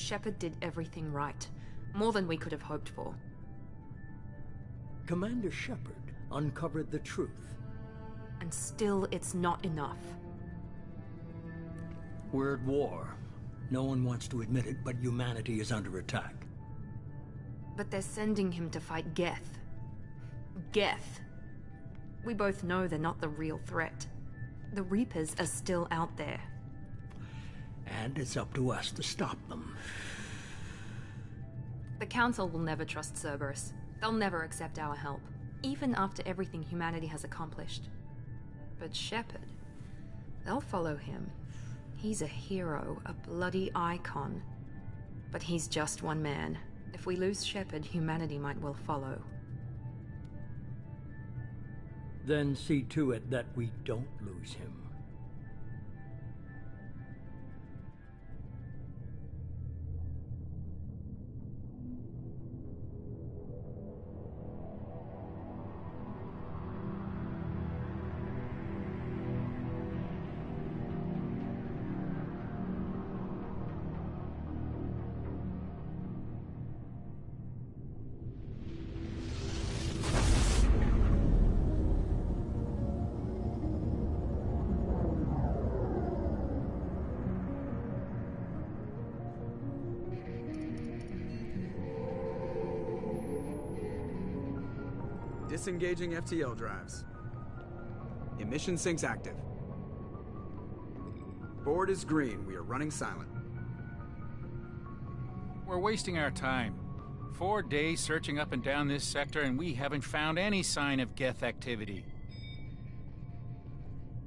Shepard did everything right. More than we could have hoped for. Commander Shepard uncovered the truth. And still, it's not enough. We're at war. No one wants to admit it, but humanity is under attack. But they're sending him to fight Geth. Geth. We both know they're not the real threat. The Reapers are still out there. And it's up to us to stop them. The Council will never trust Cerberus. They'll never accept our help, even after everything humanity has accomplished. But Shepard, they'll follow him. He's a hero, a bloody icon. But he's just one man. If we lose Shepard, humanity might well follow. Then see to it that we don't lose him. Disengaging FTL drives. Emission sinks active. Board is green. We are running silent. We're wasting our time. 4 days searching up and down this sector, and we haven't found any sign of Geth activity.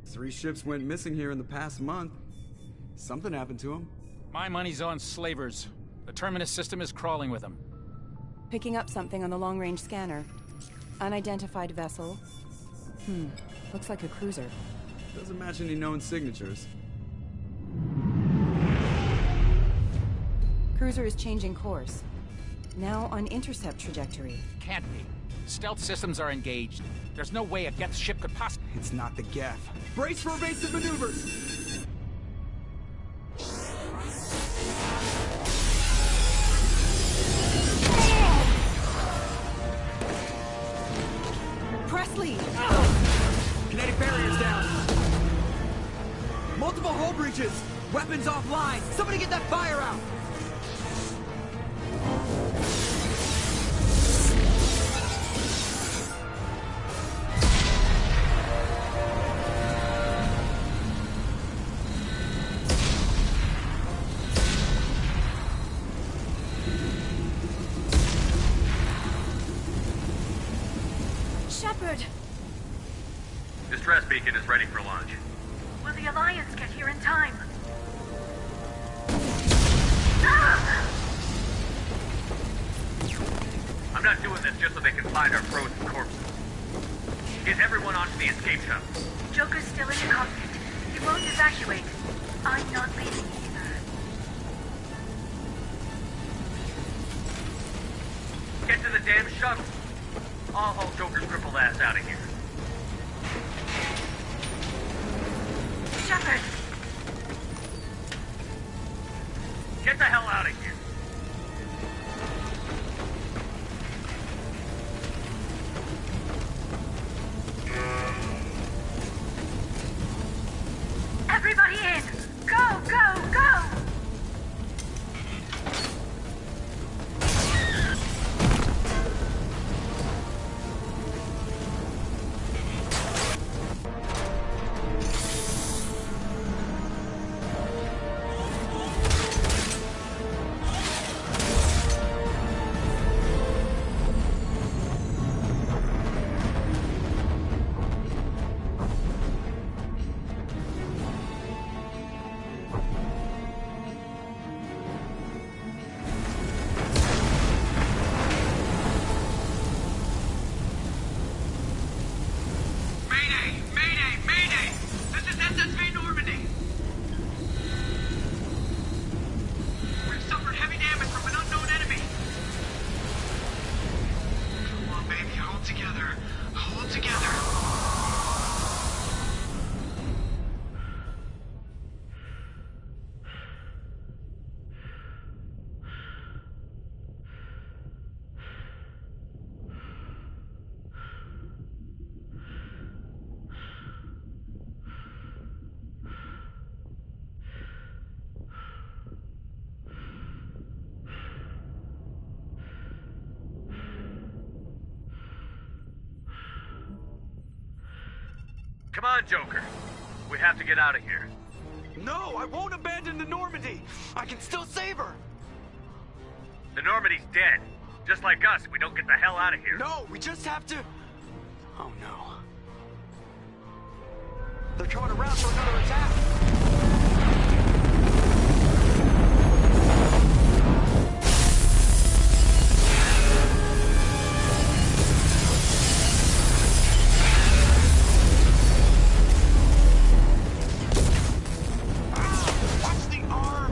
3 ships went missing here in the past month. Something happened to them. My money's on slavers. The Terminus system is crawling with them. Picking up something on the long-range scanner. Unidentified vessel. Looks like a cruiser. Doesn't match any known signatures. Cruiser is changing course. Now on intercept trajectory. Can't be. Stealth systems are engaged. There's no way a Geth ship could possibly... It's not the Geth. Brace for evasive maneuvers! Presley! Kinetic barriers down! Multiple hull breaches! Weapons offline! Somebody get that fire out! Shepard! Distress beacon is ready for launch. Will the Alliance get here in time? Ah! I'm not doing this just so they can find our frozen corpses. Get everyone onto the escape shuttle. Joker's still in the cockpit. He won't evacuate. I'm not leaving either. Get to the damn shuttle. I'll haul Joker's crippled ass out of here. Shepard! Get the hell out of here. Everybody in! Go, go, go! Come on, Joker. We have to get out of here. No, I won't abandon the Normandy. I can still save her. The Normandy's dead. Just like us, we don't get the hell out of here. No, we just have to... Oh no. They're coming around for another attack. Watch the arm!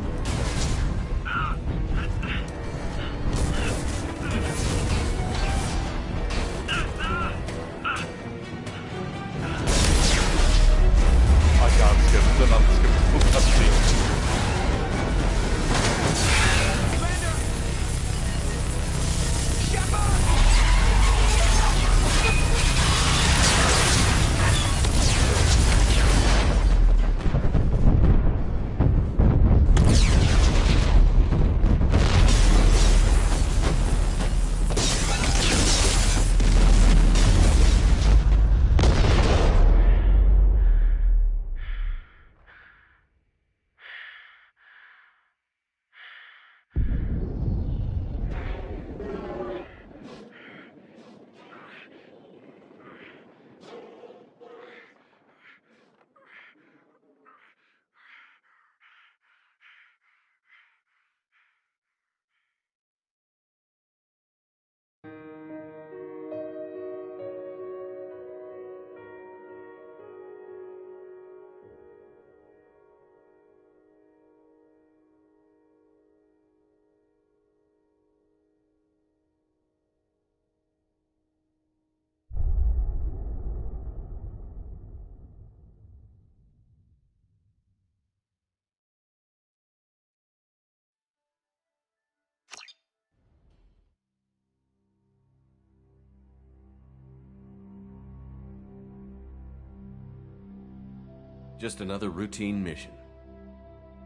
Just another routine mission.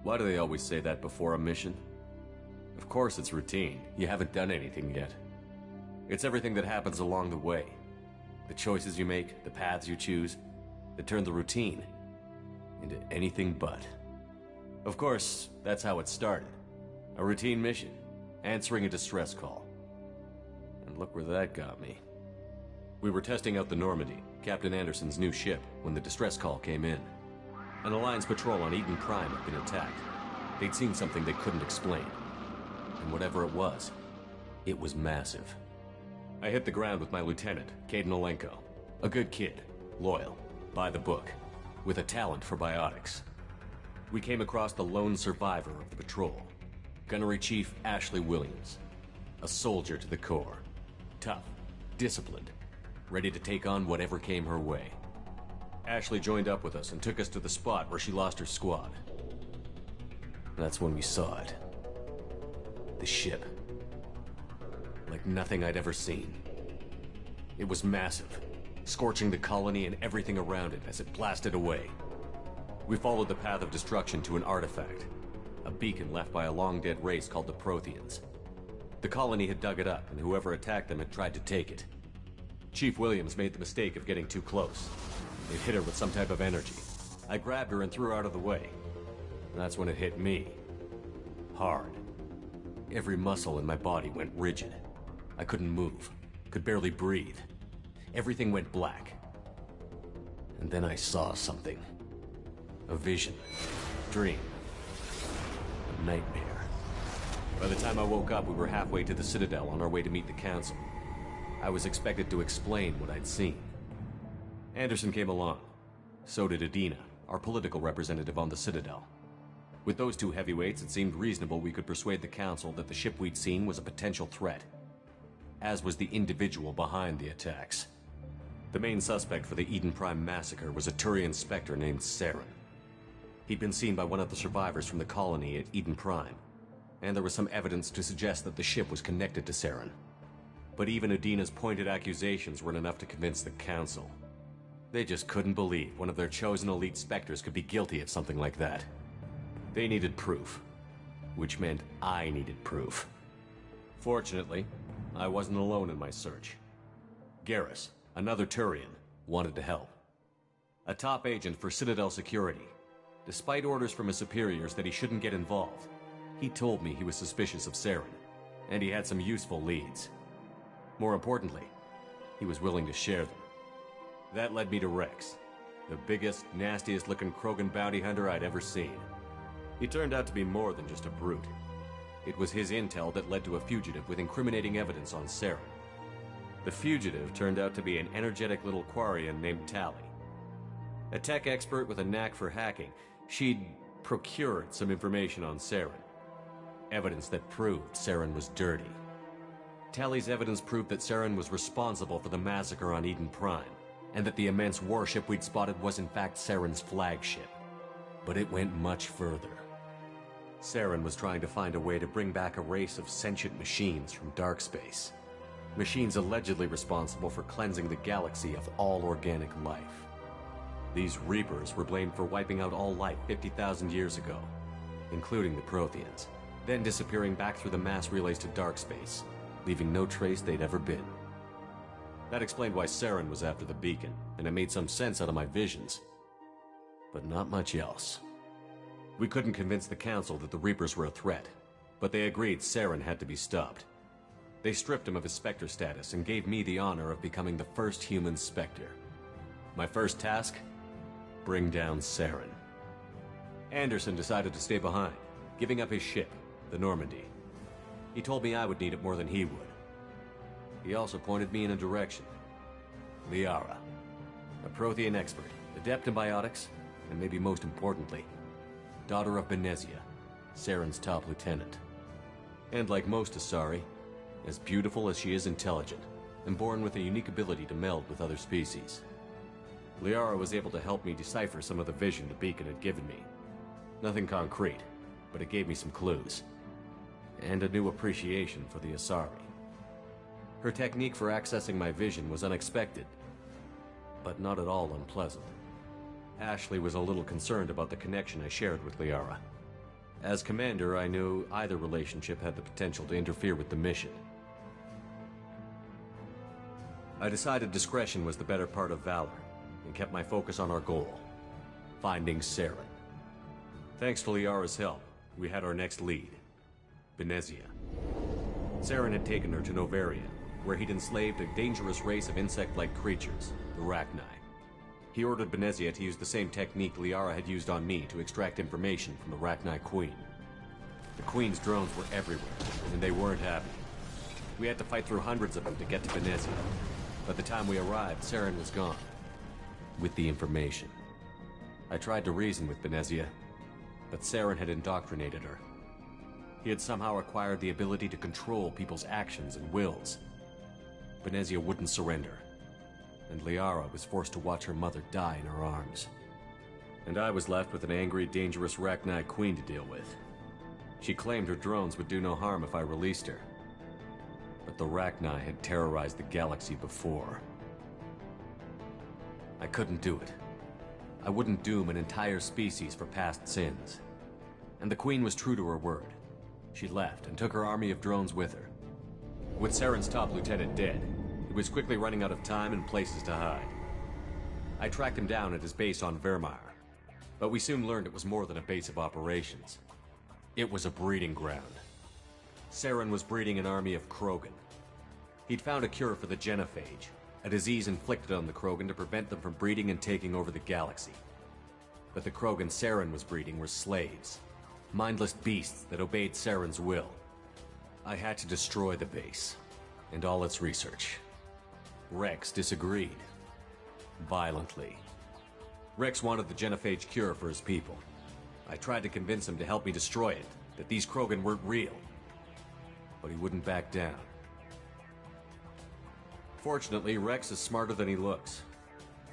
Why do they always say that before a mission? Of course it's routine. You haven't done anything yet. It's everything that happens along the way. The choices you make, the paths you choose, that turn the routine into anything but. Of course, that's how it started. A routine mission, answering a distress call. And look where that got me. We were testing out the Normandy, Captain Anderson's new ship, when the distress call came in. An Alliance patrol on Eden Prime had been attacked. They'd seen something they couldn't explain. And whatever it was massive. I hit the ground with my lieutenant, Caden Olenko. A good kid, loyal, by the book, with a talent for biotics. We came across the lone survivor of the patrol, Gunnery Chief Ashley Williams. A soldier to the core. Tough, disciplined, ready to take on whatever came her way. Ashley joined up with us and took us to the spot where she lost her squad. That's when we saw it. The ship. Like nothing I'd ever seen. It was massive, scorching the colony and everything around it as it blasted away. We followed the path of destruction to an artifact, a beacon left by a long-dead race called the Protheans. The colony had dug it up, and whoever attacked them had tried to take it. Chief Williams made the mistake of getting too close. It hit her with some type of energy. I grabbed her and threw her out of the way. That's when it hit me. Hard. Every muscle in my body went rigid. I couldn't move, could barely breathe. Everything went black. And then I saw something. A vision. Dream. A nightmare. By the time I woke up, we were halfway to the Citadel on our way to meet the Council. I was expected to explain what I'd seen. Anderson came along. So did Adina, our political representative on the Citadel. With those two heavyweights, it seemed reasonable we could persuade the Council that the ship we'd seen was a potential threat. As was the individual behind the attacks. The main suspect for the Eden Prime massacre was a Turian Spectre named Saren. He'd been seen by one of the survivors from the colony at Eden Prime, and there was some evidence to suggest that the ship was connected to Saren. But even Adina's pointed accusations weren't enough to convince the Council. They just couldn't believe one of their chosen elite Spectres could be guilty of something like that. They needed proof, which meant I needed proof. Fortunately, I wasn't alone in my search. Garrus, another Turian, wanted to help. a top agent for Citadel Security. Despite orders from his superiors that he shouldn't get involved, he told me he was suspicious of Saren, and he had some useful leads. More importantly, he was willing to share them. That led me to Rex, the biggest, nastiest-looking Krogan bounty hunter I'd ever seen. He turned out to be more than just a brute. It was his intel that led to a fugitive with incriminating evidence on Saren. The fugitive turned out to be an energetic little Quarian named Tali. A tech expert with a knack for hacking, she'd procured some information on Saren. Evidence that proved Saren was dirty. Tali's evidence proved that Saren was responsible for the massacre on Eden Prime, and that the immense warship we'd spotted was in fact Saren's flagship. But it went much further. Saren was trying to find a way to bring back a race of sentient machines from dark space. Machines allegedly responsible for cleansing the galaxy of all organic life. These Reapers were blamed for wiping out all life 50,000 years ago, including the Protheans, then disappearing back through the mass relays to dark space, leaving no trace they'd ever been. That explained why Saren was after the beacon, and it made some sense out of my visions. But not much else. We couldn't convince the Council that the Reapers were a threat, but they agreed Saren had to be stopped. They stripped him of his Spectre status and gave me the honor of becoming the first human Spectre. My first task? Bring down Saren. Anderson decided to stay behind, giving up his ship, the Normandy. He told me I would need it more than he would. He also pointed me in a direction. Liara, a Prothean expert, adept in biotics, and maybe most importantly, daughter of Benezia, Saren's top lieutenant. And like most Asari, as beautiful as she is intelligent, and born with a unique ability to meld with other species. Liara was able to help me decipher some of the vision the beacon had given me. Nothing concrete, but it gave me some clues. And a new appreciation for the Asari. Her technique for accessing my vision was unexpected, but not at all unpleasant. Ashley was a little concerned about the connection I shared with Liara. As commander, I knew either relationship had the potential to interfere with the mission. I decided discretion was the better part of valor, and kept my focus on our goal, finding Saren. Thanks to Liara's help, we had our next lead, Benezia. Saren had taken her to Novaria, where he'd enslaved a dangerous race of insect-like creatures, the Rachni. He ordered Benezia to use the same technique Liara had used on me to extract information from the Rachni Queen. The Queen's drones were everywhere, and they weren't happy. We had to fight through hundreds of them to get to Benezia. By the time we arrived, Saren was gone. With the information. I tried to reason with Benezia, but Saren had indoctrinated her. He had somehow acquired the ability to control people's actions and wills. Benezia wouldn't surrender, and Liara was forced to watch her mother die in her arms. And I was left with an angry, dangerous Rachni Queen to deal with. She claimed her drones would do no harm if I released her. But the Rachni had terrorized the galaxy before. I couldn't do it. I wouldn't doom an entire species for past sins. And the Queen was true to her word. She left and took her army of drones with her. With Saren's top lieutenant dead, he was quickly running out of time and places to hide. I tracked him down at his base on Vermeer, but we soon learned it was more than a base of operations. It was a breeding ground. Saren was breeding an army of Krogan. He'd found a cure for the genophage, a disease inflicted on the Krogan to prevent them from breeding and taking over the galaxy. But the Krogan Saren was breeding were slaves, mindless beasts that obeyed Saren's will. I had to destroy the base, and all its research. Rex disagreed. Violently. Rex wanted the genophage cure for his people. I tried to convince him to help me destroy it, that these Krogan weren't real. But he wouldn't back down. Fortunately, Rex is smarter than he looks.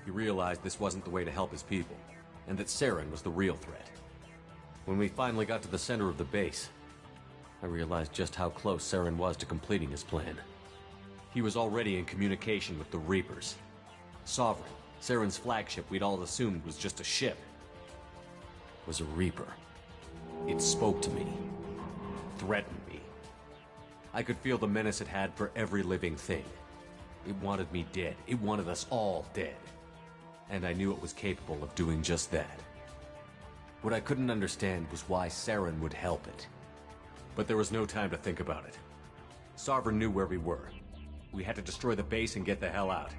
He realized this wasn't the way to help his people, and that Saren was the real threat. When we finally got to the center of the base, I realized just how close Saren was to completing his plan. He was already in communication with the Reapers. Sovereign, Saren's flagship we'd all assumed was just a ship, was a Reaper. It spoke to me, threatened me. I could feel the menace it had for every living thing. It wanted me dead. It wanted us all dead. and I knew it was capable of doing just that. What I couldn't understand was why Saren would help it. But there was no time to think about it. Sovereign knew where we were. We had to destroy the base and get the hell out.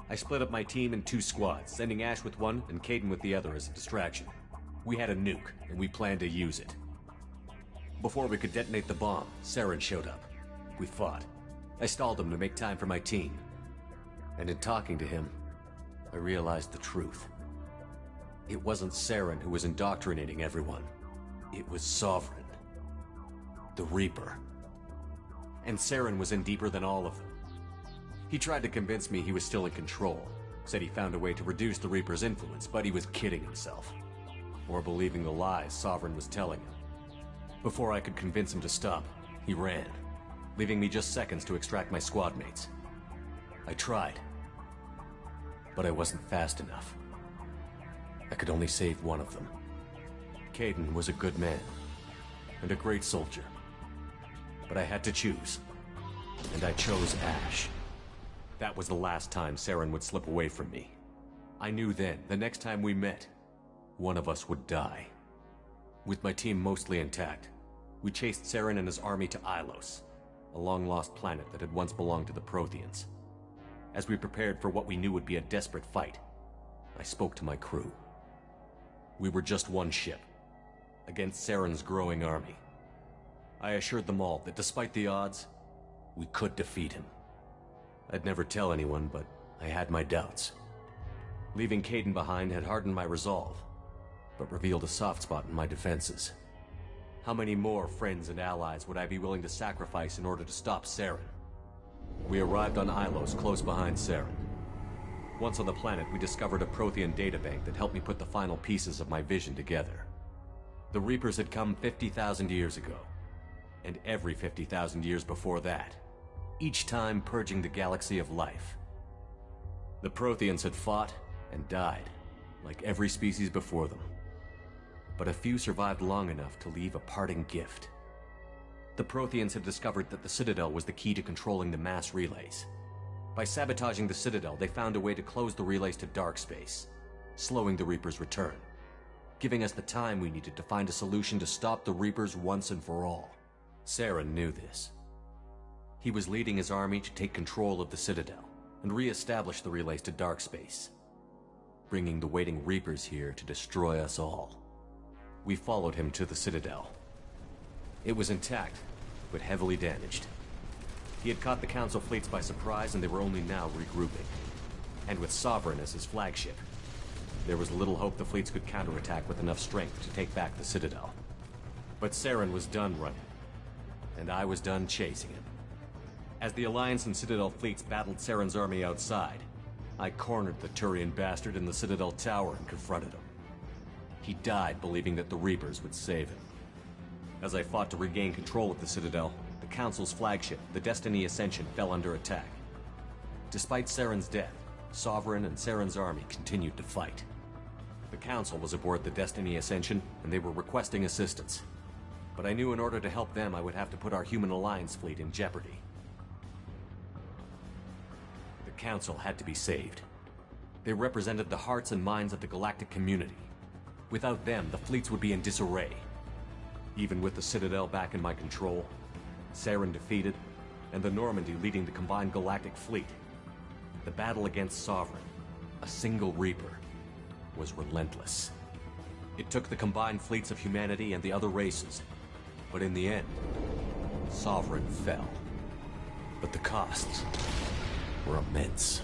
I split up my team in 2 squads, sending Ash with one and Caden with the other as a distraction. We had a nuke, and we planned to use it. Before we could detonate the bomb, Saren showed up. We fought. I stalled him to make time for my team. And in talking to him, I realized the truth. It wasn't Saren who was indoctrinating everyone. It was Sovereign. The Reaper. And Saren was in deeper than all of them. He tried to convince me he was still in control. Said he found a way to reduce the Reaper's influence, but he was kidding himself. Or believing the lies Sovereign was telling him. Before I could convince him to stop, he ran, leaving me just seconds to extract my squad mates. I tried, but I wasn't fast enough. I could only save one of them. Caden was a good man, and a great soldier. But I had to choose, and I chose Ash. That was the last time Saren would slip away from me. I knew then, the next time we met, one of us would die. With my team mostly intact, we chased Saren and his army to Ilos, a long-lost planet that had once belonged to the Protheans. As we prepared for what we knew would be a desperate fight, I spoke to my crew. We were just one ship, against Saren's growing army. I assured them all that despite the odds, we could defeat him. I'd never tell anyone, but I had my doubts. Leaving Caden behind had hardened my resolve, but revealed a soft spot in my defenses. How many more friends and allies would I be willing to sacrifice in order to stop Saren? We arrived on Ilos, close behind Saren. Once on the planet, we discovered a Prothean databank that helped me put the final pieces of my vision together. The Reapers had come 50,000 years ago, and every 50,000 years before that, each time purging the galaxy of life. The Protheans had fought and died, like every species before them. But a few survived long enough to leave a parting gift. The Protheans had discovered that the Citadel was the key to controlling the mass relays. By sabotaging the Citadel, they found a way to close the relays to dark space, slowing the Reaper's return, giving us the time we needed to find a solution to stop the Reapers once and for all. Saren knew this. He was leading his army to take control of the Citadel and re-establish the relays to dark space, bringing the waiting Reapers here to destroy us all. We followed him to the Citadel. It was intact, but heavily damaged. He had caught the Council fleets by surprise, and they were only now regrouping. And with Sovereign as his flagship, there was little hope the fleets could counterattack with enough strength to take back the Citadel. But Saren was done running, and I was done chasing him. As the Alliance and Citadel fleets battled Saren's army outside, I cornered the Turian bastard in the Citadel tower and confronted him. He died believing that the Reapers would save him. As I fought to regain control of the Citadel, the Council's flagship, the Destiny Ascension, fell under attack. Despite Saren's death, Sovereign and Saren's army continued to fight. The Council was aboard the Destiny Ascension, and they were requesting assistance. But I knew in order to help them, I would have to put our Human Alliance fleet in jeopardy. The Council had to be saved. They represented the hearts and minds of the galactic community. Without them, the fleets would be in disarray. Even with the Citadel back in my control, Saren defeated, and the Normandy leading the combined galactic fleet, the battle against Sovereign, a single Reaper, was relentless. It took the combined fleets of humanity and the other races, but in the end, Sovereign fell. But the costs were immense.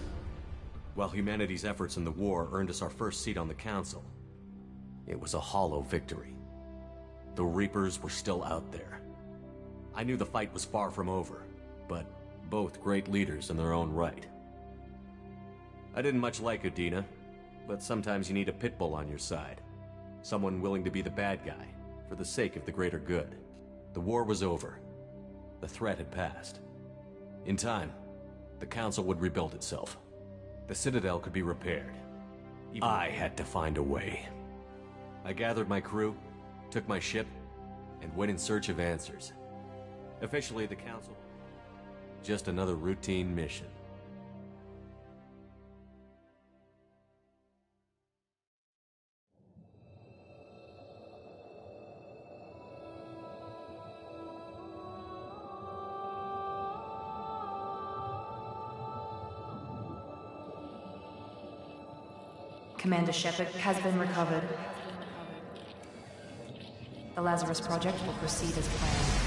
While humanity's efforts in the war earned us our first seat on the Council, it was a hollow victory. The Reapers were still out there. I knew the fight was far from over, but both great leaders in their own right. I didn't much like Udina, but sometimes you need a pit bull on your side. Someone willing to be the bad guy, for the sake of the greater good. The war was over. The threat had passed. In time, the Council would rebuild itself. The Citadel could be repaired. I had to find a way. I gathered my crew, took my ship, and went in search of answers. Officially, the Council... just another routine mission. Commander Shepard has been recovered. The Lazarus Project will proceed as planned.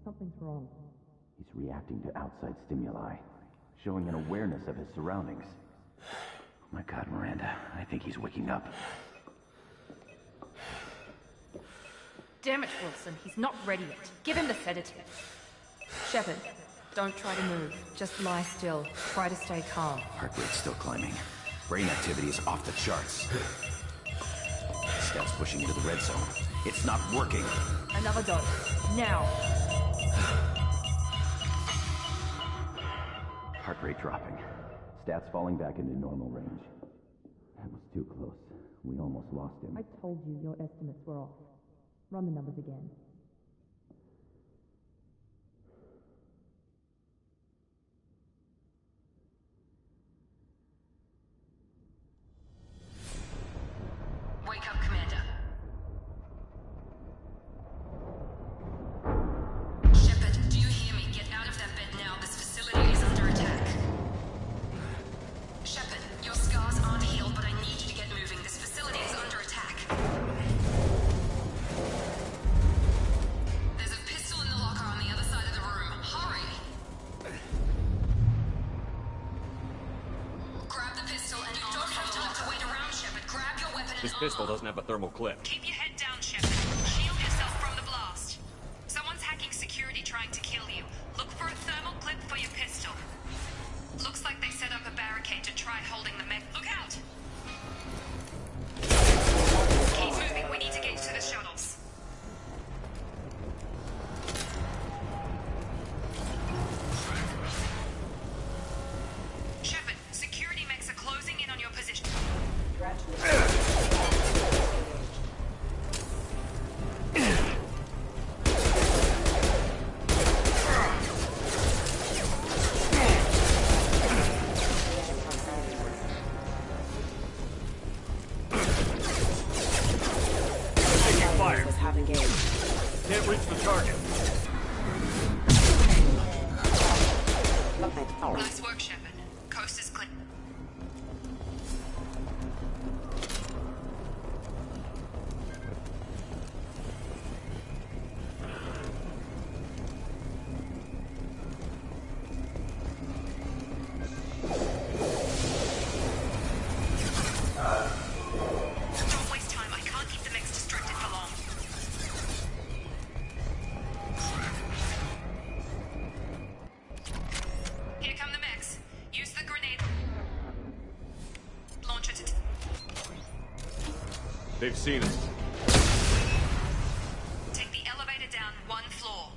Something's wrong. He's reacting to outside stimuli, showing an awareness of his surroundings. Oh my God, Miranda, I think he's waking up. Damn it, Wilson, he's not ready yet. Give him the sedative. Shepard, Don't try to move. Just lie still. Try to stay calm. Heart rate's still climbing. Brain activity is off the charts. Steps pushing into the red zone. It's not working. Another dose. Now. Heart rate dropping. Stats falling back into normal range. That was too close. We almost lost him. I told you your estimates were off. Run the numbers again. Wake up, Commander. Shepard, do you hear me? Get out of that bed now. This facility is under attack. Shepard, your scars aren't healed, but I need you to get moving. This facility is under attack. There's a pistol in the locker on the other side of the room. Hurry! Grab the pistol and don't have time to wait around, Shepard. Grab your weapon and This pistol doesn't have a thermal clip. keep your head down, Shepard. Shield yourself from the blast. Someone's hacking security trying to kill you. Look for a thermal clip for your pistol. Looks like they set up a barricade to try holding the mech. Look out! Keep moving. We need to get to the shuttles. Shepard, security mechs are closing in on your position. Taking fire. Was half engaged. Can't reach the target. Nice work, Shepard. Coast is clear. Don't waste time. I can't keep the mechs distracted for long. Here come the mechs. Use the grenade launcher to... They've seen us. Take the elevator down one floor.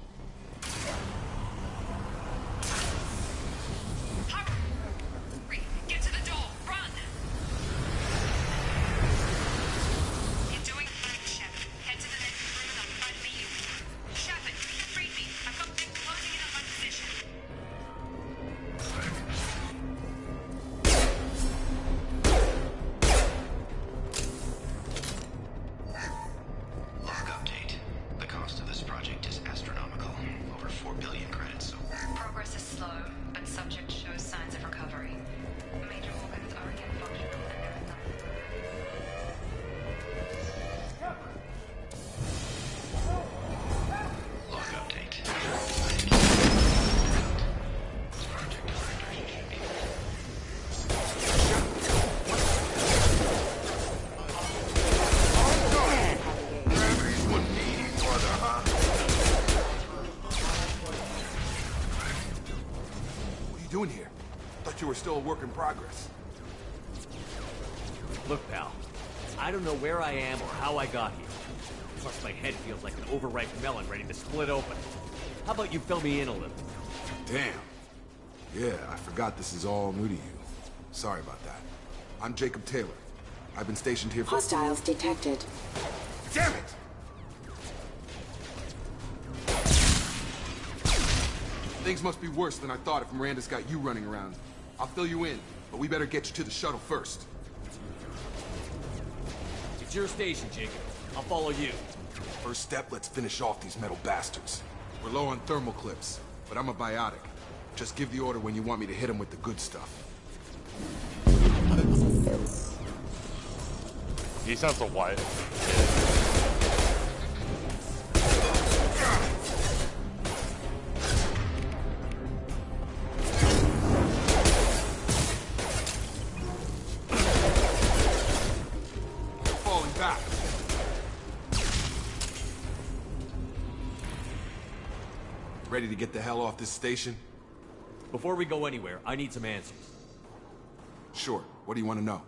Hurry! Get to the door! Run! You're doing fine, Shepard. Head to the next room and I'll try to meet you. Shepard, read me. I've got them closing in on my position. Log update. The cost of this project is astronomical. Over 4 billion credits. Progress is slow, but subject shows signs of recovery. Major organs are again functional and there is nothing. Log update. This project director should be... What are you doing here? Thought you were still a work in progress. Look, pal. I don't know where I am or how I got here. Plus, my head feels like an overripe melon ready to split open. How about you fill me in a little? Damn. Yeah, I forgot this is all new to you. Sorry about that. I'm Jacob Taylor. I've been stationed here for... Hostiles detected. Damn it! Things must be worse than I thought if Miranda's got you running around. I'll fill you in, but we better get you to the shuttle first. It's your station, Jacob. I'll follow you. First step, let's finish off these metal bastards. We're low on thermal clips, but I'm a biotic. Just give the order when you want me to hit them with the good stuff. He sounds so white. Falling back. Ready to get the hell off this station? Before we go anywhere, I need some answers. Sure. What do you want to know?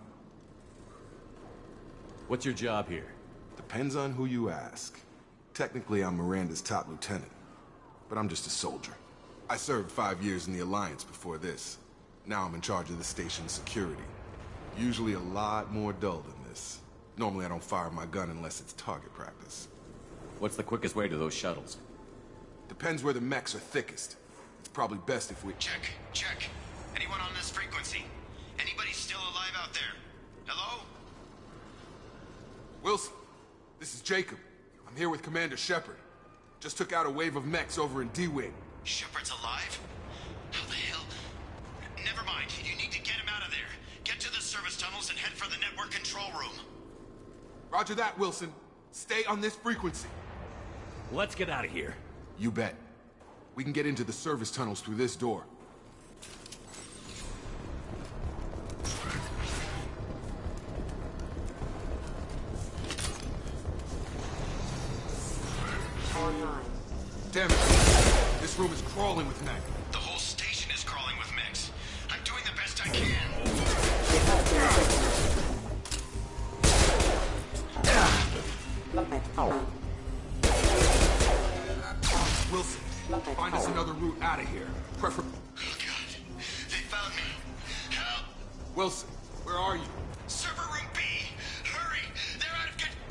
What's your job here? Depends on who you ask. Technically, I'm Miranda's top lieutenant, but I'm just a soldier. I served 5 years in the Alliance before this. Now I'm in charge of the station's security. Usually a lot more dull than this. Normally I don't fire my gun unless it's target practice. What's the quickest way to those shuttles? Depends where the mechs are thickest. It's probably best if we... Check. Anyone on this frequency? Anybody still alive out there? Hello? Wilson, this is Jacob. I'm here with Commander Shepard. Just took out a wave of mechs over in D-Wing. Shepard's alive? How the hell? Never mind. You need to get him out of there. Get to the service tunnels and head for the network control room. Roger that, Wilson. Stay on this frequency. Let's get out of here. You bet. We can get into the service tunnels through this door. Damn it. This room is crawling with mech. The whole station is crawling with mechs. I'm doing the best I can. Wilson, find us another route out of here. Preferably. Oh God. They found me. Help! Wilson, where are you? Server room B! Hurry! They're out of control!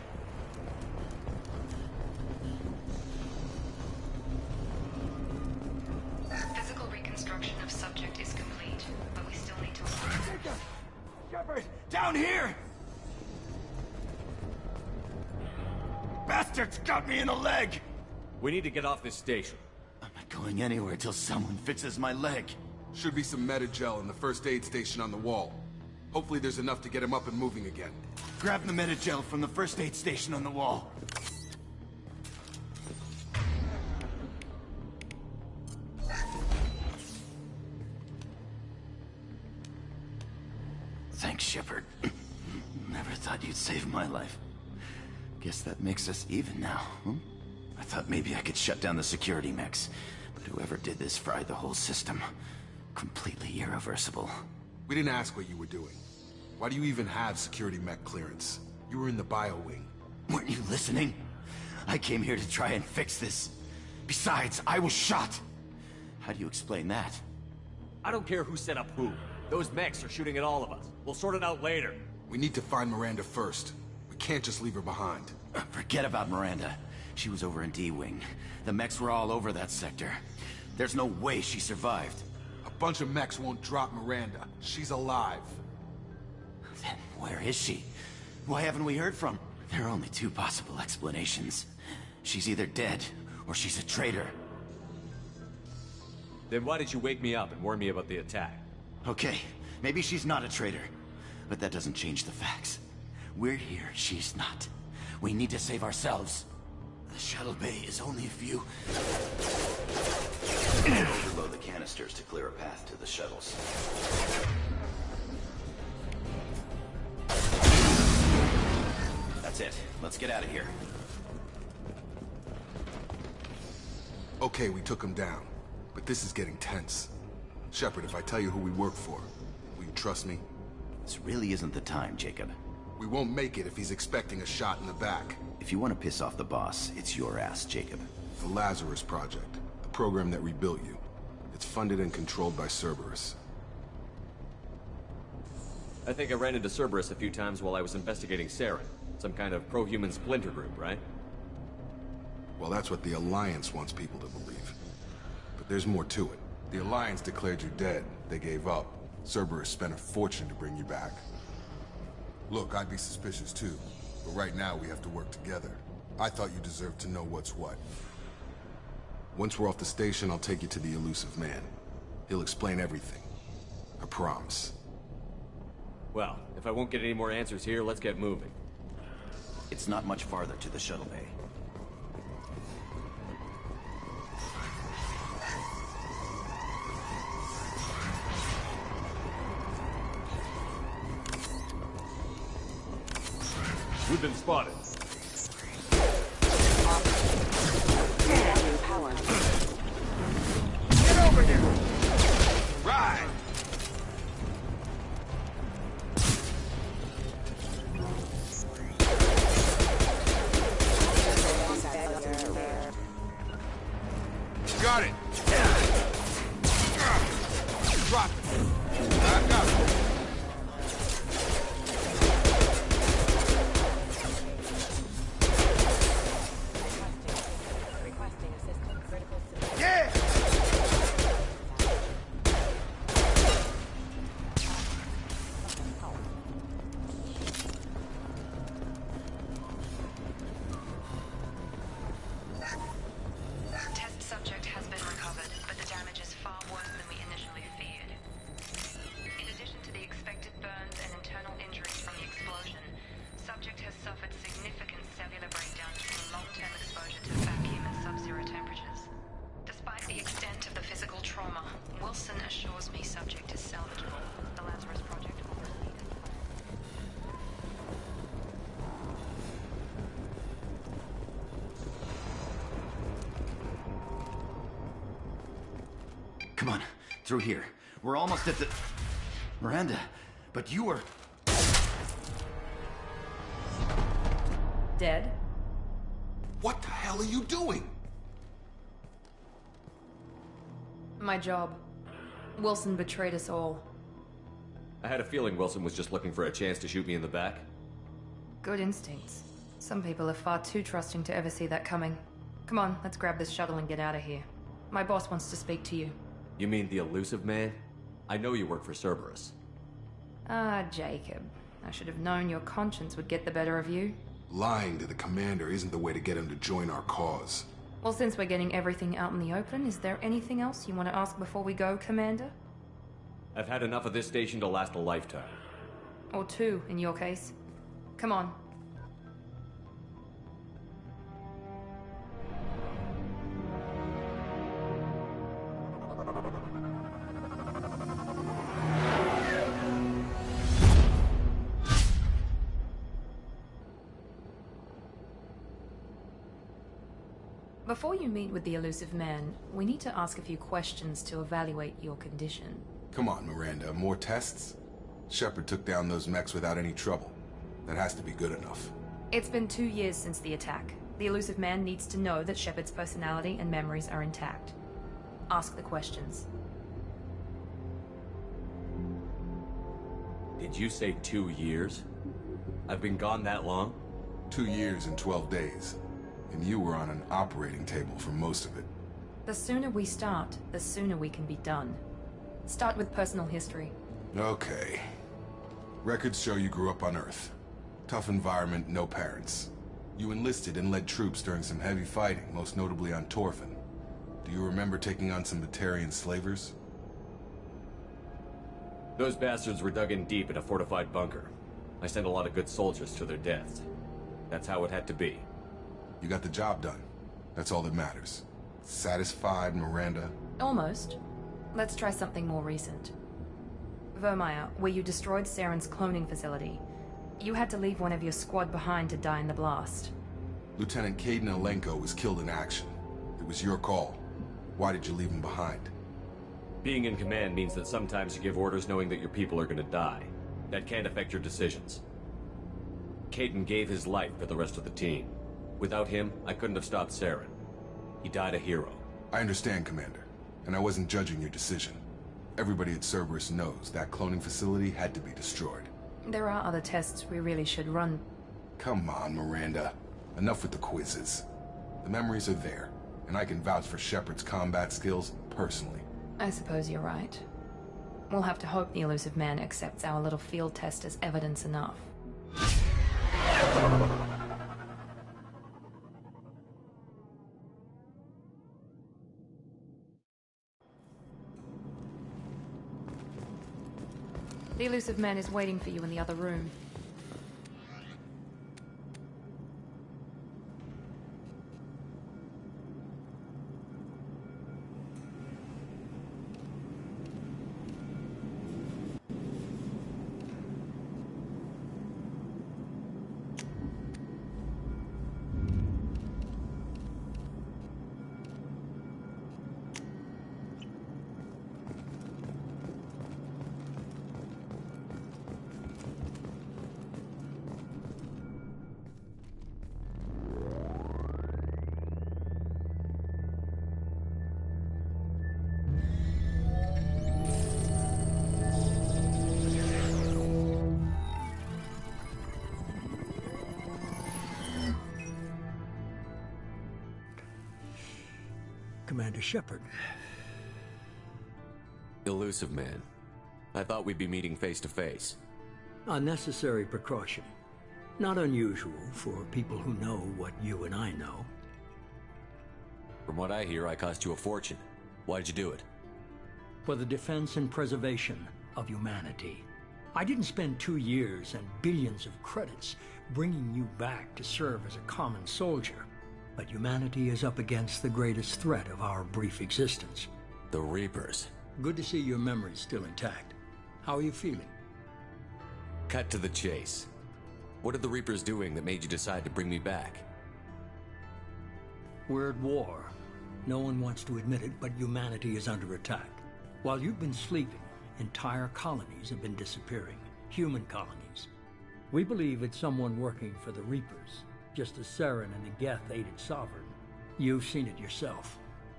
Physical reconstruction of subject is complete, but we still need to... Shepard! Down here! Bastards got me in the leg! We need to get off this station. I'm not going anywhere till someone fixes my leg. Should be some Metagel in the first aid station on the wall. Hopefully there's enough to get him up and moving again. Grab the Metagel from the first aid station on the wall. Thanks, Shepard. Never thought you'd save my life. Guess that makes us even now, huh? I thought maybe I could shut down the security mechs, but whoever did this fried the whole system. Completely irreversible. We didn't ask what you were doing. Why do you even have security mech clearance? You were in the bio wing. Weren't you listening? I came here to try and fix this. Besides, I was shot. How do you explain that? I don't care who set up who. Those mechs are shooting at all of us. We'll sort it out later. We need to find Miranda first. We can't just leave her behind. Forget about Miranda. She was over in D-Wing. The mechs were all over that sector. There's no way she survived. A bunch of mechs won't drop Miranda. She's alive. Then where is she? Why haven't we heard from her? There are only two possible explanations. She's either dead, or she's a traitor. Then why did you wake me up and warn me about the attack? Okay, maybe she's not a traitor. But that doesn't change the facts. We're here, she's not. We need to save ourselves. The shuttle bay is only a few... Overload the canisters to clear a path to the shuttles. That's it. Let's get out of here. Okay, we took him down. But this is getting tense. Shepard, if I tell you who we work for, will you trust me? This really isn't the time, Jacob. We won't make it if he's expecting a shot in the back. If you want to piss off the boss, it's your ass, Jacob. The Lazarus Project, the program that rebuilt you. It's funded and controlled by Cerberus. I think I ran into Cerberus a few times while I was investigating Saren. Some kind of pro-human splinter group, right? Well, that's what the Alliance wants people to believe. But there's more to it. The Alliance declared you dead. They gave up. Cerberus spent a fortune to bring you back. Look, I'd be suspicious too. But right now, we have to work together. I thought you deserved to know what's what. Once we're off the station, I'll take you to the elusive man. He'll explain everything. I promise. Well, if I won't get any more answers here, let's get moving. It's not much farther to the shuttle bay. We've been spotted. Power. Get over there! Got it! Drop it! Back up! Come on, through here. We're almost at the... Miranda, but you were... Dead? What the hell are you doing? My job. Wilson betrayed us all. I had a feeling Wilson was just looking for a chance to shoot me in the back. Good instincts. Some people are far too trusting to ever see that coming. Come on, let's grab this shuttle and get out of here. My boss wants to speak to you. You mean the elusive man? I know you work for Cerberus. Ah, Jacob. I should have known your conscience would get the better of you. Lying to the commander isn't the way to get him to join our cause. Well, since we're getting everything out in the open, is there anything else you want to ask before we go, Commander? I've had enough of this station to last a lifetime. Or two, in your case. Come on. Before you meet with the elusive man, we need to ask a few questions to evaluate your condition. Come on, Miranda, more tests? Shepard took down those mechs without any trouble. That has to be good enough. It's been 2 years since the attack. The elusive man needs to know that Shepard's personality and memories are intact. Ask the questions. Did you say 2 years? I've been gone that long? 2 years and 12 days. And you were on an operating table for most of it. The sooner we start, the sooner we can be done. Start with personal history. Okay. Records show you grew up on Earth. Tough environment, no parents. You enlisted and led troops during some heavy fighting, most notably on Torfin. Do you remember taking on some Batarian slavers? Those bastards were dug in deep in a fortified bunker. I sent a lot of good soldiers to their deaths. That's how it had to be. You got the job done. That's all that matters. Satisfied, Miranda? Almost. Let's try something more recent. Vermeer, where you destroyed Saren's cloning facility. You had to leave one of your squad behind to die in the blast. Lieutenant Caden Alenko was killed in action. It was your call. Why did you leave him behind? Being in command means that sometimes you give orders knowing that your people are gonna die. That can't affect your decisions. Caden gave his life for the rest of the team. Without him, I couldn't have stopped Saren. He died a hero. I understand, Commander. And I wasn't judging your decision. Everybody at Cerberus knows that cloning facility had to be destroyed. There are other tests we really should run. Come on, Miranda. Enough with the quizzes. The memories are there, and I can vouch for Shepard's combat skills personally. I suppose you're right. We'll have to hope the elusive man accepts our little field test as evidence enough. The elusive man is waiting for you in the other room. Commander Shepard. Elusive man. I thought we'd be meeting face to face. A necessary precaution. Not unusual for people who know what you and I know. From what I hear, I cost you a fortune. Why'd you do it? For the defense and preservation of humanity. I didn't spend 2 years and billions of credits bringing you back to serve as a common soldier. But humanity is up against the greatest threat of our brief existence. The Reapers. Good to see your memory's still intact. How are you feeling? Cut to the chase. What are the Reapers doing that made you decide to bring me back? We're at war. No one wants to admit it, but humanity is under attack. While you've been sleeping, entire colonies have been disappearing. Human colonies. We believe it's someone working for the Reapers, just as Saren and the Geth aided Sovereign. You've seen it yourself.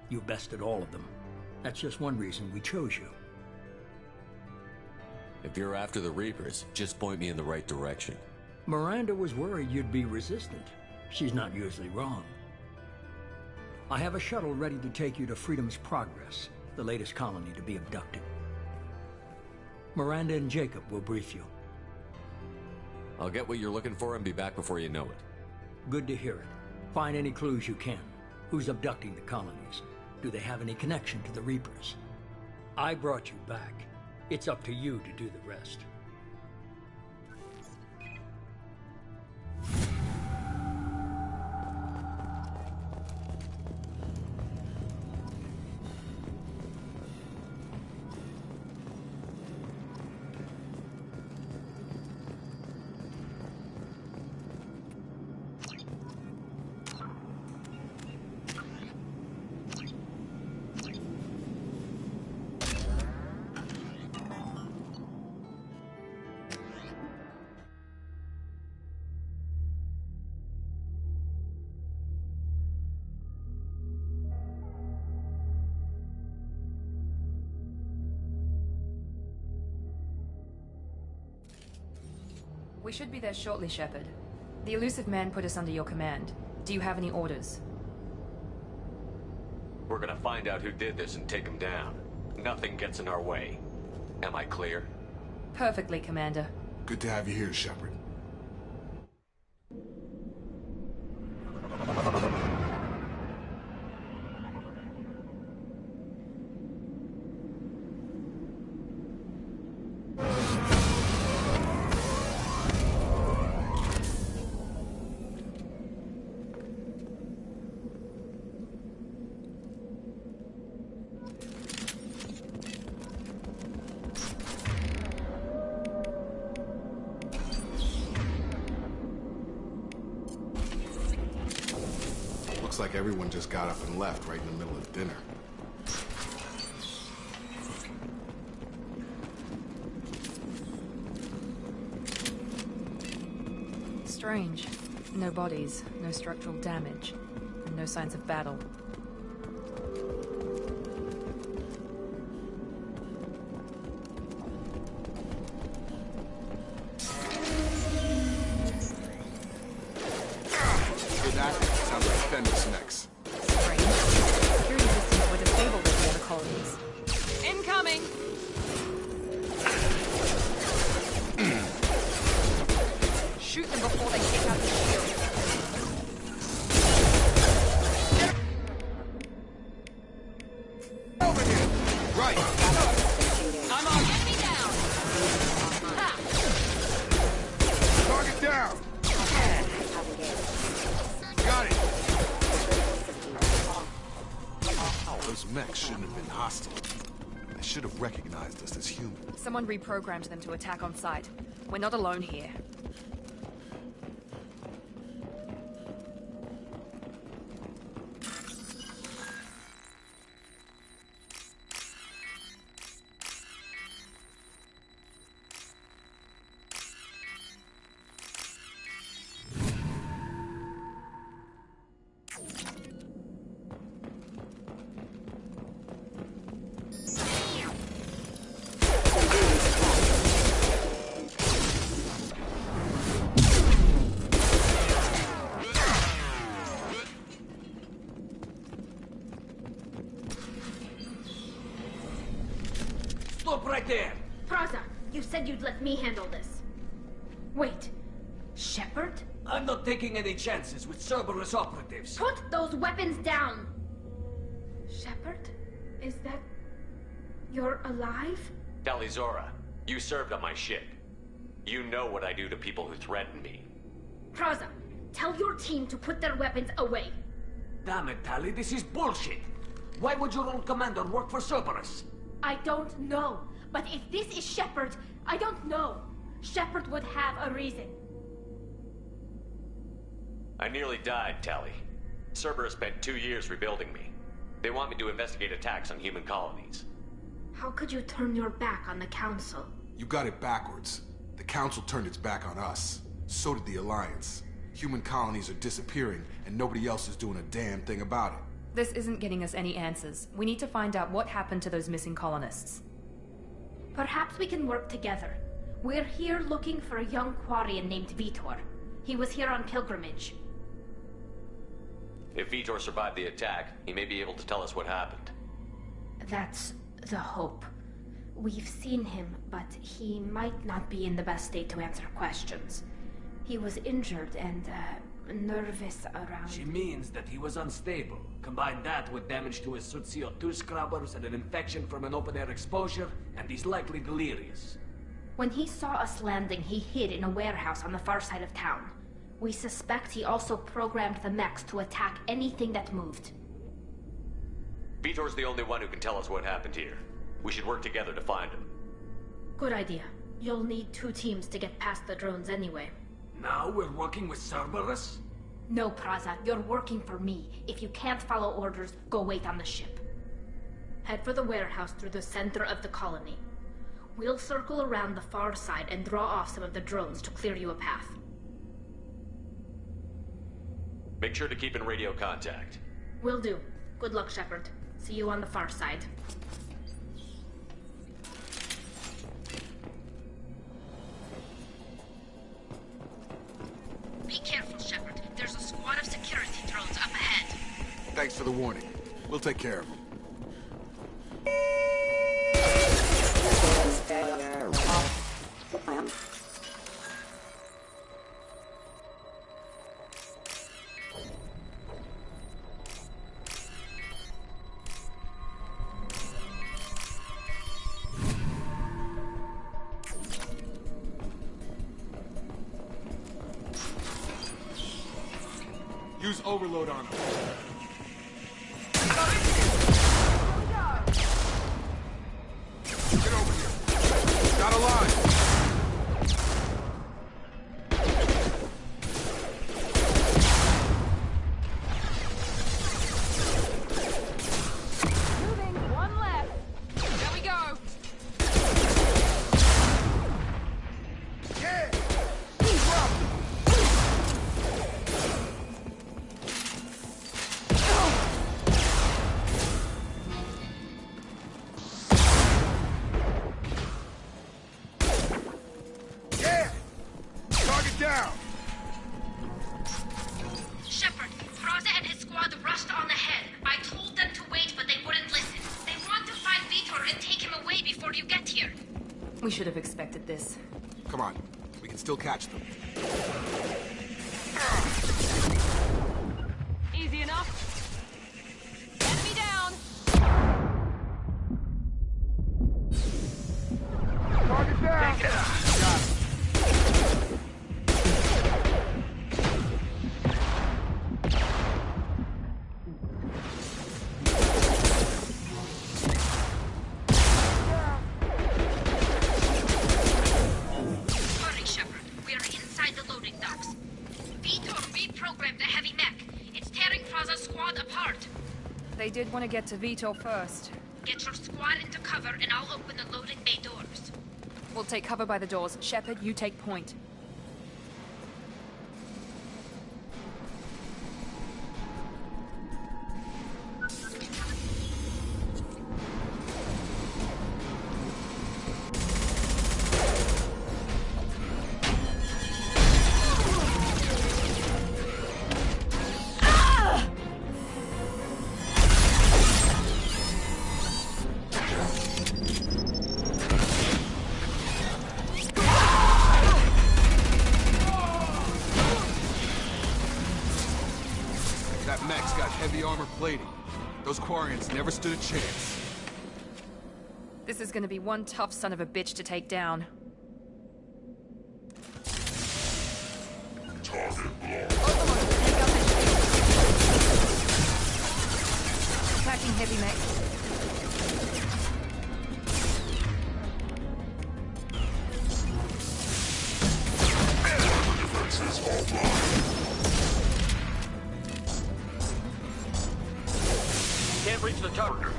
You bested all of them. That's just one reason we chose you. If you're after the Reapers, just point me in the right direction. Miranda was worried you'd be resistant. She's not usually wrong. I have a shuttle ready to take you to Freedom's Progress, the latest colony to be abducted. Miranda and Jacob will brief you. I'll get what you're looking for and be back before you know it. Good to hear it. Find any clues you can. Who's abducting the colonies? Do they have any connection to the Reapers? I brought you back. It's up to you to do the rest. We should be there shortly, Shepard. The elusive man put us under your command. Do you have any orders? We're gonna find out who did this and take him down. Nothing gets in our way. Am I clear? Perfectly, Commander. Good to have you here, Shepard. Looks like everyone just got up and left right in the middle of dinner. Strange. No bodies, no structural damage, and no signs of battle. Someone reprogrammed them to attack on sight. We're not alone here. Stop right there! Praza, you said you'd let me handle this. Wait, Shepard? I'm not taking any chances with Cerberus operatives. Put those weapons down! Shepard? Is that... you're alive? Talizora, you served on my ship. You know what I do to people who threaten me. Praza, tell your team to put their weapons away. Damn it, Tali, this is bullshit. Why would your own commander work for Cerberus? I don't know. But if this is Shepard, I don't know. Shepard would have a reason. I nearly died, Tali. Cerberus spent 2 years rebuilding me. They want me to investigate attacks on human colonies. How could you turn your back on the Council? You got it backwards. The Council turned its back on us. So did the Alliance. Human colonies are disappearing, and nobody else is doing a damn thing about it. This isn't getting us any answers. We need to find out what happened to those missing colonists. Perhaps we can work together. We're here looking for a young Quarian named Vitor. He was here on pilgrimage. If Vitor survived the attack, he may be able to tell us what happened. That's the hope. We've seen him, but he might not be in the best state to answer questions. He was injured and, nervous around... She means that he was unstable. Combine that with damage to his suit CO2 scrubbers and an infection from an open-air exposure, and he's likely delirious. When he saw us landing, he hid in a warehouse on the far side of town. We suspect he also programmed the mechs to attack anything that moved. Vitor's the only one who can tell us what happened here. We should work together to find him. Good idea. You'll need 2 teams to get past the drones anyway. Now we're working with Cerberus? No, Praza. You're working for me. If you can't follow orders, go wait on the ship. Head for the warehouse through the center of the colony. We'll circle around the far side and draw off some of the drones to clear you a path. Make sure to keep in radio contact. Will do. Good luck, Shepard. See you on the far side. Be careful, Shepard. There's a squad of security drones up ahead. Thanks for the warning. We'll take care of them. Use overload on them. Get over here. Got a line. Moving, 1 left. There we go. Yeah. Down. Shepard, Praza and his squad rushed on ahead. I told them to wait, but they wouldn't listen. They want to find Vitor and take him away before you get here. We should have expected this. Come on. We can still catch them. Easy enough. Enemy down. Target down. Got it. They did want to get to Vitor first. Get your squad into cover and I'll open the loading bay doors. We'll take cover by the doors. Shepard, you take point. armor plating. Those Quarians never stood a chance. This is gonna be one tough son of a bitch to take down. Target blocked. Take out that ship. Attacking heavy mech. Defenses offline. Can't reach the target.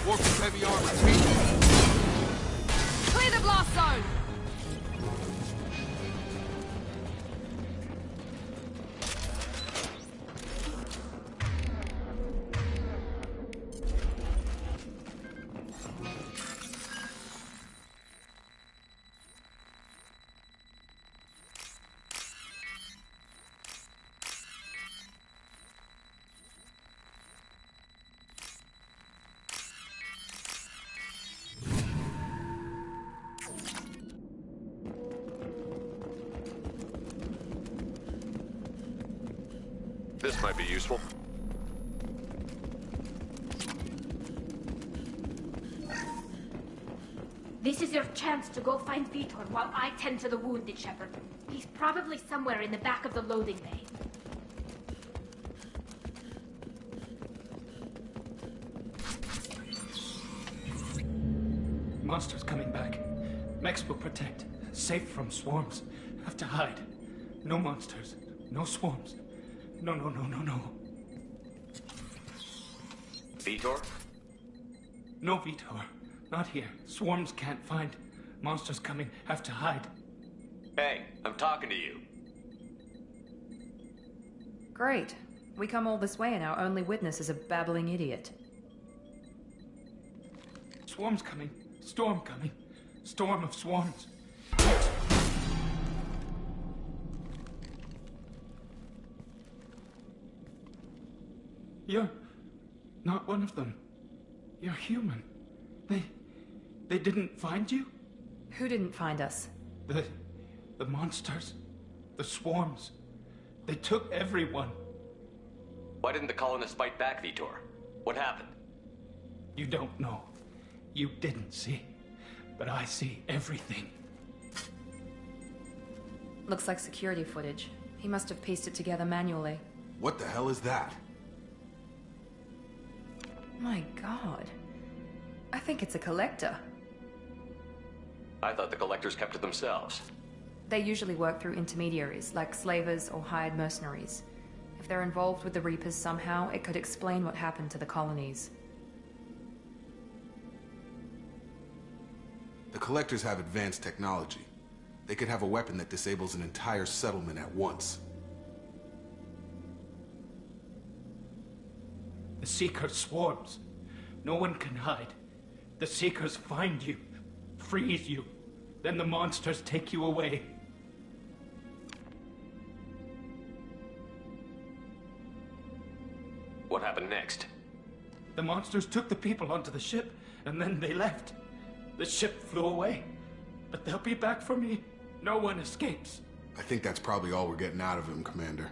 Warp's heavy armor, take Clear the blast zone! This might be useful. This is your chance to go find Vitor while I tend to the wounded, Shepard. He's probably somewhere in the back of the loading bay. Monsters coming back. Mechs will protect. Safe from swarms. Have to hide. No monsters. No swarms. No. Vitor? No Vitor. Not here. Swarms can't find. Monsters coming. Have to hide. Hey, I'm talking to you. Great. We come all this way and our only witness is a babbling idiot. Swarms coming. Storm coming. Storm of swarms. You're not one of them. You're human. They didn't find you? Who didn't find us? The monsters. The swarms. They took everyone. Why didn't the colonists fight back, Vitor? What happened? You don't know. You didn't see. But I see everything. Looks like security footage. He must have pieced it together manually. What the hell is that? My god. I think it's a collector. I thought the collectors kept to themselves. They usually work through intermediaries, like slavers or hired mercenaries. If they're involved with the Reapers somehow, it could explain what happened to the colonies. The collectors have advanced technology. They could have a weapon that disables an entire settlement at once. The Seekers swarms. No one can hide. The Seekers find you, freeze you. Then the monsters take you away. What happened next? The monsters took the people onto the ship, and then they left. The ship flew away. But they'll be back for me. No one escapes. I think that's probably all we're getting out of him, Commander.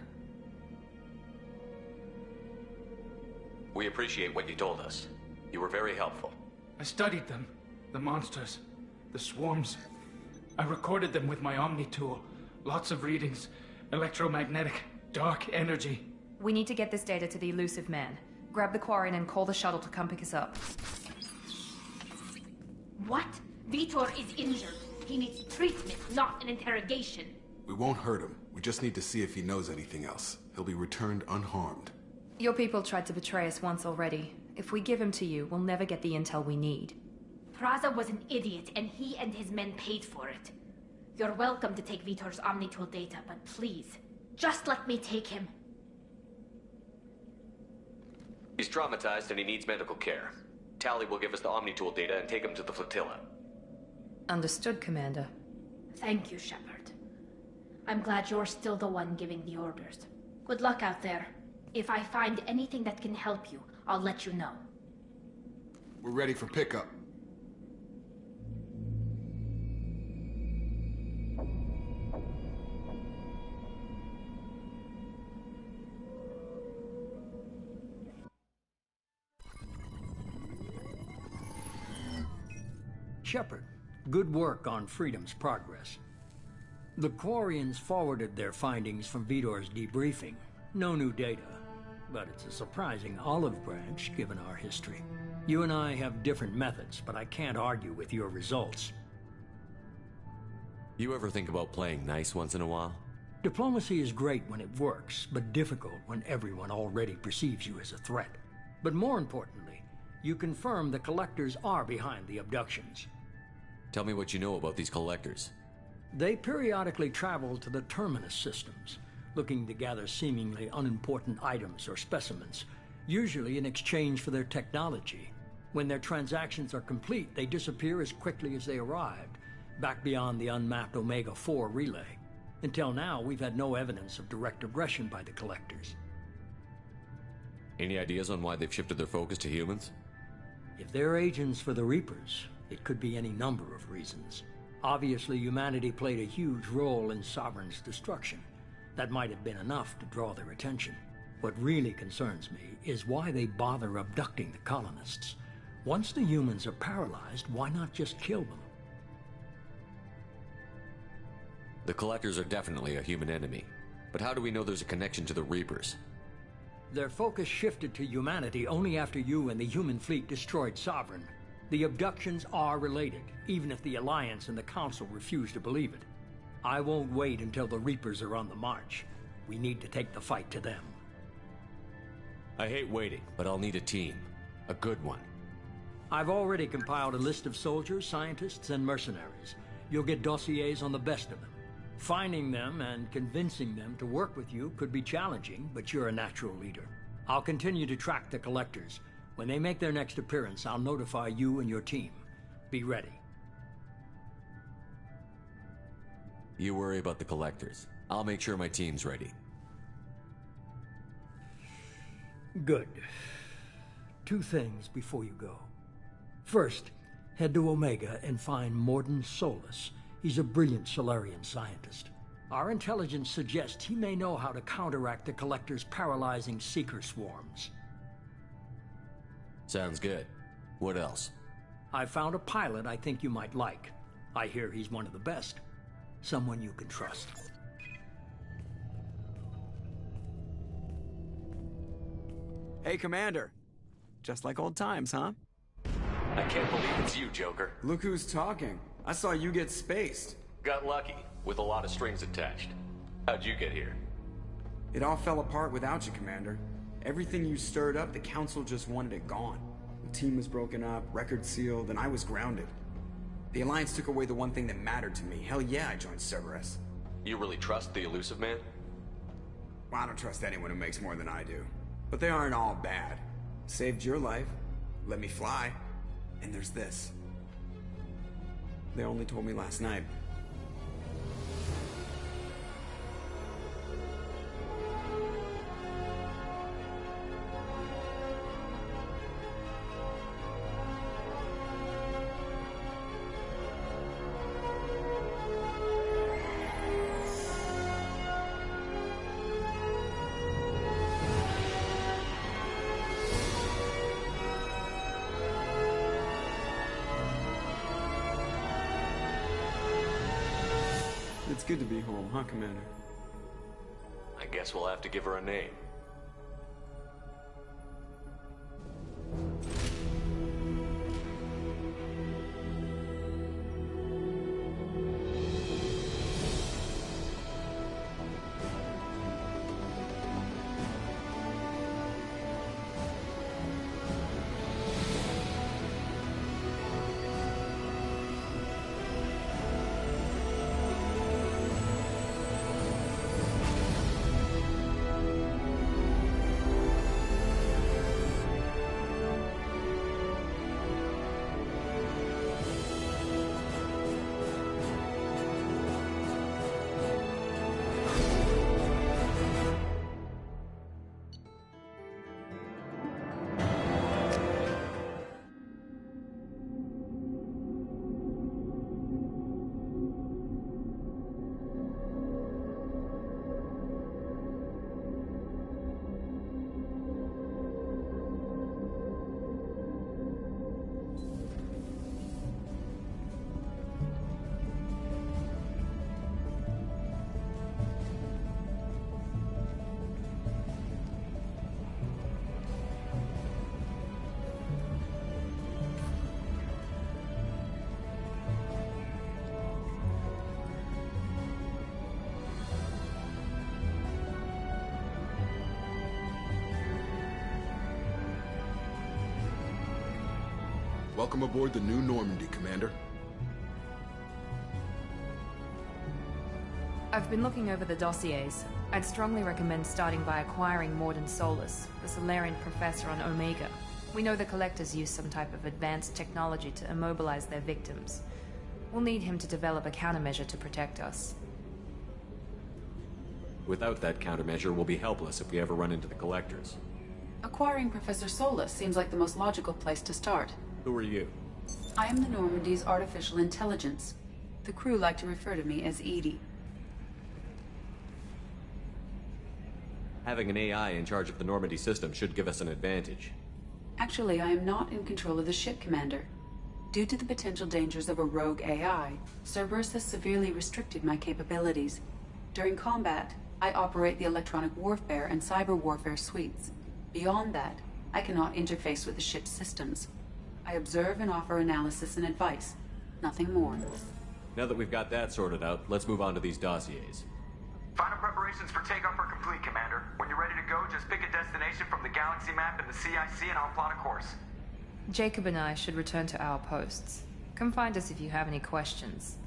We appreciate what you told us. You were very helpful. I studied them. The monsters. The swarms. I recorded them with my Omni tool. Lots of readings. Electromagnetic. Dark energy. We need to get this data to the elusive man. Grab the Quarian and call the shuttle to come pick us up. What? Vitor is injured. He needs treatment, not an interrogation. We won't hurt him. We just need to see if he knows anything else. He'll be returned unharmed. Your people tried to betray us once already. If we give him to you, we'll never get the intel we need. Praza was an idiot, and he and his men paid for it. You're welcome to take Vitor's Omnitool data, but please, just let me take him. He's traumatized and he needs medical care. Tally will give us the Omnitool data and take him to the flotilla. Understood, Commander. Thank you, Shepard. I'm glad you're still the one giving the orders. Good luck out there. If I find anything that can help you, I'll let you know. We're ready for pickup. Shepard, good work on Freedom's progress. The Quarians forwarded their findings from Vidor's debriefing. No new data, but it's a surprising olive branch given our history. You and I have different methods, but I can't argue with your results. You ever think about playing nice once in a while? Diplomacy is great when it works, but difficult when everyone already perceives you as a threat. But more importantly, you confirm the Collectors are behind the abductions. Tell me what you know about these Collectors. They periodically travel to the Terminus systems, looking to gather seemingly unimportant items or specimens, usually in exchange for their technology. When their transactions are complete, they disappear as quickly as they arrived, back beyond the unmapped Omega-4 relay. Until now, we've had no evidence of direct aggression by the Collectors. Any ideas on why they've shifted their focus to humans? If they're agents for the Reapers, it could be any number of reasons. Obviously, humanity played a huge role in Sovereign's destruction. That might have been enough to draw their attention. What really concerns me is why they bother abducting the colonists. Once the humans are paralyzed, why not just kill them? The Collectors are definitely a human enemy. But how do we know there's a connection to the Reapers? Their focus shifted to humanity only after you and the human fleet destroyed Sovereign. The abductions are related, even if the Alliance and the Council refuse to believe it. I won't wait until the Reapers are on the march. We need to take the fight to them. I hate waiting, but I'll need a team. A good one. I've already compiled a list of soldiers, scientists, and mercenaries. You'll get dossiers on the best of them. Finding them and convincing them to work with you could be challenging, but you're a natural leader. I'll continue to track the Collectors. When they make their next appearance, I'll notify you and your team. Be ready. You worry about the Collectors. I'll make sure my team's ready. Good. 2 things before you go. First, head to Omega and find Mordin Solus. He's a brilliant Solarian scientist. Our intelligence suggests he may know how to counteract the Collectors' paralyzing Seeker swarms. Sounds good. What else? I found a pilot I think you might like. I hear he's one of the best. Someone you can trust. Hey, Commander. Just like old times, huh? I can't believe it's you, Joker. Look who's talking. I saw you get spaced. Got lucky, with a lot of strings attached. How'd you get here? It all fell apart without you, Commander. Everything you stirred up, the Council just wanted it gone. The team was broken up, record sealed, and I was grounded. The Alliance took away the one thing that mattered to me. Hell yeah, I joined Cerberus. You really trust the Elusive Man? Well, I don't trust anyone who makes more than I do. But they aren't all bad. Saved your life, let me fly, and there's this. They only told me last night. It's good to be home, huh, Commander? I guess we'll have to give her a name. Welcome aboard the new Normandy, Commander. I've been looking over the dossiers. I'd strongly recommend starting by acquiring Morden Solus, the Solarian professor on Omega. We know the Collectors use some type of advanced technology to immobilize their victims. We'll need him to develop a countermeasure to protect us. Without that countermeasure, we'll be helpless if we ever run into the Collectors. Acquiring Professor Solus seems like the most logical place to start. Who are you? I am the Normandy's artificial intelligence. The crew like to refer to me as Edie. Having an AI in charge of the Normandy system should give us an advantage. Actually, I am not in control of the ship, Commander. Due to the potential dangers of a rogue AI, Cerberus has severely restricted my capabilities. During combat, I operate the electronic warfare and cyber warfare suites. Beyond that, I cannot interface with the ship's systems. I observe and offer analysis and advice. Nothing more. Now that we've got that sorted out, let's move on to these dossiers. Final preparations for takeoff are complete, Commander. When you're ready to go, just pick a destination from the galaxy map and the CIC and I'll plot a course. Jacob and I should return to our posts. Come find us if you have any questions.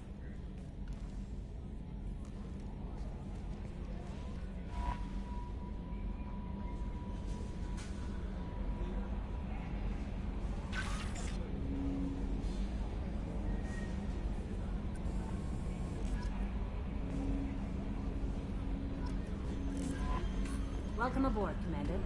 Welcome aboard, Commander.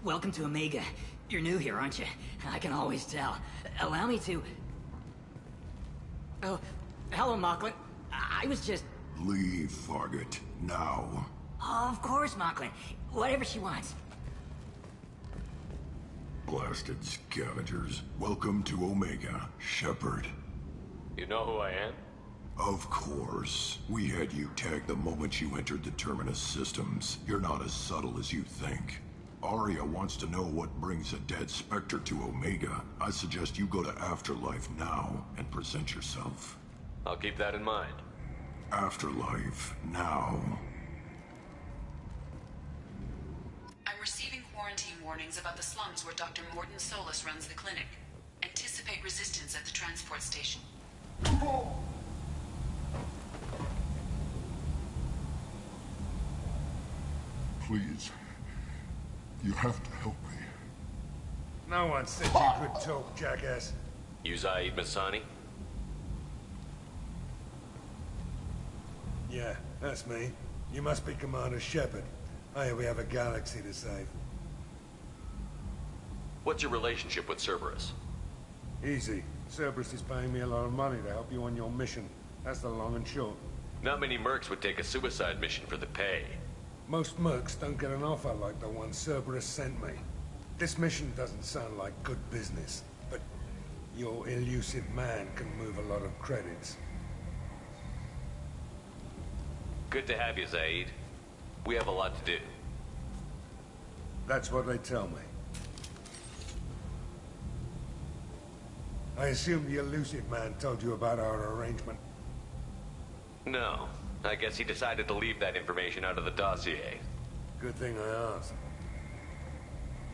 Welcome to Omega. You're new here, aren't you? I can always tell. Allow me to... Oh, hello, Mocklin. I was just... Leave, Fargate. Now. Of course, Mocklin. Whatever she wants. Blasted scavengers. Welcome to Omega, Shepard. You know who I am? Of course. We had you tagged the moment you entered the Terminus systems. You're not as subtle as you think. Arya wants to know what brings a dead Spectre to Omega. I suggest you go to Afterlife now and present yourself. I'll keep that in mind. Afterlife now. I'm receiving quarantine warnings about the slums where Dr. Morden Solus runs the clinic. Anticipate resistance at the transport station. Please. You have to help me. No one said you could talk, jackass. You Zaid Masani? Yeah, that's me. You must be Commander Shepard. I hear we have a galaxy to save. What's your relationship with Cerberus? Easy. Cerberus is paying me a lot of money to help you on your mission. That's the long and short. Not many mercs would take a suicide mission for the pay. Most mercs don't get an offer like the one Cerberus sent me. This mission doesn't sound like good business, but your elusive man can move a lot of credits. Good to have you, Zaid. We have a lot to do. That's what they tell me. I assume the elusive man told you about our arrangement. No. I guess he decided to leave that information out of the dossier. Good thing I asked.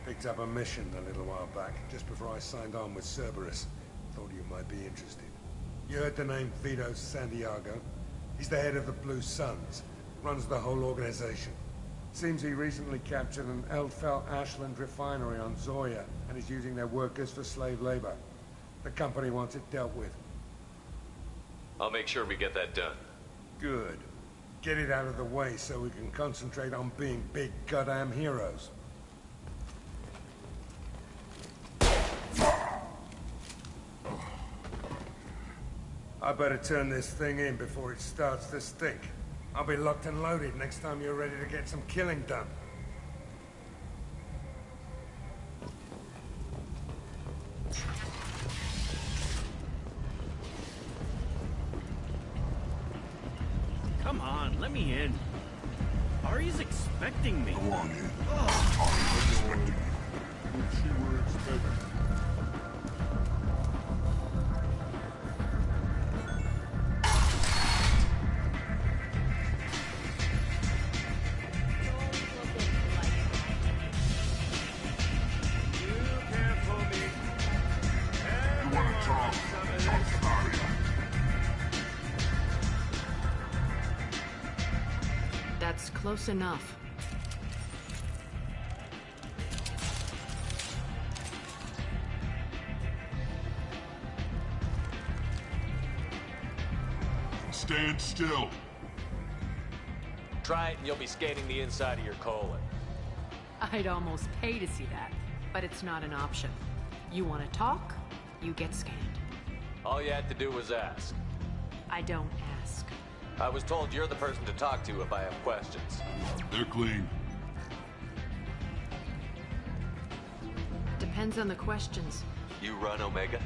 Picked up a mission a little while back, just before I signed on with Cerberus. Thought you might be interested. You heard the name Vito Santiago? He's the head of the Blue Suns, runs the whole organization. Seems he recently captured an Eldfell Ashland refinery on Zoya, and is using their workers for slave labor. The company wants it dealt with. I'll make sure we get that done. Good. Get it out of the way so we can concentrate on being big goddamn heroes. I better turn this thing in before it starts to stink. I'll be locked and loaded next time you're ready to get some killing done. Come on, let me in. Ari's expecting me. Go on in. Ari's expecting you. What she were expecting. That's close enough. Stand still. Try it and you'll be scanning the inside of your colon. I'd almost pay to see that, but it's not an option. You want to talk, you get scanned. All you had to do was ask. I don't ask. I was told you're the person to talk to if I have questions. They're clean. Depends on the questions. You run Omega?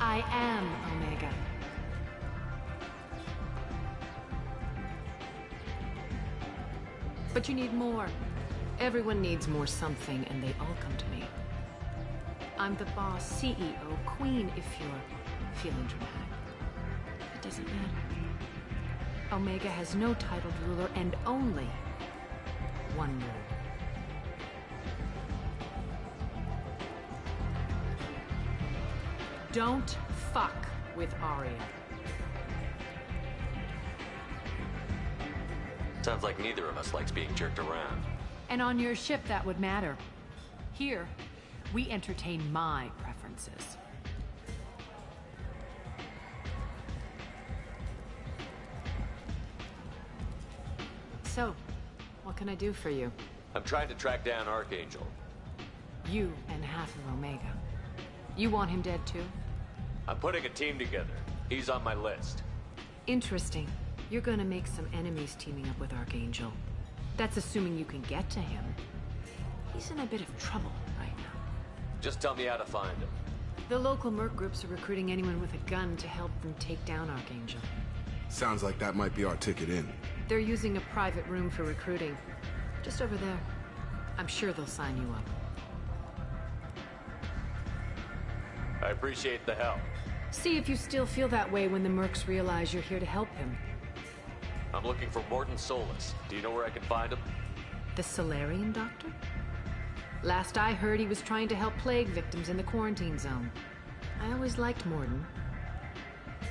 I am Omega. But you need more. Everyone needs more something, and they all come to me. I'm the boss, CEO, queen, if you're feeling dramatic. It doesn't matter. Omega has no titled ruler and only one rule. Don't fuck with Aria. Sounds like neither of us likes being jerked around. And on your ship, that would matter. Here, we entertain my preferences. So, what can I do for you? I'm trying to track down Archangel. You and half of Omega. You want him dead too? I'm putting a team together. He's on my list. Interesting. You're gonna make some enemies teaming up with Archangel. That's assuming you can get to him. He's in a bit of trouble right now. Just tell me how to find him. The local merc groups are recruiting anyone with a gun to help them take down Archangel. Sounds like that might be our ticket in. They're using a private room for recruiting. Just over there. I'm sure they'll sign you up. I appreciate the help. See if you still feel that way when the mercs realize you're here to help him. I'm looking for Morton Solus. Do you know where I can find him? The Solarian doctor? Last I heard, he was trying to help plague victims in the quarantine zone. I always liked Morton.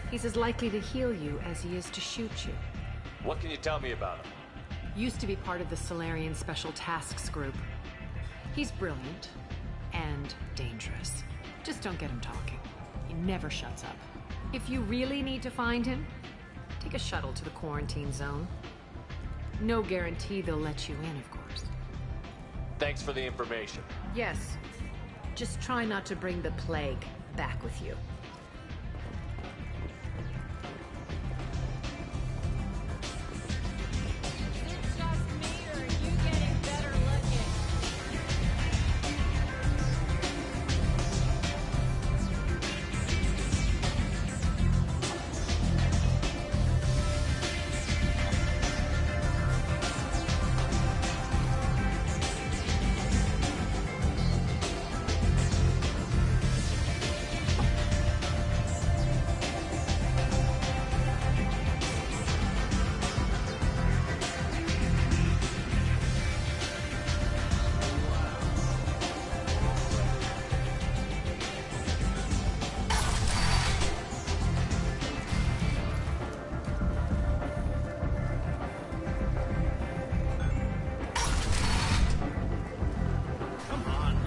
He's as likely to heal you as he is to shoot you. What can you tell me about him? Used to be part of the Solarian Special Tasks Group. He's brilliant and dangerous. Just don't get him talking. He never shuts up. If you really need to find him, take a shuttle to the quarantine zone. No guarantee they'll let you in, of course. Thanks for the information. Yes. Just try not to bring the plague back with you.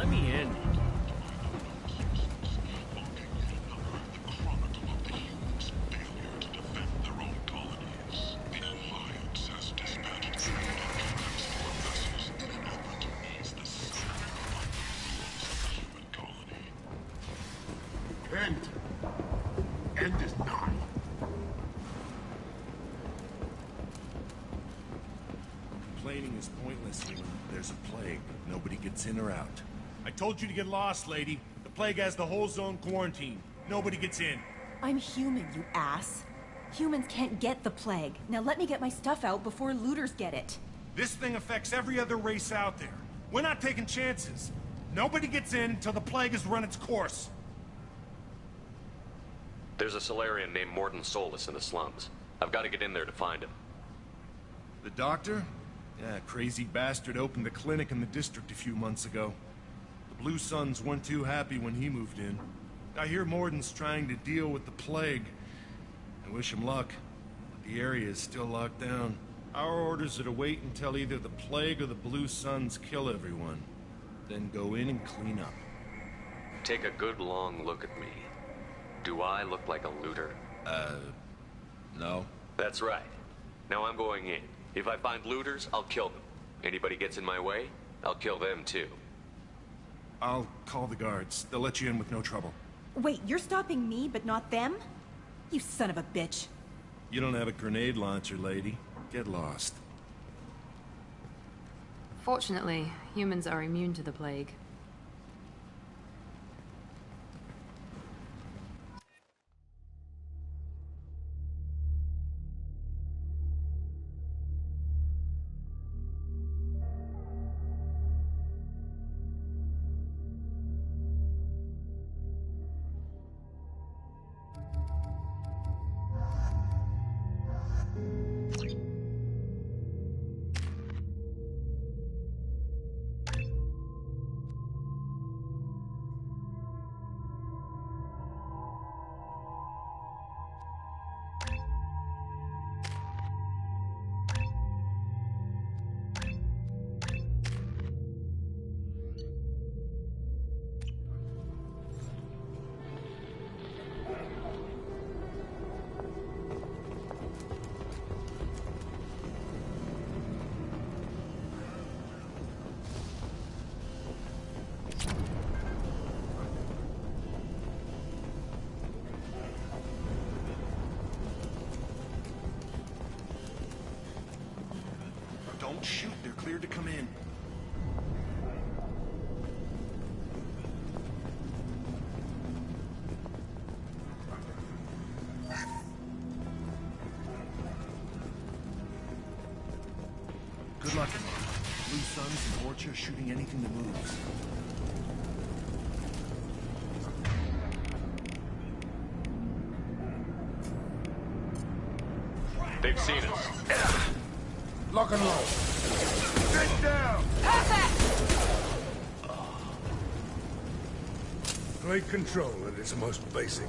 let me in. End is nigh. Complaining is pointless, human. There's a plague. Nobody gets in or out. I told you to get lost, lady. The plague has the whole zone quarantined. Nobody gets in. I'm human, you ass. Humans can't get the plague. Now let me get my stuff out before looters get it. This thing affects every other race out there. We're not taking chances. Nobody gets in until the plague has run its course. There's a Solarian named Morden Solus in the slums. I've got to get in there to find him. The doctor? Yeah, crazy bastard opened a clinic in the district a few months ago. The Blue Suns weren't too happy when he moved in. I hear Morden's trying to deal with the plague. I wish him luck, but the area is still locked down. Our orders are to wait until either the plague or the Blue Suns kill everyone. Then go in and clean up. Take a good long look at me. Do I look like a looter? No. That's right. Now I'm going in. If I find looters, I'll kill them. Anybody gets in my way, I'll kill them too. I'll call the guards. They'll let you in with no trouble. Wait, you're stopping me, but not them? You son of a bitch. You don't have a grenade launcher, lady. Get lost. Fortunately, humans are immune to the plague. Don't shoot. They're cleared to come in. Good luck, Emma. Blue Suns and Orcha shooting anything that moves. They've seen us. Lock and roll. Get down! Plague control at its most basic.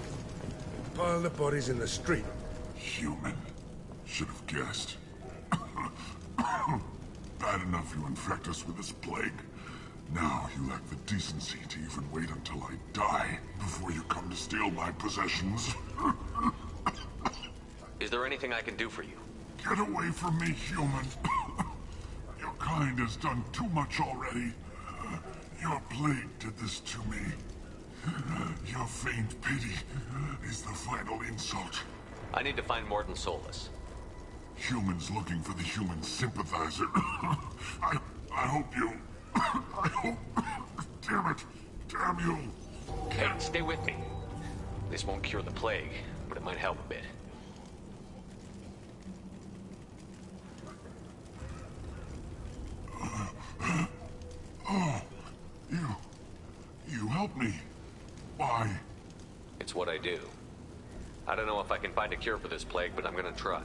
Pile the bodies in the street. Human. Should have guessed. Bad enough you infect us with this plague. Now you lack the decency to even wait until I die before you come to steal my possessions. Is there anything I can do for you? Get away from me, human. Your kind has done too much already. Your plague did this to me. Your faint pity is the final insult. I need to find Morden Solus. Humans looking for the human sympathizer. I hope you... I hope... Damn it. Damn you. Hey, stay with me. This won't cure the plague, but it might help a bit. Oh, you helped me. Why? It's what I do. I don't know if I can find a cure for this plague, but I'm gonna try.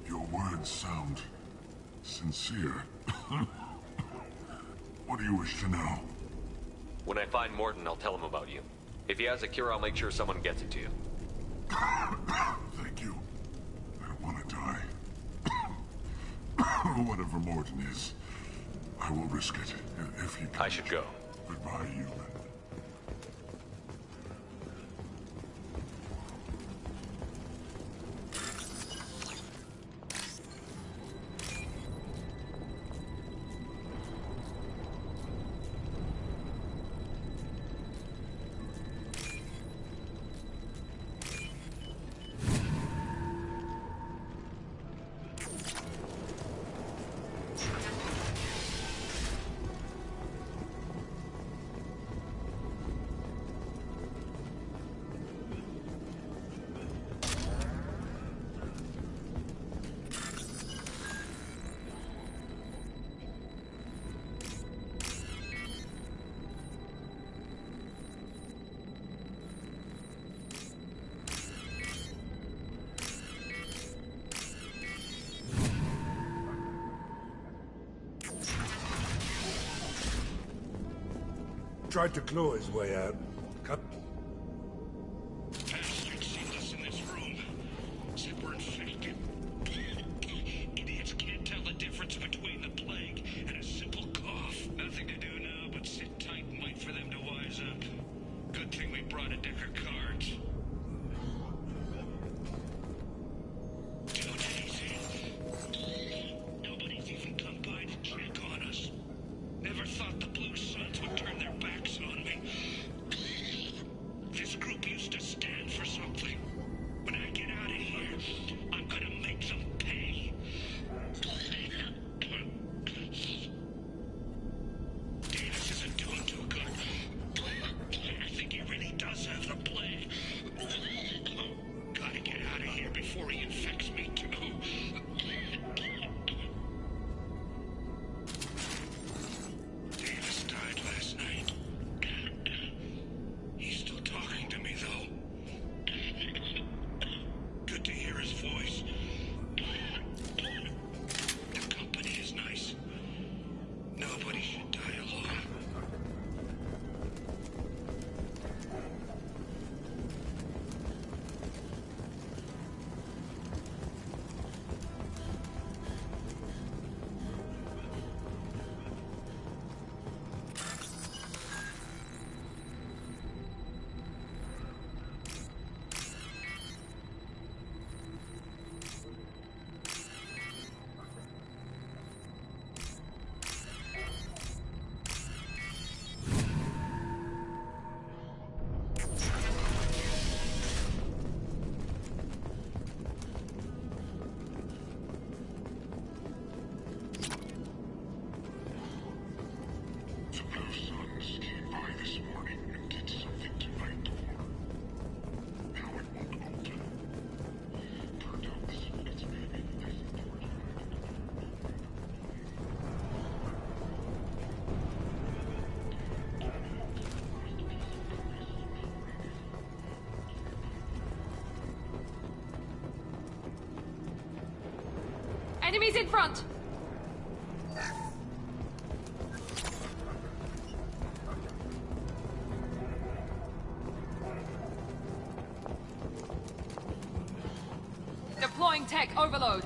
Your words sound sincere. What do you wish to know? When I find Morden, I'll tell him about you. If he has a cure, I'll make sure someone gets it to you. Thank you. I don't want to die. Whatever Morden is, I will risk it if he... I should go. Goodbye, human. Tried to claw his way out. Cut. Bastards sealed us in this room. Said we're infected. Idiots can't tell the difference between the plague and a simple cough. Nothing to do now but sit tight and wait for them to wise up. Good thing we brought a deck of cards. 2 days in. Nobody's even come by to check on us. Never thought the Blue Suns would turn their backs on me. This group used to stand for something. When I get out of here, I'm gonna make them pay. Davis isn't doing too good. I think he really does have the plague. Gotta get out of here before he infects me too. Davis died last night. He's still talking to me, though. Good to hear his voice. The company is nice. Nobody should die alone. The Blue Suns came by this morning and did something to my door. Now it won't open. Turned out it's maybe they think they were Enemies in front! Deploying tech overload.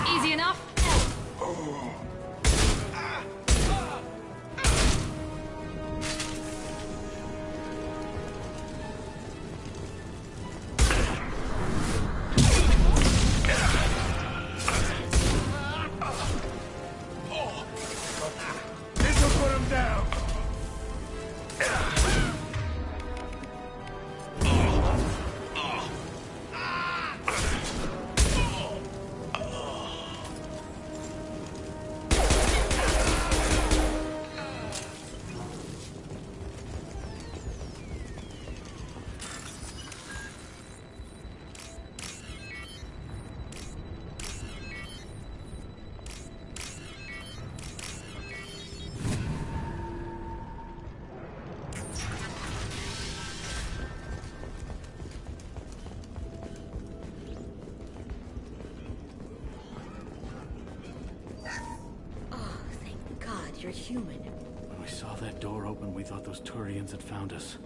Easy enough? This'll put him down. You're human. When we saw that door open, we thought those Turians had found us.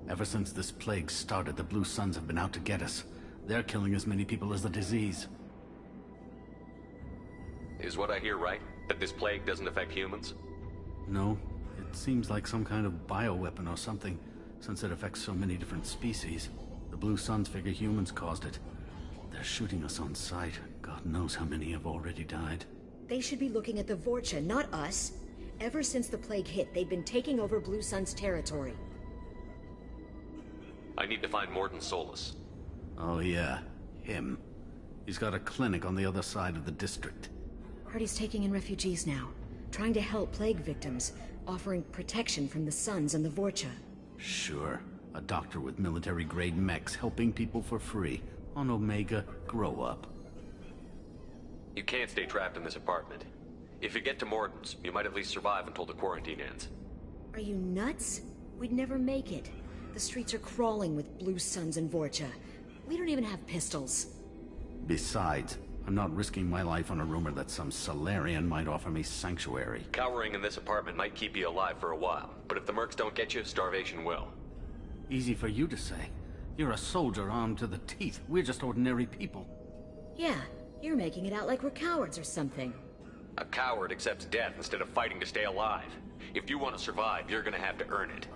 Ever since this plague started, the Blue Suns have been out to get us. They're killing as many people as the disease. Is what I hear right? That this plague doesn't affect humans? No, it seems like some kind of bioweapon or something, since it affects so many different species. The Blue Suns figure humans caused it. They're shooting us on sight. God knows how many have already died. They should be looking at the Vorcha, not us. Ever since the plague hit, they've been taking over Blue Sun's territory. I need to find Mordin Solus. Oh yeah, him. He's got a clinic on the other side of the district. Heard he's taking in refugees now, trying to help plague victims, offering protection from the Suns and the Vorcha. Sure. A doctor with military-grade mechs helping people for free. On Omega, grow up. You can't stay trapped in this apartment. If you get to Mordin's, you might at least survive until the quarantine ends. Are you nuts? We'd never make it. The streets are crawling with Blue Suns and Vorcha. We don't even have pistols. Besides, I'm not risking my life on a rumor that some Solarian might offer me sanctuary. Cowering in this apartment might keep you alive for a while, but if the mercs don't get you, starvation will. Easy for you to say. You're a soldier armed to the teeth. We're just ordinary people. Yeah, you're making it out like we're cowards or something. A coward accepts death instead of fighting to stay alive. If you want to survive, you're gonna have to earn it.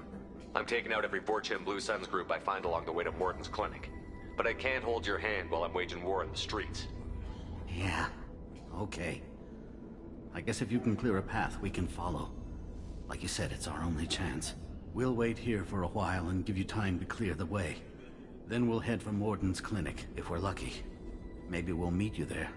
I'm taking out every Vorcha and Blue Suns group I find along the way to Mordin's clinic. But I can't hold your hand while I'm waging war in the streets. Yeah, okay. I guess if you can clear a path, we can follow. Like you said, it's our only chance. We'll wait here for a while and give you time to clear the way. Then we'll head for Mordin's clinic, if we're lucky. Maybe we'll meet you there.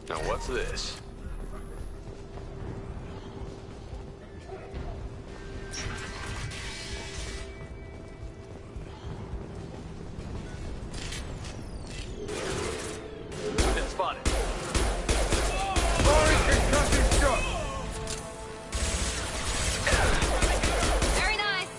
Now what's this? Been spotted. Very nice.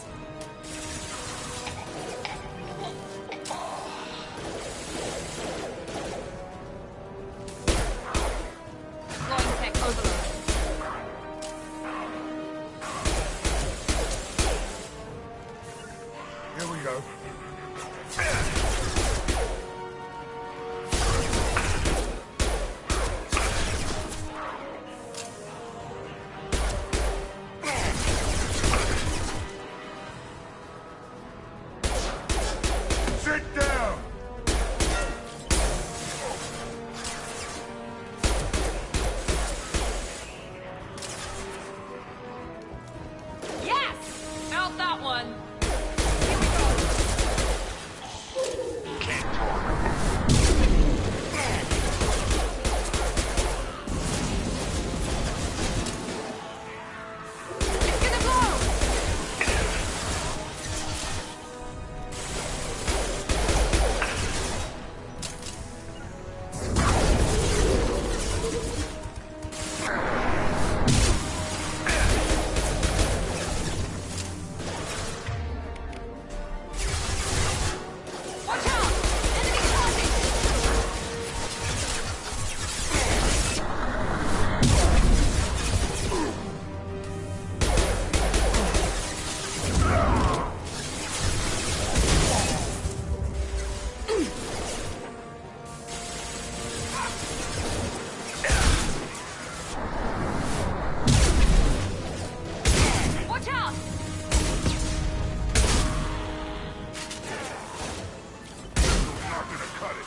Glowing tech overload. Here we go. Sit down! Yes! Felt that one. It's gonna blow! Watch out! Enemy spotted! Watch out! Not gonna cut it.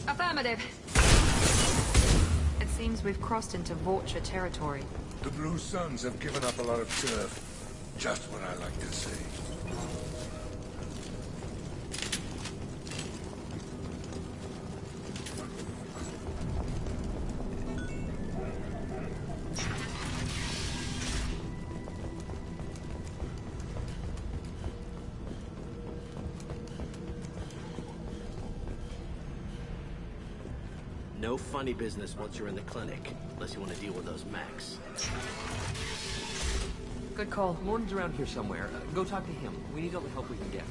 Affirmative. It seems we've crossed into Vorcha territory. The Blue Suns have given up a lot of turf. Just what I like to see. No funny business once you're in the clinic, unless you want to deal with those mechs. Good call. Morton's around here somewhere. Go talk to him. We need all the help we can get.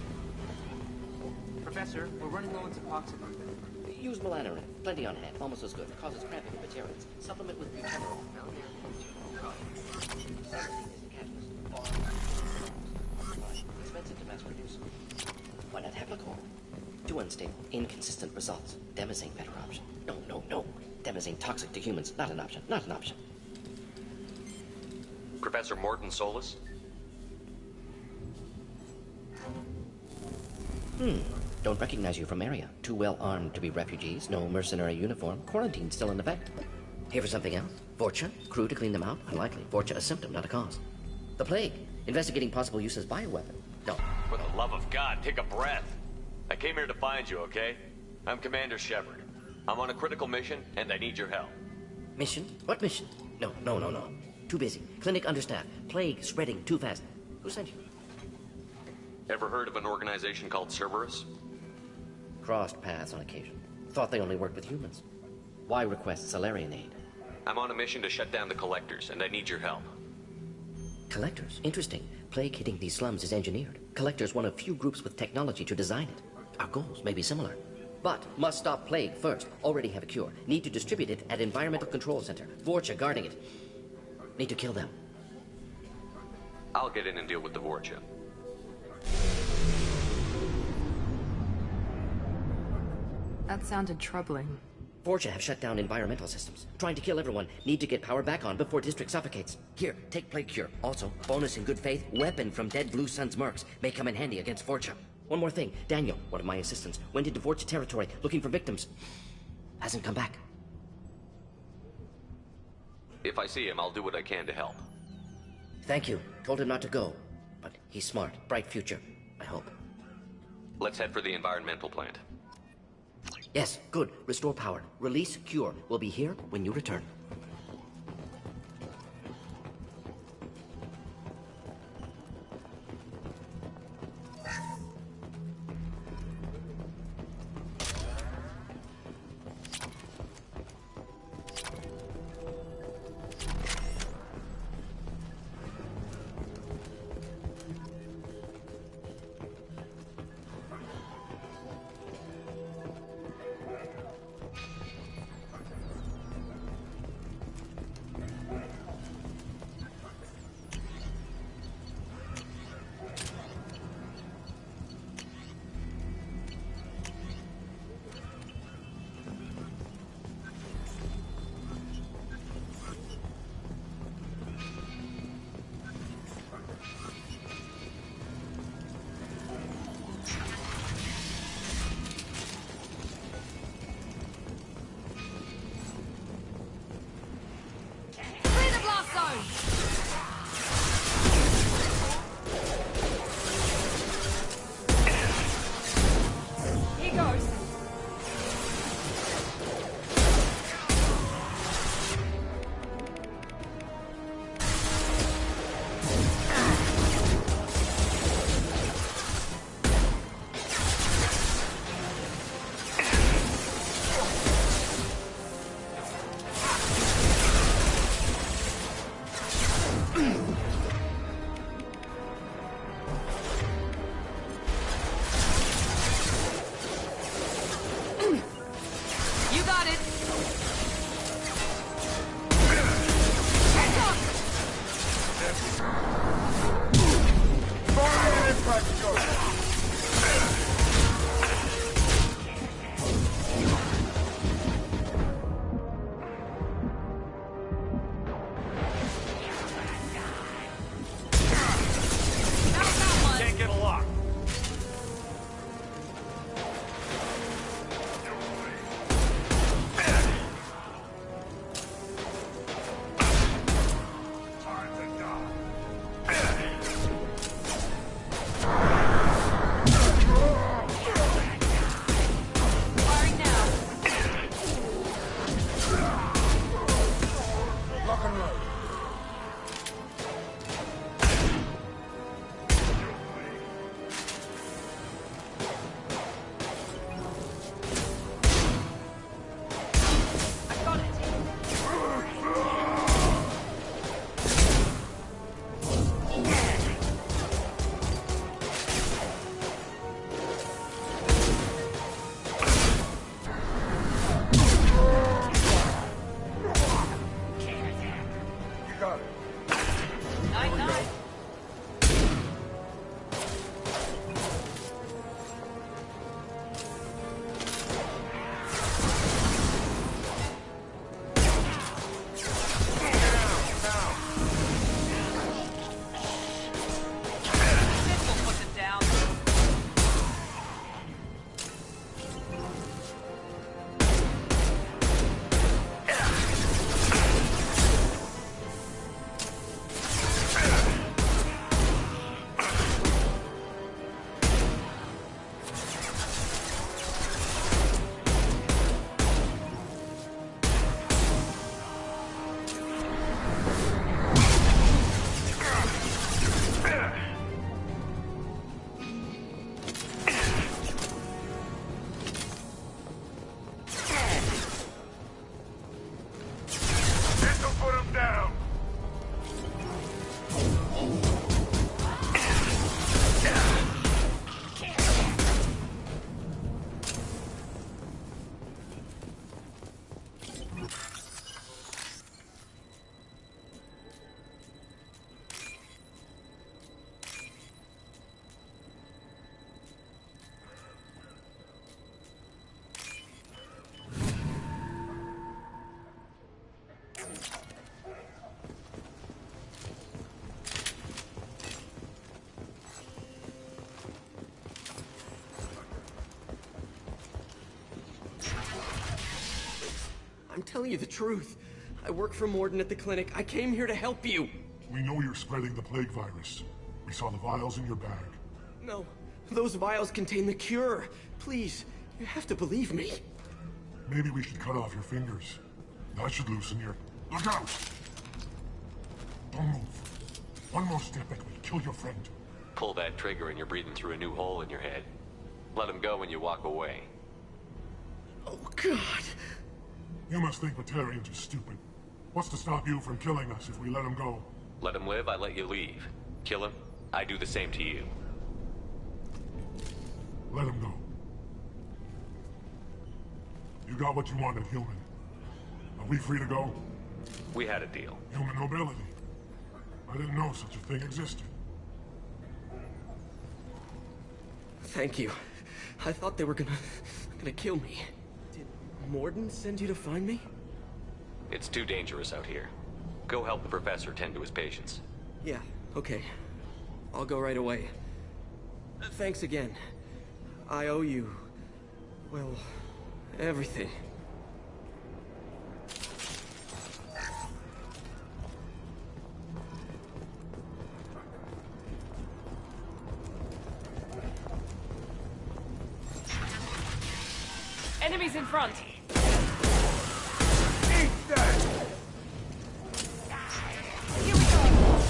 Professor, we're running low on Suboxone. Use melanorin. Plenty on hand. Almost as good. Causes cramping of bacterians. Supplement with buterol. Expensive to mass produce. Why not Heplicol? Too unstable. Inconsistent results. Demazine better option. No. Demazine toxic to humans. Not an option. Not an option. Professor Morton Solus? Don't recognize you from area. Too well armed to be refugees. No mercenary uniform. Quarantine still in effect. Here for something else? Vorcha? Crew to clean them out? Unlikely. Vorcha a symptom, not a cause. The plague. Investigating possible use as bioweapon. No. For the love of God, take a breath. I came here to find you, okay? I'm Commander Shepard. I'm on a critical mission, and I need your help. Mission? What mission? No. Too busy. Clinic understaffed. Plague spreading too fast. Who sent you? Ever heard of an organization called Cerberus? Crossed paths on occasion. Thought they only worked with humans. Why request Salarian aid? I'm on a mission to shut down the Collectors, and I need your help. Collectors? Interesting. Plague hitting these slums is engineered. Collectors one of few groups with technology to design it. Our goals may be similar. But must stop plague first. Already have a cure. Need to distribute it at Environmental Control Center. Vorcha guarding it. Need to kill them. I'll get in and deal with the Vorcha. That sounded troubling. Vorcha have shut down environmental systems. Trying to kill everyone. Need to get power back on before district suffocates. Here, take plague cure. Also, bonus in good faith, weapon from dead Blue Sun's mercs. May come in handy against Vorcha. One more thing. Daniel, one of my assistants, went into Vorcha territory looking for victims. Hasn't come back. If I see him, I'll do what I can to help. Thank you. Told him not to go. But he's smart. Bright future. I hope. Let's head for the environmental plant. Yes, good. Restore power. Release cure. We'll be here when you return. I'm telling you the truth. I work for Morden at the clinic. I came here to help you. We know you're spreading the plague virus. We saw the vials in your bag. No, those vials contain the cure. Please, you have to believe me. Maybe we should cut off your fingers. That should loosen your... Look out! Don't move. One more step and we'll kill your friend. Pull that trigger and you're breathing through a new hole in your head. Let him go when you walk away. Oh, God. You must think Batarians are stupid. What's to stop you from killing us if we let him go? Let him live, I let you leave. Kill him, I do the same to you. Let him go. You got what you wanted, human. Are we free to go? We had a deal. Human nobility. I didn't know such a thing existed. Thank you. I thought they were gonna kill me. Did Morden send you to find me? It's too dangerous out here. Go help the professor tend to his patients. Yeah, okay. I'll go right away. Thanks again. I owe you... well, everything. Enemies in front! Eat that! Here we go!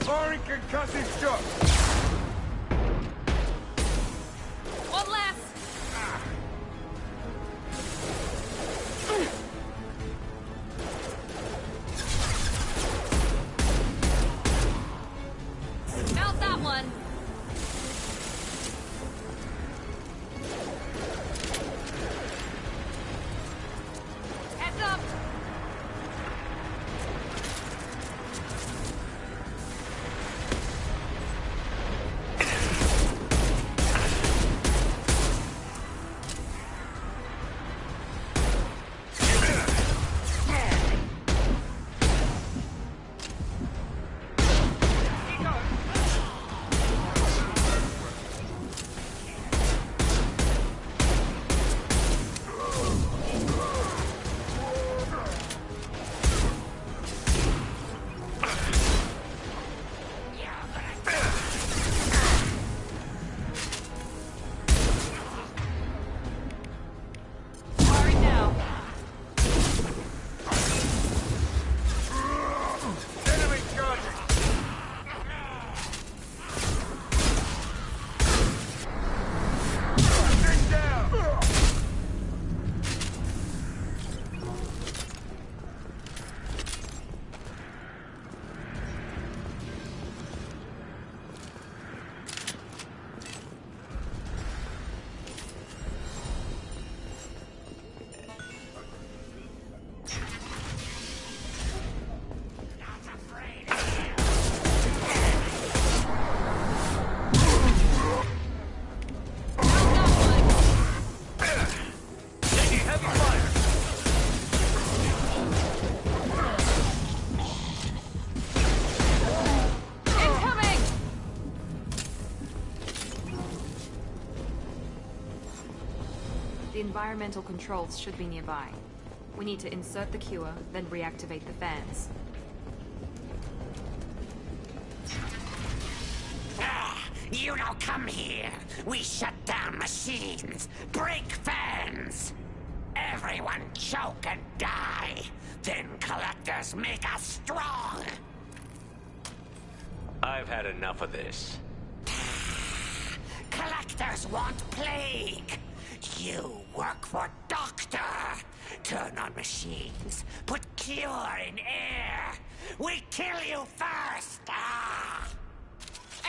Firing concussive shot! One less! Felt that one! Heads up! The environmental controls should be nearby. We need to insert the cure, then reactivate the fans. You don't come here. We shut down machines, break fans. Everyone choke and die. Then collectors make us strong. I've had enough of this. Collectors want plague. You work for Doctor. Turn on machines. Put cure in air. We kill you first. Ah!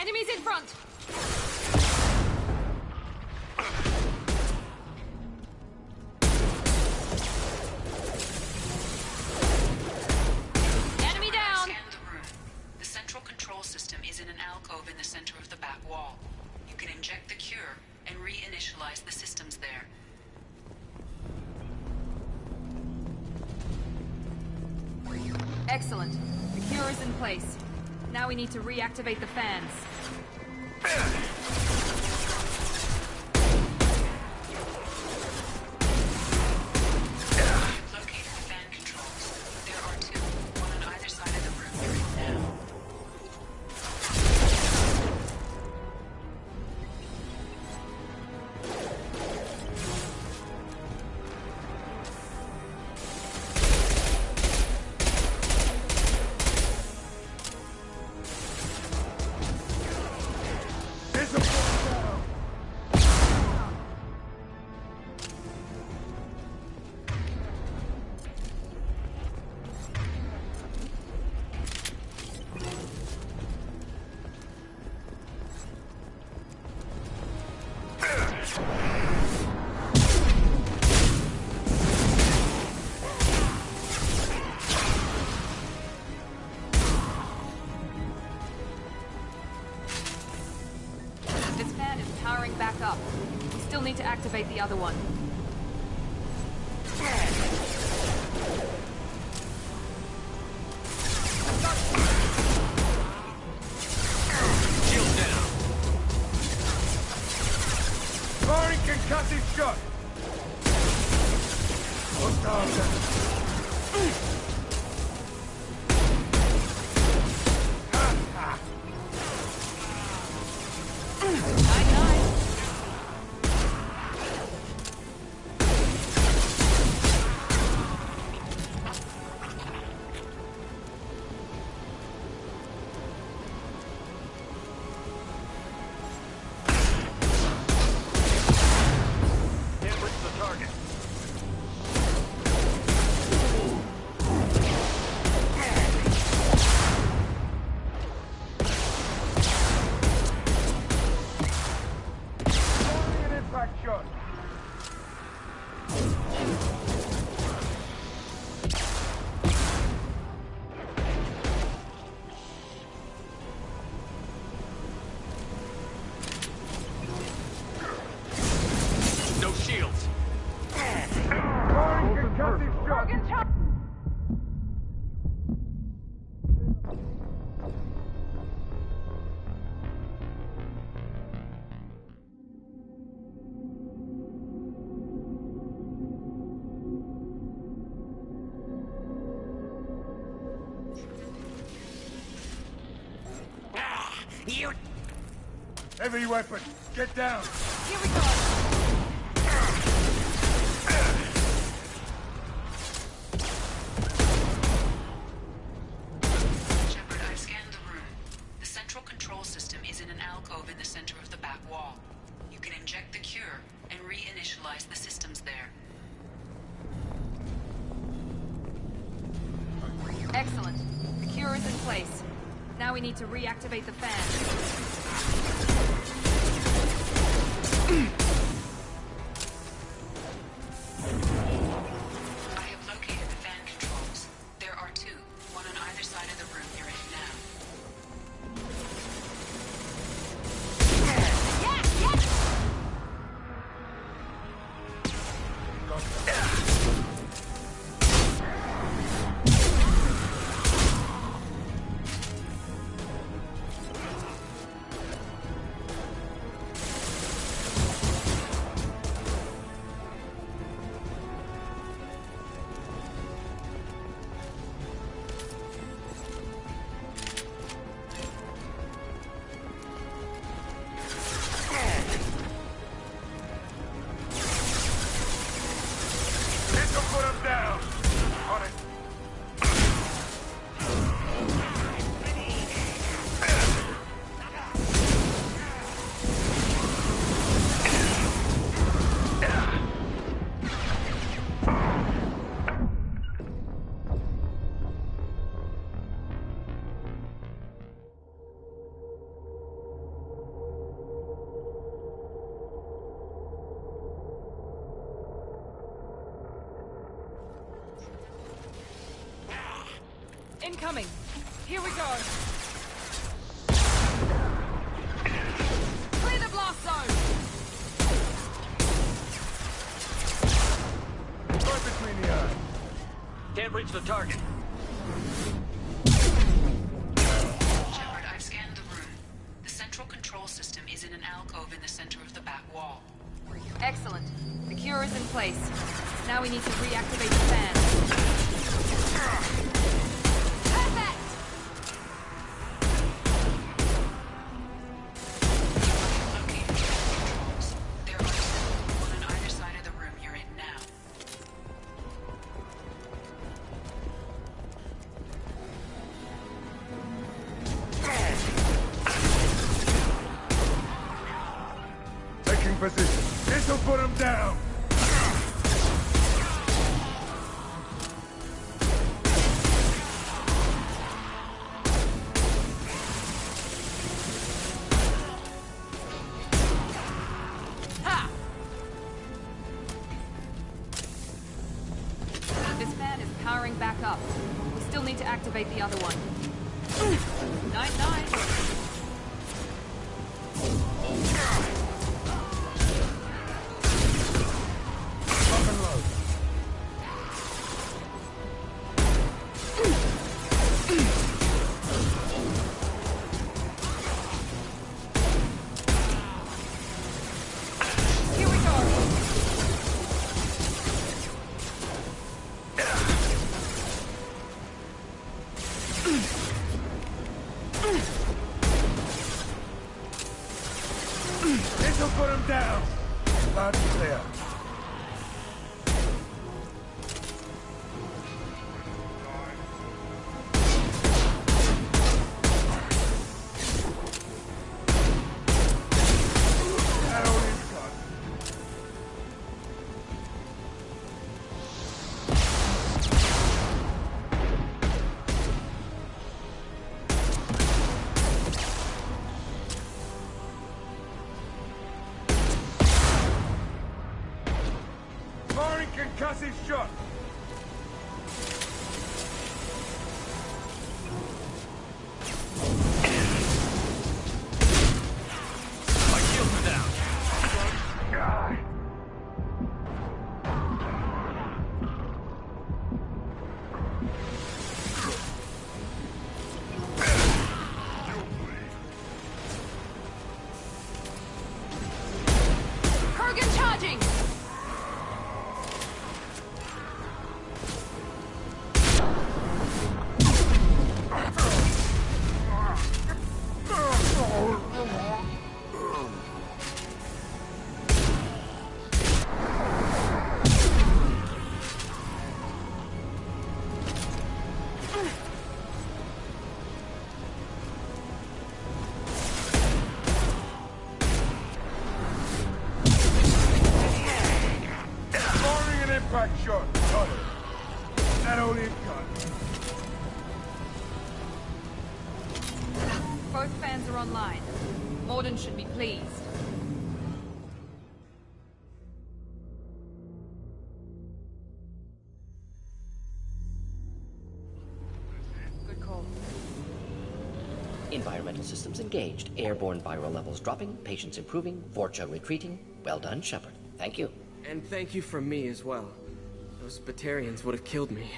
Enemies in front! Enemy down! Scan the room. The central control system is in an alcove in the center of the back wall. You can inject the cure and reinitialize the systems there. Excellent. The cure is in place. Now we need to reactivate the fans. Located the fan controls. There are two, one on either side of the room you're in now. This fan is powering back up. We still need to activate the other one. Shield down. Firing concussive shot! Can't reach the target. Firing an impact shot! No shields. Firing concussive shot! You... Heavy weapon, get down! Here we go! Shepard, I've scanned the room. The central control system is in an alcove in the center of the back wall. You can inject the cure and reinitialize the systems there. Excellent. The cure is in place. Now we need to reactivate the fan. I have located the fan controls. There are two, one on either side of the room you're in now. coming. Here we go. Clear the blast zone. Right between the eyes. Can't reach the target. Shepard, I've scanned the room. The central control system is in an alcove in the center of the back wall. Excellent. The cure is in place. Now we need to reactivate the fan. Perfect! Located controls. There are two, one on either side of the room you're in now. Taking position. This'll put him down. Ha! This fan is powering back up. We still need to activate the other one. Night-night. Lock and load. Here we go. This'll put him down. Loud and clear. That all you've got. Firing concussive shot. My shields are down. Kurgan charging! Firing an impact shot. Got it. That all you've got. Both fans are online. Morden should be pleased. Good call. Environmental systems engaged. Airborne viral levels dropping. Patients improving. Vorcha retreating. Well done, Shepard. Thank you. And thank you from me as well. Those Batarians would have killed me.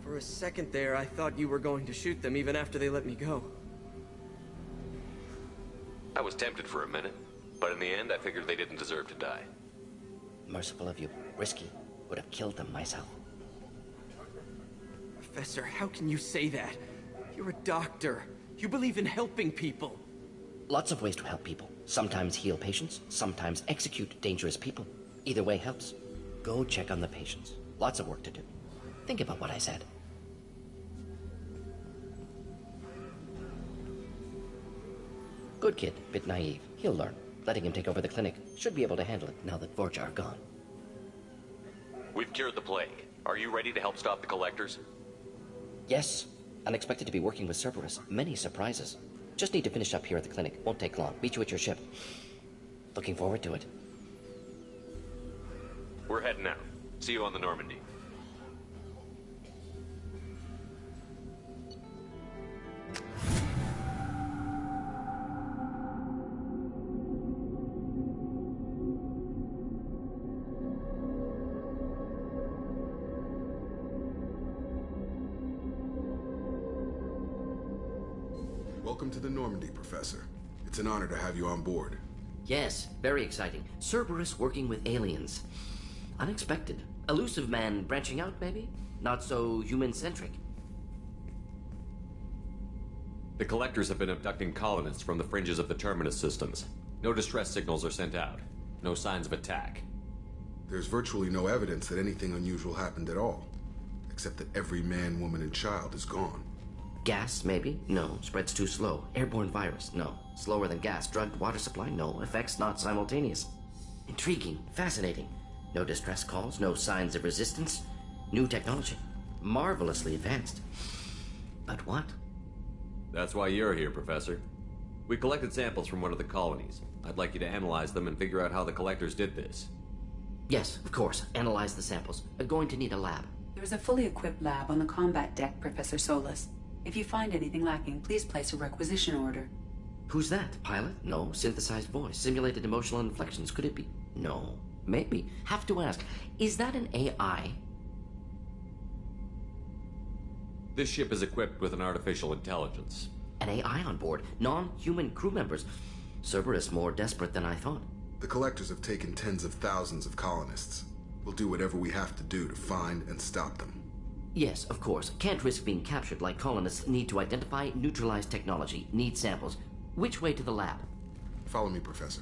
For a second there, I thought you were going to shoot them even after they let me go. I was tempted for a minute, but in the end I figured they didn't deserve to die. Merciful of you. Risky. Would have killed them myself. Professor, how can you say that? You're a doctor. You believe in helping people. Lots of ways to help people. Sometimes heal patients, sometimes execute dangerous people. Either way helps. Go check on the patients. Lots of work to do. Think about what I said. Good kid, bit naive. He'll learn. Letting him take over the clinic. Should be able to handle it now that Vorcha are gone. We've cured the plague. Are you ready to help stop the collectors? Yes. Unexpected to be working with Cerberus. Many surprises. Just need to finish up here at the clinic. Won't take long. Meet you at your ship. Looking forward to it. We're heading out. See you on the Normandy. Welcome to the Normandy, Professor. It's an honor to have you on board. Yes, very exciting. Cerberus working with aliens. Unexpected. Elusive man branching out, maybe? Not so human-centric. The Collectors have been abducting colonists from the fringes of the Terminus systems. No distress signals are sent out. No signs of attack. There's virtually no evidence that anything unusual happened at all. Except that every man, woman, and child is gone. Gas, maybe? No. Spreads too slow. Airborne virus? No. Slower than gas. Drugged water supply? No. Effects not simultaneous. Intriguing. Fascinating. No distress calls. No signs of resistance. New technology. Marvelously advanced. But what? That's why you're here, Professor. We collected samples from one of the colonies. I'd like you to analyze them and figure out how the Collectors did this. Yes, of course. Analyze the samples. Going to need a lab. There's a fully equipped lab on the combat deck, Professor Solus. If you find anything lacking, please place a requisition order. Who's that? Pilot? No. Synthesized voice. Simulated emotional inflections. Could it be? No. Maybe. Have to ask. Is that an AI? This ship is equipped with an artificial intelligence. An AI on board. Non-human crew members. Cerberus more desperate than I thought. The Collectors have taken tens of thousands of colonists. We'll do whatever we have to do to find and stop them. Yes, of course. Can't risk being captured like colonists. Need to identify, neutralize technology. Need samples. Which way to the lab? Follow me, Professor.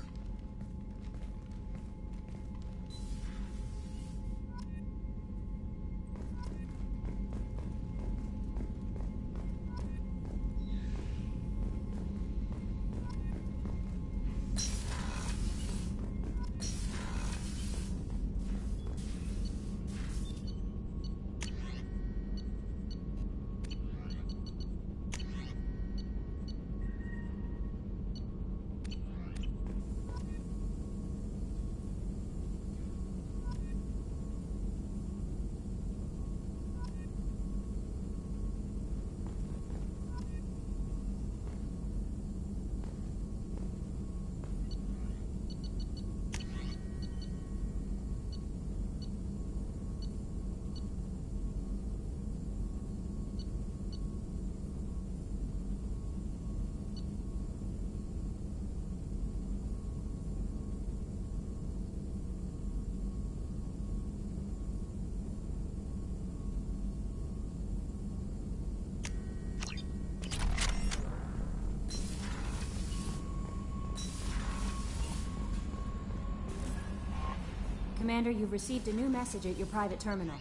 Commander, you've received a new message at your private terminal.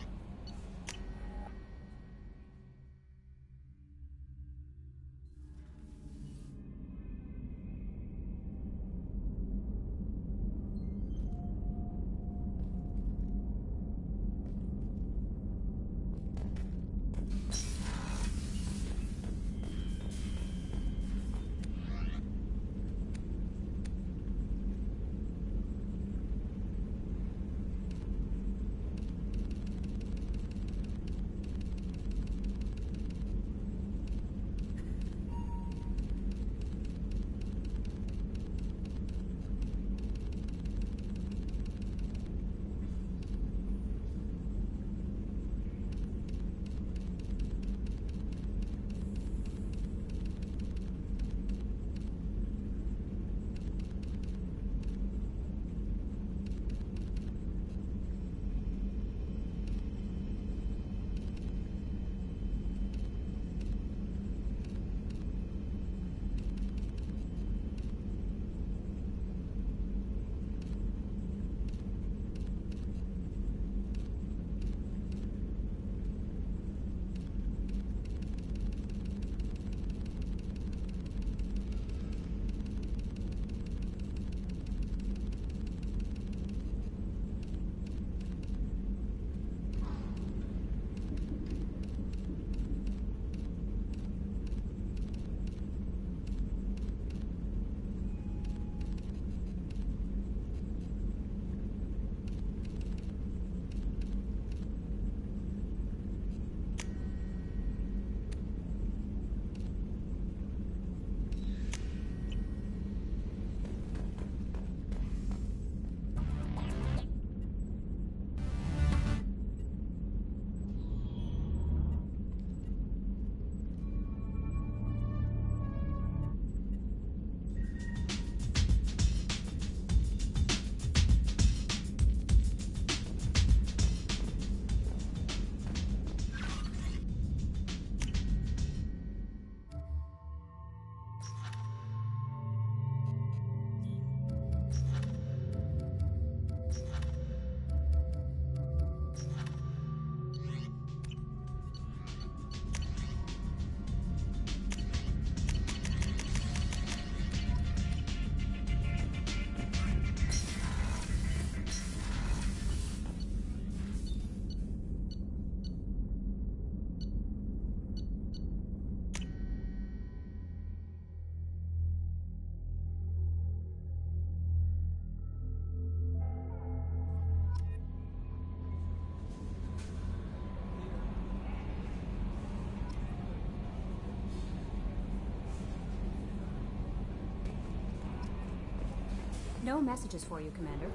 No messages for you, Commander.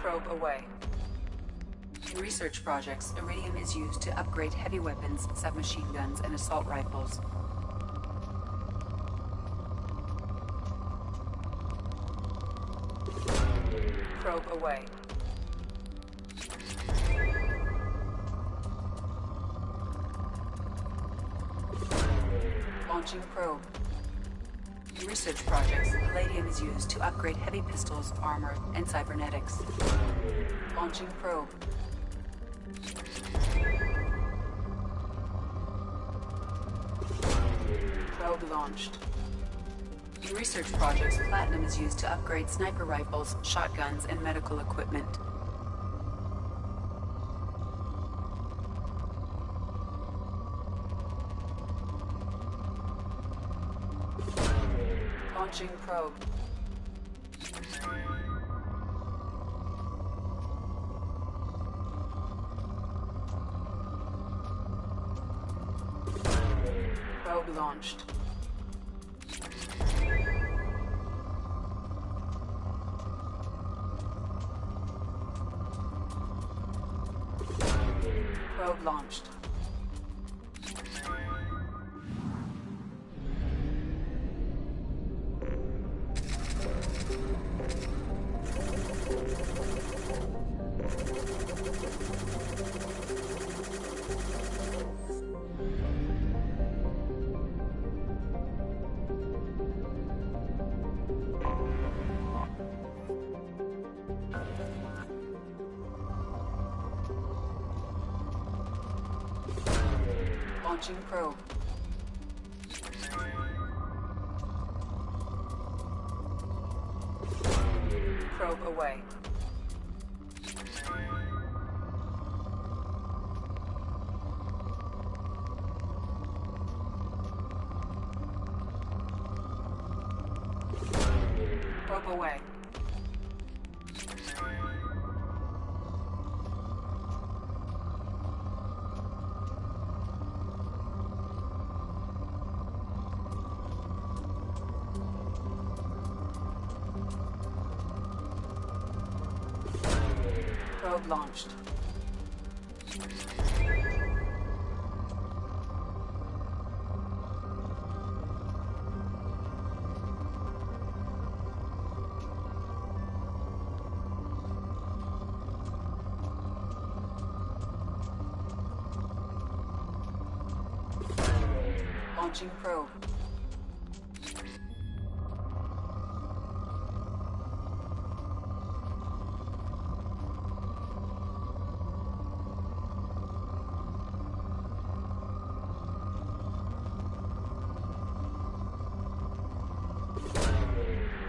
Probe away. In research projects, iridium is used to upgrade heavy weapons, submachine guns, and assault rifles. Probe away. Launching probe. In research projects, palladium is used to upgrade heavy pistols, armor, and cybernetics. Launching probe. Probe launched. In research projects, platinum is used to upgrade sniper rifles, shotguns, and medical equipment. Launching probe. Probe launched. Probe launched. Launching probe. Probe away. Probe away. Probe launched. Launching probe.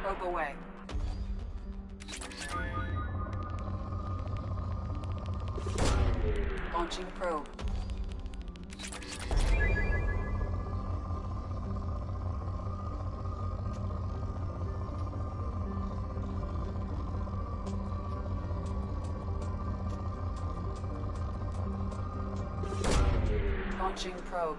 Probe away. Launching probe. Launching probe.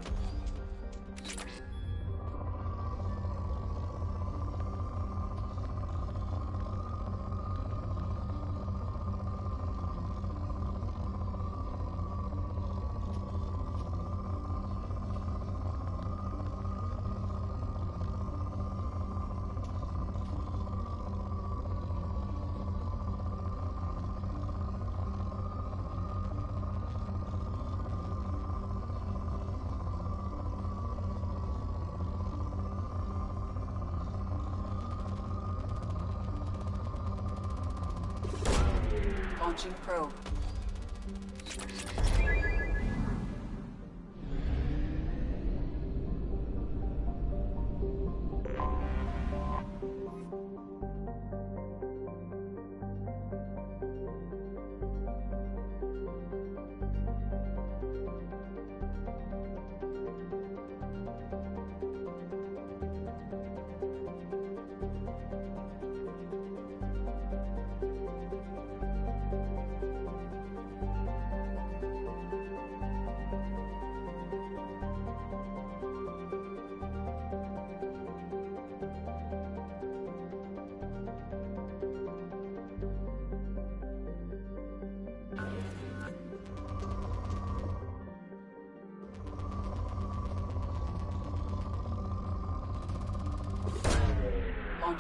Launching probe.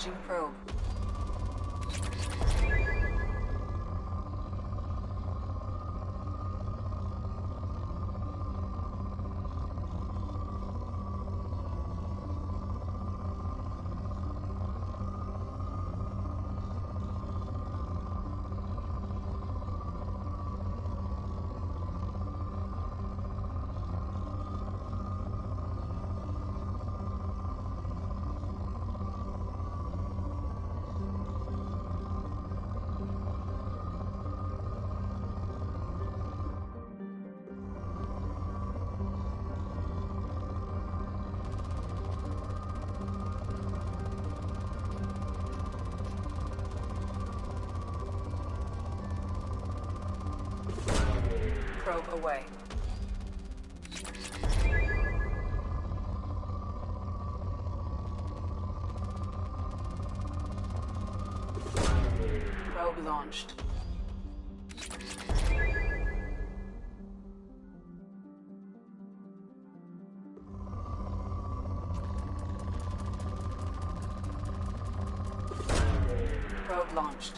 Launching probe. Probe away. Probe launched. Probe launched.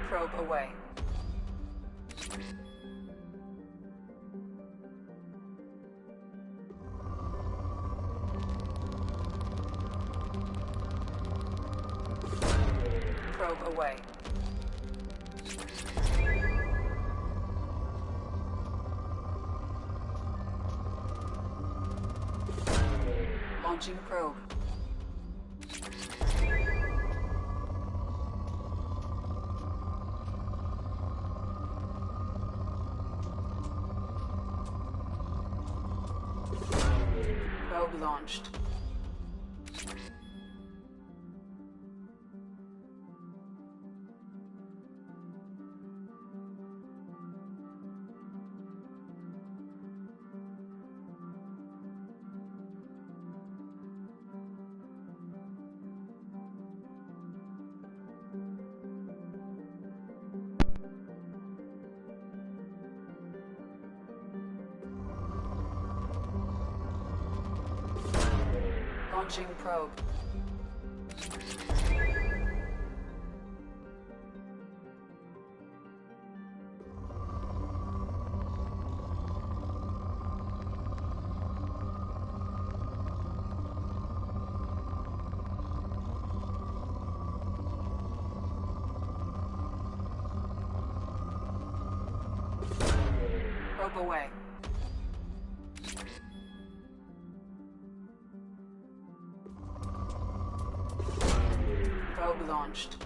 Probe away. Probe away. Launching probe. Probe launched. Launching probe. Probe away. Probe launched.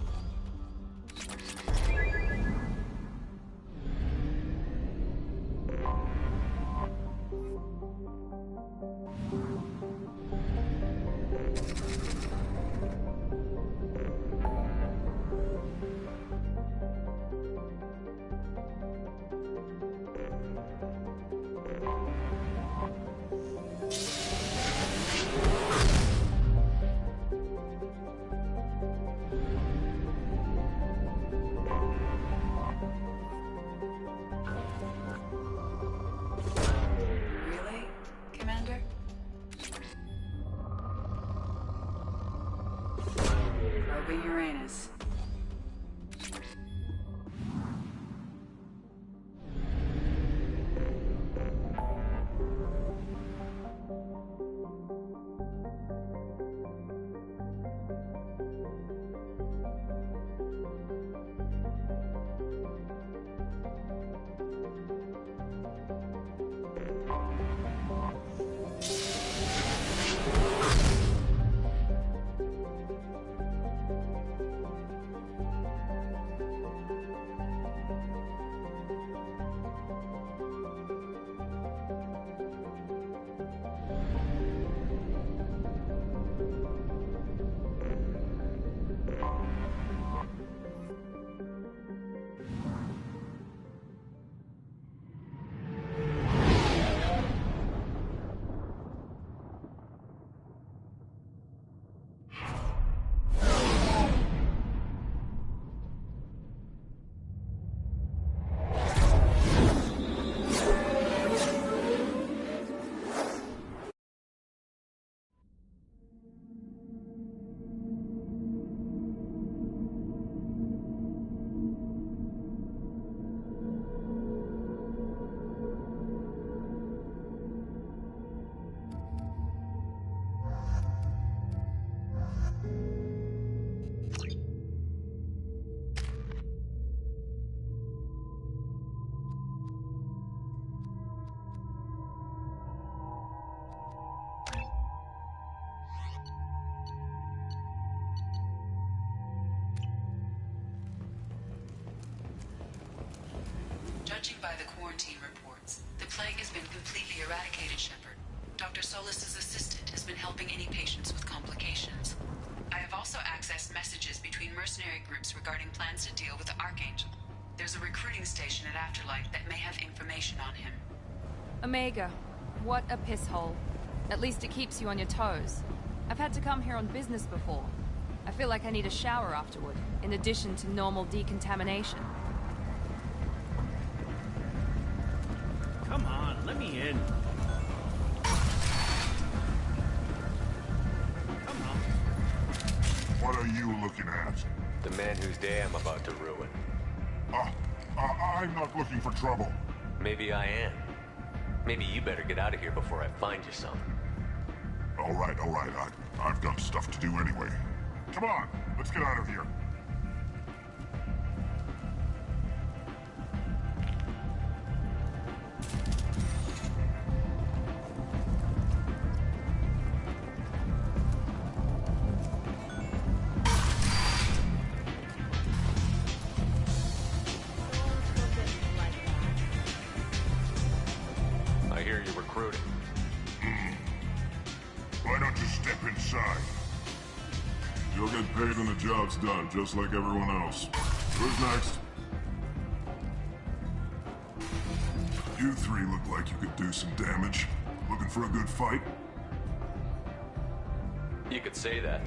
Really, Commander? Probing Uranus. Judging by the quarantine reports, the plague has been completely eradicated, Shepard. Dr. Solis's assistant has been helping any patients with complications. I have also accessed messages between mercenary groups regarding plans to deal with the Archangel. There's a recruiting station at Afterlight that may have information on him. Omega, what a piss hole. At least it keeps you on your toes. I've had to come here on business before. I feel like I need a shower afterward, in addition to normal decontamination. Come on, let me in. Come on. What are you looking at? The man whose day I'm about to ruin. I'm not looking for trouble. Maybe I am. Maybe you better get out of here before I find you some. All right. I've got stuff to do anyway. Come on, let's get out of here. I hear you're recruiting. Why don't you step inside? You'll get paid when the job's done, just like everyone else. Who's next? You three look like you could do some damage. Looking for a good fight? You could say that.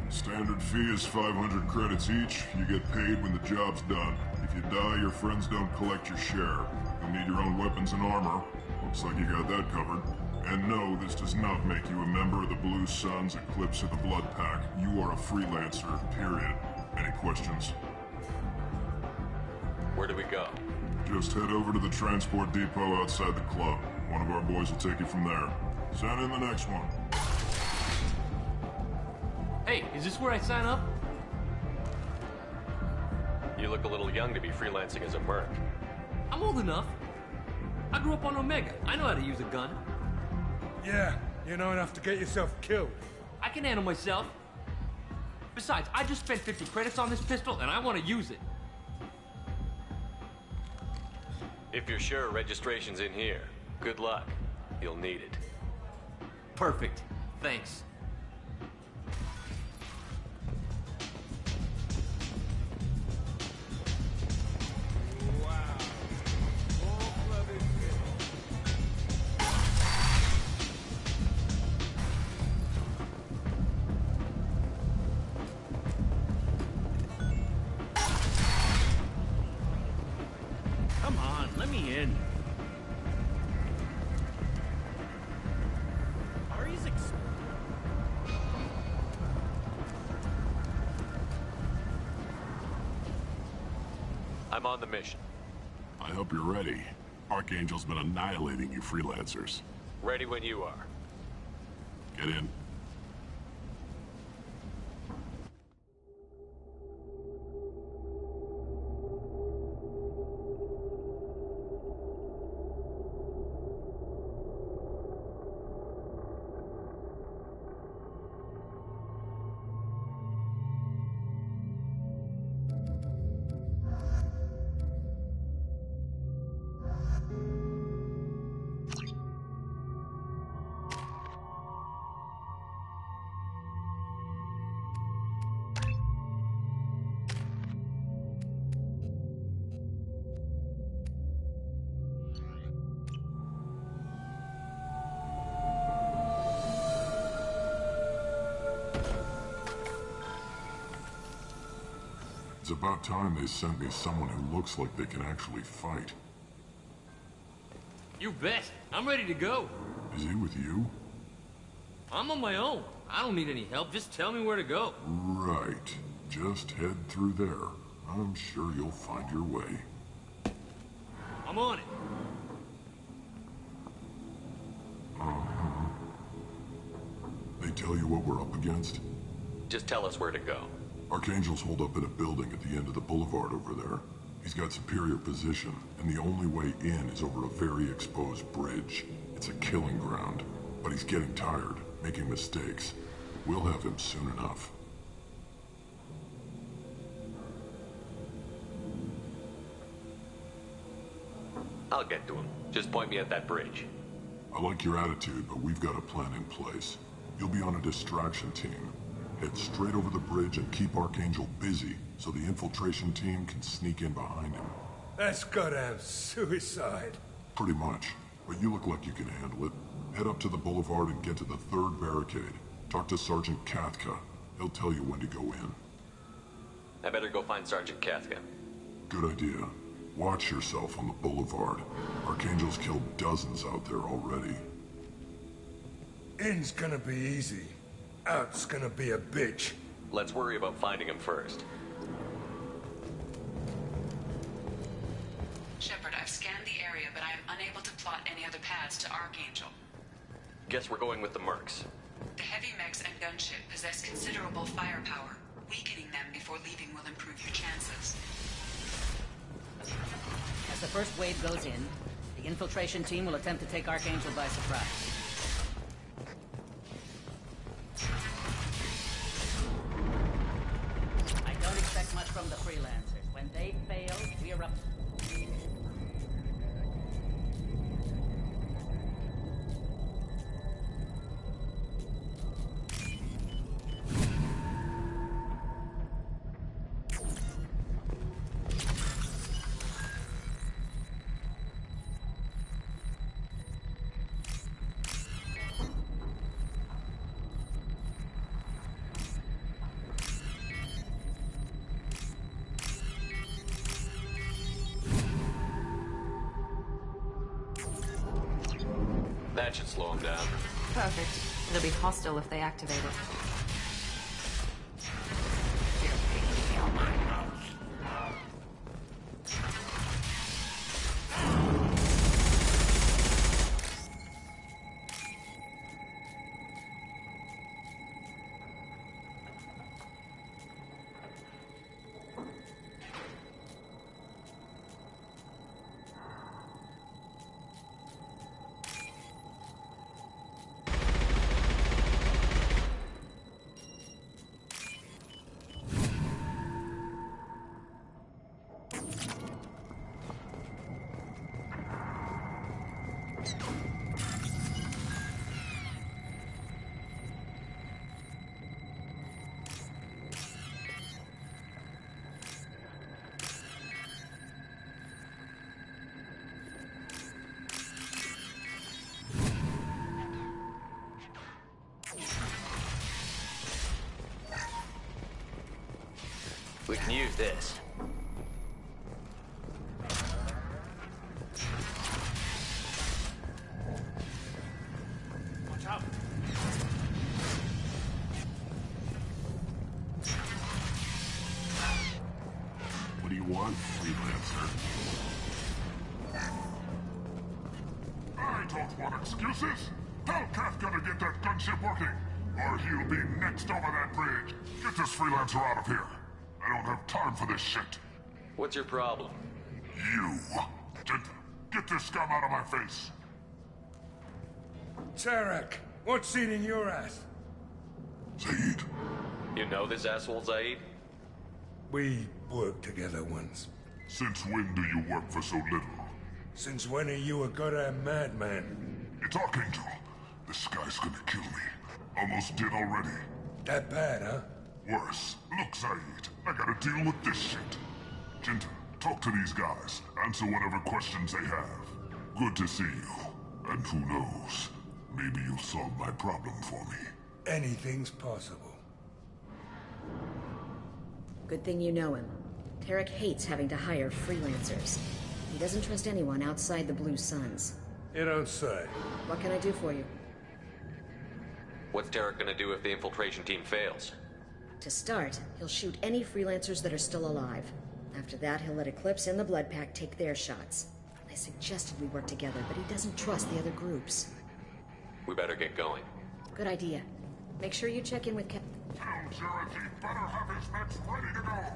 Standard fee is 500 credits each. You get paid when the job's done. If you die, your friends don't collect your share. You'll need your own weapons and armor. Looks like you got that covered. And no, this does not make you a member of the Blue Suns, Eclipse, or the Blood Pack. You are a freelancer, period. Any questions? Where do we go? Just head over to the transport depot outside the club. One of our boys will take you from there. Send in the next one. Hey, is this where I sign up? You look a little young to be freelancing as a merc. I'm old enough. I grew up on Omega. I know how to use a gun. Yeah, you know enough to get yourself killed. I can handle myself. Besides, I just spent 50 credits on this pistol, and I want to use it. If you're sure registration's in here, good luck. You'll need it. Perfect. Thanks. Come on, let me in. Ari's I'm on the mission. I hope you're ready. Archangel's been annihilating you freelancers. Ready when you are. Get in. It's about time they sent me someone who looks like they can actually fight. You bet. I'm ready to go. Is he with you? I'm on my own. I don't need any help. Just tell me where to go. Right. Just head through there. I'm sure you'll find your way. I'm on it. Uh-huh. They tell you what we're up against? Just tell us where to go. Archangel's holed up in a building at the end of the boulevard over there. He's got superior position, and the only way in is over a very exposed bridge. It's a killing ground, but he's getting tired, making mistakes. We'll have him soon enough. I'll get to him. Just point me at that bridge. I like your attitude, but we've got a plan in place. You'll be on a distraction team. Head straight over the bridge and keep Archangel busy, so the infiltration team can sneak in behind him. That's goddamn suicide. Pretty much. But you look like you can handle it. Head up to the boulevard and get to the third barricade. Talk to Sergeant Kathka. He'll tell you when to go in. I better go find Sergeant Kathka. Good idea. Watch yourself on the boulevard. Archangel's killed dozens out there already. In's gonna be easy. Out's gonna be a bitch. Let's worry about finding him first. Shepard, I've scanned the area, but I am unable to plot any other paths to Archangel. Guess we're going with the Mercs. The heavy mechs and gunship possess considerable firepower. Weakening them before leaving will improve your chances. As the first wave goes in, the infiltration team will attempt to take Archangel by surprise. I don't expect much from the freelancers. When they fail, we erupt. That should slow him down. Perfect. It'll be hostile if they activate it. We can use this. Watch out. What do you want, freelancer? I don't want excuses. Tell Kafka to get that gunship working, or he'll be next over that bridge. Get this freelancer out of here. I don't have time for this shit. What's your problem? You. Get this scum out of my face. Tarek, what's eating your ass? Zaid. You know this asshole, Zaid? We worked together once. Since when do you work for so little? Since when are you a goddamn madman? It's Archangel. This guy's gonna kill me. Almost did already. That bad, huh? Worse. Look, Zaid, I gotta deal with this shit. Jinta, talk to these guys. Answer whatever questions they have. Good to see you. And who knows, maybe you'll solve my problem for me. Anything's possible. Good thing you know him. Tarek hates having to hire freelancers. He doesn't trust anyone outside the Blue Suns. You don't say. What can I do for you? What's Tarek gonna do if the infiltration team fails? To start, he'll shoot any freelancers that are still alive. After that, he'll let Eclipse and the Blood Pack take their shots. I suggested we work together, but he doesn't trust the other groups. We better get going. Good idea. Make sure you check in with Cap- Tell Jarrett he better have his mechs ready to go.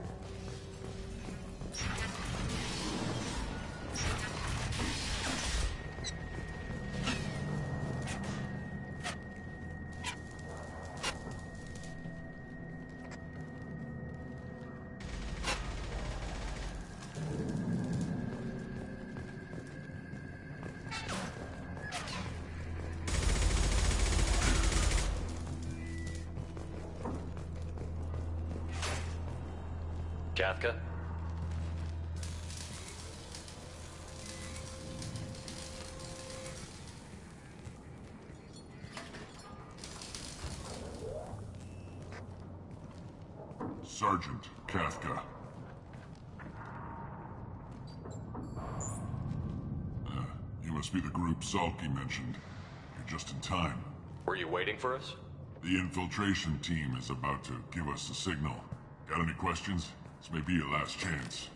Kafka? Sergeant Kafka. You must be the group Salky mentioned. You're just in time. Were you waiting for us? The infiltration team is about to give us a signal. Got any questions? This may be your last chance.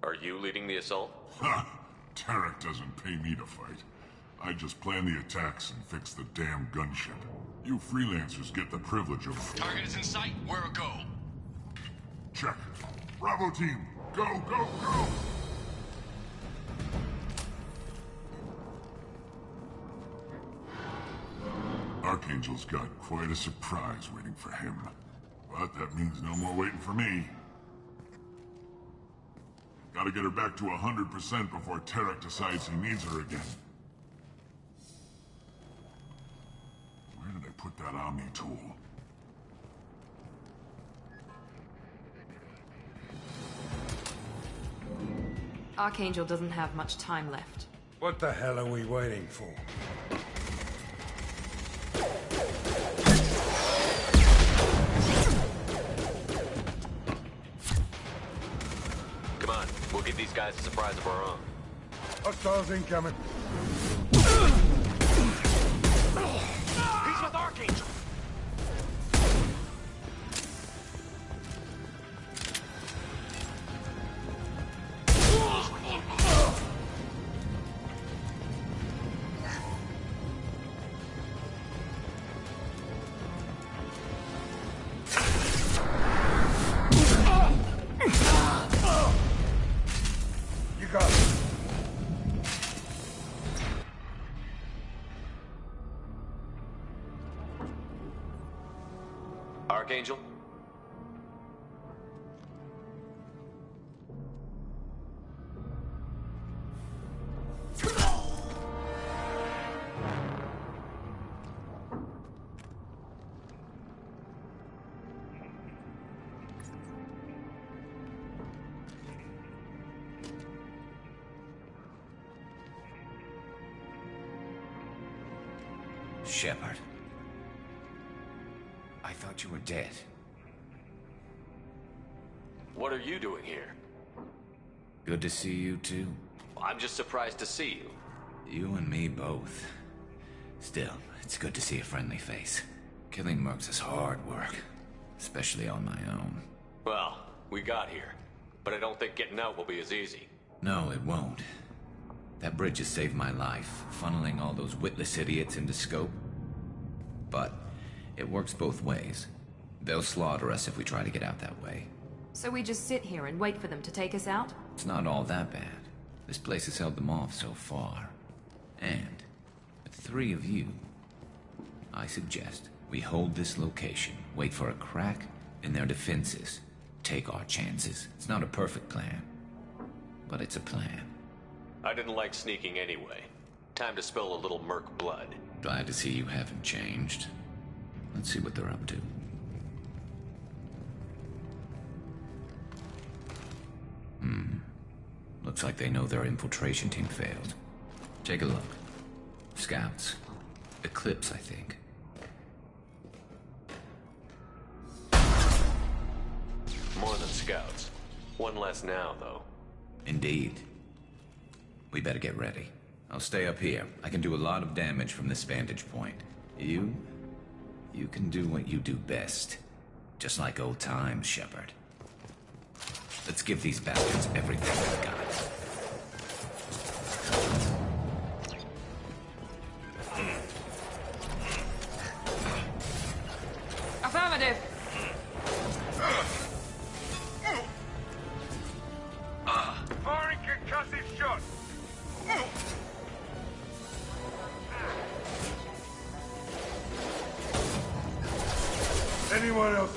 Are you leading the assault? Ha! Tarek doesn't pay me to fight. I just plan the attacks and fix the damn gunship. You freelancers get the privilege of... Target is in sight. Where a go? Check. Bravo team, go, go, go! Archangel's got quite a surprise waiting for him. But that means no more waiting for me. Gotta get her back to 100% before Tarek decides he needs her again. Where did I put that Omni tool? Archangel doesn't have much time left. What the hell are we waiting for? Come on, we'll give these guys a surprise of our own. Hostiles incoming. He's with Archangel. You got it. Archangel? Shepard. I thought you were dead. What are you doing here? Good to see you too. I'm just surprised to see you. You and me both. Still, it's good to see a friendly face. Killing mercs is hard work, especially on my own. Well, we got here, but I don't think getting out will be as easy. No, it won't. That bridge has saved my life, funneling all those witless idiots into scope. But it works both ways. They'll slaughter us if we try to get out that way. So we just sit here and wait for them to take us out? It's not all that bad. This place has held them off so far. And, with 3 of you, I suggest we hold this location, wait for a crack in their defenses, take our chances. It's not a perfect plan, but it's a plan. I didn't like sneaking anyway. Time to spill a little merc blood. Glad to see you haven't changed. Let's see what they're up to. Looks like they know their infiltration team failed. Take a look. Scouts. Eclipse, I think. More than scouts. One less now, though. Indeed. We better get ready. I'll stay up here. I can do a lot of damage from this vantage point. You can do what you do best. Just like old times, Shepard. Let's give these bastards everything they've got. Affirmative. Firing concussive shot. Anyone else?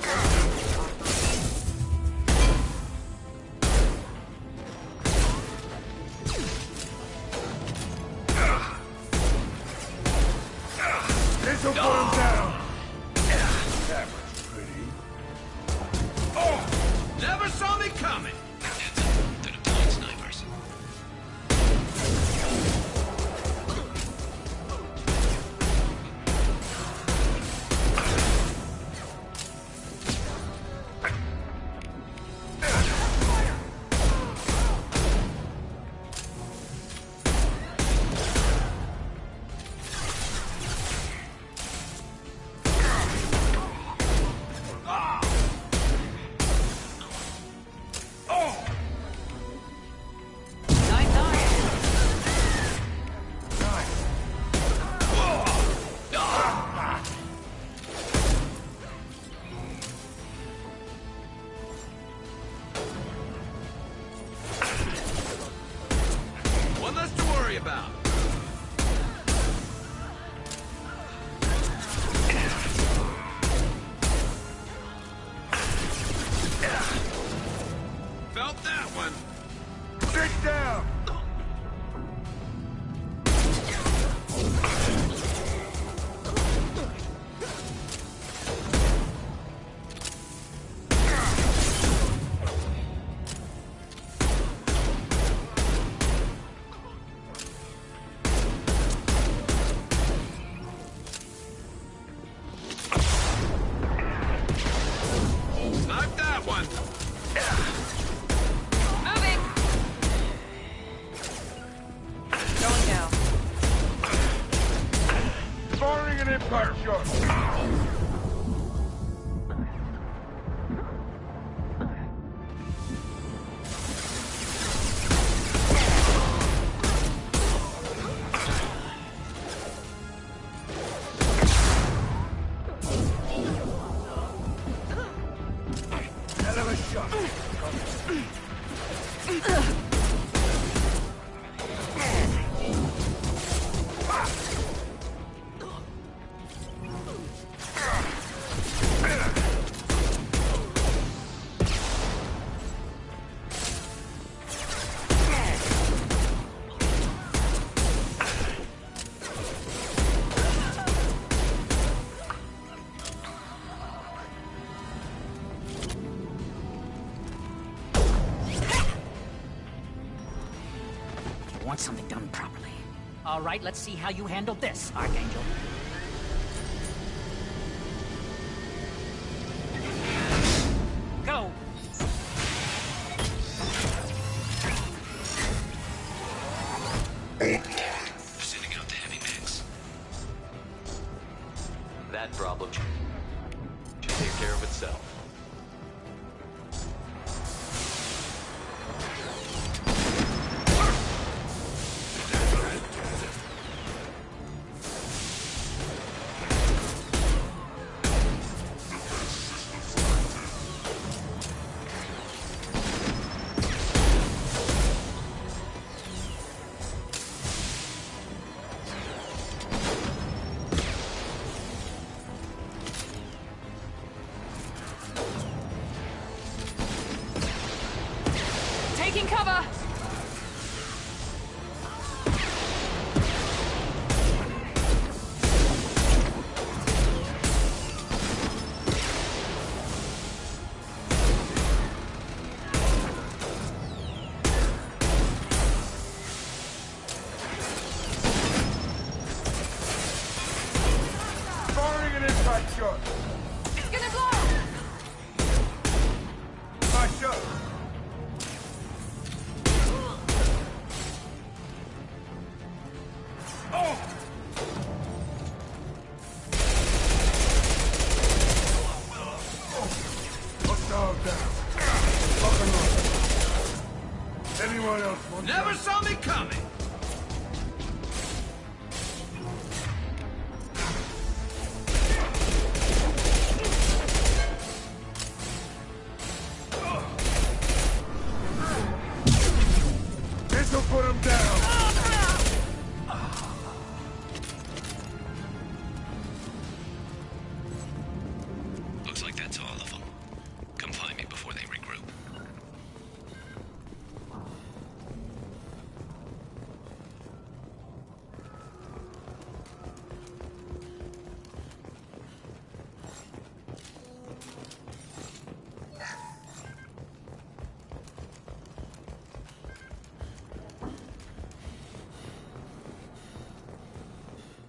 down! Snipe that one! Moving! Going down. Firing an impact shot! Hell of a shot! You want something done properly. All right, let's see how you handle this, Archangel. Go! Sending out the heavy mix. That problem should take care of itself. Taking cover! Firing an impact shot! It's gonna blow! Nice shot! Oh! Hostile down. Lock and load. Anyone else want Never saw me coming! This'll put him down! Looks like that's all of them. Come find me before they regroup.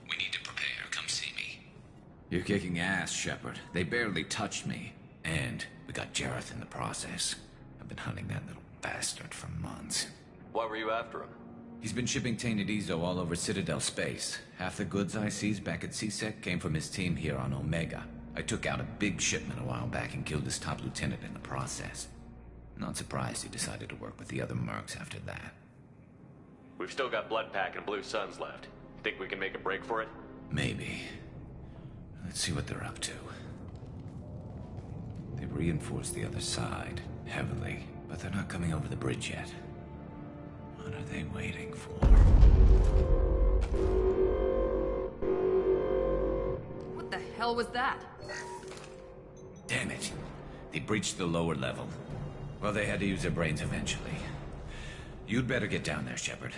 We need to prepare. Come see me. You're kicking ass, Shepard. They barely touched me. And we got Jareth in the process. I've been hunting that little bastard for months. Why were you after him? He's been shipping tainted Ezo all over Citadel space. Half the goods I seized back at CSEC came from his team here on Omega. I took out a big shipment a while back and killed his top lieutenant in the process. Not surprised he decided to work with the other mercs after that. We've still got Bloodpack and Blue Suns left. Think we can make a break for it? Maybe. Let's see what they're up to. They've reinforced the other side, heavily, but they're not coming over the bridge yet. What are they waiting for? What the hell was that? Damn it. They breached the lower level. Well, they had to use their brains eventually. You'd better get down there, Shepard.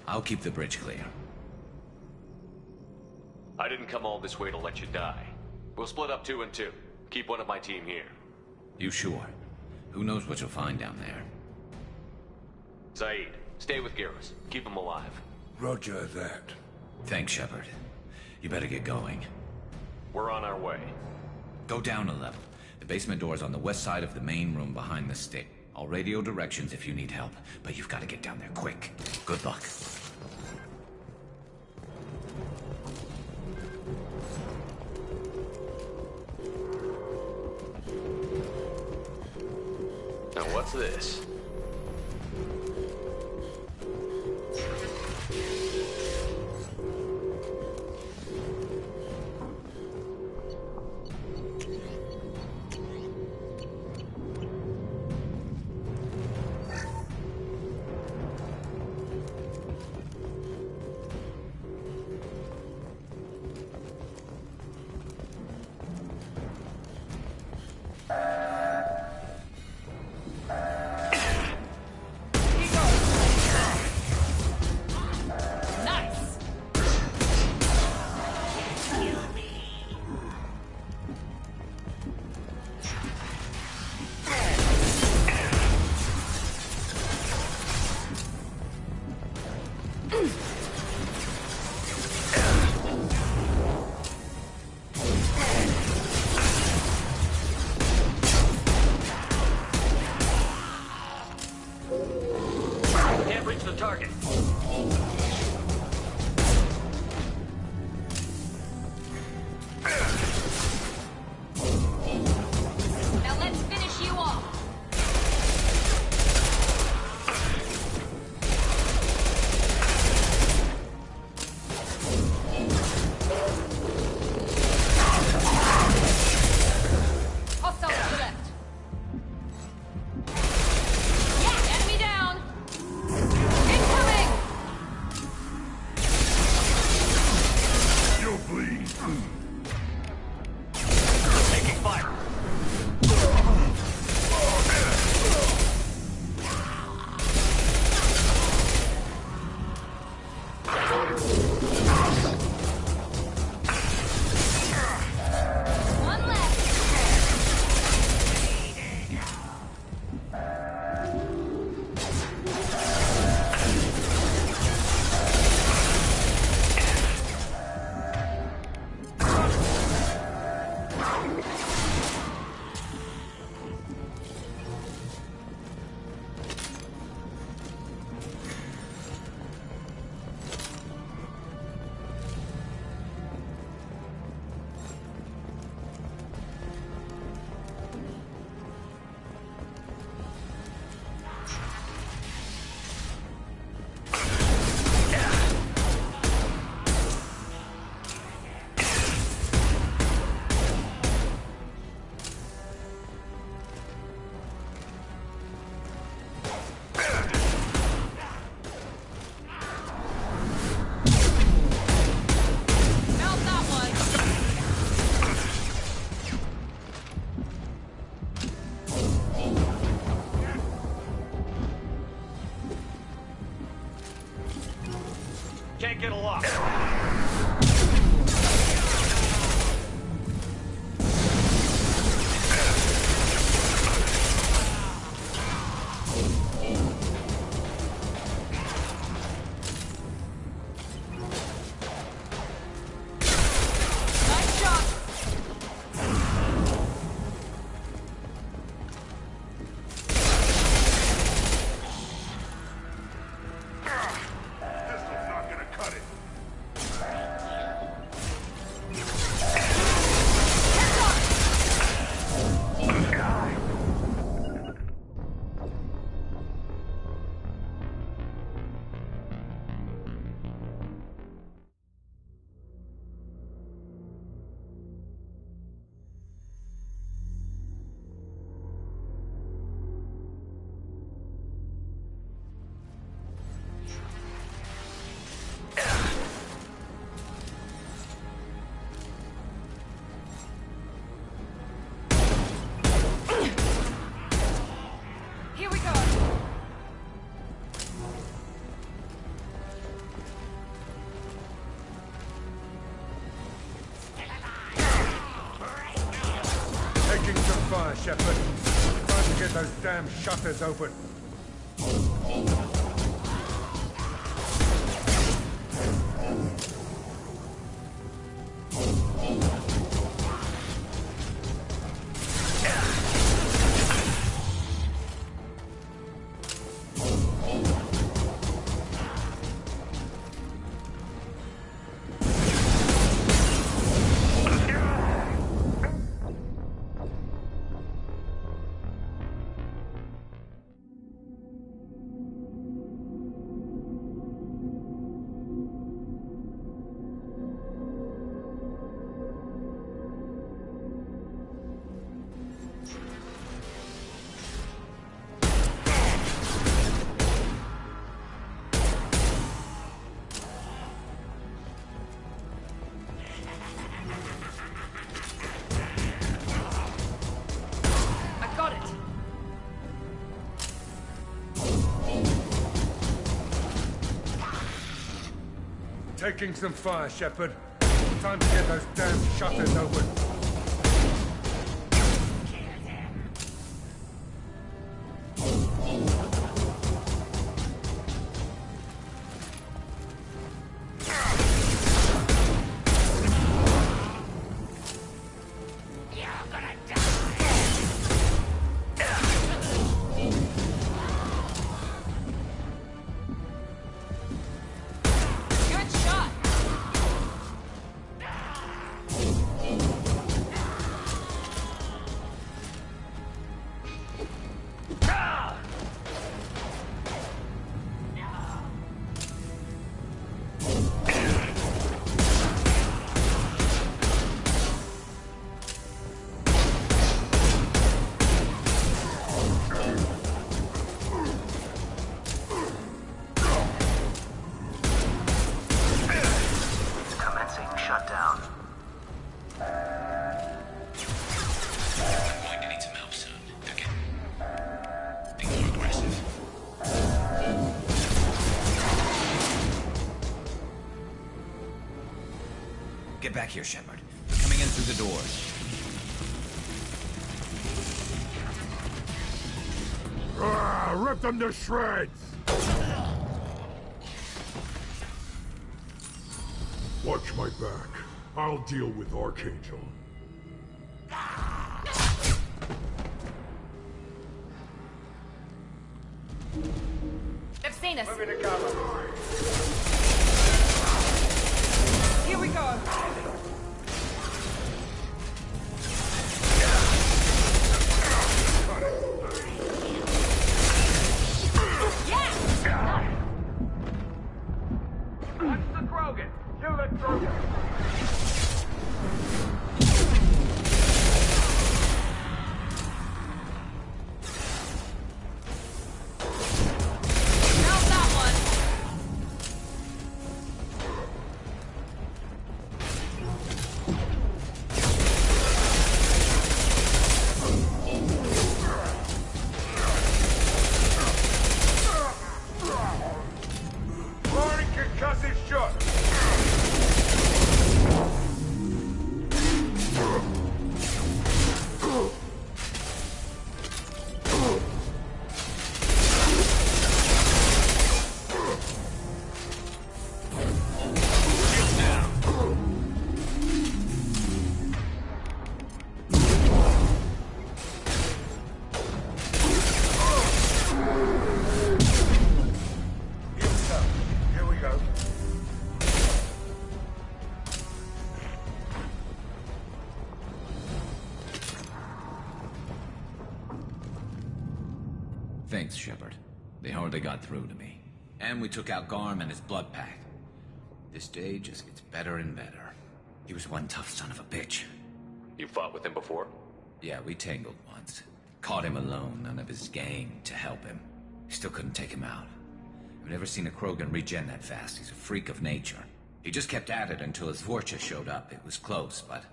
I'll keep the bridge clear. I didn't come all this way to let you die. We'll split up 2 and 2. Keep one of my team here. You sure? Who knows what you'll find down there? Saeed, stay with Garrus. Keep him alive. Roger that. Thanks, Shepard. You better get going. We're on our way. Go down a level. The basement door's on the west side of the main room behind the stick. I'll radio directions if you need help, but you've got to get down there quick. Good luck. Now what's this? Can't get a lock. Shepard. Time to get those damn shutters open. Taking some fire, Shepard. Time to get those damn shutters open. Get back here, Shepard. They're coming in through the doors. Rip them to shreds! Watch my back. I'll deal with Archangel. They've seen us. Moving to cover. Here we go. Watch the Krogan. You the Krogan. Thanks, Shepard. They hardly got through to me. And we took out Garm and his blood pack. This day just gets better and better. He was one tough son of a bitch. You fought with him before? Yeah, we tangled once. Caught him alone, none of his gang to help him. Still couldn't take him out. I've never seen a Krogan regen that fast. He's a freak of nature. He just kept at it until his Vorcha showed up. It was close, but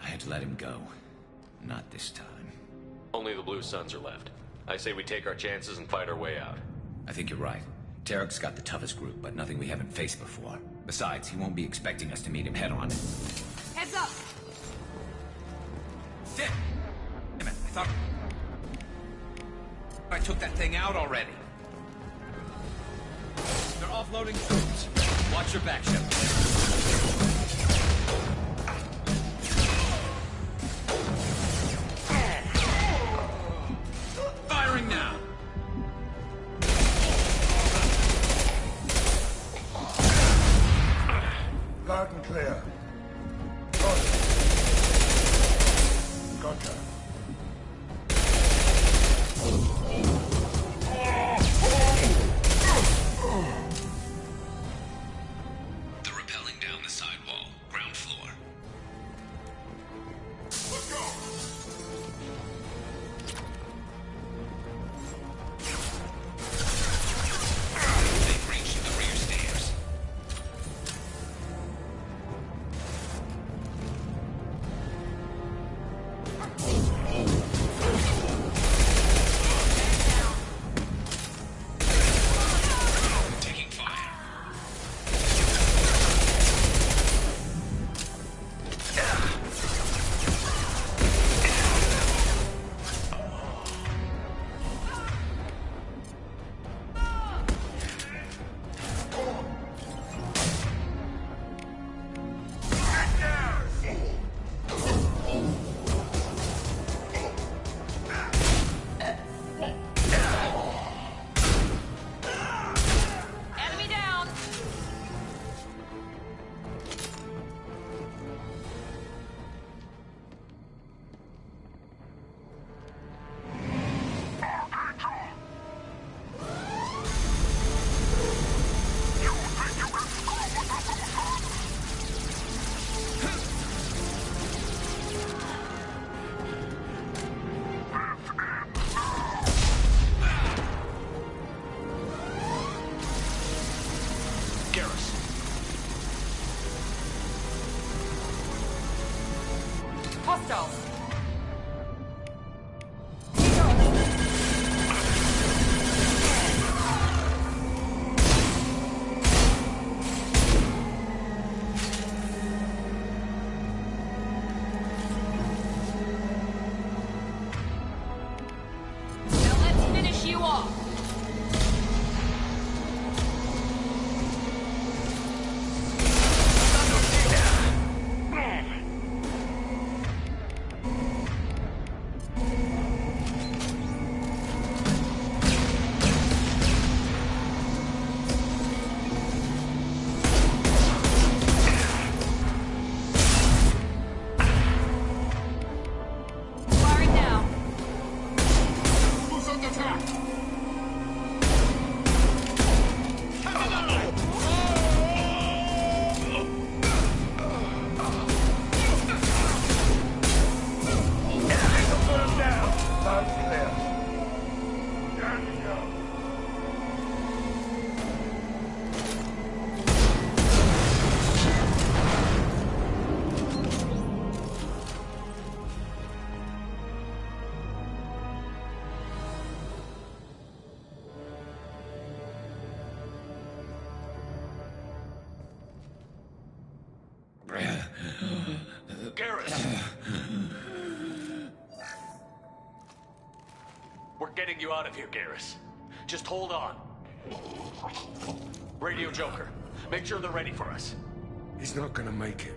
I had to let him go. Not this time. Only the Blue Suns are left. I say we take our chances and fight our way out. I think you're right. Tarek's got the toughest group, but nothing we haven't faced before. Besides, he won't be expecting us to meet him head-on. Heads up! Damn it! thought I took that thing out already. They're offloading troops. Watch your back, Shepard. Firing now! Loud and clear. Gotcha. They're rappelling down the sidewall. Ground floor. Let's go! They've reached the rear stairs. Taking fire. Enemy down! Garrus. Hostiles! Now let's finish you off! Firing now! Who's under attack? Put him down. Loud and clear. Down you go. Garrus! We're getting you out of here, Garrus. Just hold on. Radio Joker, make sure they're ready for us. He's not gonna make it.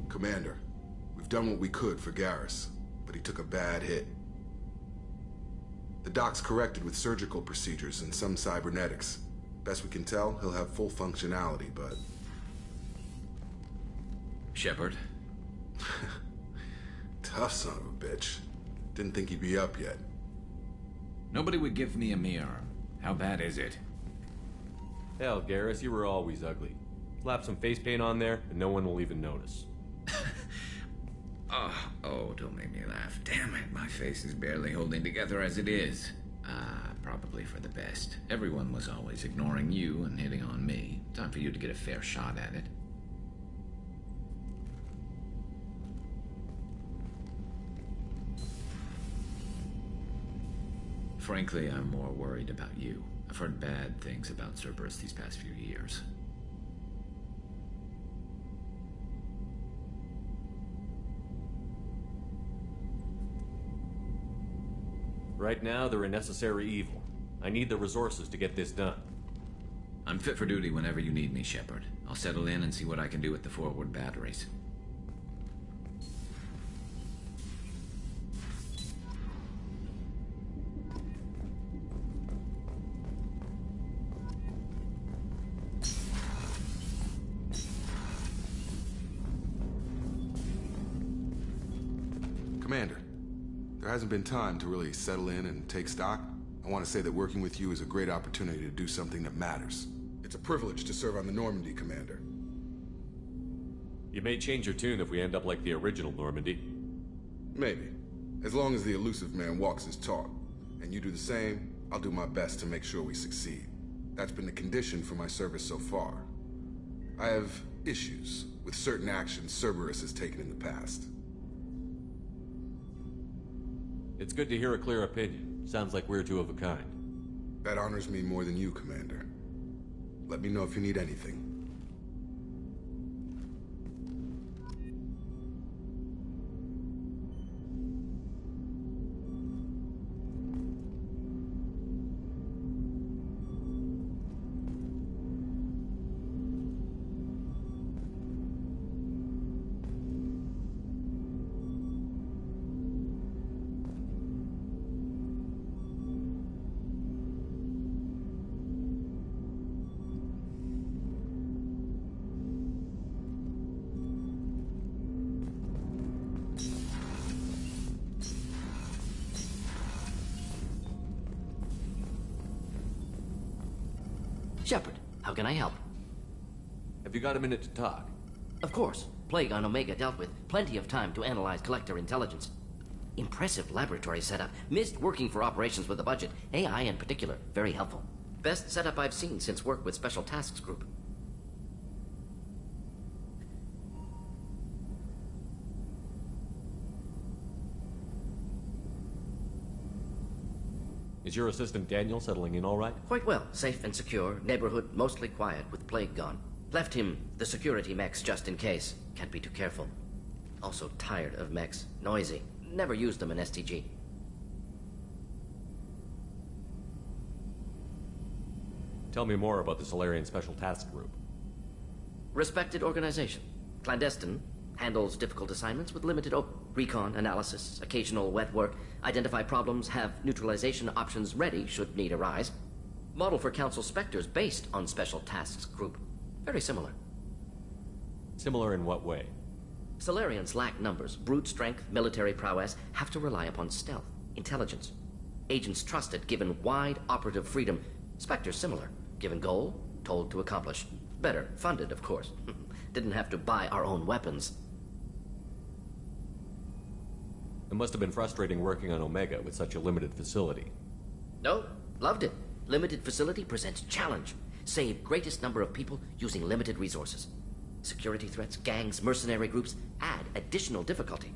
Commander, we've done what we could for Garrus, but he took a bad hit. The doc's corrected with surgical procedures and some cybernetics. Best we can tell, he'll have full functionality, but... Shepard? Tough son of a bitch. Didn't think he'd be up yet. Nobody would give me a mirror. How bad is it? Hell, Garrus, you were always ugly. Slap some face paint on there, and no one will even notice. Oh, don't make me laugh. Damn it, my face is barely holding together as it is. Probably for the best. Everyone was always ignoring you and hitting on me. Time for you to get a fair shot at it. Frankly, I'm more worried about you. I've heard bad things about Cerberus these past few years. Right now, they're a necessary evil. I need the resources to get this done. I'm fit for duty whenever you need me, Shepard. I'll settle in and see what I can do with the forward batteries. Commander, there hasn't been time to really settle in and take stock. I want to say that working with you is a great opportunity to do something that matters. It's a privilege to serve on the Normandy, Commander. You may change your tune if we end up like the original Normandy. Maybe. As long as the elusive man walks his talk, and you do the same, I'll do my best to make sure we succeed. That's been the condition for my service so far. I have issues with certain actions Cerberus has taken in the past. It's good to hear a clear opinion. Sounds like we're two of a kind. That honors me more than you, Commander. Let me know if you need anything. Shepard, how can I help? Have you got a minute to talk? Of course. Plague on Omega dealt with. Plenty of time to analyze collector intelligence. Impressive laboratory setup. Missed working for operations with a budget. AI in particular. Very helpful. Best setup I've seen since work with Special Tasks Group. Is your assistant Daniel settling in all right? Quite well. Safe and secure. Neighborhood mostly quiet with Plague gone. Left him the security mechs just in case. Can't be too careful. Also tired of mechs. Noisy. Never used them in STG. Tell me more about the Solarian Special Task Group. Respected organization. Clandestine. Handles difficult assignments with limited recon, analysis, occasional wet work, identify problems, have neutralization options ready should need arise. Model for Council Spectres based on Special Tasks Group. Very similar. Similar in what way? Solarians lack numbers, brute strength, military prowess, have to rely upon stealth, intelligence. Agents trusted, given wide operative freedom. Spectres similar, given goal, told to accomplish. Better, funded, of course. Didn't have to buy our own weapons. It must have been frustrating working on Omega with such a limited facility. No, loved it. Limited facility presents challenge. Save greatest number of people using limited resources. Security threats, gangs, mercenary groups add additional difficulty.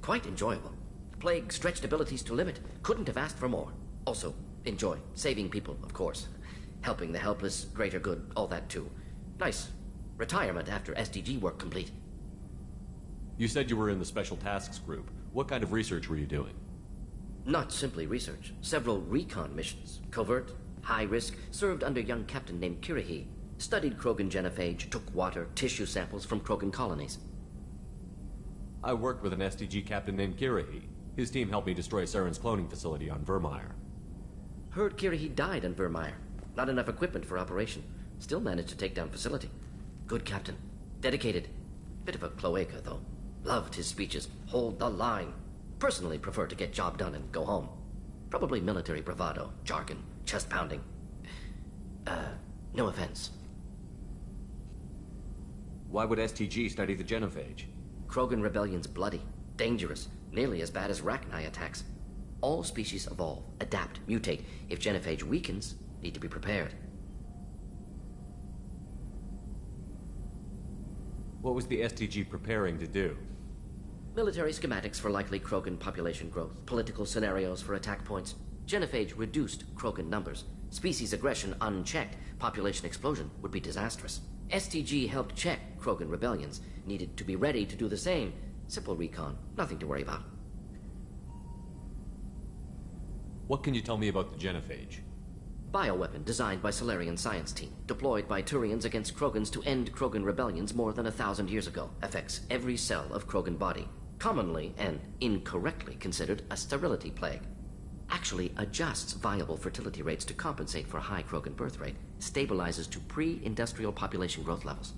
Quite enjoyable. Plague stretched abilities to limit. Couldn't have asked for more. Also, enjoy. Saving people, of course. Helping the helpless, greater good, all that too. Nice. Retirement after SDG work complete. You said you were in the Special Tasks Group. What kind of research were you doing? Not simply research. Several recon missions. Covert, high risk, served under a young captain named Kirihi. Studied Krogan genophage, took water, tissue samples from Krogan colonies. I worked with an SDG captain named Kirihi. His team helped me destroy Saren's cloning facility on Vermeer. Heard Kirihi died on Vermeer. Not enough equipment for operation. Still managed to take down facility. Good captain. Dedicated. Bit of a cloaca, though. Loved his speeches. Hold the line. Personally prefer to get job done and go home. Probably military bravado, jargon, chest pounding. No offense. Why would STG study the genophage? Krogan rebellion's bloody. Dangerous, nearly as bad as Rachni attacks. All species evolve, adapt, mutate. If genophage weakens, need to be prepared. What was the STG preparing to do? Military schematics for likely Krogan population growth, political scenarios for attack points. Genophage reduced Krogan numbers. Species aggression unchecked, population explosion would be disastrous. STG helped check Krogan rebellions, needed to be ready to do the same. Simple recon, nothing to worry about. What can you tell me about the genophage? Bioweapon designed by Solarian science team, deployed by Turians against Krogans to end Krogan rebellions more than 1,000 years ago. Affects every cell of Krogan body. Commonly and incorrectly considered a sterility plague. Actually adjusts viable fertility rates to compensate for high Krogan birth rate. Stabilizes to pre-industrial population growth levels.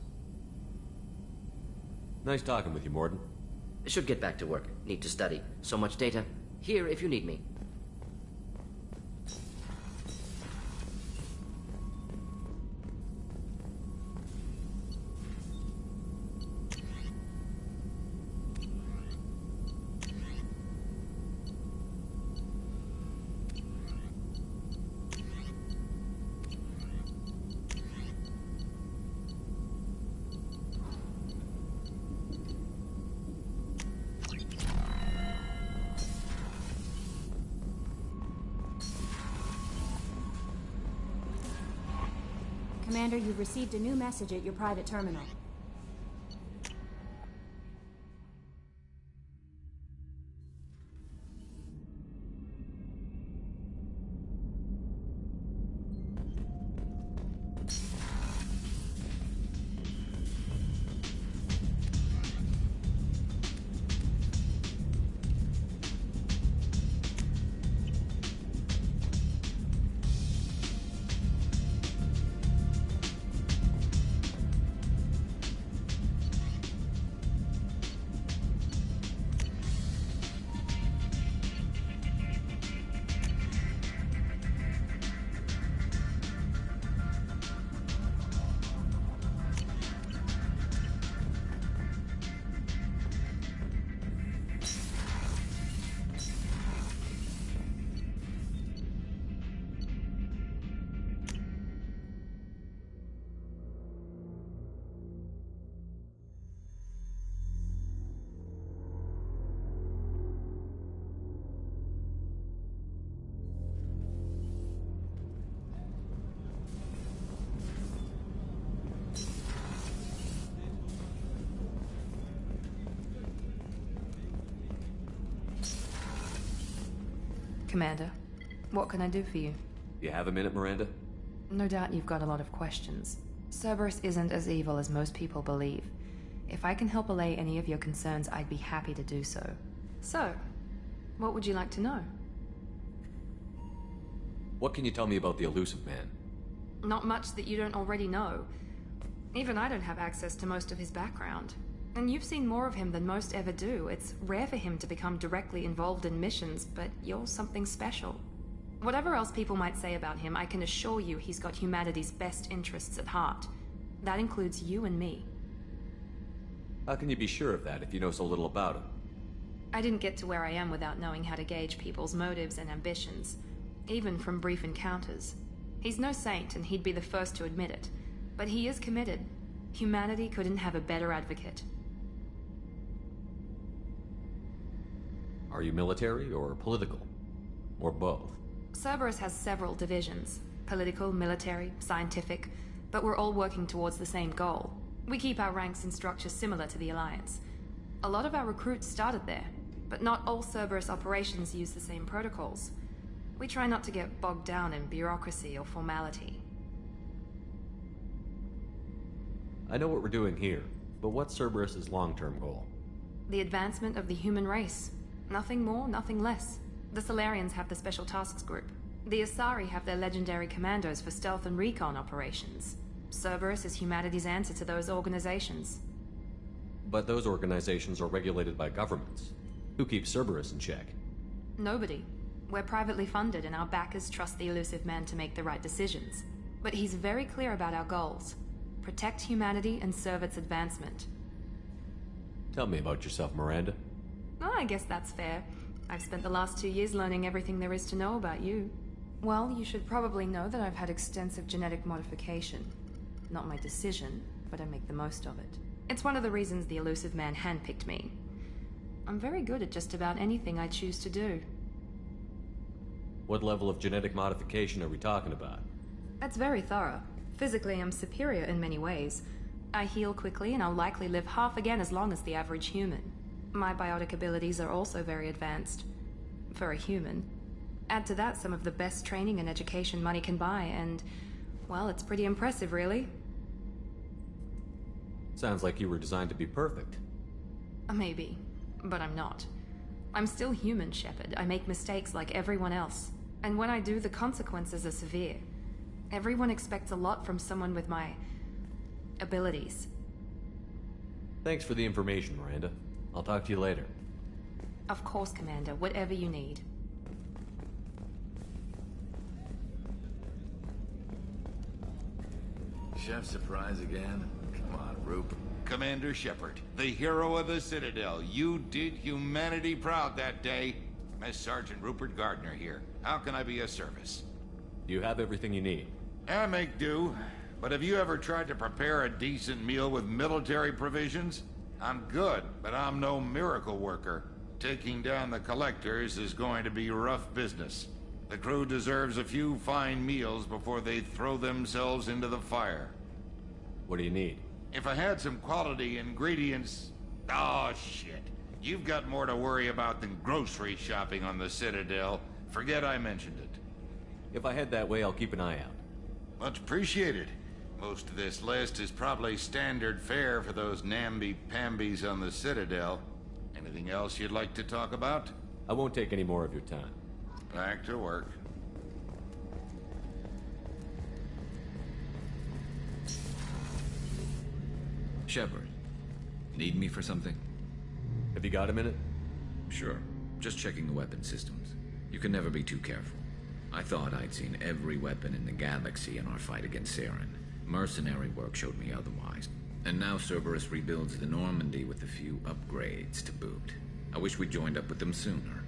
Nice talking with you, Morden. Should get back to work. Need to study. So much data. Here if you need me. Commander, you've received a new message at your private terminal. Commander, what can I do for you? You have a minute, Miranda? No doubt you've got a lot of questions. Cerberus isn't as evil as most people believe. If I can help allay any of your concerns, I'd be happy to do so. So, what would you like to know? What can you tell me about the elusive man? Not much that you don't already know. Even I don't have access to most of his background. And you've seen more of him than most ever do. It's rare for him to become directly involved in missions, but you're something special. Whatever else people might say about him, I can assure you he's got humanity's best interests at heart. That includes you and me. How can you be sure of that if you know so little about him? I didn't get to where I am without knowing how to gauge people's motives and ambitions, even from brief encounters. He's no saint, and he'd be the first to admit it. But he is committed. Humanity couldn't have a better advocate. Are you military or political? Or both? Cerberus has several divisions. Political, military, scientific. But we're all working towards the same goal. We keep our ranks and structure similar to the Alliance. A lot of our recruits started there, but not all Cerberus operations use the same protocols. We try not to get bogged down in bureaucracy or formality. I know what we're doing here, but what's Cerberus's long-term goal? The advancement of the human race. Nothing more, nothing less. The Solarians have the Special Tasks Group. The Asari have their legendary commandos for stealth and recon operations. Cerberus is humanity's answer to those organizations. But those organizations are regulated by governments. Who keeps Cerberus in check? Nobody. We're privately funded, and our backers trust the elusive man to make the right decisions. But he's very clear about our goals. Protect humanity and serve its advancement. Tell me about yourself, Miranda. Oh, I guess that's fair. I've spent the last 2 years learning everything there is to know about you. Well, you should probably know that I've had extensive genetic modification. Not my decision, but I make the most of it. It's one of the reasons the elusive man handpicked me. I'm very good at just about anything I choose to do. What level of genetic modification are we talking about? That's very thorough. Physically, I'm superior in many ways. I heal quickly, and I'll likely live half again as long as the average human. My biotic abilities are also very advanced. For a human. Add to that some of the best training and education money can buy, and, well, it's pretty impressive, really. Sounds like you were designed to be perfect. Maybe, but I'm not. I'm still human, Shepard. I make mistakes like everyone else. And when I do, the consequences are severe. Everyone expects a lot from someone with my abilities. Thanks for the information, Miranda. I'll talk to you later. Of course, Commander. Whatever you need. Chef surprise again? Come on, Roop. Commander Shepard, the hero of the Citadel. You did humanity proud that day. Mess Sergeant Rupert Gardner here. How can I be of service? You have everything you need. I make do. But have you ever tried to prepare a decent meal with military provisions? I'm good, but I'm no miracle worker. Taking down the collectors is going to be rough business. The crew deserves a few fine meals before they throw themselves into the fire. What do you need? If I had some quality ingredients... Oh, shit. You've got more to worry about than grocery shopping on the Citadel. Forget I mentioned it. If I head that way, I'll keep an eye out. Much appreciated. Most of this list is probably standard fare for those namby-pambies on the Citadel. Anything else you'd like to talk about? I won't take any more of your time. Back to work. Shepard, need me for something? Have you got a minute? Sure. Just checking the weapon systems. You can never be too careful. I thought I'd seen every weapon in the galaxy in our fight against Saren. Mercenary work showed me otherwise. And now Cerberus rebuilds the Normandy with a few upgrades to boot. I wish we'd joined up with them sooner.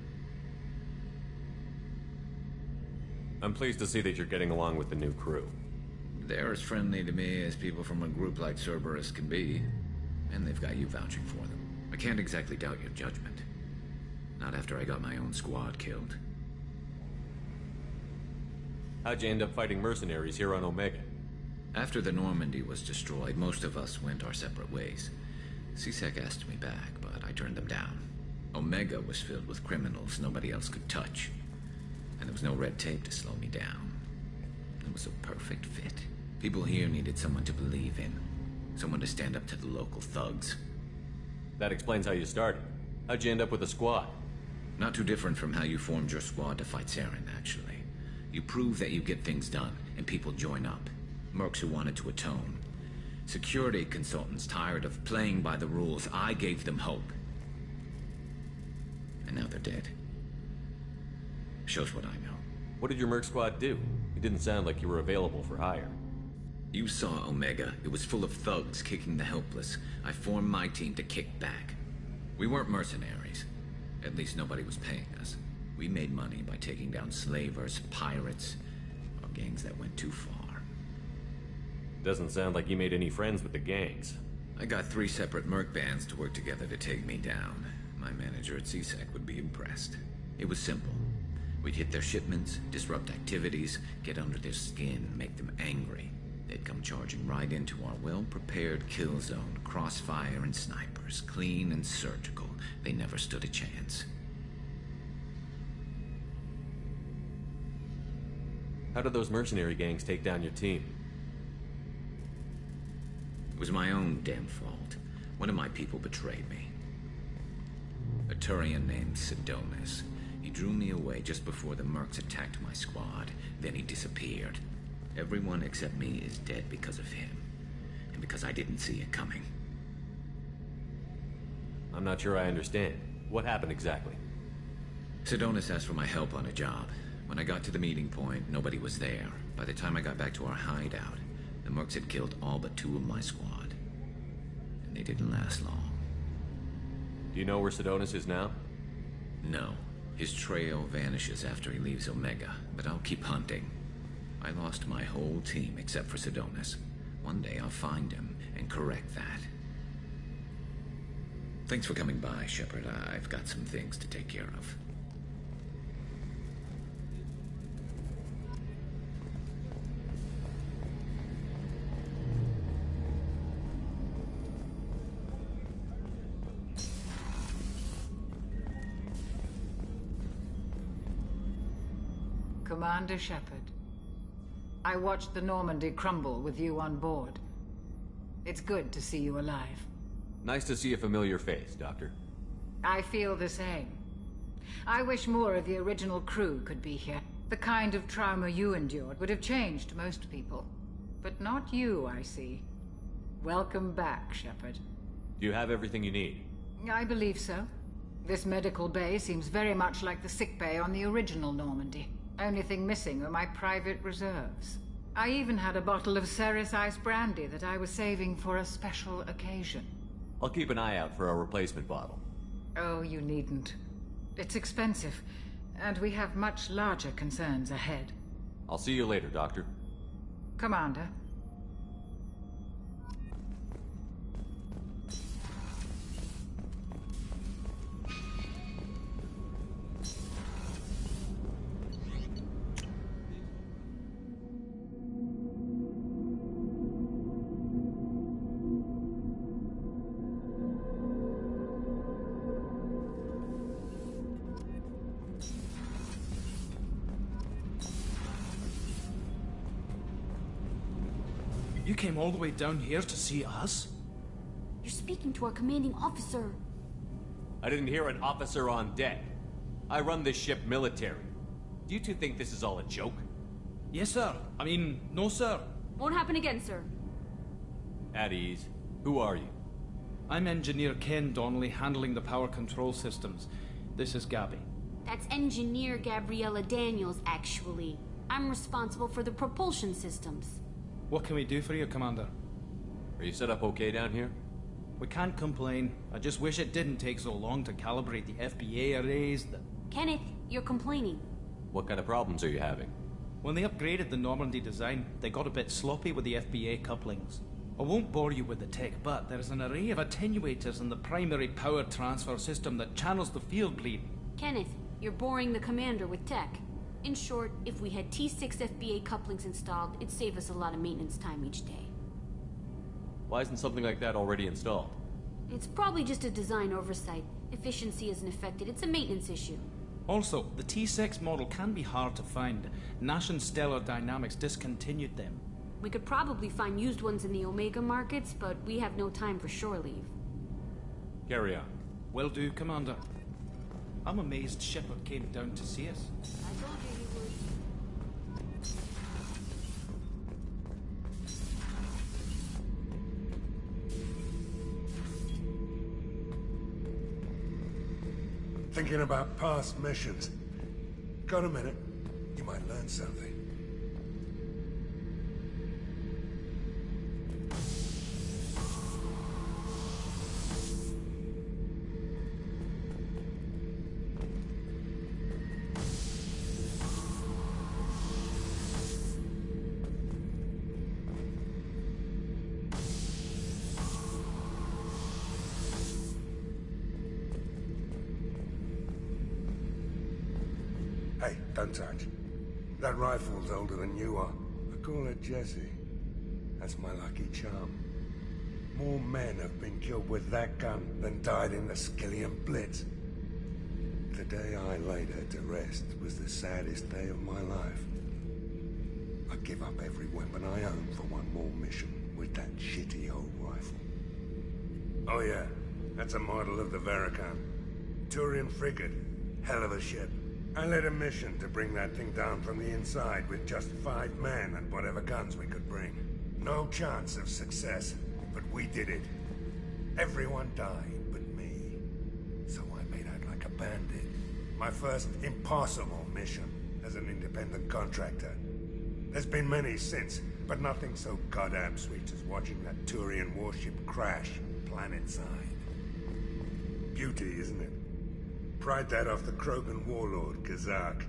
I'm pleased to see that you're getting along with the new crew. They're as friendly to me as people from a group like Cerberus can be. And they've got you vouching for them. I can't exactly doubt your judgment. Not after I got my own squad killed. How'd you end up fighting mercenaries here on Omega? After the Normandy was destroyed, most of us went our separate ways. C-Sec asked me back, but I turned them down. Omega was filled with criminals nobody else could touch. And there was no red tape to slow me down. It was a perfect fit. People here needed someone to believe in. Someone to stand up to the local thugs. That explains how you started. How'd you end up with a squad? Not too different from how you formed your squad to fight Saren, actually. You prove that you get things done, and people join up. Mercs who wanted to atone. Security consultants tired of playing by the rules. I gave them hope. And now they're dead. Shows what I know. What did your merc squad do? It didn't sound like you were available for hire. You saw Omega. It was full of thugs kicking the helpless. I formed my team to kick back. We weren't mercenaries. At least nobody was paying us. We made money by taking down slavers, pirates, or gangs that went too far. Doesn't sound like you made any friends with the gangs. I got 3 separate merc bands to work together to take me down. My manager at C-Sec would be impressed. It was simple. We'd hit their shipments, disrupt activities, get under their skin, make them angry. They'd come charging right into our well-prepared kill zone, crossfire and snipers, clean and surgical. They never stood a chance. How did those mercenary gangs take down your team? It was my own damn fault. One of my people betrayed me. A Turian named Sidonis. He drew me away just before the mercs attacked my squad. Then he disappeared. Everyone except me is dead because of him. And because I didn't see it coming. I'm not sure I understand. What happened exactly? Sidonis asked for my help on a job. When I got to the meeting point, nobody was there. By the time I got back to our hideout, the mercs had killed all but 2 of my squad. And they didn't last long. Do you know where Sidonis is now? No. His trail vanishes after he leaves Omega, but I'll keep hunting. I lost my whole team except for Sidonis. One day I'll find him and correct that. Thanks for coming by, Shepard. I've got some things to take care of. Commander Shepard, I watched the Normandy crumble with you on board. It's good to see you alive. Nice to see a familiar face, Doctor. I feel the same. I wish more of the original crew could be here. The kind of trauma you endured would have changed most people. But not you, I see. Welcome back, Shepard. Do you have everything you need? I believe so. This medical bay seems very much like the sick bay on the original Normandy. Only thing missing are my private reserves. I even had a bottle of Ceres Ice brandy that I was saving for a special occasion. I'll keep an eye out for a replacement bottle. Oh, you needn't. It's expensive, and we have much larger concerns ahead. I'll see you later, Doctor. Commander. You came all the way down here to see us? You're speaking to our commanding officer. I didn't hear an officer on deck. I run this ship military. Do you two think this is all a joke? Yes, sir. I mean, no, sir. Won't happen again, sir. At ease. Who are you? I'm Engineer Ken Donnelly, handling the power control systems. This is Gabby. That's Engineer Gabriella Daniels, actually. I'm responsible for the propulsion systems. What can we do for you, Commander? Are you set up okay down here? We can't complain. I just wish it didn't take so long to calibrate the FBA arrays. Kenneth, you're complaining. What kind of problems are you having? When they upgraded the Normandy design, they got a bit sloppy with the FBA couplings. I won't bore you with the tech, but there's an array of attenuators in the primary power transfer system that channels the field bleed. Kenneth, you're boring the commander with tech. In short, if we had T6 FBA couplings installed, it'd save us a lot of maintenance time each day. Why isn't something like that already installed? It's probably just a design oversight. Efficiency isn't affected. It's a maintenance issue. Also, the T6 model can be hard to find. Nash and Stellar Dynamics discontinued them. We could probably find used ones in the Omega markets, but we have no time for shore leave. Carry on. Will do, Commander. I'm amazed Shepard came down to see us. I told you he would. Thinking about past missions. Got a minute? You might learn something. Hey, don't touch. That rifle's older than you are. I call it Jesse. That's my lucky charm. More men have been killed with that gun than died in the Skillian Blitz. The day I laid her to rest was the saddest day of my life. I give up every weapon I own for one more mission with that shitty old rifle. Oh yeah, that's a model of the Veracon. Turian frigate. Hell of a ship. I led a mission to bring that thing down from the inside with just 5 men and whatever guns we could bring. No chance of success, but we did it. Everyone died but me. So I made out like a bandit. My first impossible mission as an independent contractor. There's been many since, but nothing so goddamn sweet as watching that Turian warship crash planet-side. beauty, isn't it? Pried that off the Krogan warlord, Kazak.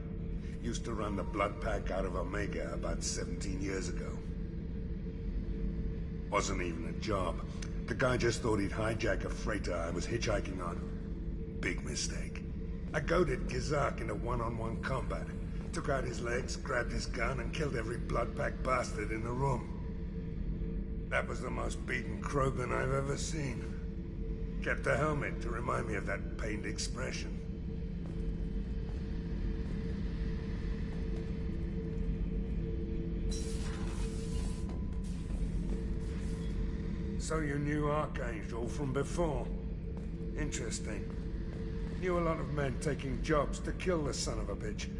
Used to run the Blood Pack out of Omega about 17 years ago. Wasn't even a job. The guy just thought he'd hijack a freighter I was hitchhiking on. Big mistake. I goaded Kazak into one-on-one combat. Took out his legs, grabbed his gun, and killed every Blood Pack bastard in the room. That was the most beaten Krogan I've ever seen. Kept a helmet to remind me of that pained expression. So you knew Archangel from before? Interesting. Knew a lot of men taking jobs to kill the son of a bitch.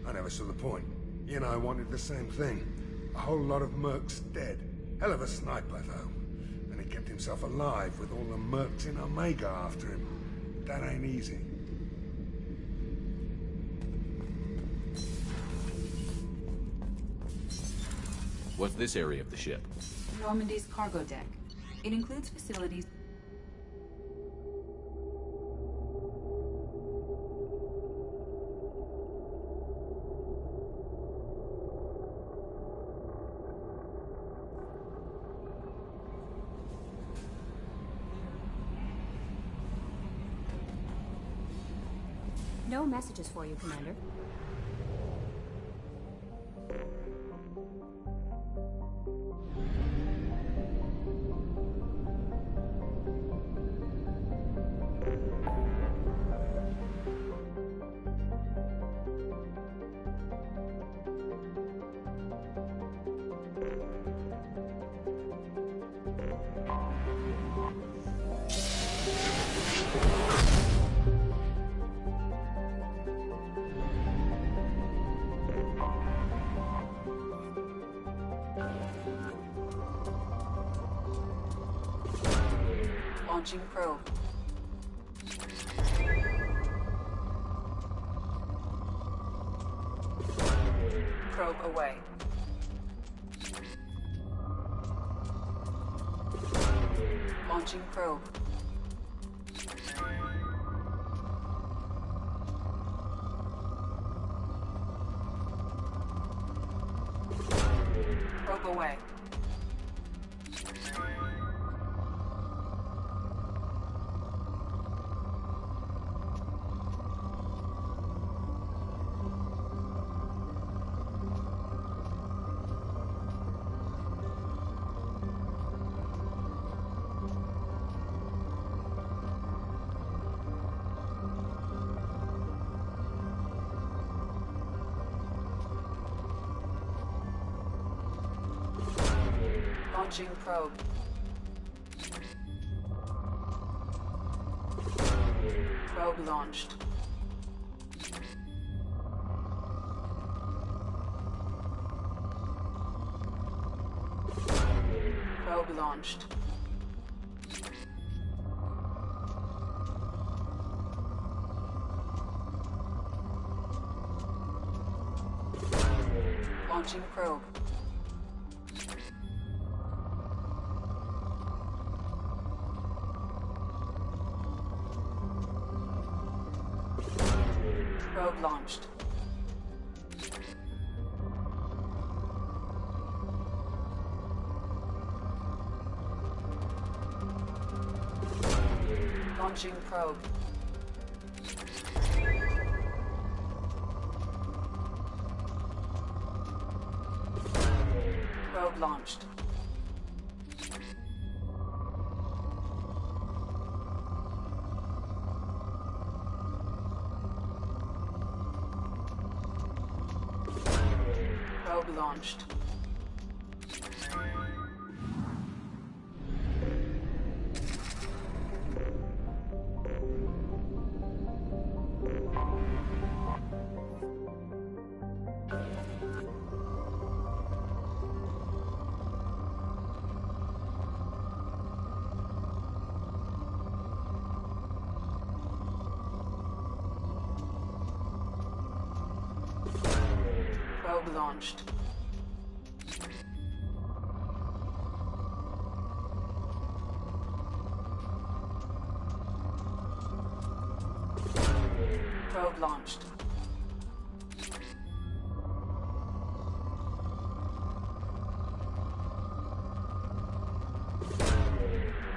I never saw the point. You and I wanted the same thing. A whole lot of mercs dead. Hell of a sniper, though. And he kept himself alive with all the mercs in Omega after him. That ain't easy. What's this area of the ship? Normandy's cargo deck. It includes facilities. No messages for you, Commander. Launching probe. Probe away. Launching probe. Probe away. Launching probe. Probe launched. Probe launched. Launching probe. Probe launched. Launching probe. Probe launched. Probe launched. Probe launched. Probe launched.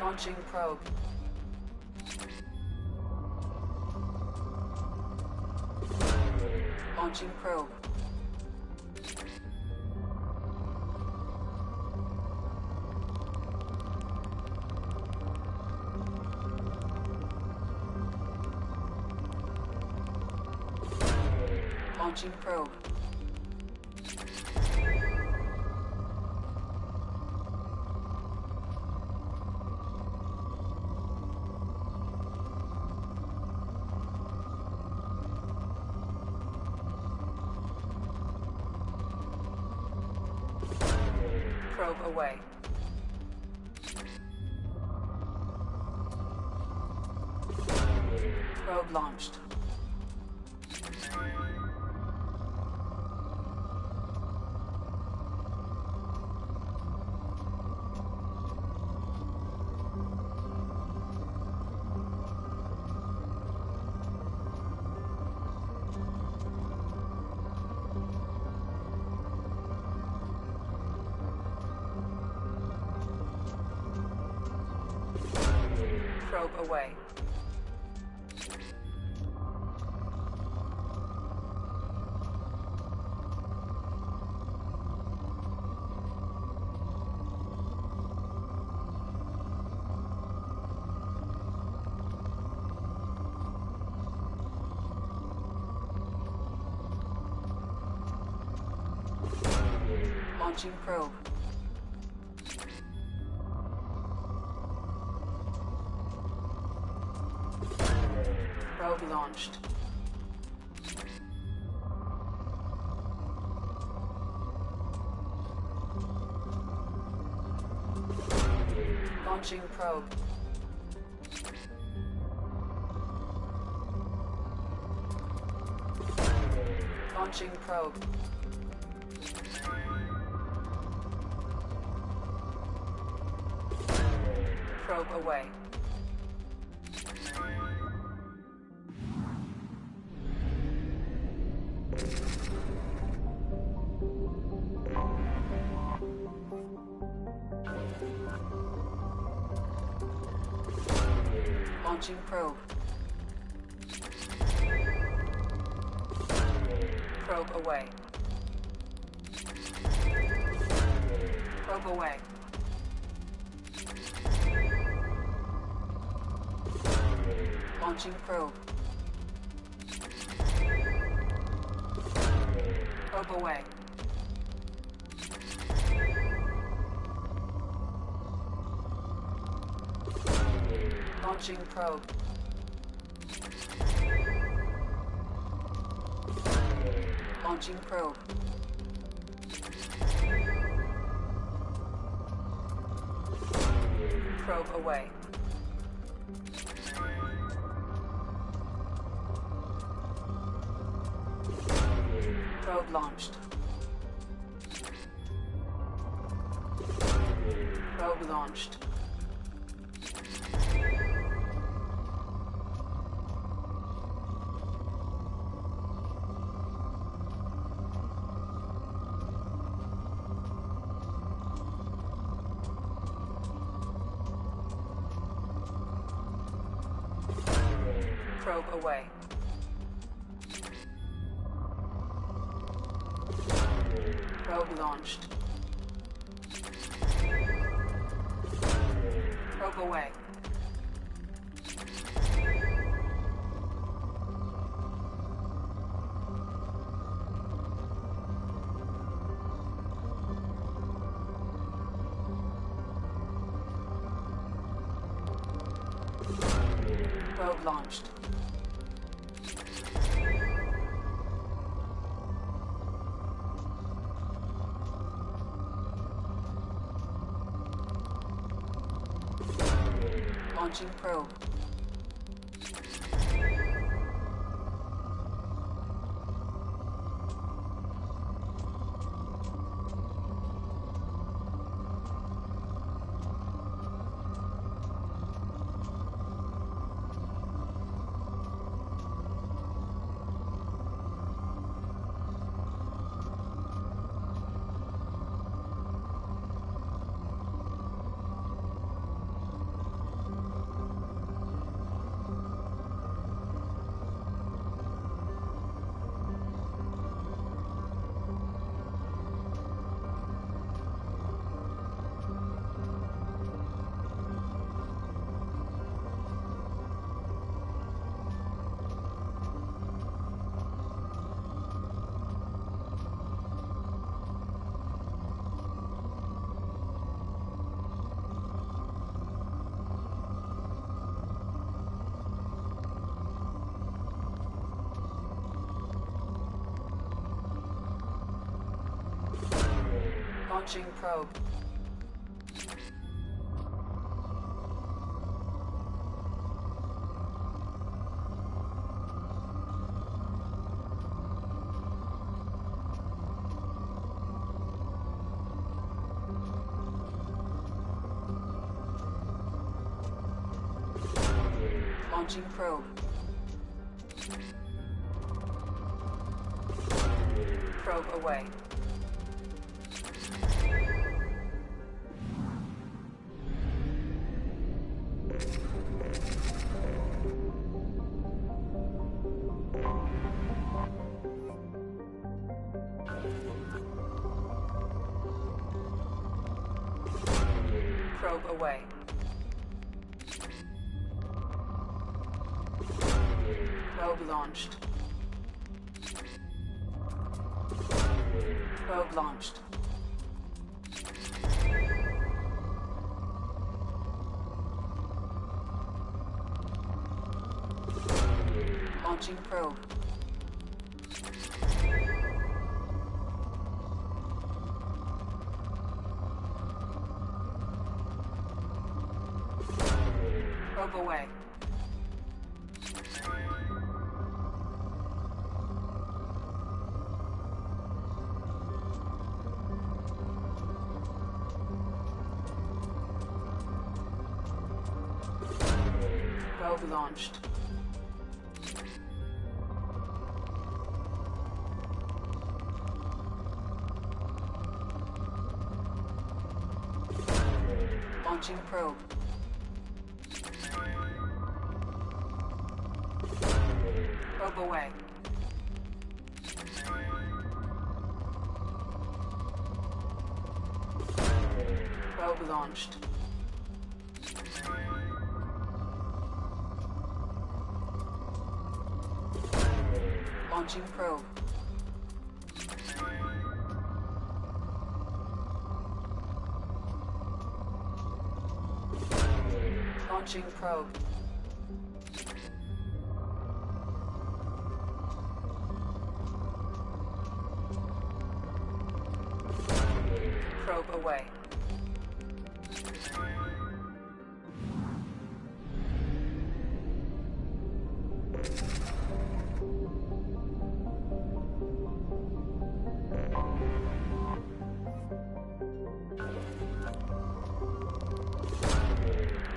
Launching probe. Launching probe. Launching probe. Probe away. Probe launched. Probe away. Launching probe. Probe launched. Launching probe. Launching probe. Probe away. Launching probe. Probe away. Probe away. Launching probe. Probe away. Launching probe. Launching probe. Probe away. Probe launched. Probe launched. Probe away. Probe launched. Probe away. Probe launched. Launching probe. Launching probe. Launching probe. Probe away. Probe away. Probe launched. Probe launched. Launching probe. Probe away. Probe launched. Launching probe. Probe away. Probe launched. Launching probe. Launching probe. Probe away.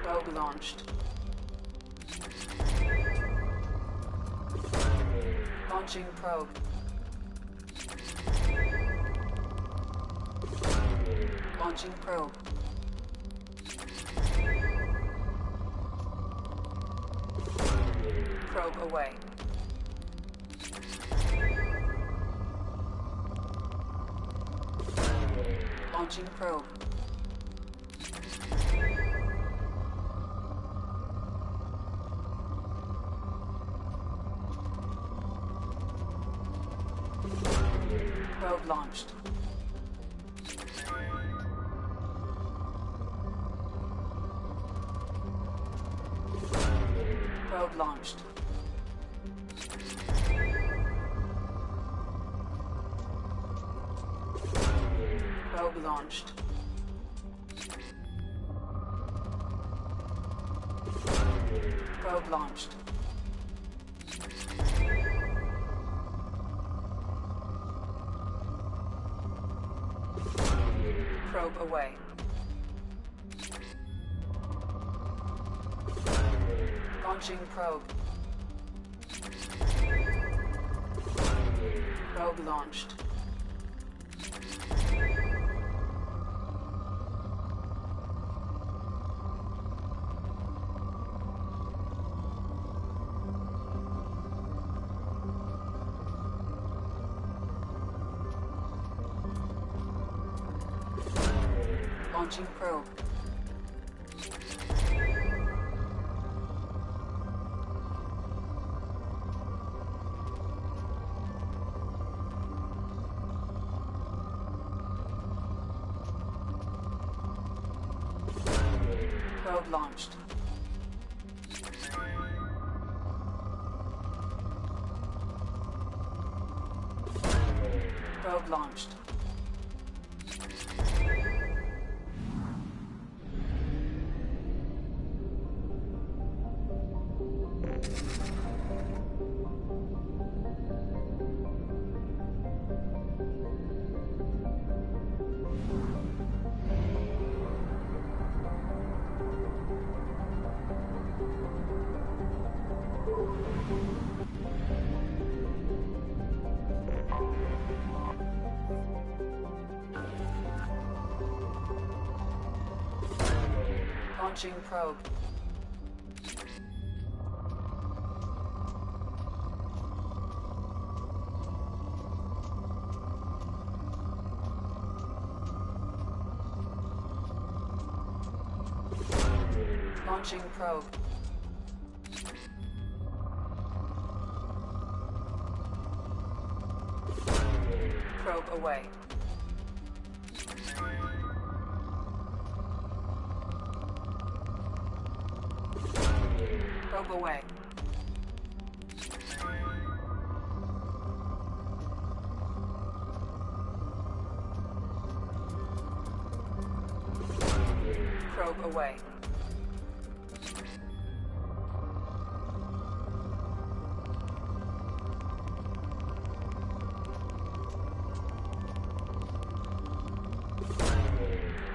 Probe launched. Launching probe. Launching probe. Probe away. Launching probe. Probe launched. Probe launched. Probe launched. Probe launched. Probe away. Launching probe. Probe launched. Launching probe. Probe launched. Probe launched. Launching probe. Launching probe. Probe away. Probe away. Probe away.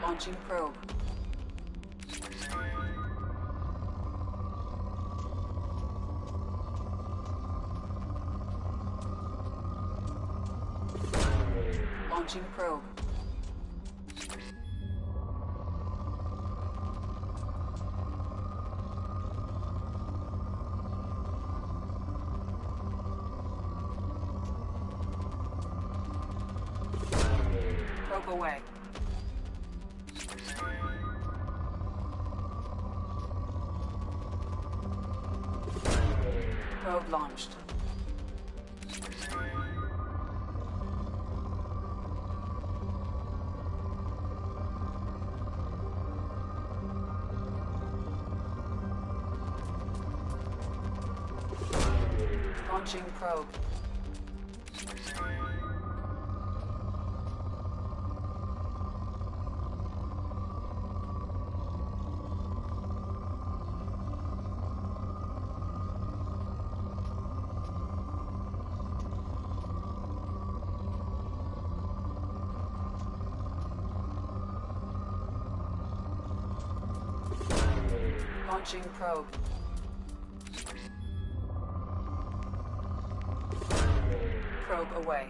Launching probe. Launching probe. Probe away. Probe launched. Launching probe. Launching probe. Probe away.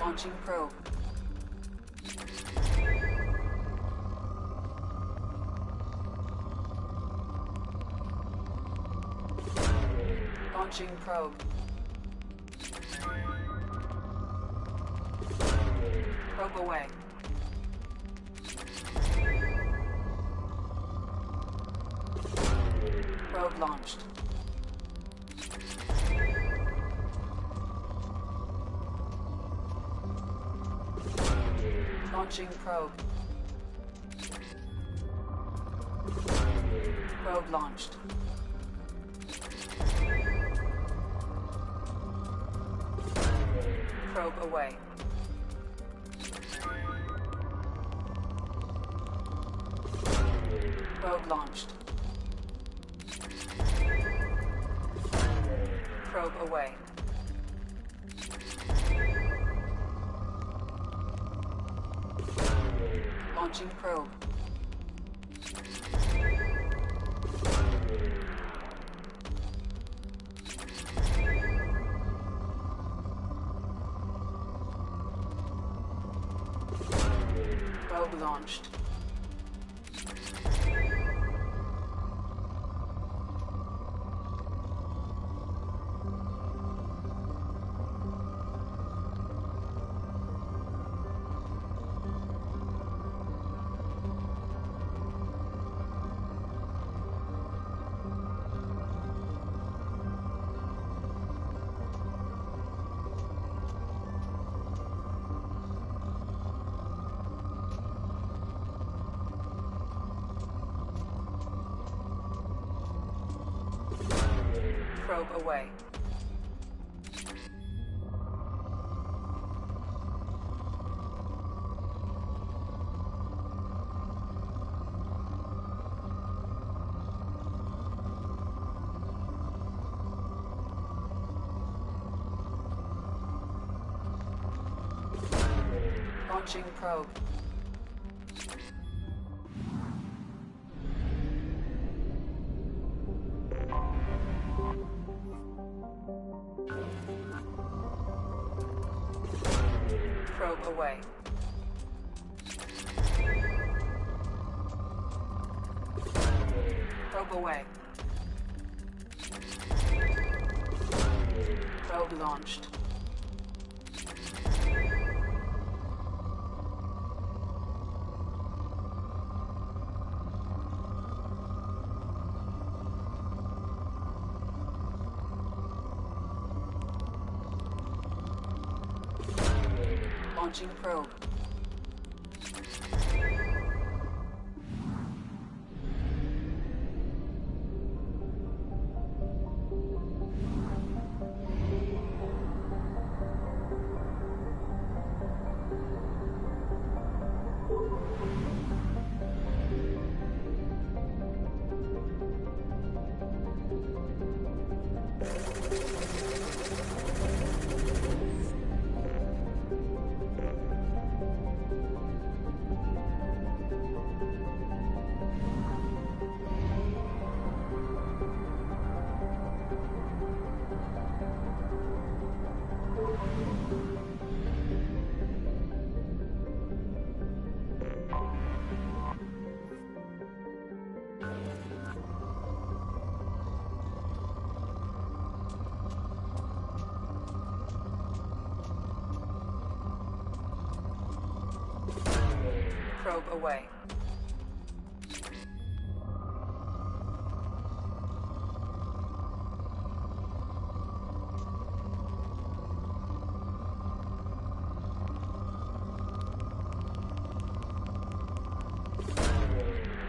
Launching probe. Launching probe. Probe away. Probe launched. Launching probe. Probe launched. Probe away. Probe launched. Probe away. Launching probe. Probe launched. Probe away. Launching probe. Probe away. Probe away. Probe launched. Launching probe. Probe away.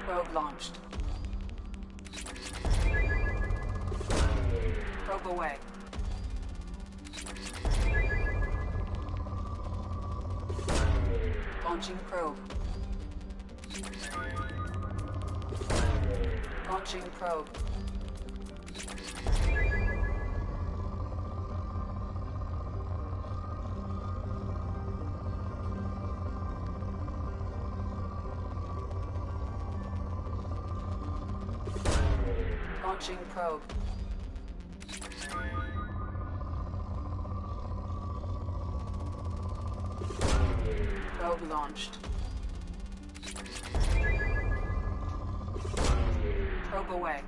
Probe launched. Probe away. Launching probe. Launching probe. Launching probe. Probe launched. Probe away.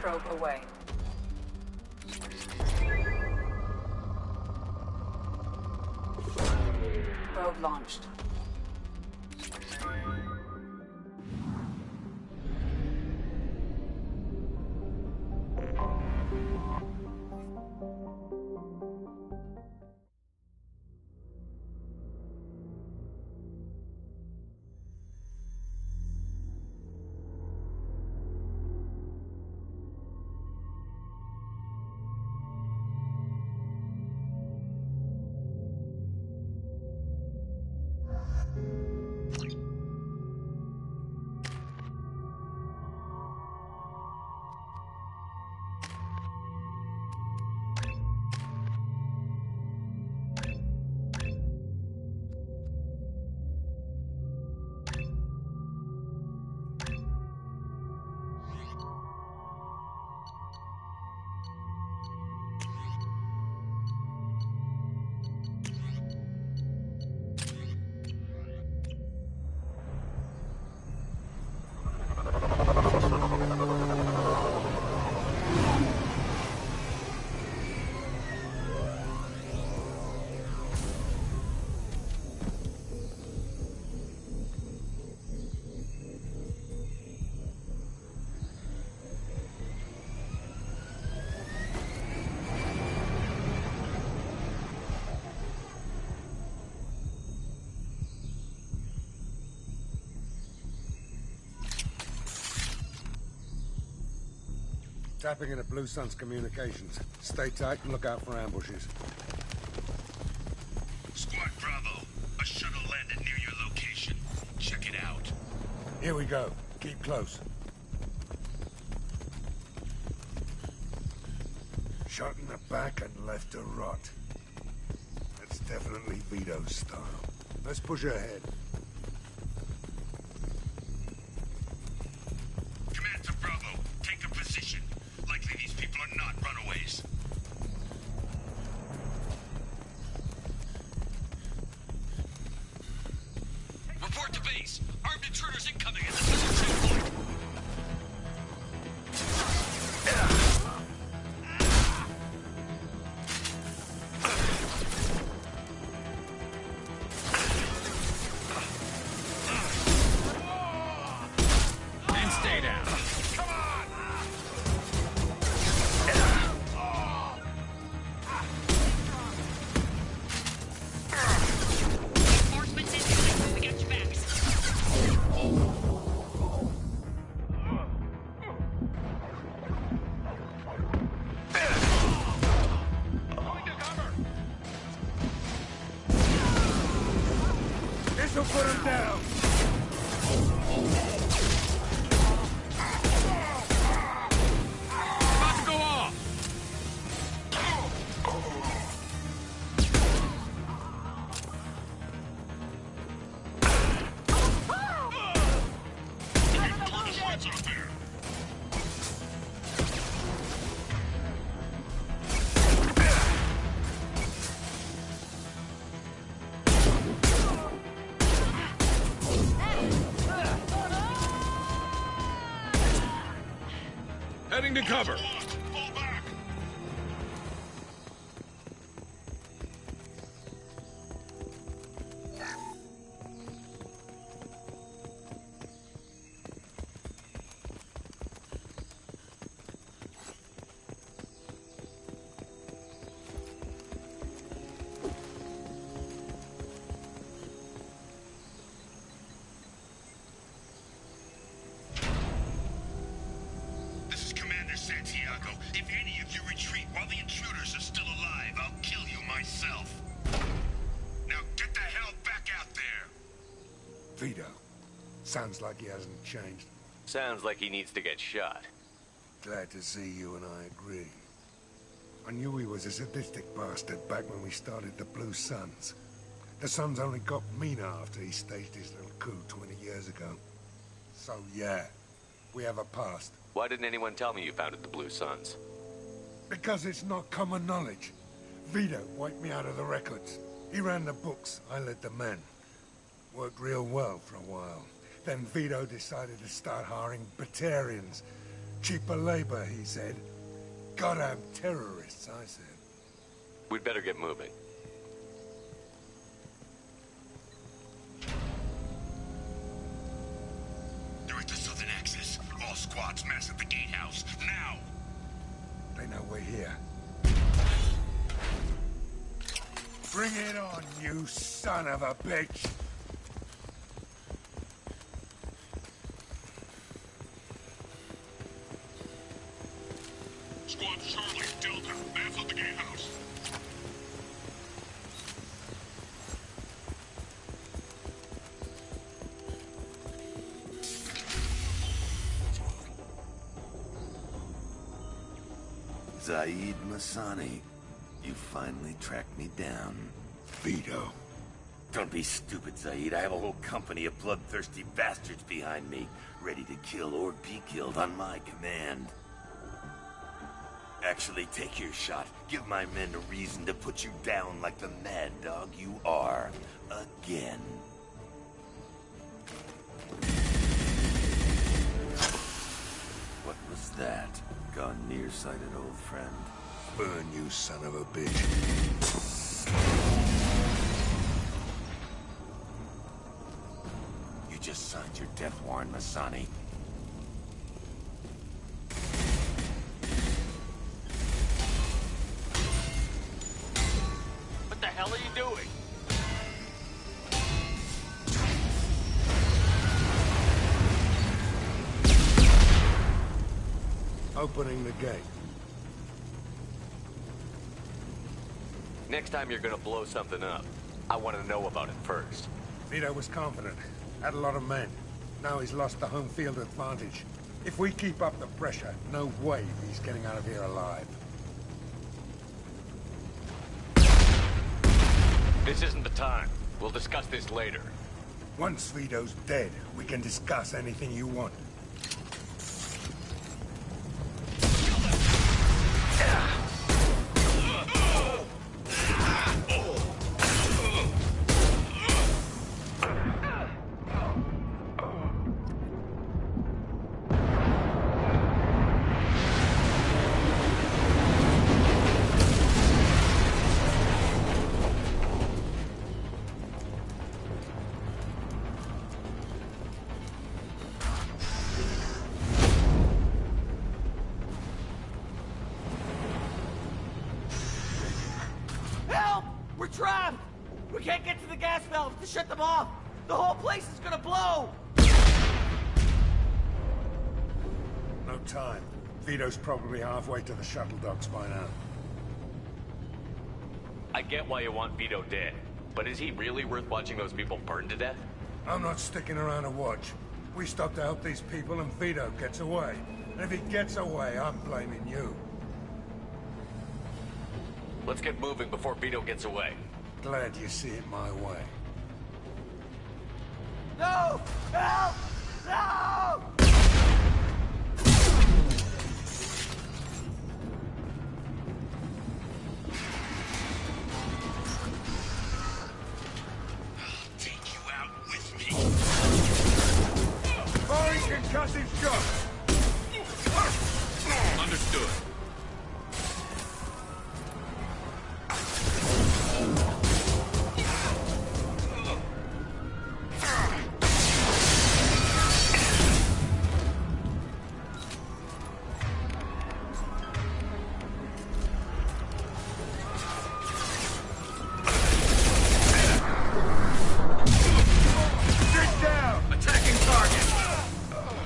Probe away. Probe launched. Tapping into Blue Sun's communications. Stay tight and look out for ambushes. Squad Bravo, a shuttle landed near your location. Check it out. Here we go. Keep close. Shot in the back and left to rot. That's definitely Vito's style. Let's push ahead. Command to Bravo. Take a position. Likely these people are not runaways. Report to base. Armed intruders incoming at the southern checkpoint. And stay down. Come on! Reinforcements incoming. We got your backs. This'll put him down. About to go off. Heading to cover. This is Commander Santiago. If any of you retreat while the intruders are still alive, I'll kill you myself. Now get the hell back out there! Vito. Sounds like he hasn't changed. Sounds like he needs to get shot. Glad to see you and I agree. I knew he was a sadistic bastard back when we started the Blue Suns. The Suns only got meaner after he staged his little coup 20 years ago. So yeah, we have a past. Why didn't anyone tell me you founded the Blue Suns? Because it's not common knowledge. Vito wiped me out of the records. He ran the books, I led the men. Worked real well for a while. Then Vito decided to start hiring Batarians. Cheaper labor, he said. Goddamn terrorists, I said. We'd better get moving. They're at the southern axis. All squads mass at the gatehouse. Now! They know we're here. Bring it on, you son of a bitch! Squad Charlie, Delta, mass at the gatehouse. Zaid Masani, you finally tracked me down. Vito. Don't be stupid, Zaid. I have a whole company of bloodthirsty bastards behind me, ready to kill or be killed on my command. Actually, take your shot. Give my men a reason to put you down like the mad dog you are. Again. What was that? Gone nearsighted, old friend. Burn, you son of a bitch. You just signed your death warrant, Masani. What the hell are you doing? Opening the gate. Next time you're gonna blow something up, I want to know about it first. Vito was confident. Had a lot of men. Now he's lost the home field advantage. If we keep up the pressure, no way he's getting out of here alive. This isn't the time. We'll discuss this later. Once Vito's dead, we can discuss anything you want. Help! We're trapped! We can't get to the gas valves to shut them off! The whole place is gonna blow! No time. Vito's probably halfway to the shuttle docks by now. I get why you want Vito dead, but is he really worth watching those people burn to death? I'm not sticking around to watch. We stop to help these people and Vito gets away. And if he gets away, I'm blaming you. Let's get moving before Vito gets away. Glad you see it my way. No! Help! No! Take you out with me. Firing concussive shots! Understood. Get down! Attacking target!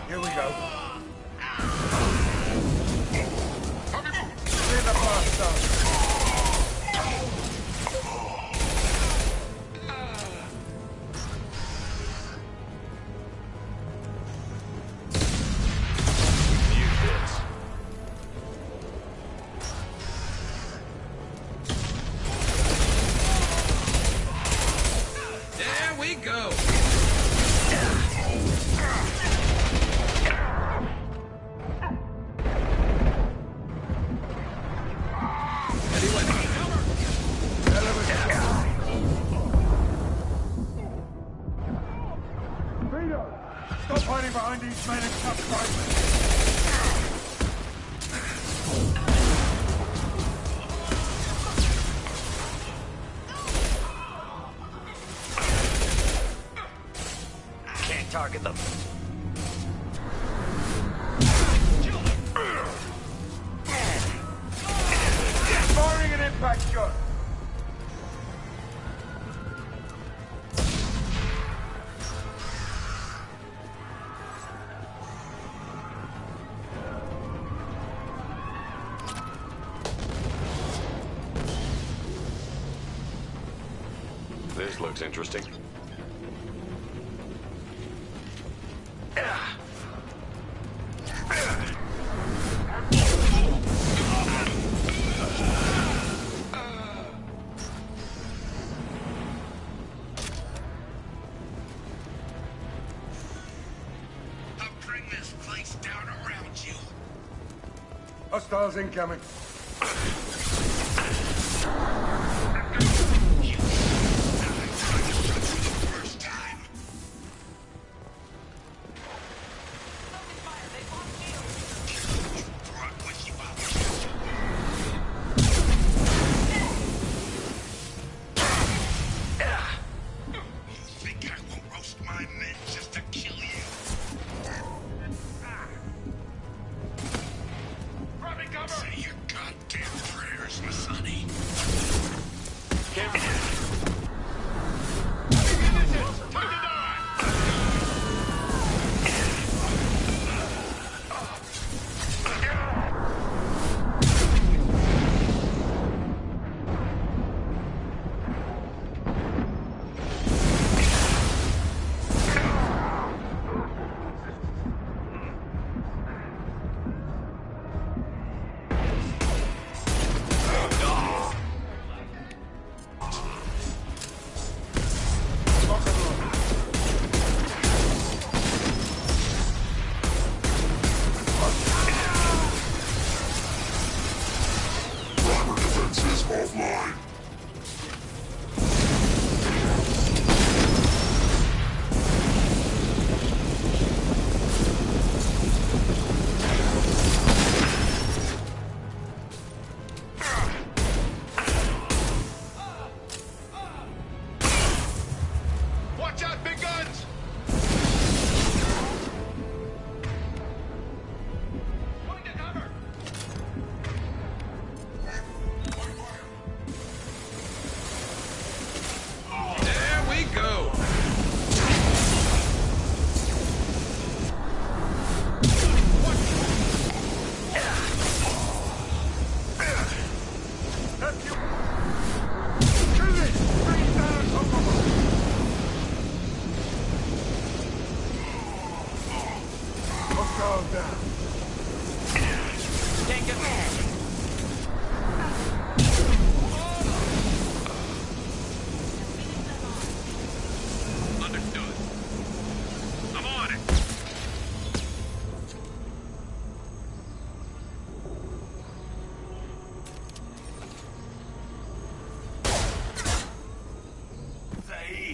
Here we go. Clear the blast zone. Use this. There we go. Vito! Stop hiding behind these men and cut fragments! Can't target them. Firing an impact shot! This looks interesting. I'll bring this place down around you. Hostiles incoming. First time. Brought with you out. You think I will roast my men just to kill you? Say your goddamn prayers, Masani.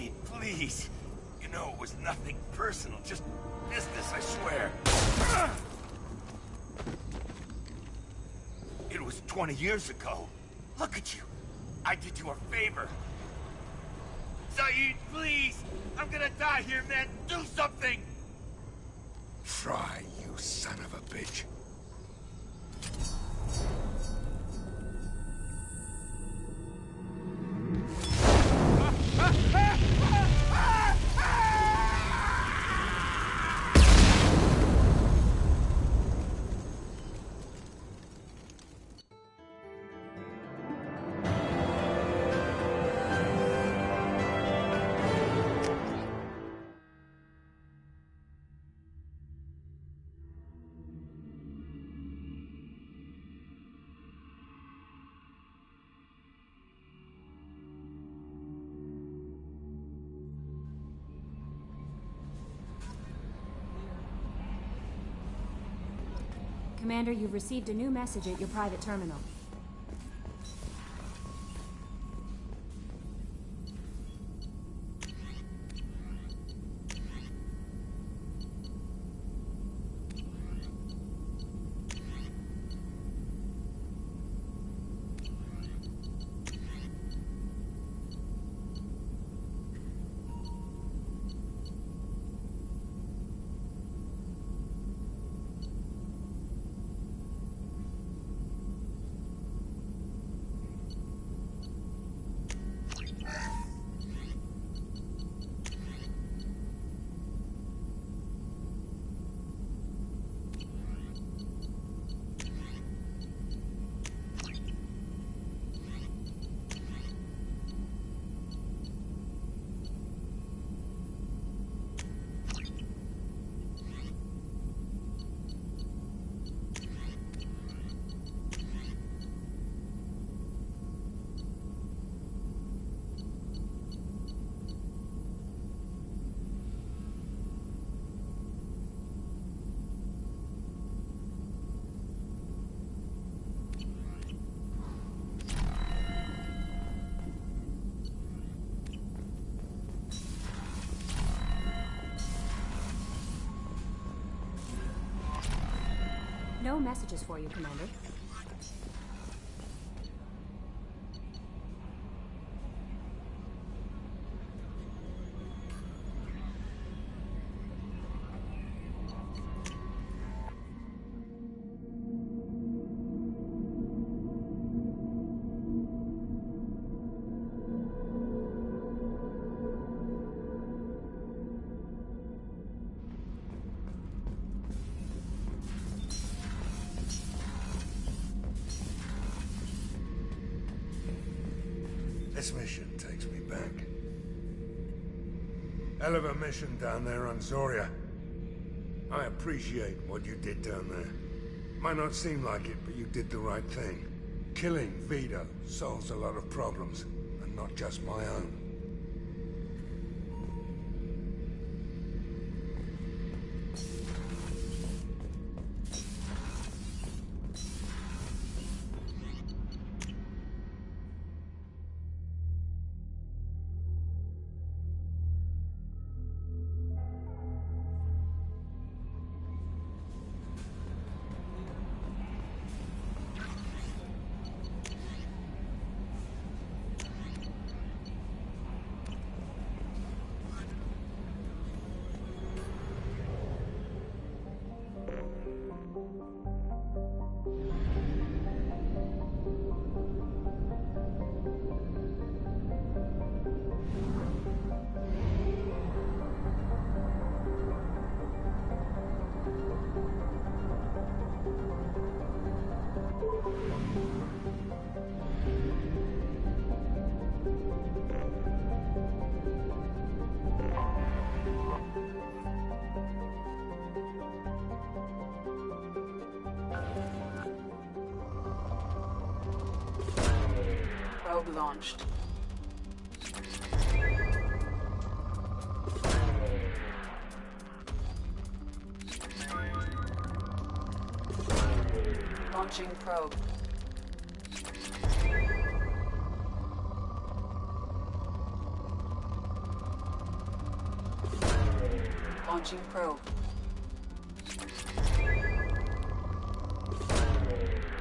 Saeed, please. You know it was nothing personal, just business, I swear. It was 20 years ago. Look at you. I did you a favor. Saeed, please! I'm gonna die here, man! Do something! Try, you son of a bitch. Commander, you've received a new message at your private terminal. No messages for you, Commander. This mission takes me back. Hell of a mission down there on Zoria. I appreciate what you did down there. Might not seem like it, but you did the right thing. Killing Vito solves a lot of problems, and not just my own. Probe launched. Launching probe. Launching probe.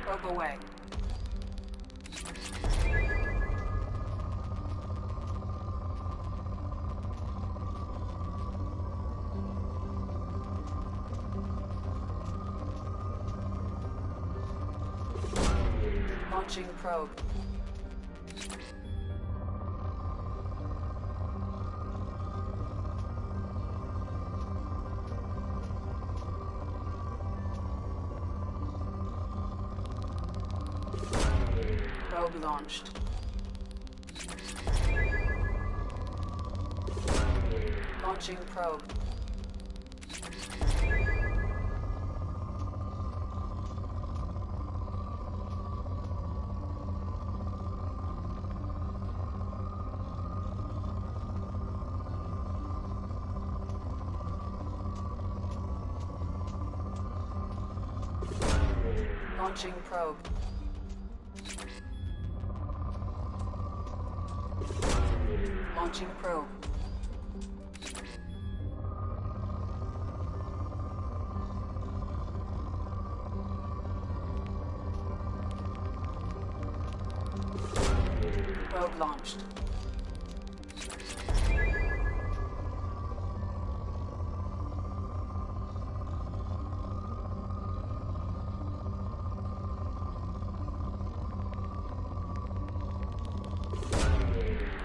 Probe away. Launching probe. Probe launched. Launching probe. Launching probe. Launching probe. Probe launched.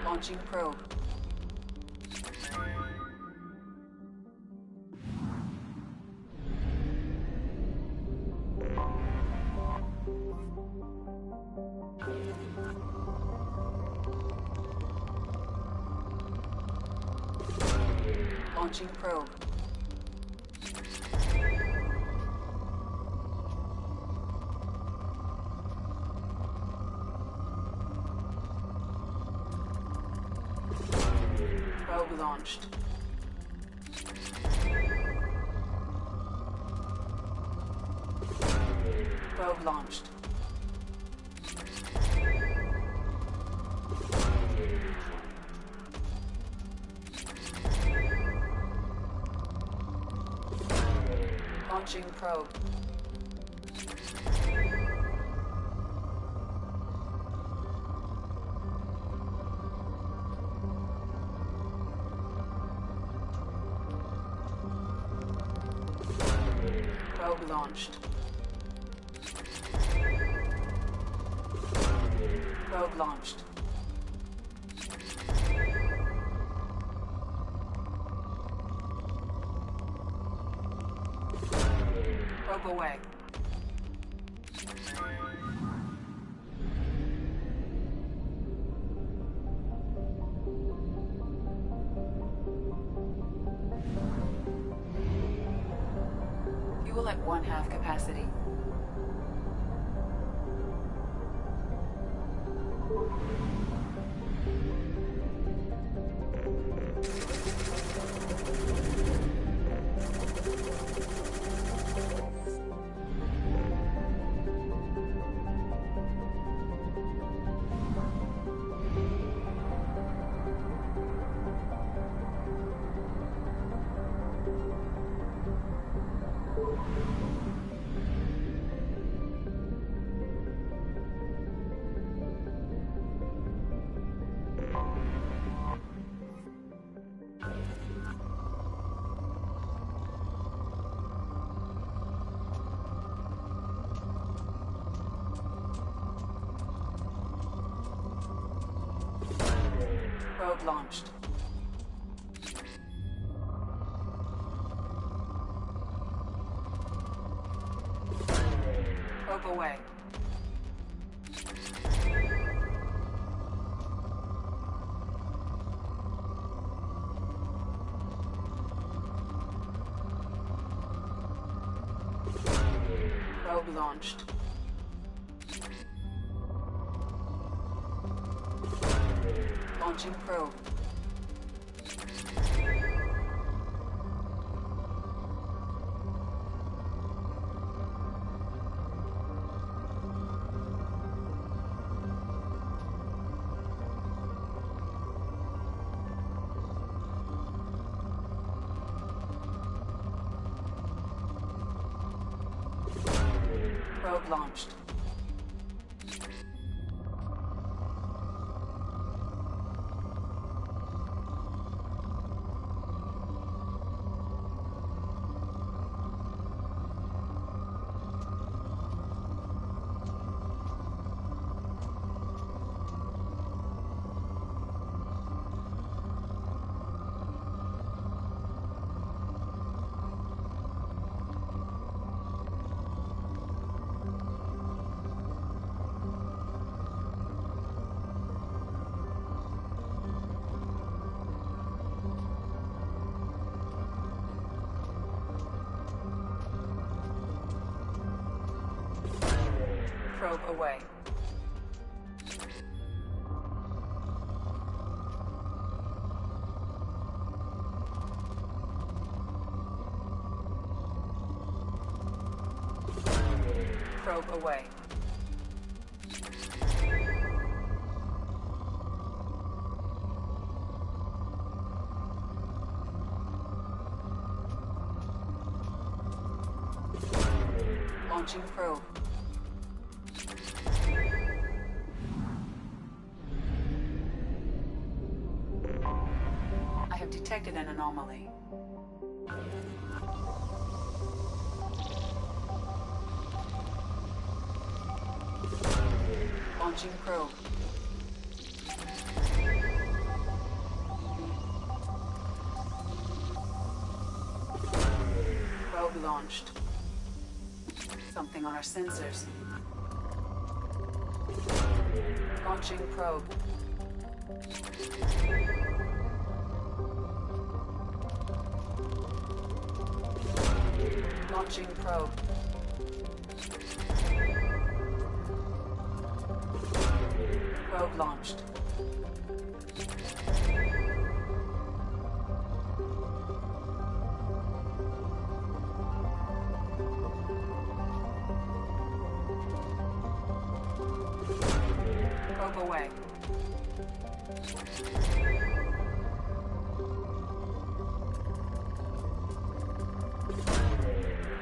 Launching probe. Launching probe. Probe launched. Probe launched. Launching probe. Probe launched. Probe launched. Probe away. Fuel at 1/2 capacity. Probe launched. Probe away. Probe launched. Launching probe. Probe launched. Probe away. Probe away. Launching probe. I have detected an anomaly. Launching probe. Probe launched. Something on our sensors. Launching probe. Launching probe. Probe launched. Probe away.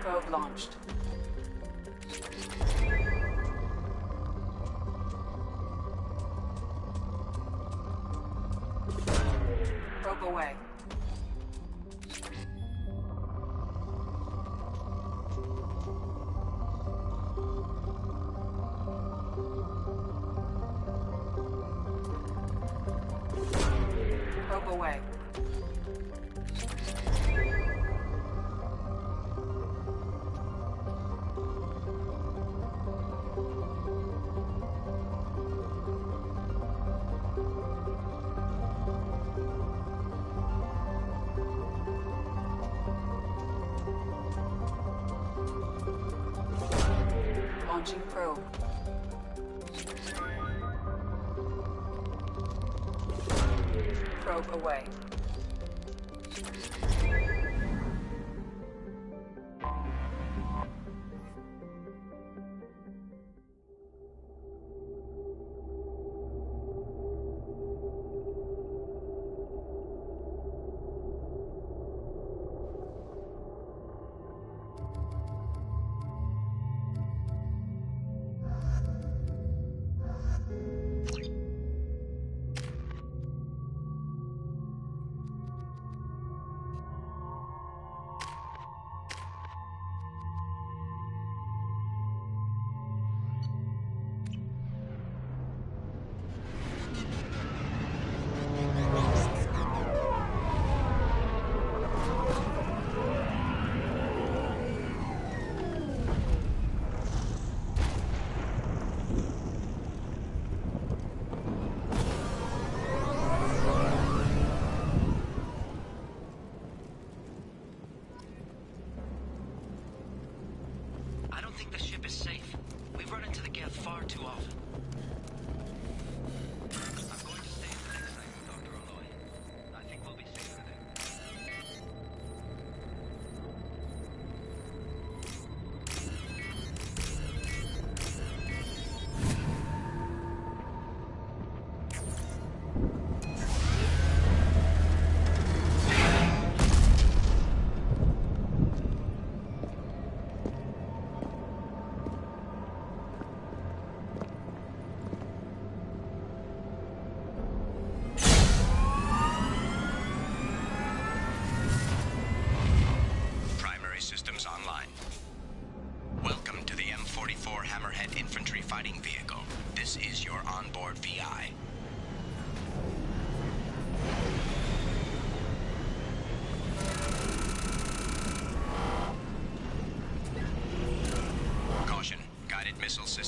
Probe launched. Probe away. Probe away. Launching probe. Probe away.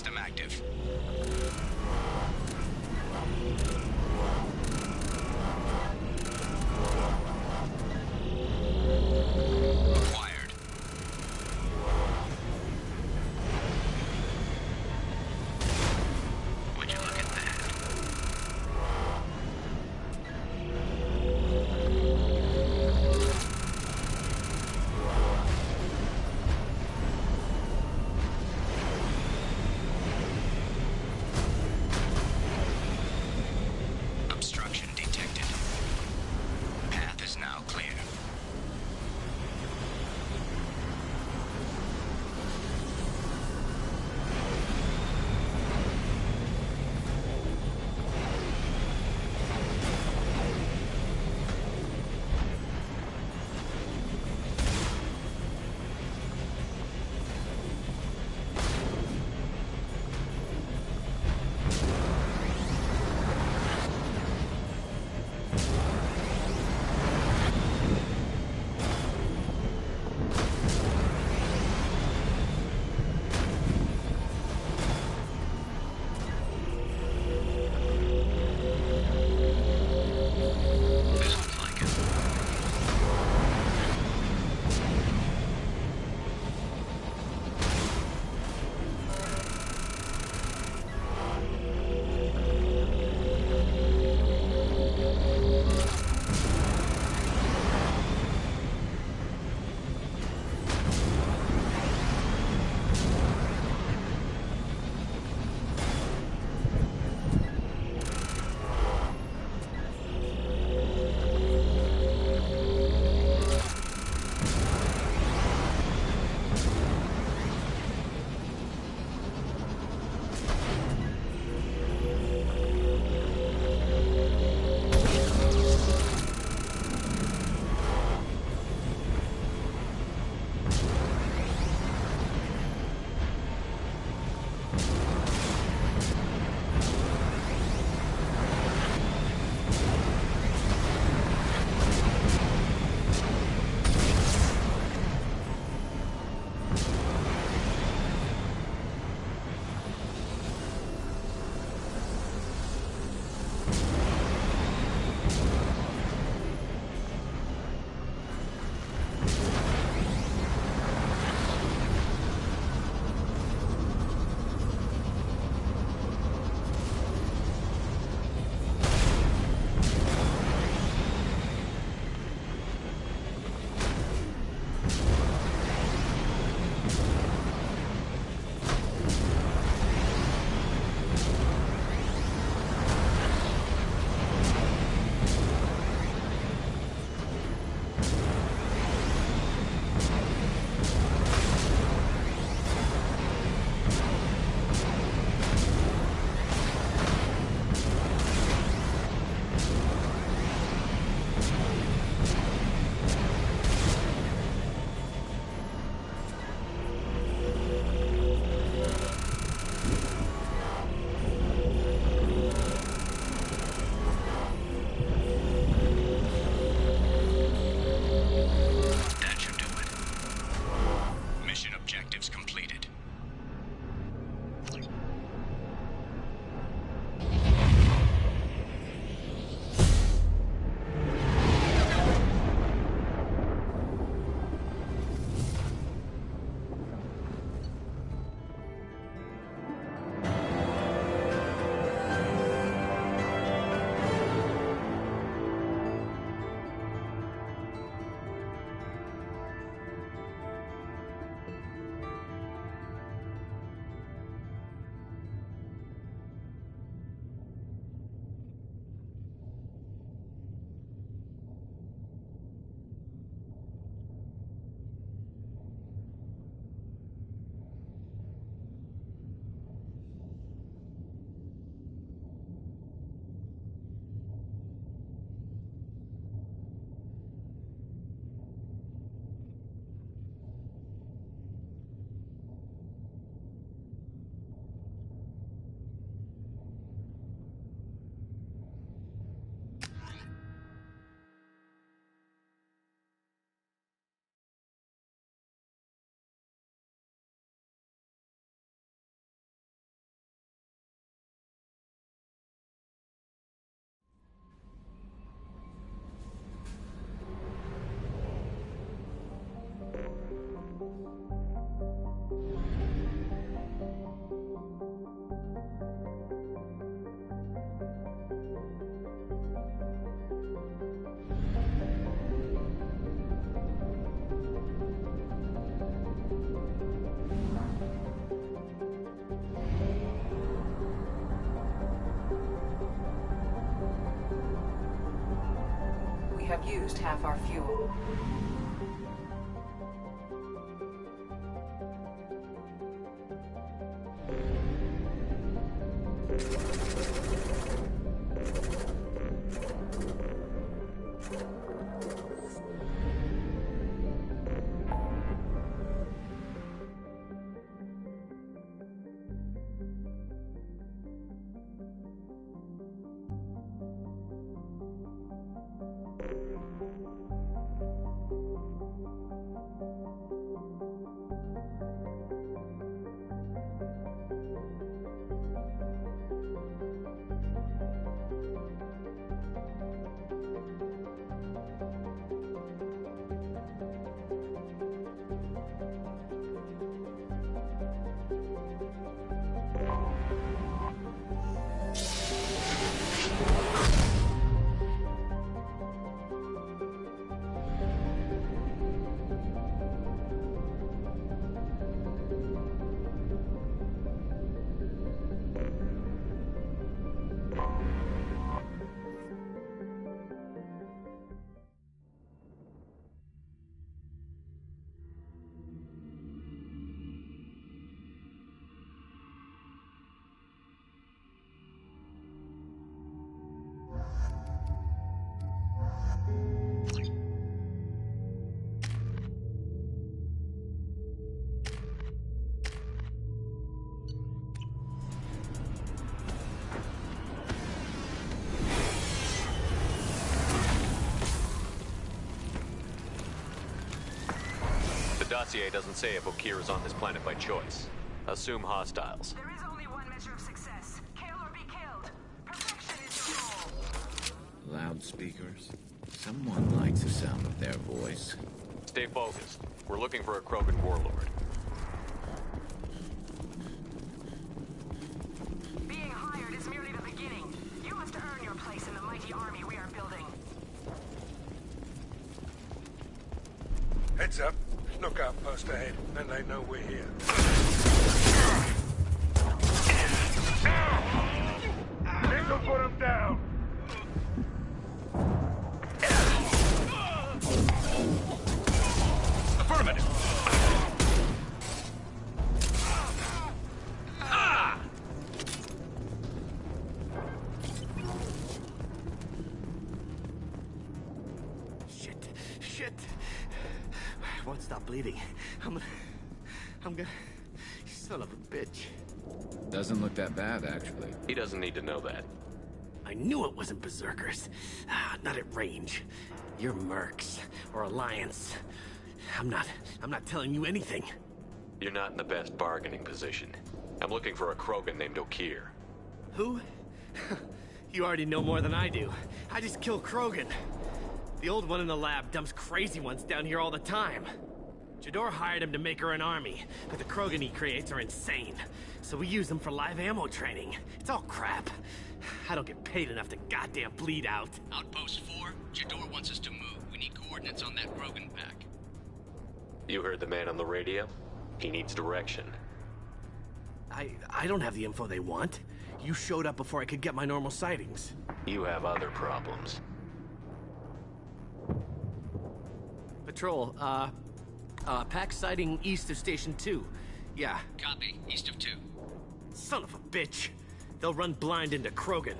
system active. Acquired. Would you look at that? Obstruction detected. Path is now clear. This looks like it. have used half our fuel. The dossier doesn't say if Okir is on this planet by choice. Assume hostiles. There is only one measure of success. Kill or be killed. Perfection is your goal. Loudspeakers. Someone likes the sound of their voice. Stay focused. We're looking for a Krogan warlord. Being hired is merely the beginning. You must earn your place in the mighty army we are building. Heads up. Lookout post ahead, and they know we're here. This'll put him down. Affirmative. Shit. I won't stop bleeding. I'm gonna... Son of a bitch. Doesn't look that bad, actually. He doesn't need to know that. I knew it wasn't Berserkers. Not at range. You're Mercs, or Alliance. I'm not telling you anything. You're not in the best bargaining position. I'm looking for a Krogan named Okir. Who? You already know more than I do. I just kill Krogan. The old one in the lab dumps crazy ones down here all the time. Jador hired him to make her an army, but the Krogan he creates are insane. So we use them for live ammo training. It's all crap. I don't get paid enough to goddamn bleed out. Outpost 4, Jador wants us to move. We need coordinates on that Krogan pack. You heard the man on the radio? He needs direction. I don't have the info they want. You showed up before I could get my normal sightings. You have other problems. Patrol, pack sighting east of Station 2. Yeah. Copy. East of 2. Son of a bitch. They'll run blind into Krogan.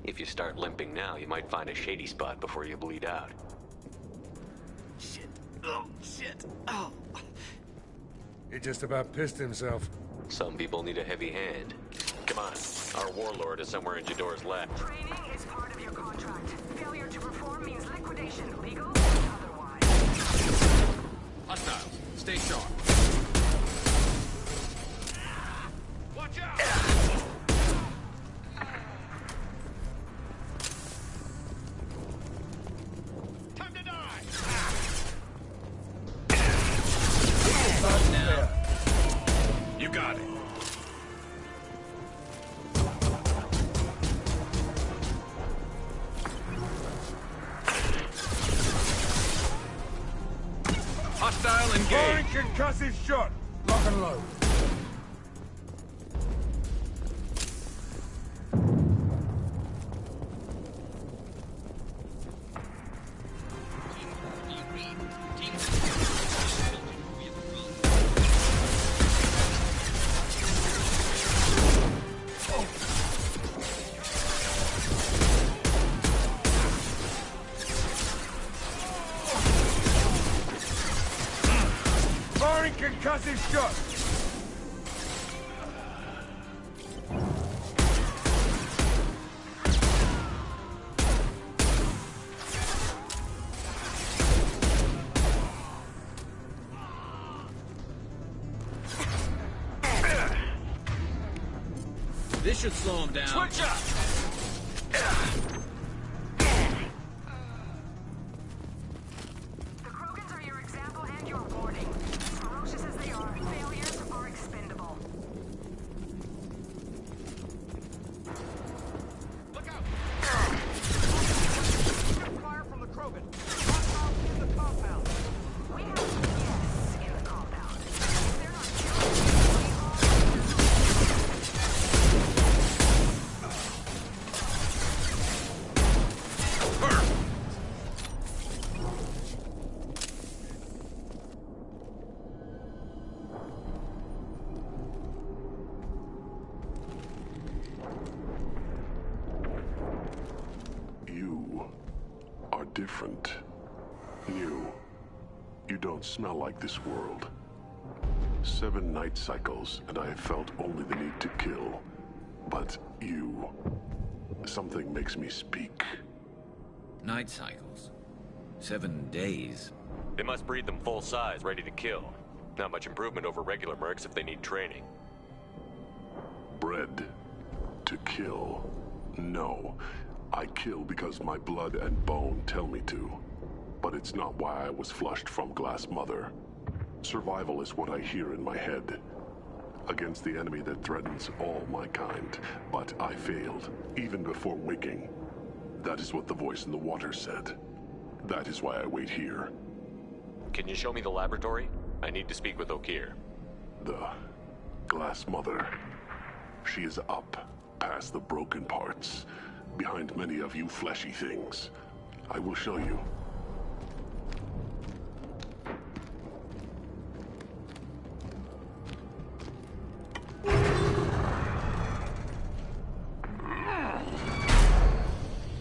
If you start limping now, you might find a shady spot before you bleed out. Shit. Oh, shit. Oh. He just about pissed himself. Some people need a heavy hand. Come on. Our warlord is somewhere in Jador's lab. Training is part of your contract. Failure to perform means liquidation, legal and otherwise. Hostile. Stay sharp. Watch out! Time to die! Now. You got it. Hostile engaged. Firing concussive shot. Lock and load. Concussive shot! This should slow him down. Switch up! The Krogans are your example and your warning. Ferocious as they are, failures are expendable. Look out! Fire from the Krogan. Hostiles in the compound. We have yes in the compound. If they're not killed, You are different. New. You don't smell like this world. 7 night cycles, and I have felt only the need to kill. But you... something makes me speak. Night cycles. 7 days. They must breed them full size, ready to kill. Not much improvement over regular mercs if they need training. Bred to kill. No. I kill because my blood and bone tell me to. But it's not why I was flushed from Glass Mother. Survival is what I hear in my head. Against the enemy that threatens all my kind. But I failed, even before waking. That is what the voice in the water said. That is why I wait here. Can you show me the laboratory? I need to speak with Okir. The Glass Mother. She is up, past the broken parts, behind many of you fleshy things. I will show you.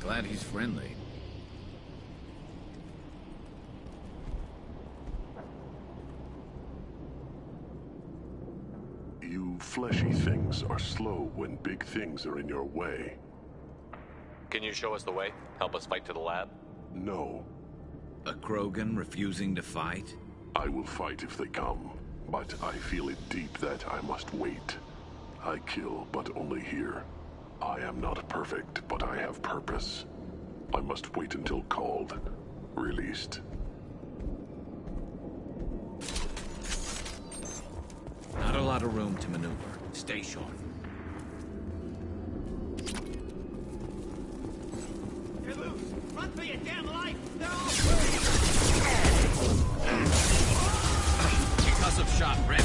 Glad he's friendly. You fleshy things are slow when big things are in your way. Can you show us the way? Help us fight to the lab? No. A Krogan refusing to fight? I will fight if they come, but I feel it deep that I must wait. I kill, but only here. I am not perfect, but I have purpose. I must wait until called, released. Not a lot of room to maneuver. Stay sharp. You're loose! Run for your damn life! They're all Concussive shot ready.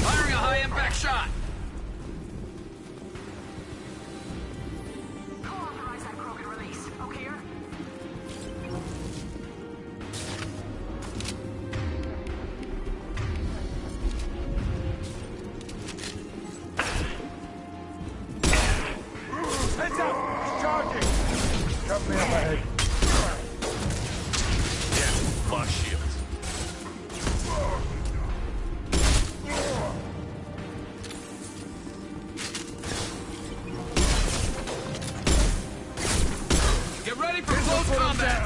Firing a high-impact shot. co-authorize that Krogan release. Okay? Heads up! He's charging! Cut me up ahead. Boss shields. Get ready for close combat.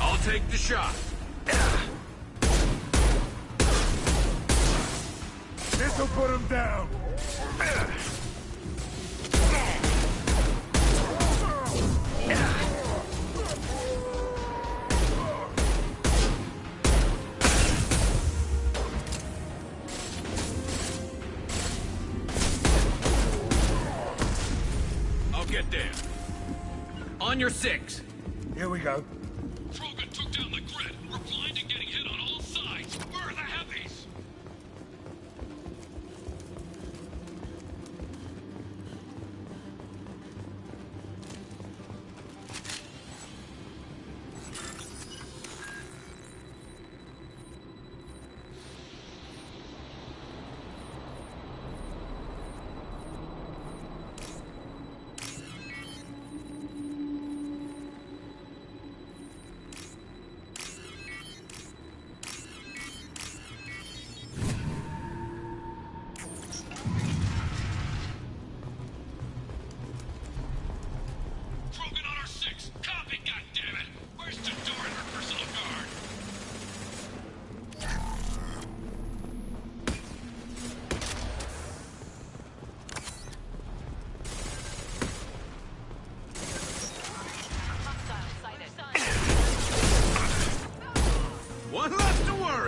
I'll take the shot. This'll put him down. I'll get there. On your 6. Here we go. Krogan took down the grid. We're blind and getting hit on all sides. Where are the heavies?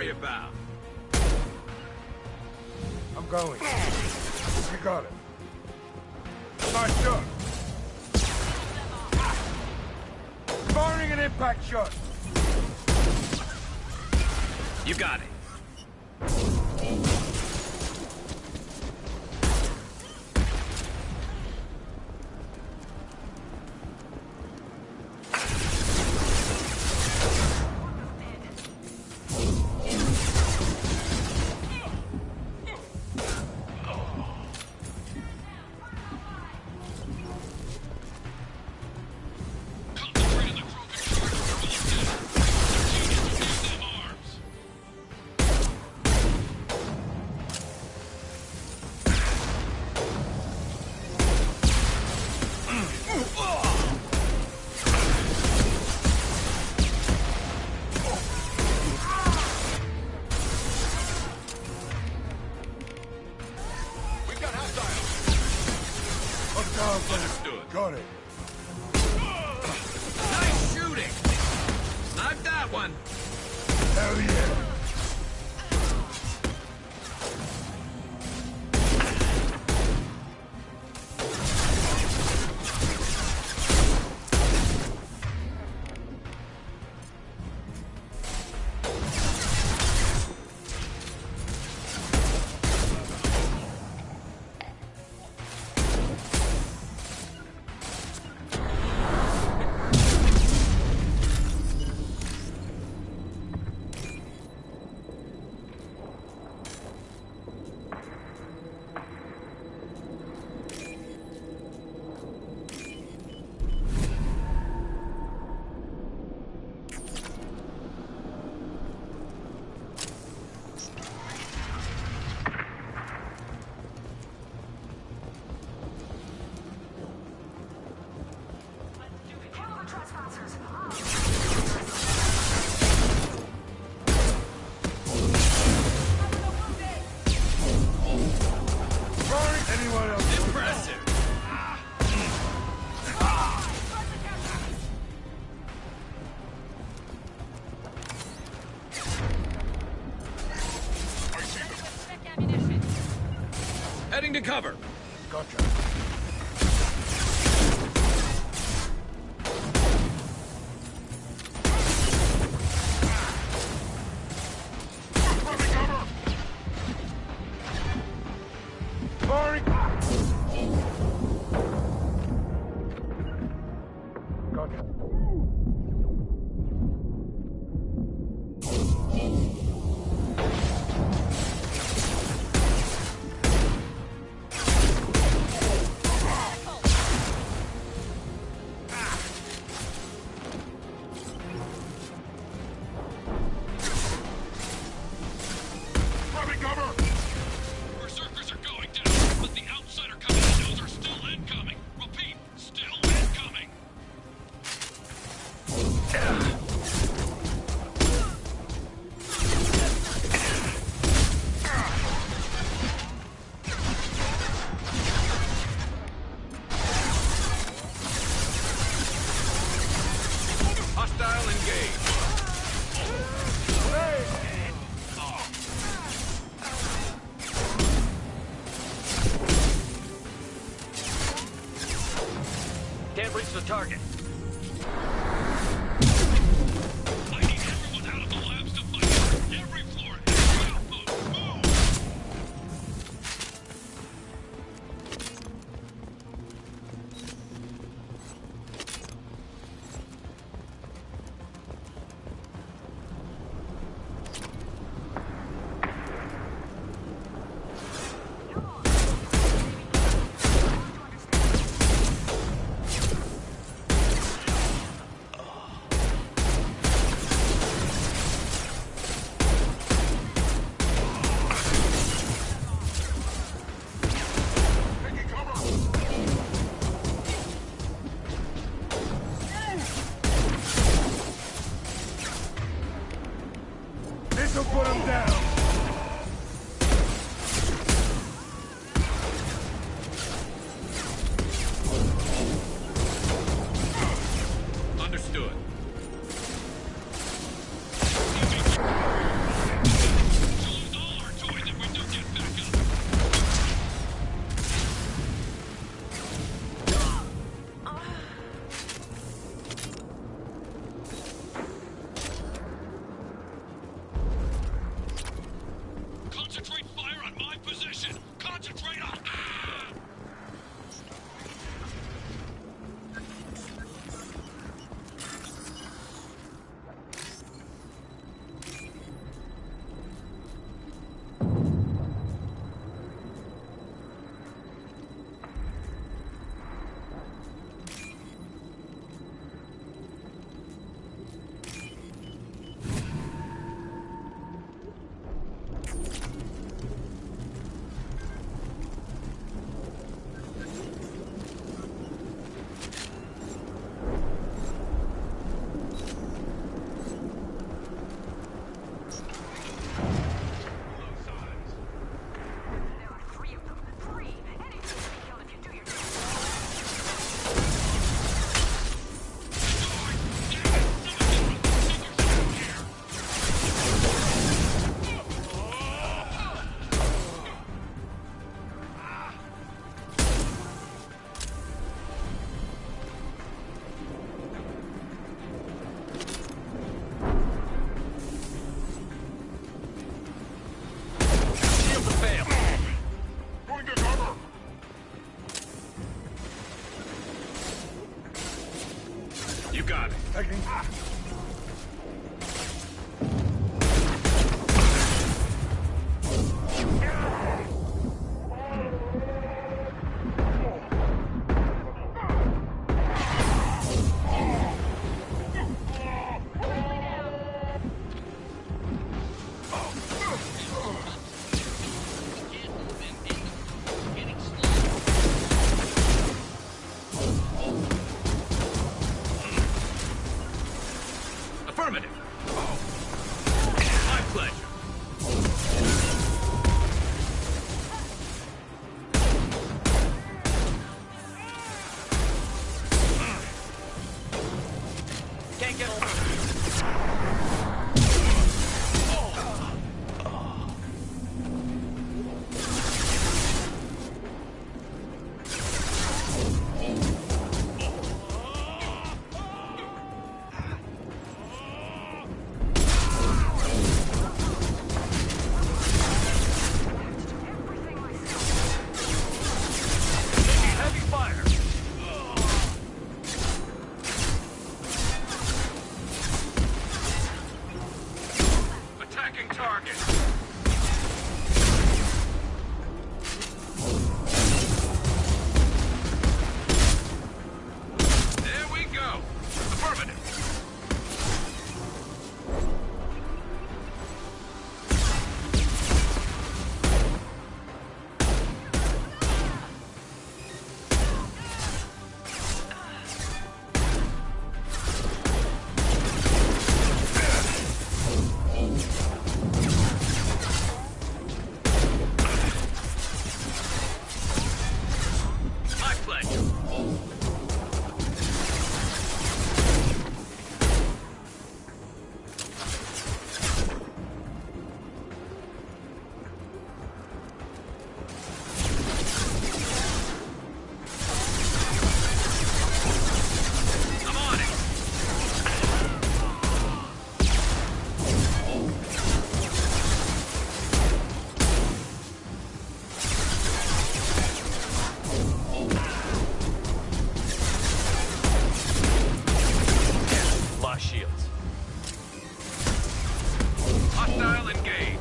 worry about. I'm going. You got it. Nice shot. Firing an impact shot. You got it. Understood. Got it. Nice shooting! Sniped that one! Hell yeah! Heading to cover. Gotcha. Firing. Gotcha. Berserkers are going down, but the outsider commandos are still incoming. Repeat, still incoming. Hostile engaged. Can't reach the target. I need everyone out of the labs to fight. Every floor, every outpost, move! This'll put him down. Understood. pleasure. Can't get over. Heavy fire. Attacking target. There we go. Affirmative. My pleasure. I'm on it. Lost shields. Hostile engaged.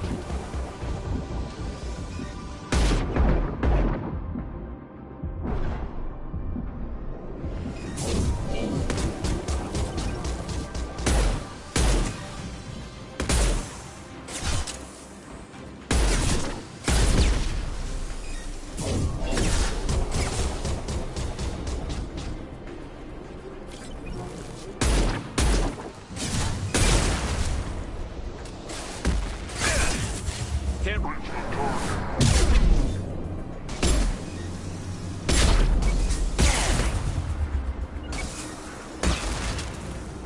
Can't reach the target.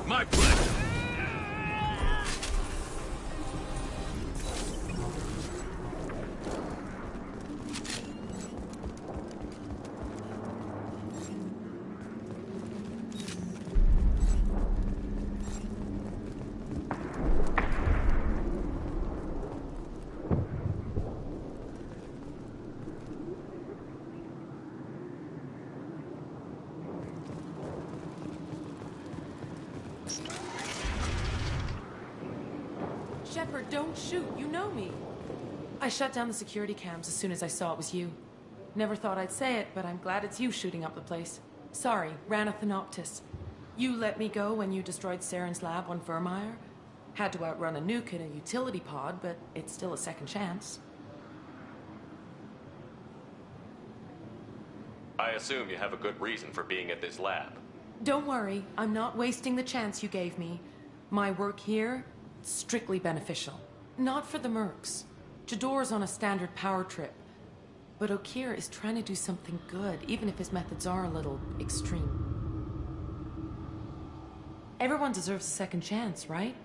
My pleasure. Shepard, don't shoot. You know me. I shut down the security cams as soon as I saw it was you. Never thought I'd say it, but I'm glad it's you shooting up the place. Sorry, ran a Thanoptis. You let me go when you destroyed Saren's lab on Vermeer. Had to outrun a nuke in a utility pod, but it's still a second chance. I assume you have a good reason for being at this lab. Don't worry, I'm not wasting the chance you gave me. My work here, strictly beneficial. Not for the mercs. Jador's on a standard power trip. But Okeer is trying to do something good, even if his methods are a little extreme. Everyone deserves a second chance, right?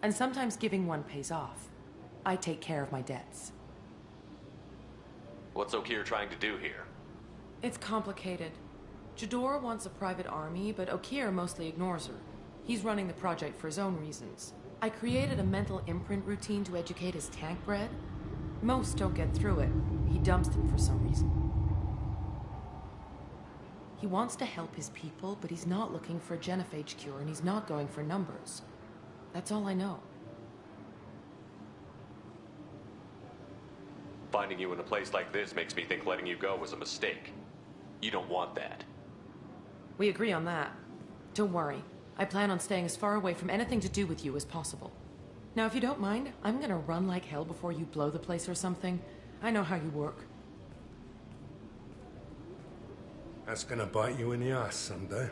And sometimes giving one pays off. I take care of my debts. What's Okeer trying to do here? It's complicated. Jador wants a private army, but Okeer mostly ignores her. He's running the project for his own reasons. I created a mental imprint routine to educate his tank bred. Most don't get through it. He dumps them for some reason. He wants to help his people, but he's not looking for a genophage cure, and he's not going for numbers. That's all I know. Finding you in a place like this makes me think letting you go was a mistake. You don't want that. We agree on that. Don't worry. I plan on staying as far away from anything to do with you as possible. Now, if you don't mind, I'm gonna run like hell before you blow the place or something. I know how you work. That's gonna bite you in the ass someday.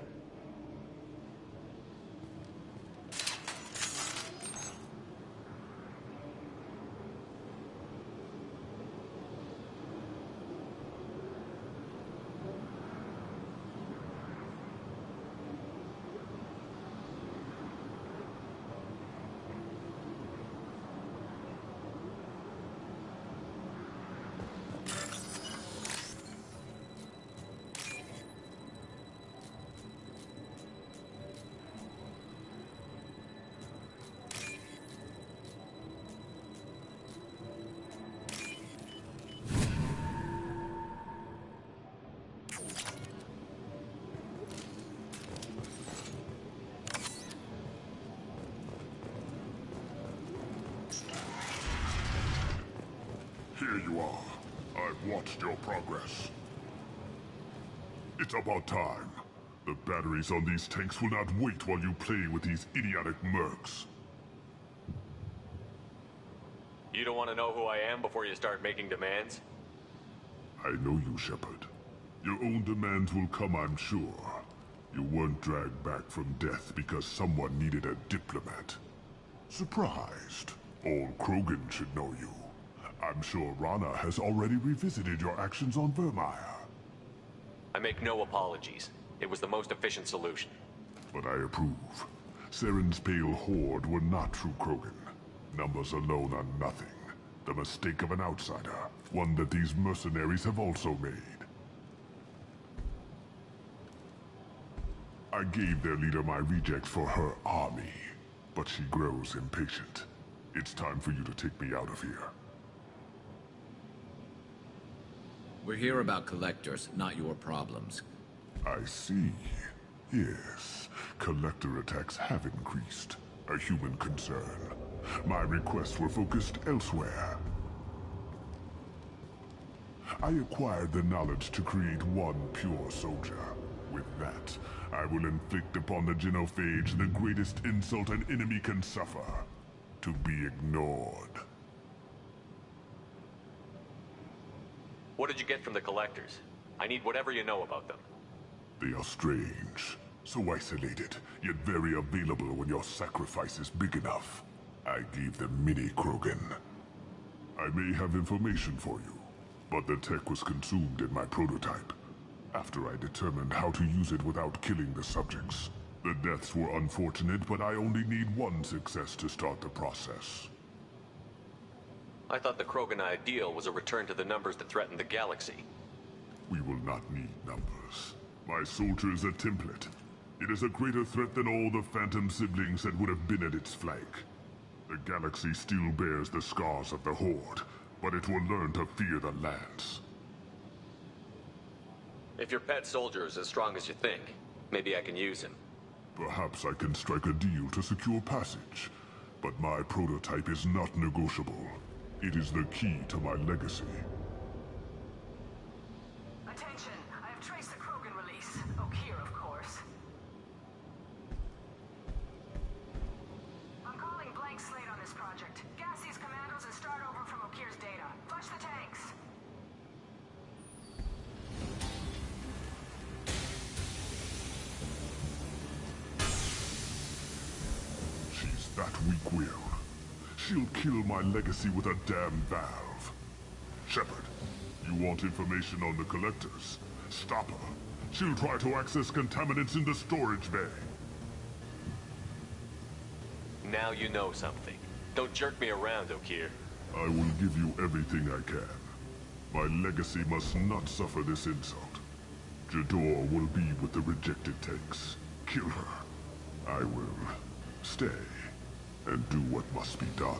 Here you are. I've watched your progress. It's about time. The batteries on these tanks will not wait while you play with these idiotic mercs. You don't want to know who I am before you start making demands? I know you, Shepard. Your own demands will come, I'm sure. You weren't dragged back from death because someone needed a diplomat. Surprised. All Krogan should know you. I'm sure Rana has already revisited your actions on Vermeer. I make no apologies. It was the most efficient solution. But I approve. Saren's pale horde were not true Krogan. Numbers alone are nothing. The mistake of an outsider. One that these mercenaries have also made. I gave their leader my rejects for her army, but she grows impatient. It's time for you to take me out of here. We're here about collectors, not your problems. I see. Yes, collector attacks have increased. A human concern. My requests were focused elsewhere. I acquired the knowledge to create one pure soldier. With that, I will inflict upon the genophage the greatest insult an enemy can suffer. To be ignored. What did you get from the collectors? I need whatever you know about them. They are strange. So isolated, yet very available when your sacrifice is big enough. I gave them mini Krogan. I may have information for you, but the tech was consumed in my prototype. After I determined how to use it without killing the subjects. The deaths were unfortunate, but I only need one success to start the process. I thought the Krogan ideal was a return to the numbers that threatened the galaxy. We will not need numbers. My soldier is a template. It is a greater threat than all the Phantom siblings that would have been at its flank. The galaxy still bears the scars of the Horde, but it will learn to fear the Lance. If your pet soldier is as strong as you think, maybe I can use him. Perhaps I can strike a deal to secure passage, but my prototype is not negotiable. It is the key to my legacy. Attention, I have traced the Krogan release. Okeer, of course. I'm calling blank slate on this project. Gas these commandos and start over from Okeer's data. Flush the tanks. She's that weak-willed. She'll kill my legacy with a damn valve. Shepard, you want information on the collectors? Stop her. She'll try to access contaminants in the storage bay. Now you know something. Don't jerk me around, Okeer. I will give you everything I can. My legacy must not suffer this insult. Jador will be with the rejected tanks. Kill her. I will stay and do what must be done.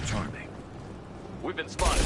Charming. We've been spotted.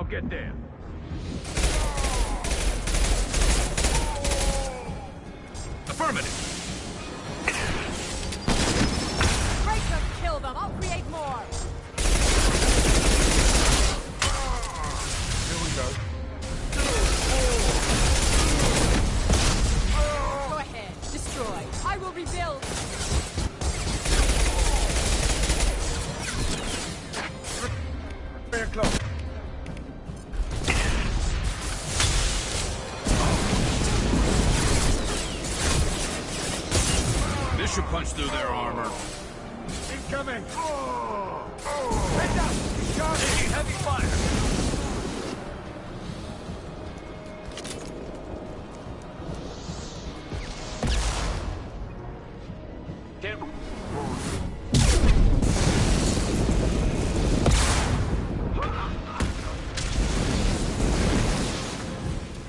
get there. Affirmative. Break them, kill them. I'll create more. Here we go. Go ahead. Destroy. I will rebuild. Very close. This should punch through their armor. Incoming! Heads up! Taking heavy fire!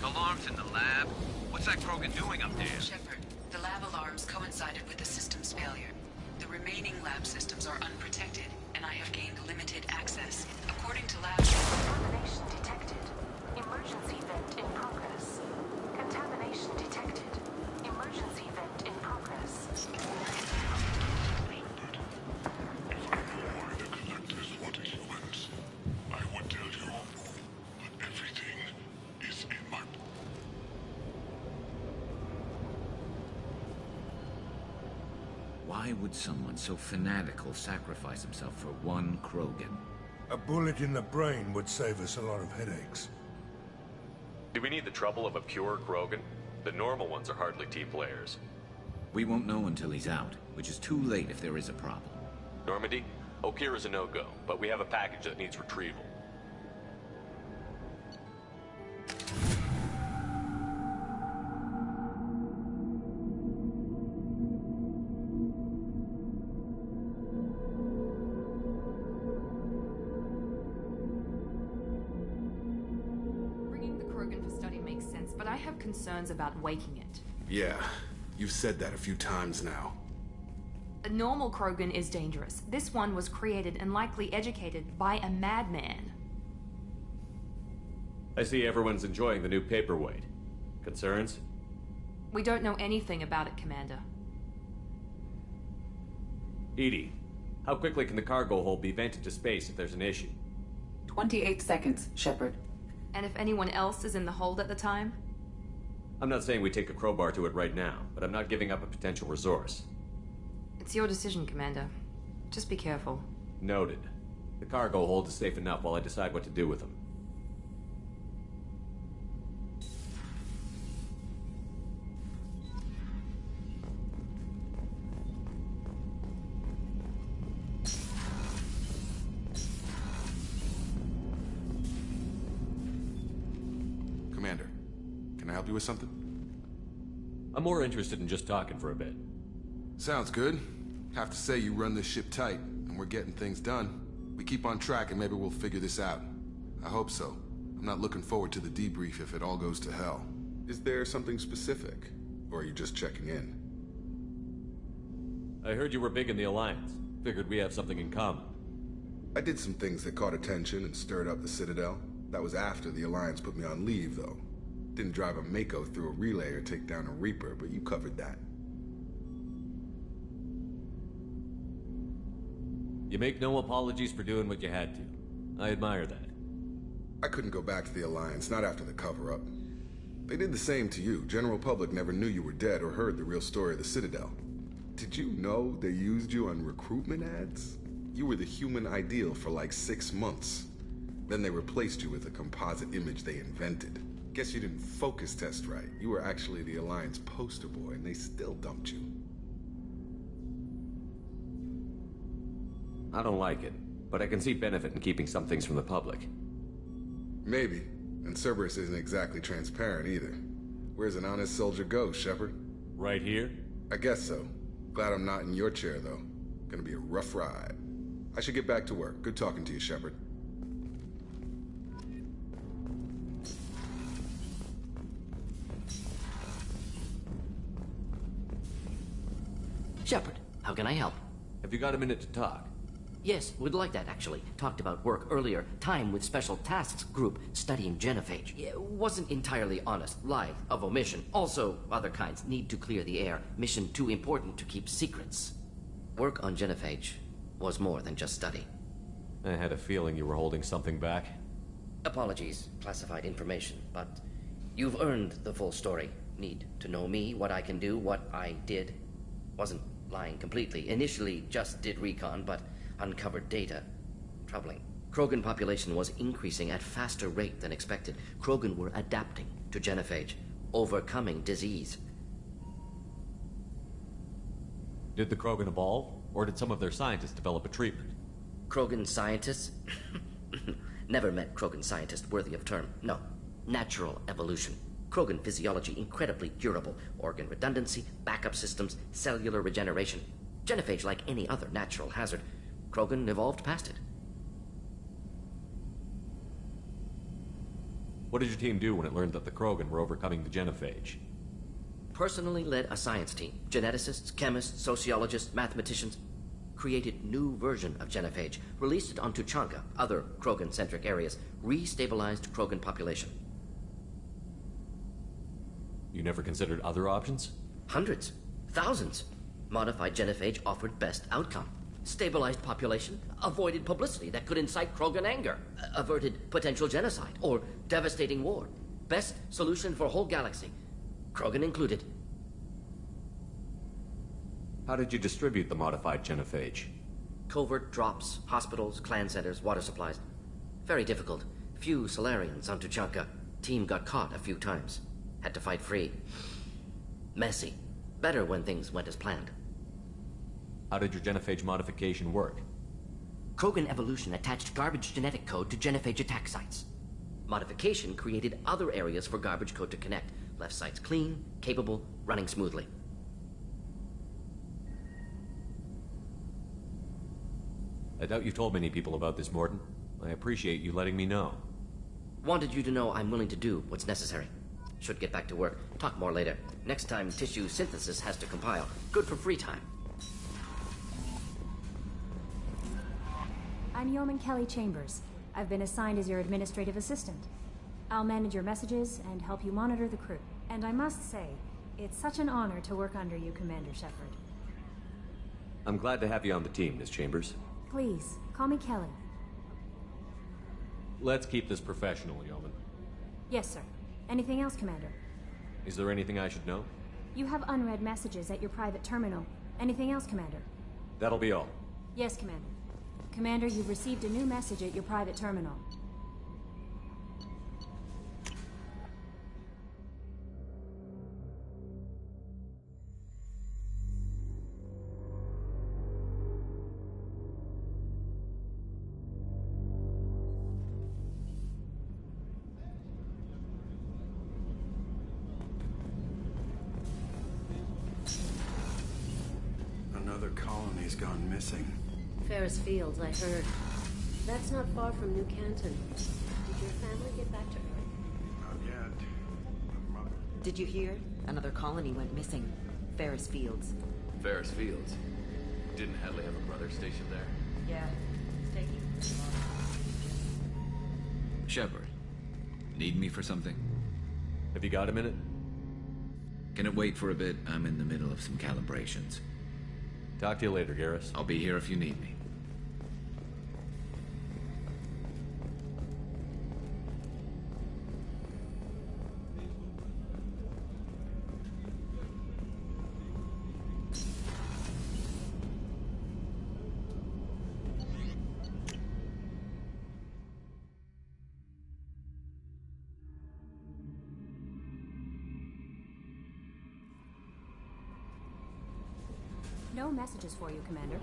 Alarms in the lab? What's that Krogan doing up there? Shepard, the lab alarms coincided with the system's failure. The remaining lab systems are unprotected, and I have gained limited access. According to lab... Contamination detected. Emergency vent in progress. Contamination detected. Emergency vent in progress. What humans? I would tell you, but everything is in my... Why would someone so fanatical sacrifice himself for one Krogan? A bullet in the brain would save us a lot of headaches. Do we need the trouble of a pure Krogan? The normal ones are hardly T-players. We won't know until he's out, which is too late if there is a problem. Normandy? Okira's a no-go, but we have a package that needs retrieval. Bringing the Krogan for study makes sense, but I have concerns about waking it. Yeah, you've said that a few times now. A normal Krogan is dangerous. This one was created and likely educated by a madman. I see everyone's enjoying the new paperweight. Concerns? We don't know anything about it, Commander. EDI, how quickly can the cargo hold be vented to space if there's an issue? 28 seconds, Shepard. And if anyone else is in the hold at the time? I'm not saying we take a crowbar to it right now, but I'm not giving up a potential resource. It's your decision, Commander. Just be careful. Noted. The cargo hold is safe enough while I decide what to do with them. Commander, can I help you with something? I'm more interested in just talking for a bit. Sounds good. Have to say you run this ship tight, and we're getting things done. We keep on track and maybe we'll figure this out. I hope so. I'm not looking forward to the debrief if it all goes to hell. Is there something specific? Or are you just checking in? I heard you were big in the Alliance. Figured we have something in common. I did some things that caught attention and stirred up the Citadel. That was after the Alliance put me on leave, though. Didn't drive a Mako through a relay or take down a Reaper, but you covered that. You make no apologies for doing what you had to. I admire that. I couldn't go back to the Alliance, not after the cover-up. They did the same to you. General public never knew you were dead or heard the real story of the Citadel. Did you know they used you on recruitment ads? You were the human ideal for like 6 months. Then they replaced you with a composite image they invented. Guess you didn't focus test right. You were actually the Alliance poster boy, and they still dumped you. I don't like it, but I can see benefit in keeping some things from the public. Maybe. And Cerberus isn't exactly transparent either. Where's an honest soldier go, Shepard? Right here? I guess so. Glad I'm not in your chair, though. Gonna be a rough ride. I should get back to work. Good talking to you, Shepard. Shepard, how can I help? Have you got a minute to talk? Yes, would like that, actually. Talked about work earlier. Time with Special Tasks Group studying genophage. Yeah, wasn't entirely honest. Lie of omission. Also, other kinds. Need to clear the air. Mission too important to keep secrets. Work on genophage was more than just study. I had a feeling you were holding something back. Apologies, classified information, but you've earned the full story. Need to know me, what I can do, what I did. Wasn't lying completely. Initially just did recon, but uncovered data. Troubling. Krogan population was increasing at faster rate than expected. Krogan were adapting to genophage, overcoming disease. Did the Krogan evolve, or did some of their scientists develop a treatment? Krogan scientists? Never met Krogan scientist worthy of term. No. Natural evolution. Krogan physiology incredibly durable. Organ redundancy, backup systems, cellular regeneration. Genophage like any other natural hazard. Krogan evolved past it. What did your team do when it learned that the Krogan were overcoming the genophage? Personally led a science team. Geneticists, chemists, sociologists, mathematicians. Created new version of genophage. Released it on Tuchanka, other Krogan-centric areas. Restabilized Krogan population. You never considered other options? Hundreds. Thousands. Modified genophage offered best outcome. Stabilized population, avoided publicity that could incite Krogan anger, averted potential genocide or devastating war. Best solution for whole galaxy, Krogan included. How did you distribute the modified genophage? Covert drops, hospitals, clan centers, water supplies. Very difficult. Few Solarians on Tuchanka. Team got caught a few times. Had to fight free. Messy. Better when things went as planned. How did your genophage modification work? Krogan evolution attached garbage genetic code to genophage attack sites. Modification created other areas for garbage code to connect. Left sites clean, capable, running smoothly. I doubt you've told many people about this, Mordin. I appreciate you letting me know. Wanted you to know I'm willing to do what's necessary. Should get back to work. Talk more later. Next time tissue synthesis has to compile. Good for free time. I'm Yeoman Kelly Chambers. I've been assigned as your administrative assistant. I'll manage your messages and help you monitor the crew. And I must say, it's such an honor to work under you, Commander Shepard. I'm glad to have you on the team, Miss Chambers. Please, call me Kelly. Let's keep this professional, Yeoman. Yes, sir. Anything else, Commander? Is there anything I should know? You have unread messages at your private terminal. Anything else, Commander? That'll be all. Yes, Commander. Commander, you've received a new message at your private terminal. Another colony's gone missing. Ferris Fields, I heard. That's not far from New Canton. Did your family get back to Earth? Not yet. Mother. Did you hear? Another colony went missing. Ferris Fields. Ferris Fields? Didn't Hadley have a brother stationed there? Yeah. It's taking Shepard, need me for something? Have you got a minute? Can it wait for a bit? I'm in the middle of some calibrations. Talk to you later, Garrus. I'll be here if you need me. No messages for you, Commander.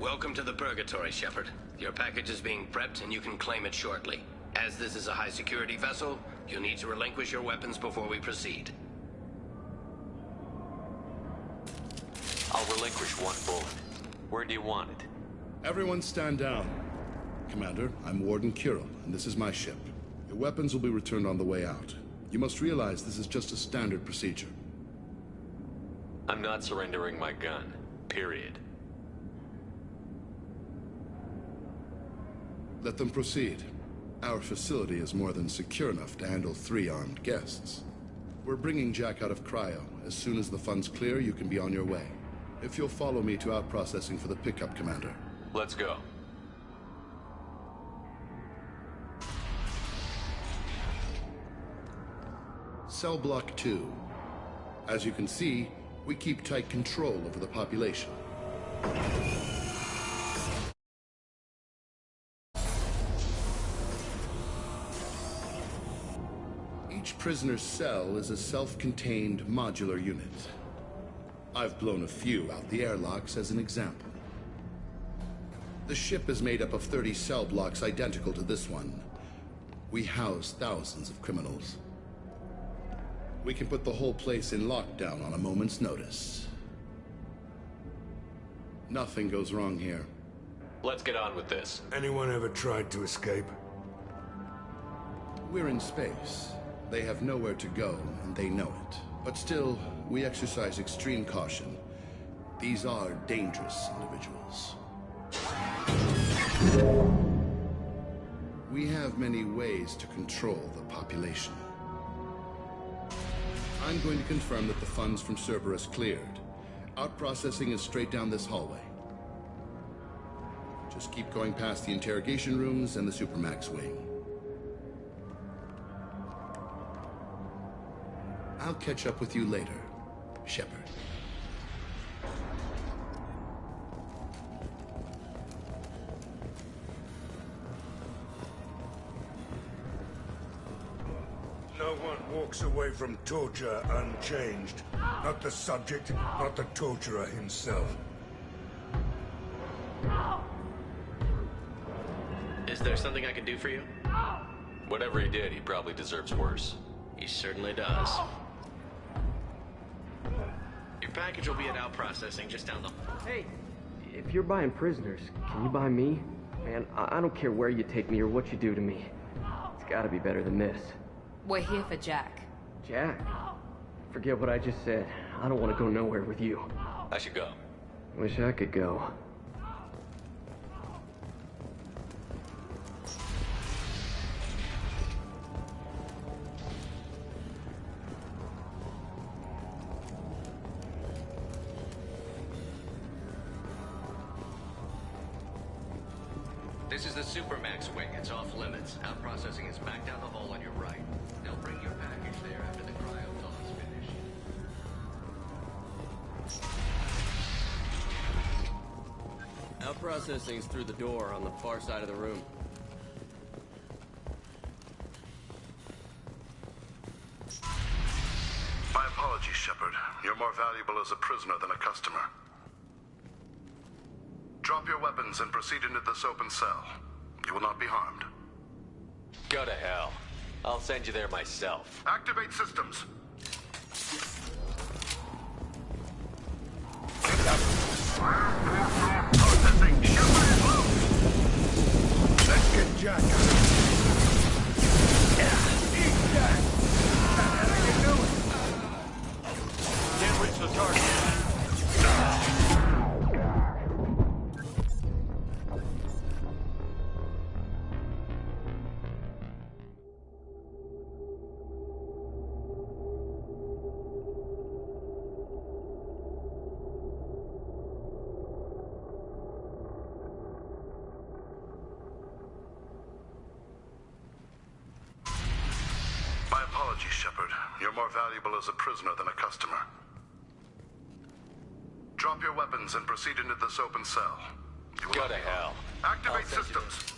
Welcome to the Purgatory, Shepard. Your package is being prepped and you can claim it shortly. As this is a high-security vessel, you'll need to relinquish your weapons before we proceed. I'll relinquish one bullet. Where do you want it? Everyone stand down. Commander, I'm Warden Kirill, and this is my ship. Your weapons will be returned on the way out. You must realize this is just a standard procedure. I'm not surrendering my gun. Period. Let them proceed. Our facility is more than secure enough to handle 3 armed guests. We're bringing Jack out of cryo. As soon as the funds clear, you can be on your way. If you'll follow me to out-processing for the pickup, Commander. Let's go. Cell Block 2. As you can see, we keep tight control over the population. Each prisoner's cell is a self-contained modular unit. I've blown a few out the airlocks as an example. The ship is made up of 30 cell blocks identical to this one. We house thousands of criminals. We can put the whole place in lockdown on a moment's notice. Nothing goes wrong here. Let's get on with this. Anyone ever tried to escape? We're in space. They have nowhere to go, and they know it. But still, we exercise extreme caution. These are dangerous individuals. We have many ways to control the population. I'm going to confirm that the funds from Cerberus cleared. Out-processing is straight down this hallway. Just keep going past the interrogation rooms and the Supermax wing. I'll catch up with you later, Shepard. No one walks away from torture unchanged. Not the subject, not the torturer himself. Is there something I can do for you? Whatever he did, he probably deserves worse. He certainly does. Your package will be at out-processing just down the... Hey, if you're buying prisoners, can you buy me? Man, I don't care where you take me or what you do to me. It's gotta be better than this. We're here for Jack. Jack? Forget what I just said. I don't want to go nowhere with you. I should go. Wish I could go. This is the Supermax wing. It's off limits. Out processing is back down the hall on your right. They'll bring your package there after the cryo thaw is finished. Out processing's through the door on the far side of the room. My apologies, Shepard. You're more valuable as a prisoner than a customer. Drop your weapons and proceed into this open cell. You will not be harmed. Go to hell. I'll send you there myself. Activate systems. Processing. Shepard is loose. Let's get Jack out. Eat Jack. What the hell are you doing? Can't reach the target. My apologies, Shepard. You're more valuable as a prisoner than a customer. Drop your weapons and proceed into this open cell. You will Go not to be hell. harmed. Activate systems.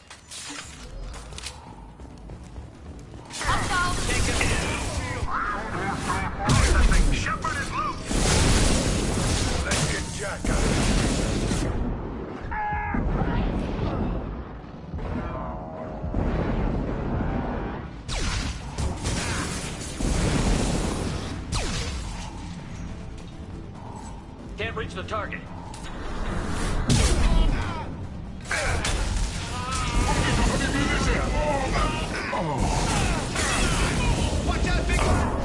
Processing. Shepard is loose. Let's get Jack out. Can't reach the target. Watch out, big one!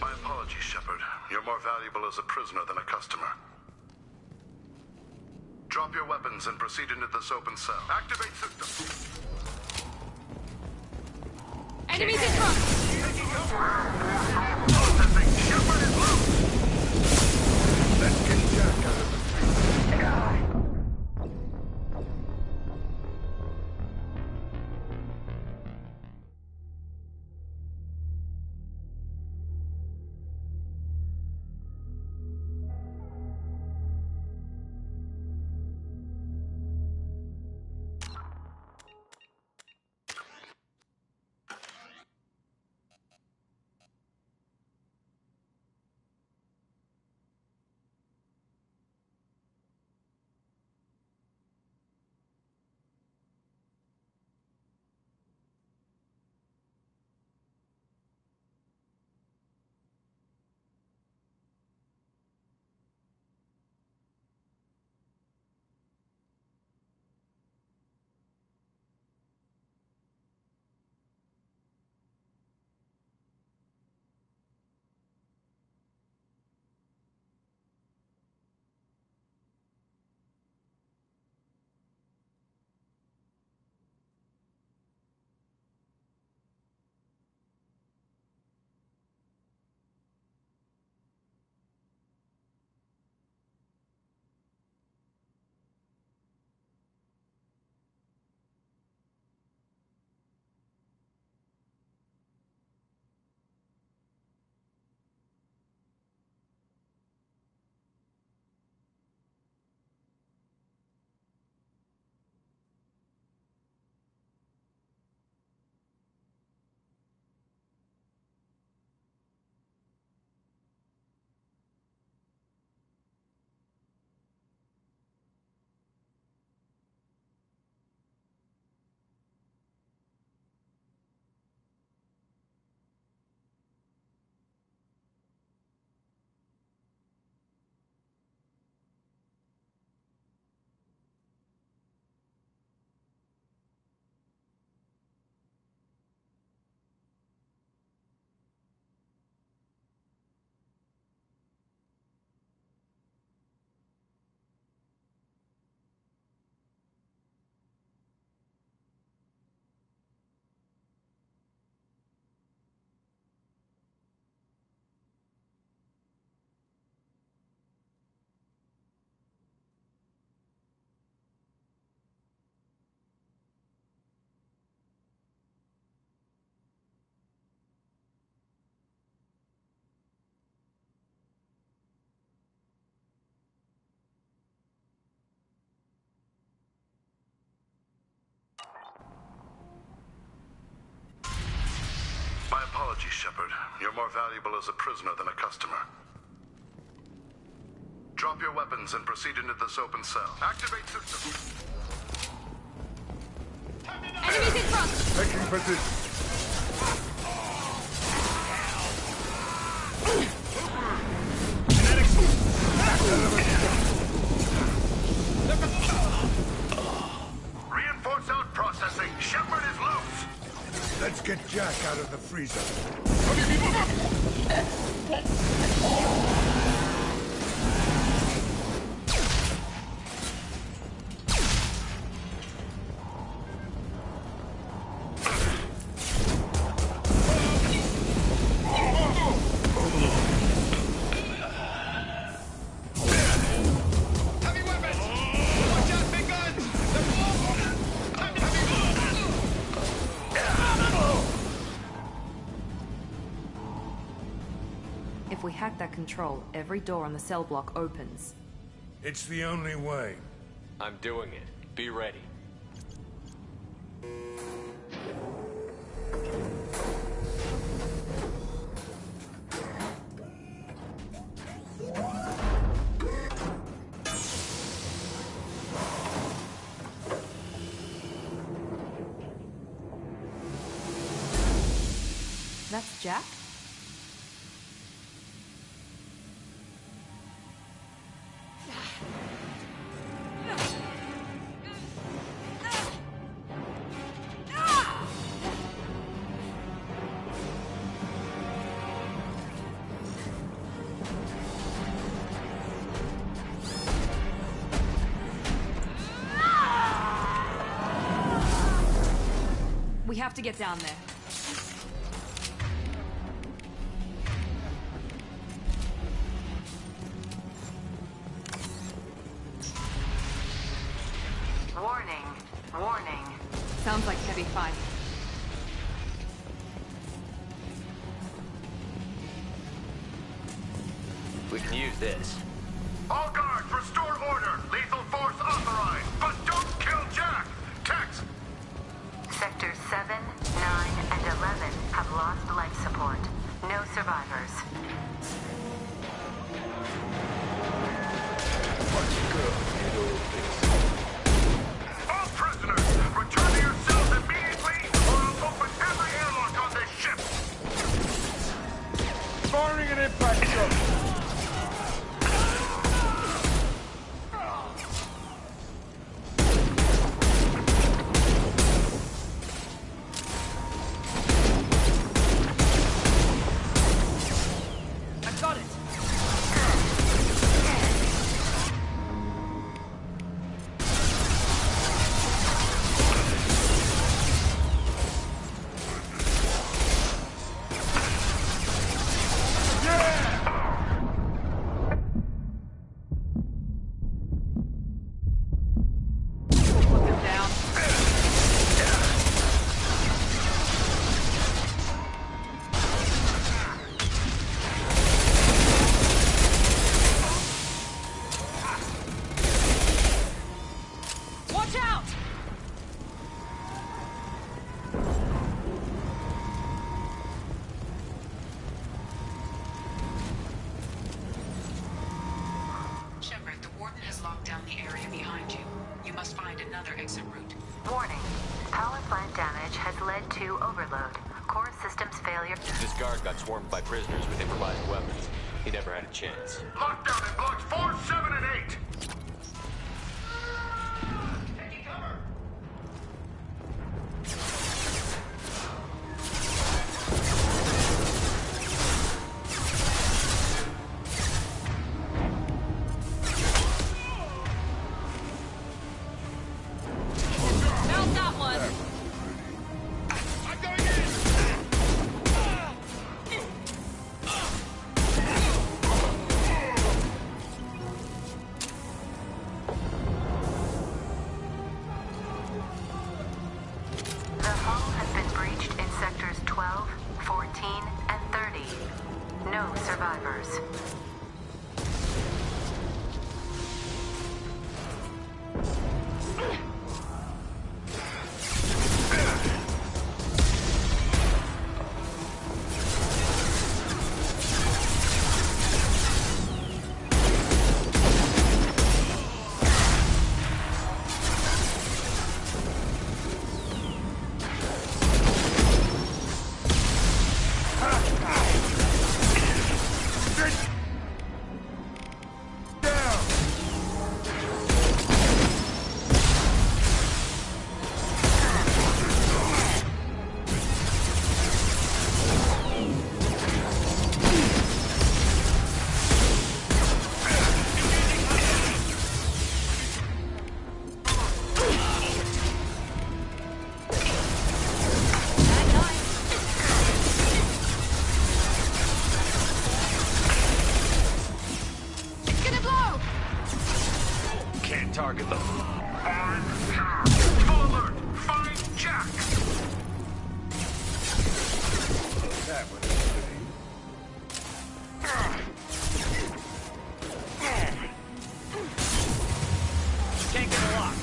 My apologies, Shepard. You're more valuable as a prisoner than a customer. Drop your weapons and proceed into this open cell. Activate system. Enemies in front! Processing. Shepard is loose. Let's get Jack out of the street. My apologies, Shepard. You're more valuable as a prisoner than a customer. Drop your weapons and proceed into this open cell. Activate system. Enemies in front! Taking position. Reinforce out processing. Shepard is loose. Let's get Jack out of the freezer. Heavy weapons! Watch out, big guns! If we hack that control, every door on the cell block opens. It's the only way. I'm doing it. Be ready. That's Jack? We have to get down there. Warning. Warning. Sounds like heavy fighting. We can use this. All guards, restore order. Lethal force authorized. But don't kill Jack. Text. Sectors 7, 9, and 11 have lost life support. No survivors. All prisoners, return to your cells immediately, or I'll open every airlock on this ship. Firing an impact shot. Warning. Power plant damage has led to overload. Core systems failure. This guard got swarmed by prisoners with improvised weapons. He never had a chance. Lockdown in blocks 4, 7, and 8. Target them. Full alert! Find Jack! That was interesting. Can't get a lock.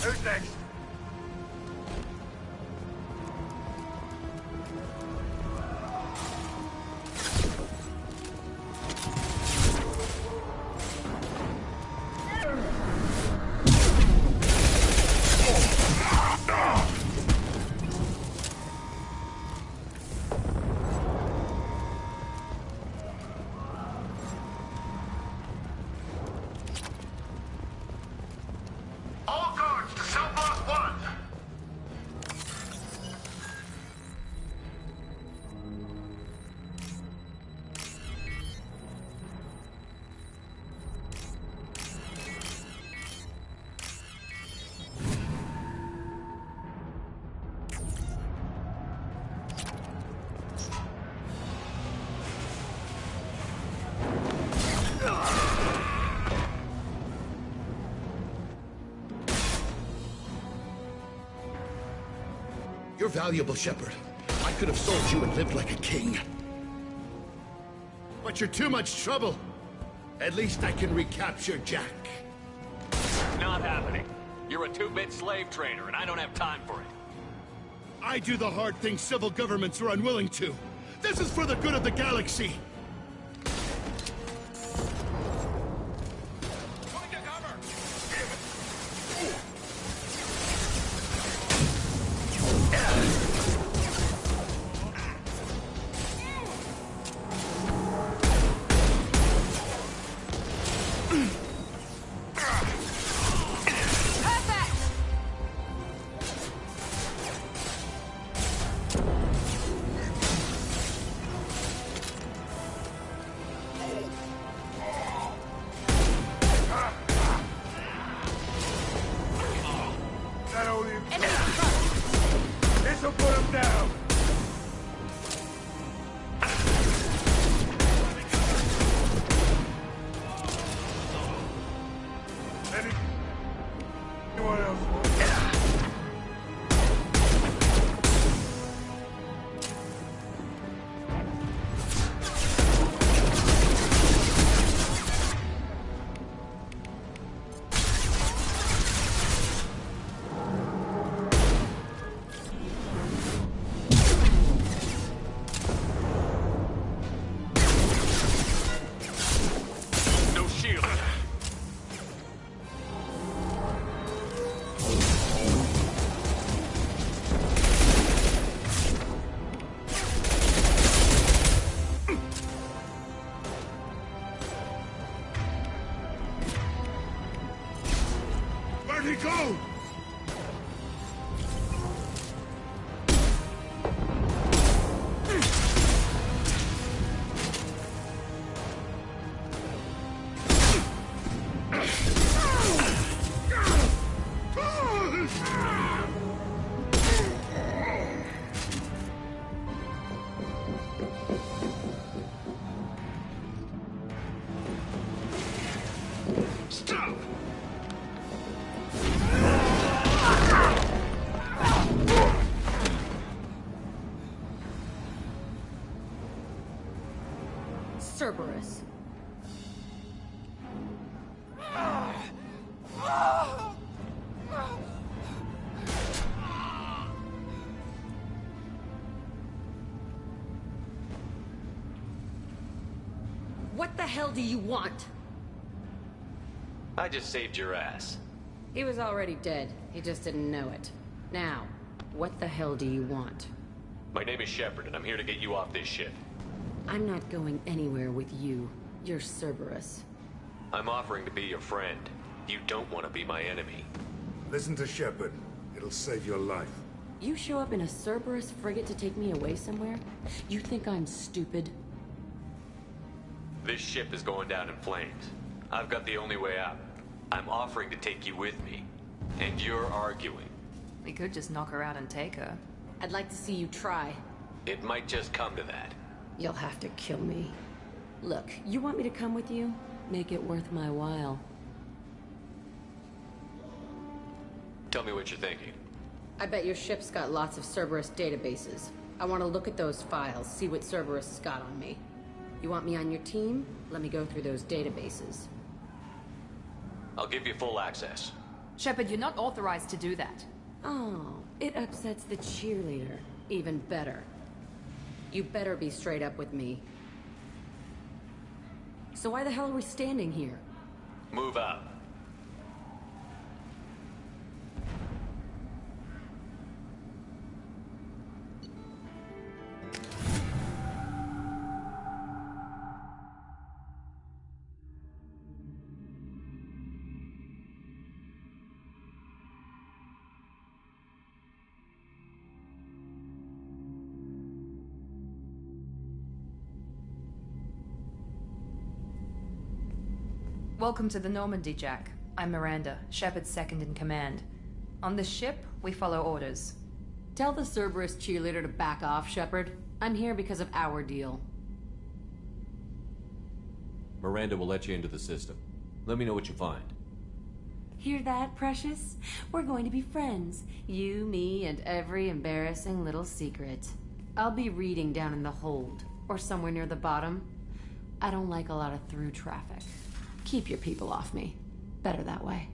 Who's next? All guards to cell block 1. You're valuable, Shepard. I could have sold you and lived like a king. But you're too much trouble. At least I can recapture Jack. Not happening. You're a two-bit slave trader, and I don't have time for it. I do the hard things civil governments are unwilling to. This is for the good of the galaxy. That all you... This'll put him down. Anyone else? No shield. Where'd he go? Stop! Cerberus. What the hell do you want? I just saved your ass. He was already dead. He just didn't know it. Now, what the hell do you want? My name is Shepard, and I'm here to get you off this ship. I'm not going anywhere with you. You're Cerberus. I'm offering to be your friend. You don't want to be my enemy. Listen to Shepard. It'll save your life. You show up in a Cerberus frigate to take me away somewhere? You think I'm stupid? This ship is going down in flames. I've got the only way out. I'm offering to take you with me. And you're arguing. We could just knock her out and take her. I'd like to see you try. It might just come to that. You'll have to kill me. Look, you want me to come with you? Make it worth my while. Tell me what you're thinking. I bet your ship's got lots of Cerberus databases. I want to look at those files, see what Cerberus has got on me. You want me on your team? Let me go through those databases. I'll give you full access. Shepard, you're not authorized to do that. Oh, it upsets the cheerleader. Even better. You better be straight up with me. So why the hell are we standing here? Move out. Welcome to the Normandy, Jack. I'm Miranda, Shepard's second in command. On this ship, we follow orders. Tell the Cerberus cheerleader to back off, Shepard. I'm here because of our deal. Miranda will let you into the system. Let me know what you find. Hear that, Precious? We're going to be friends. You, me, and every embarrassing little secret. I'll be reading down in the hold, or somewhere near the bottom. I don't like a lot of through traffic. Keep your people off me. Better that way.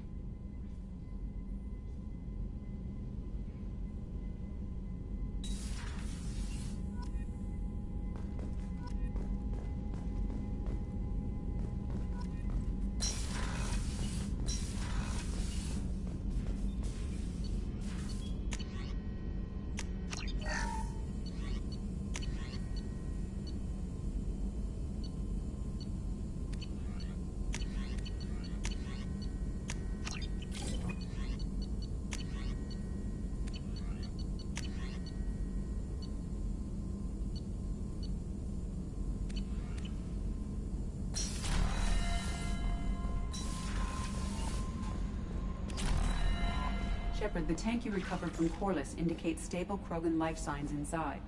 Shepard, the tank you recovered from Corliss indicates stable Krogan life signs inside.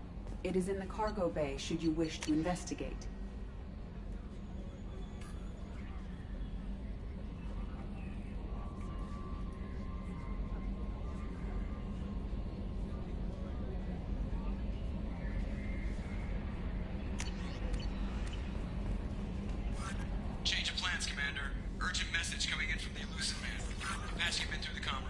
It is in the cargo bay should you wish to investigate. Change of plans, Commander. Urgent message coming in from the Elusive Man. Patching him in through the comm room.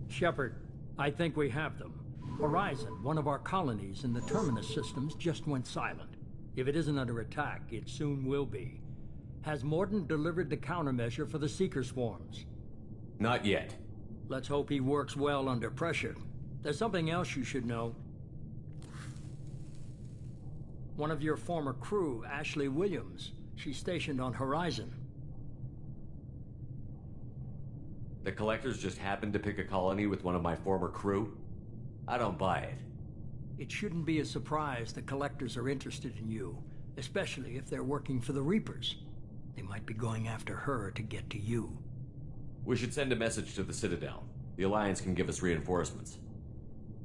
Shepard, I think we have them. Horizon, one of our colonies in the Terminus systems, just went silent. If it isn't under attack, it soon will be. Has Mordin delivered the countermeasure for the Seeker swarms? Not yet. Let's hope he works well under pressure. There's something else you should know. One of your former crew, Ashley Williams, she's stationed on Horizon. The Collectors just happened to pick a colony with one of my former crew? I don't buy it. It shouldn't be a surprise the Collectors are interested in you, especially if they're working for the Reapers. They might be going after her to get to you. We should send a message to the Citadel. The Alliance can give us reinforcements.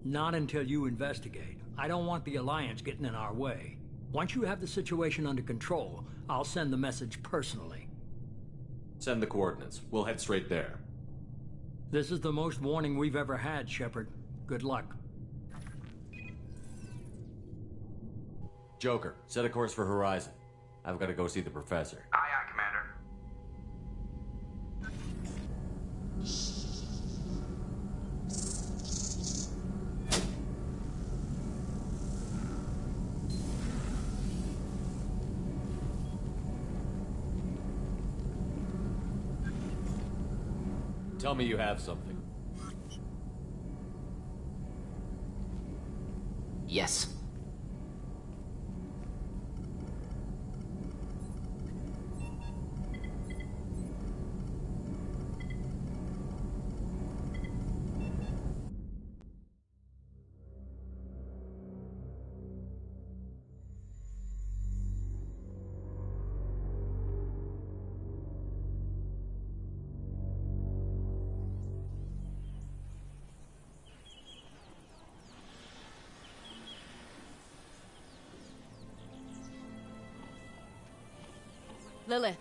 Not until you investigate. I don't want the Alliance getting in our way. Once you have the situation under control, I'll send the message personally. Send the coordinates. We'll head straight there. This is the most warning we've ever had, Shepard. Good luck. Joker, set a course for Horizon. I've got to go see the Professor. Aye, aye, Commander. Tell me you have something. Yes. Lilith,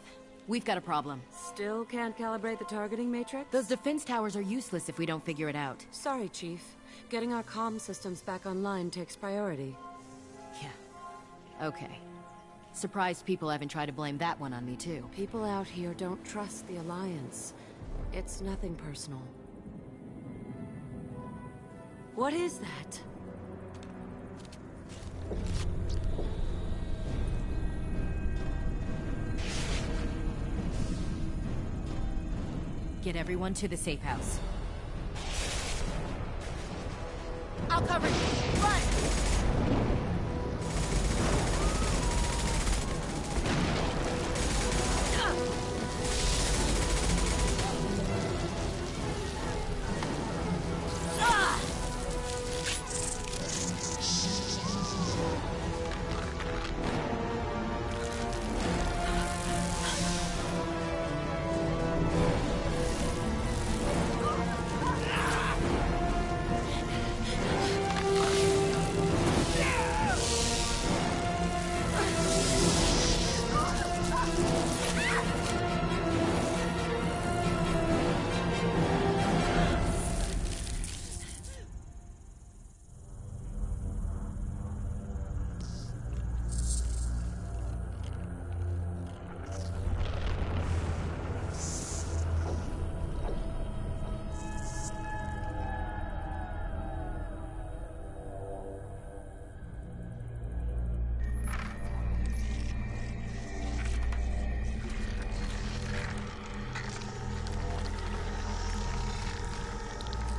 we've got a problem. Still can't calibrate the targeting matrix? Those defense towers are useless if we don't figure it out. Sorry, Chief. Getting our comm systems back online takes priority. Yeah. Okay. Surprised people haven't tried to blame that one on me, too. People out here don't trust the Alliance. It's nothing personal. What is that? Get everyone to the safe house. I'll cover you. Run!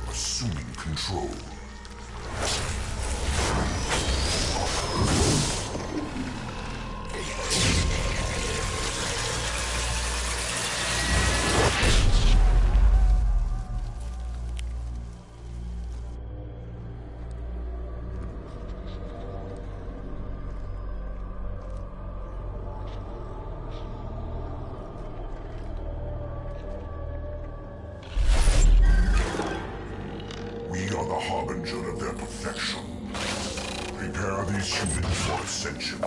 Assuming control. We are the harbinger of their perfection. Prepare these humans for ascension.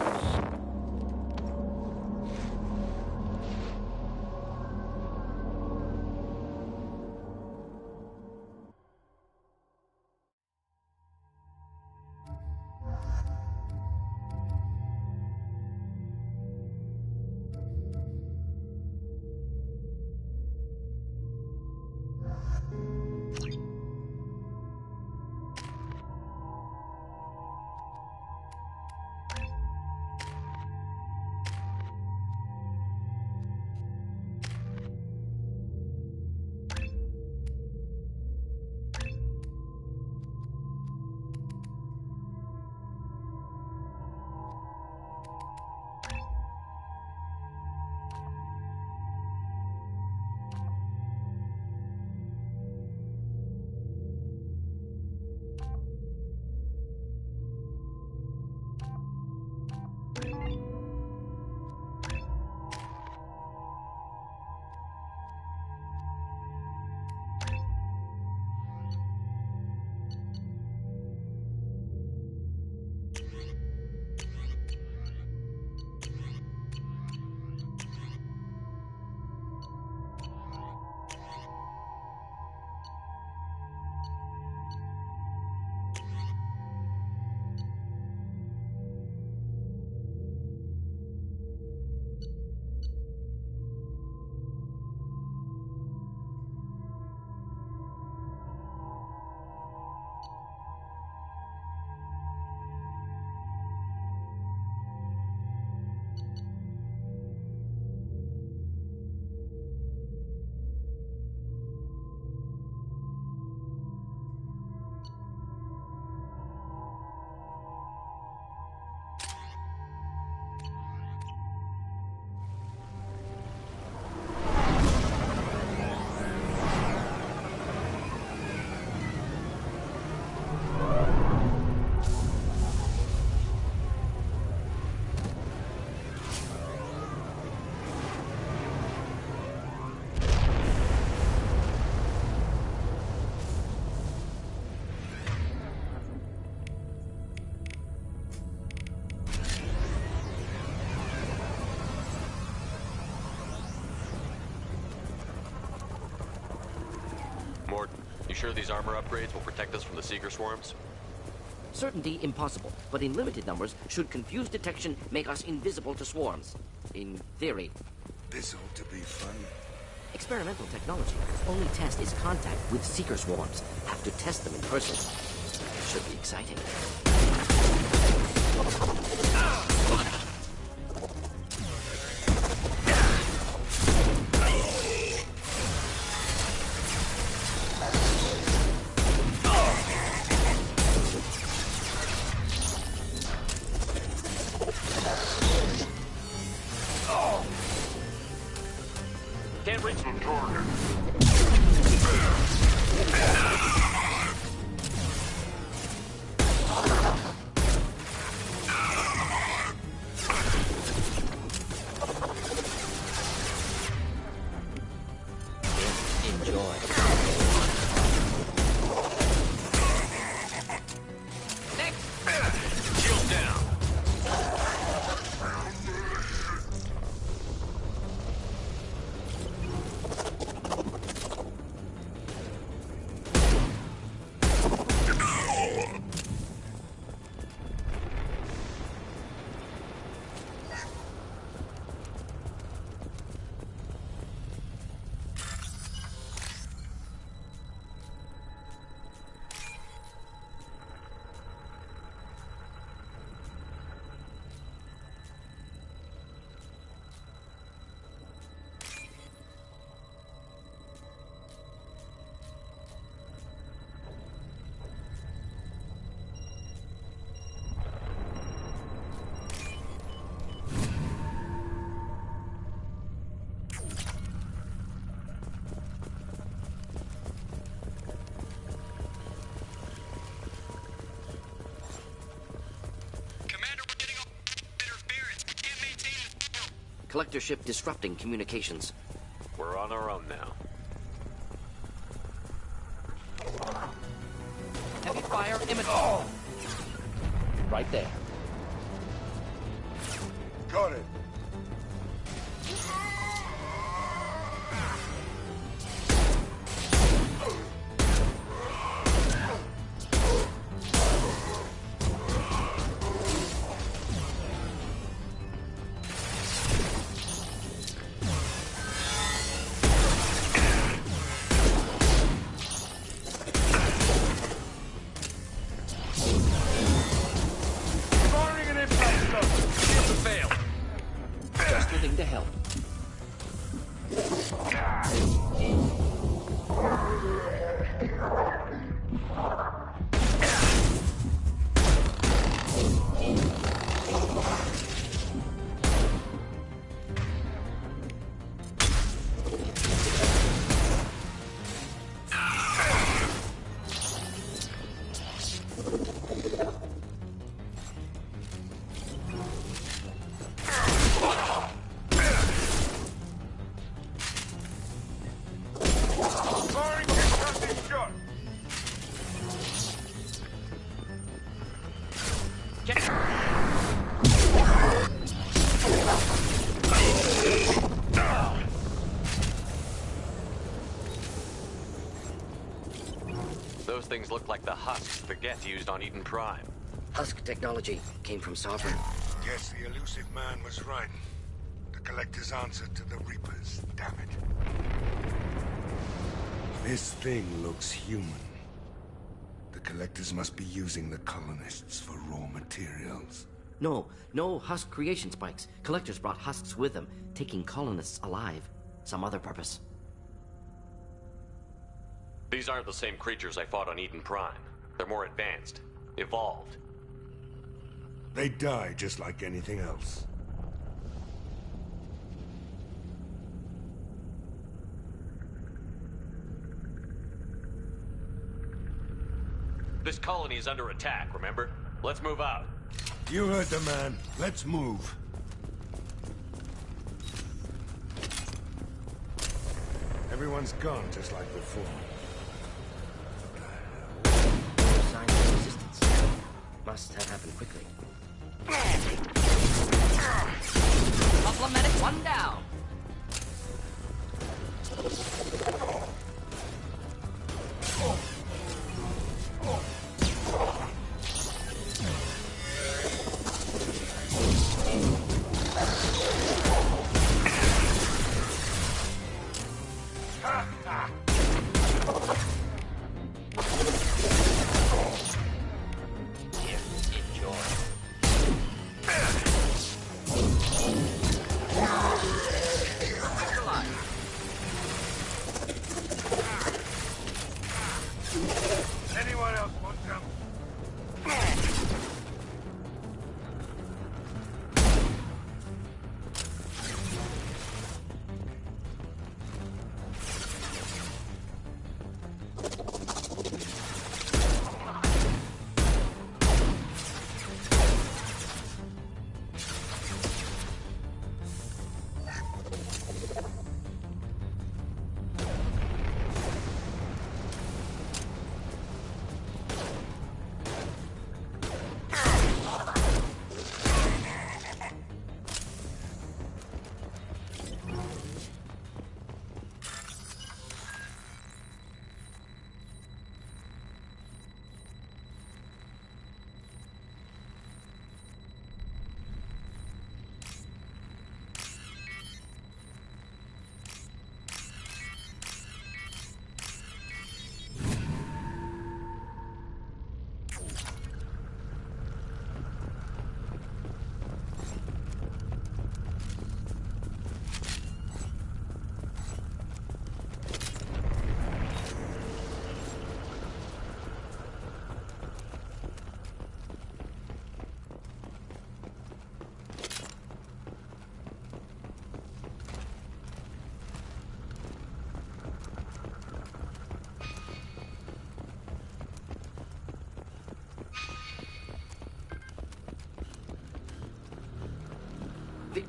You sure these armor upgrades will protect us from the Seeker swarms? Certainty impossible, but in limited numbers, should confused detection make us invisible to swarms. In theory. This ought to be fun. Experimental technology. Only test is contact with Seeker swarms. Have to test them in person. Should be exciting. Can't reach the target. Enjoy. Next! Shield down. Collector ship disrupting communications. We're on our own now. Heavy fire imminent. Oh! Right there. Got it. Just looking to help. Those things look like the husks the Geth used on Eden Prime. Husk technology came from Sovereign. Guess the elusive man was right. The Collector's answer to the Reapers, damn it. This thing looks human. The Collectors must be using the colonists for raw materials. No Husk creation spikes. Collectors brought husks with them, taking colonists alive. Some other purpose. These aren't the same creatures I fought on Eden Prime. They're more advanced. Evolved. They die just like anything else. This colony is under attack, remember? Let's move out. You heard the man. Let's move. Everyone's gone just like before. Signs of resistance. Must have happened quickly. Complemented one down. Oh.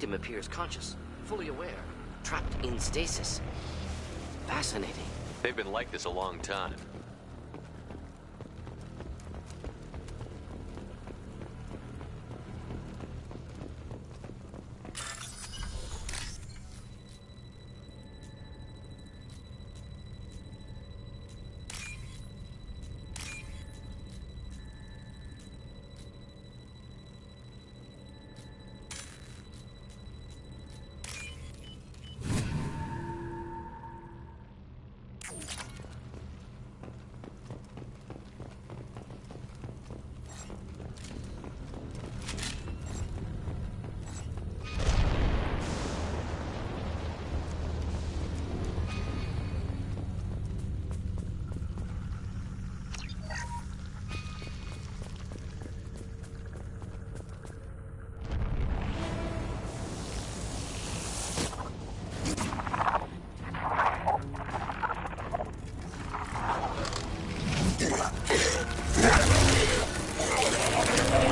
victim appears conscious, fully aware, trapped in stasis. Fascinating. They've been like this a long time.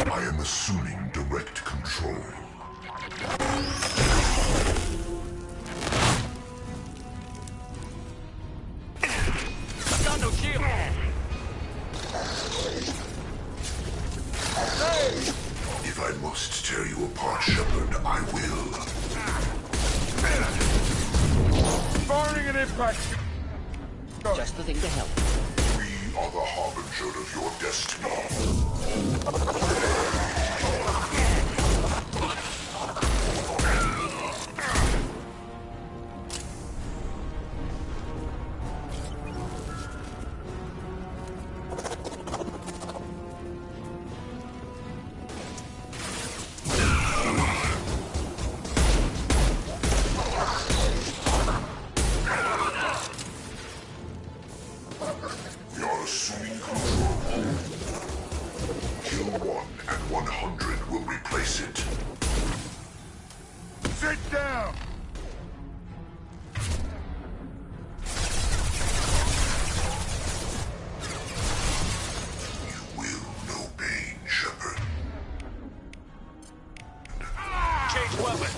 I am assuming direct control. Got no shield! If I must tear you apart, Shepard, I will. Firing an impact! Just the thing to help. We are the harbinger of your destiny. We are assuming control. Kill 1 and 100 will replace it. Sit down! You will know pain, Shepard. Change weapon!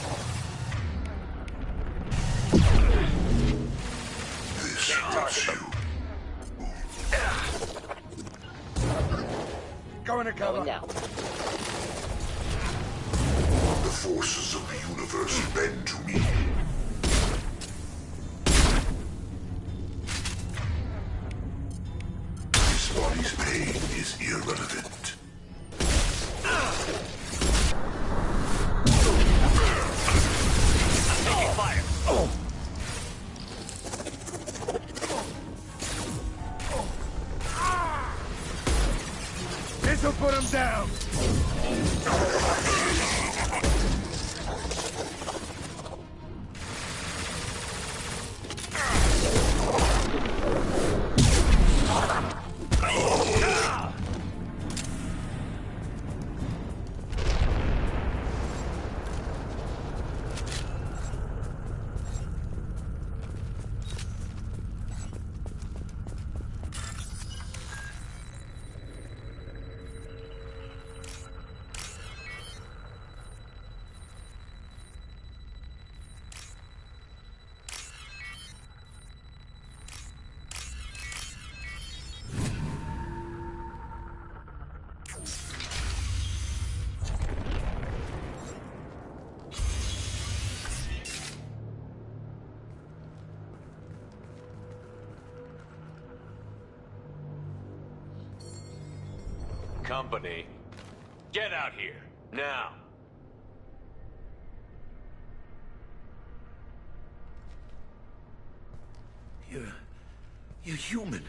This hurts you. Go into cover. Going now. The forces of the universe bend to me. This body's pain is irrelevant. Taking fire! This'll put him down! Company, get out here, now! You're human.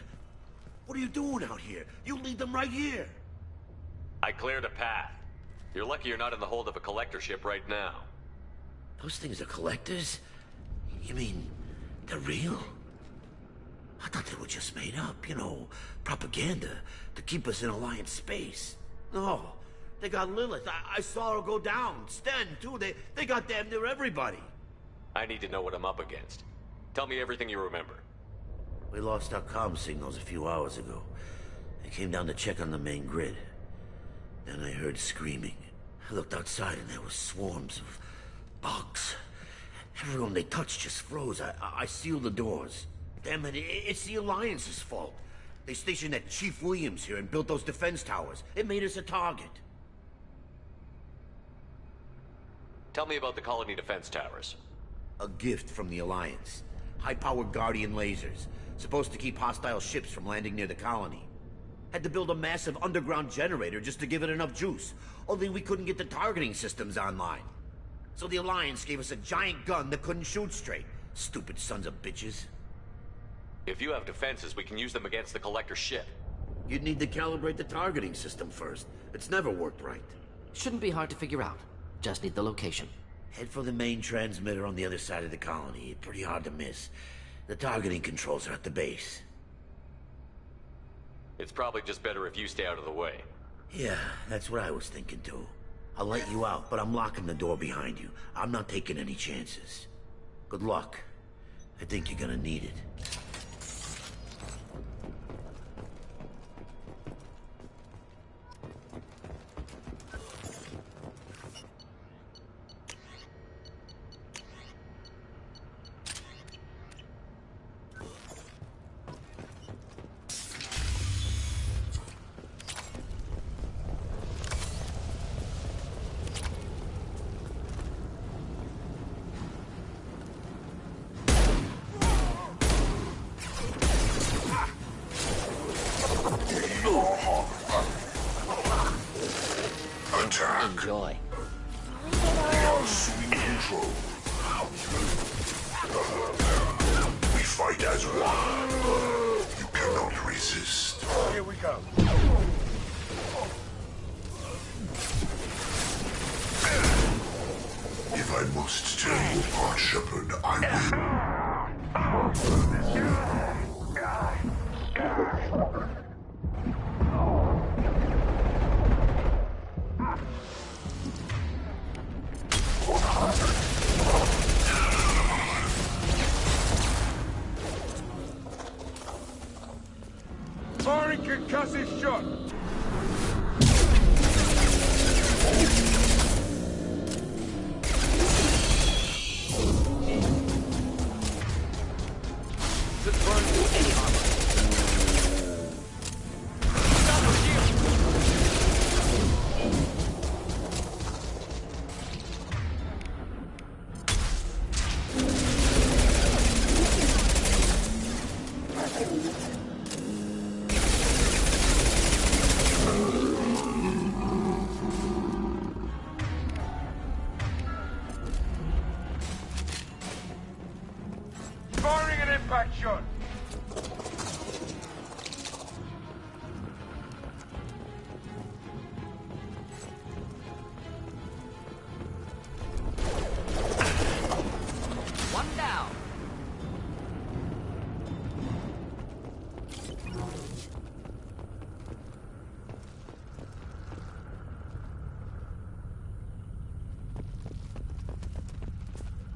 What are you doing out here? You lead them right here. I cleared a path. You're lucky you're not in the hold of a collector ship right now. Those things are collectors? You mean, they're real? I thought they were just made up, you know, propaganda to keep us in Alliance space. No, they got Lilith. I saw her go down. Sten, too. They got damn near everybody. I need to know what I'm up against. Tell me everything you remember. We lost our comm signals a few hours ago. I came down to check on the main grid. Then I heard screaming. I looked outside and there were swarms of Bugs. Everyone they touched just froze. I sealed the doors. Damn it, it's the Alliance's fault. They stationed that Chief Williams here and built those defense towers. It made us a target. Tell me about the colony defense towers. A gift from the Alliance. High-powered Guardian lasers. Supposed to keep hostile ships from landing near the colony. Had to build a massive underground generator just to give it enough juice. Only we couldn't get the targeting systems online. So the Alliance gave us a giant gun that couldn't shoot straight. Stupid sons of bitches. If you have defenses, we can use them against the Collector's ship. You'd need to calibrate the targeting system first. It's never worked right. Shouldn't be hard to figure out. Just need the location. Head for the main transmitter on the other side of the colony. Pretty hard to miss. The targeting controls are at the base. It's probably just better if you stay out of the way. Yeah, that's what I was thinking too. I'll let you out, but I'm locking the door behind you. I'm not taking any chances. Good luck. I think you're gonna need it. Enjoy. Assume control. We fight as one. You cannot resist. Here we go. If I must tear you apart, Shepard, I will. Firing concussive shot. Firing an impact shot. One down.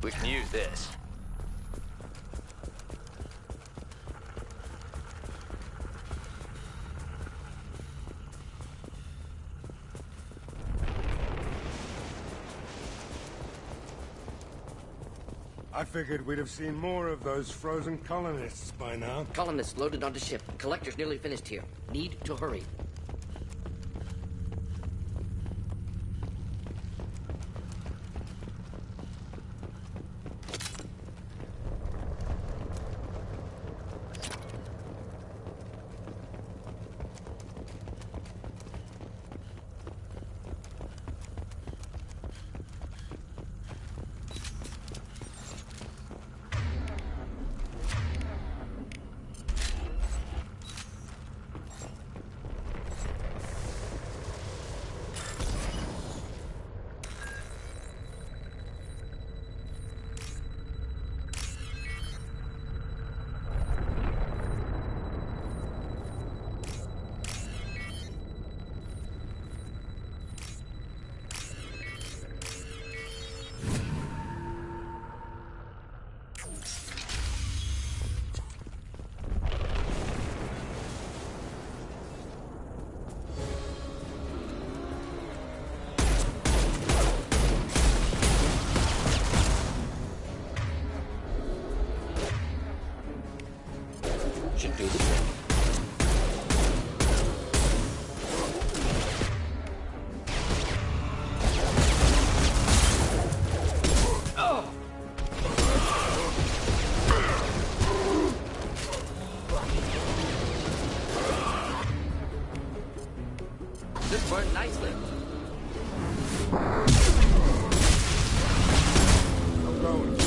We can use this. I figured we'd have seen more of those frozen colonists by now. Colonists loaded onto ship. Collector's nearly finished here. Need to hurry. Should do the trick. This burned nicely. I'm going.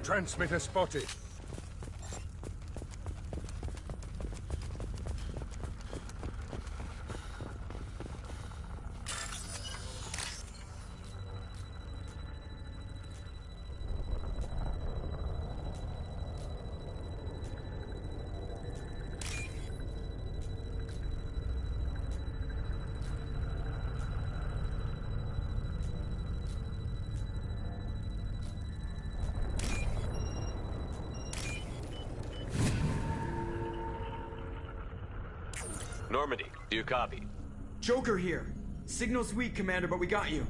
Transmitter spotted. Normandy, do you copy? Joker here. Signal's weak, Commander, but we got you.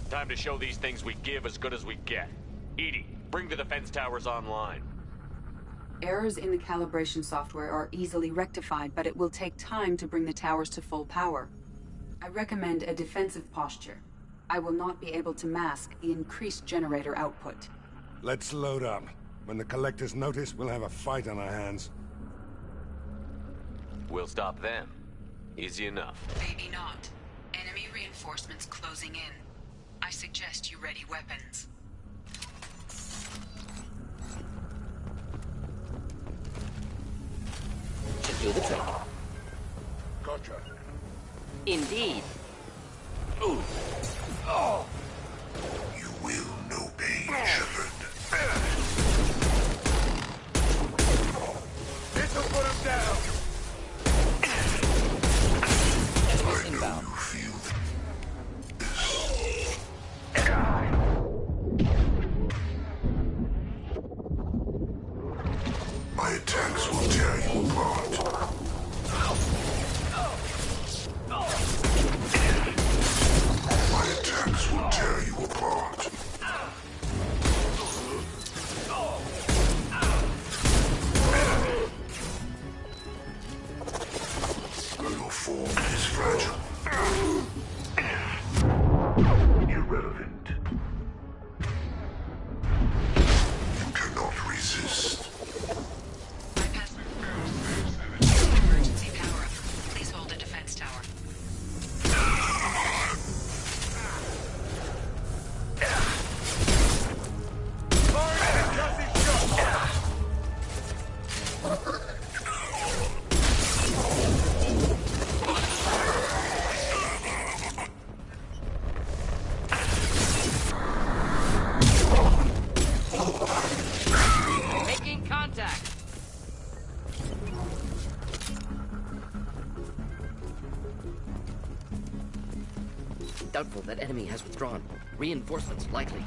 Time to show these things we give as good as we get. Edie, bring the defense towers online. Errors in the calibration software are easily rectified, but it will take time to bring the towers to full power. I recommend a defensive posture. I will not be able to mask the increased generator output. Let's load up. When the Collectors notice, we'll have a fight on our hands. We'll stop them. Easy enough. Maybe not. Enemy reinforcements closing in. I suggest you ready weapons. Should do the trick. Gotcha. Indeed. Ooh. Oh. You will know pain, Shepard. This'll put him down. Inbound. My attacks will tear you apart. My attacks will tear you apart. Your form is fragile. Irrelevant. You cannot resist. Emergency power up. Please hold a defense tower. Making contact. Doubtful that enemy has withdrawn. Reinforcements likely.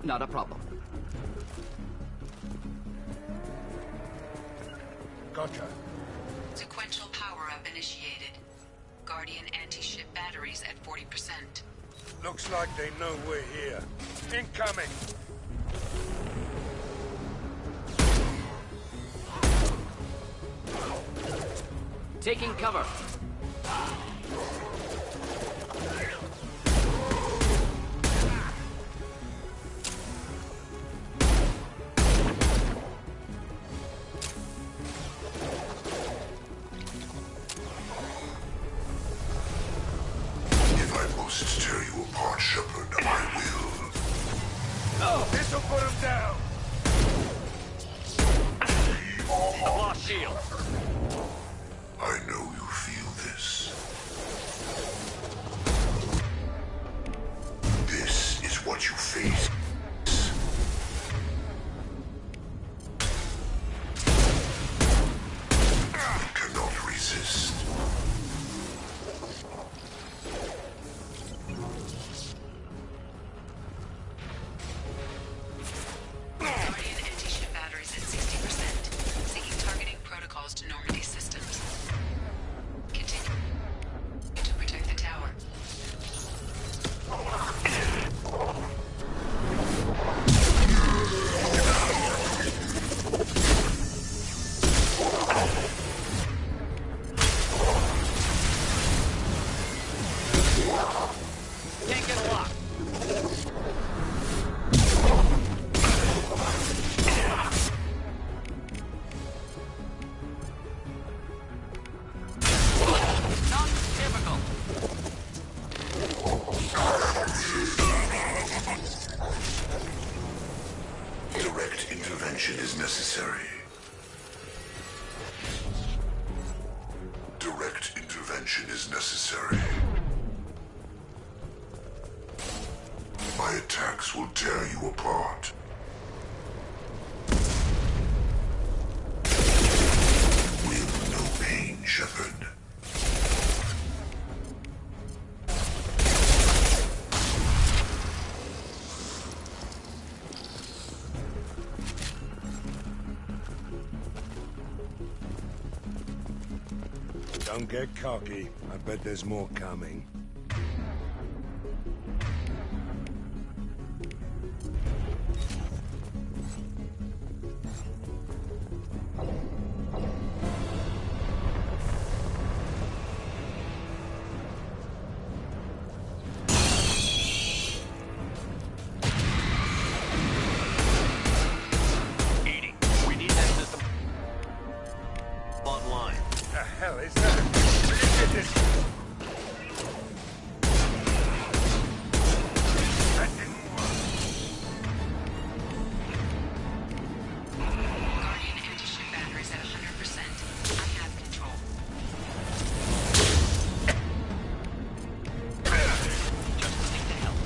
Not a problem. Gotcha. Sequential power-up initiated. Guardian anti-ship batteries at 40%. Looks like they know we're here. Incoming! Taking cover. If I must tear you apart, Shepard, I will. Oh, this'll put him down! We are shield. I know you feel this. This is what you face. You cannot resist. Guardian anti-ship batteries at 60%. Seeking targeting protocols to Normandy systems. Continue to protect the tower. Can't get a lock. Not typical. Direct intervention is necessary. Direct intervention is necessary. My attacks will tear you apart. With no pain, Shepard. Don't get cocky. I bet there's more coming. Edie, we need that system online. The hell is that? Get this. That didn't work. Guardian anti-ship batteries at 100%. I have control. Just take the help.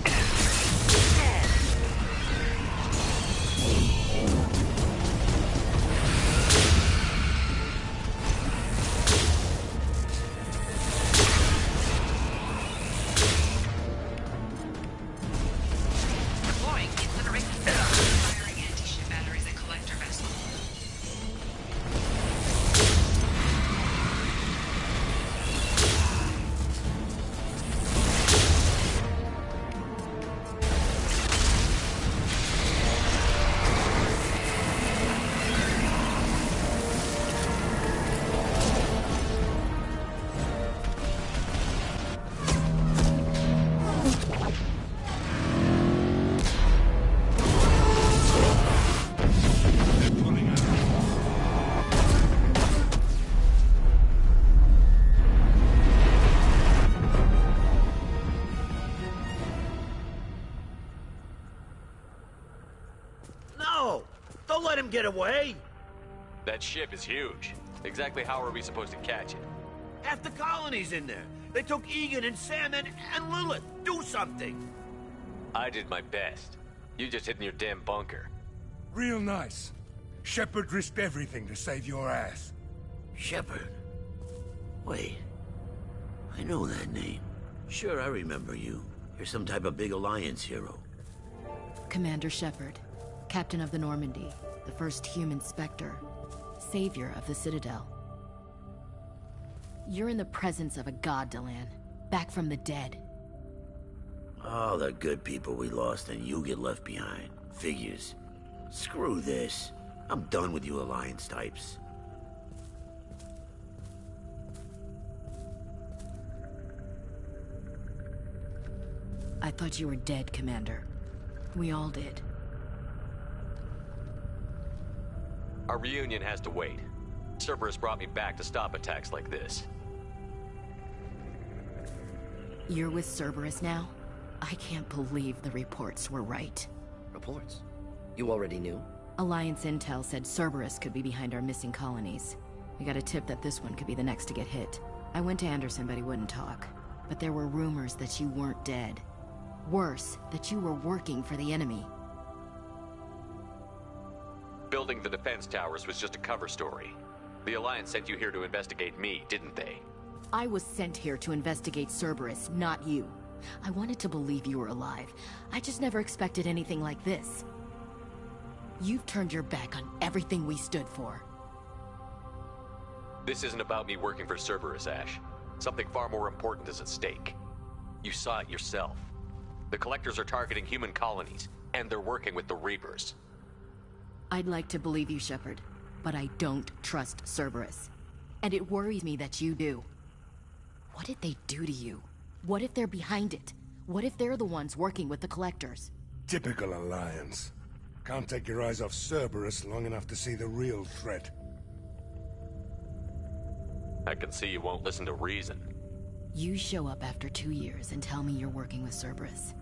Deploying incineration. Firing anti-ship batteries at collector vessel. No! Don't let him get away! That ship is huge. Exactly how are we supposed to catch it? Half the colony's in there. They took Egan and Sam and Lilith. Do something! I did my best. You just hid in your damn bunker. Real nice. Shepard risked everything to save your ass. Shepard? Wait. I know that name. Sure, I remember you. You're some type of big Alliance hero. Commander Shepard, Captain of the Normandy, the first human Spectre, savior of the Citadel. You're in the presence of a god, Delan, back from the dead. All the good people we lost and you get left behind. Figures. Screw this. I'm done with you Alliance types. I thought you were dead, Commander. We all did. Our reunion has to wait. Cerberus brought me back to stop attacks like this. You're with Cerberus now? I can't believe the reports were right. Reports? You already knew? Alliance intel said Cerberus could be behind our missing colonies. We got a tip that this one could be the next to get hit. I went to Anderson, but he wouldn't talk. But there were rumors that you weren't dead. Worse, that you were working for the enemy. Building the defense towers was just a cover story. The Alliance sent you here to investigate me, didn't they? I was sent here to investigate Cerberus, not you. I wanted to believe you were alive. I just never expected anything like this. You've turned your back on everything we stood for. This isn't about me working for Cerberus, Ash. Something far more important is at stake. You saw it yourself. The Collectors are targeting human colonies, and they're working with the Reapers. I'd like to believe you, Shepard, but I don't trust Cerberus. And it worries me that you do. What did they do to you? What if they're behind it? What if they're the ones working with the Collectors? Typical Alliance. Can't take your eyes off Cerberus long enough to see the real threat. I can see you won't listen to reason. You show up after 2 years and tell me you're working with Cerberus.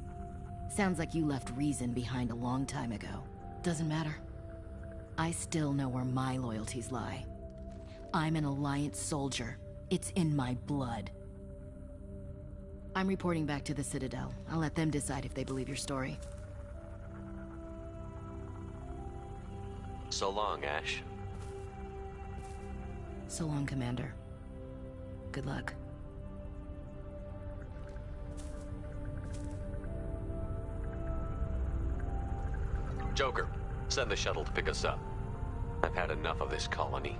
Sounds like you left reason behind a long time ago. Doesn't matter. I still know where my loyalties lie. I'm an Alliance soldier. It's in my blood. I'm reporting back to the Citadel. I'll let them decide if they believe your story. So long, Ash. So long, Commander. Good luck. Joker, send the shuttle to pick us up. I've had enough of this colony.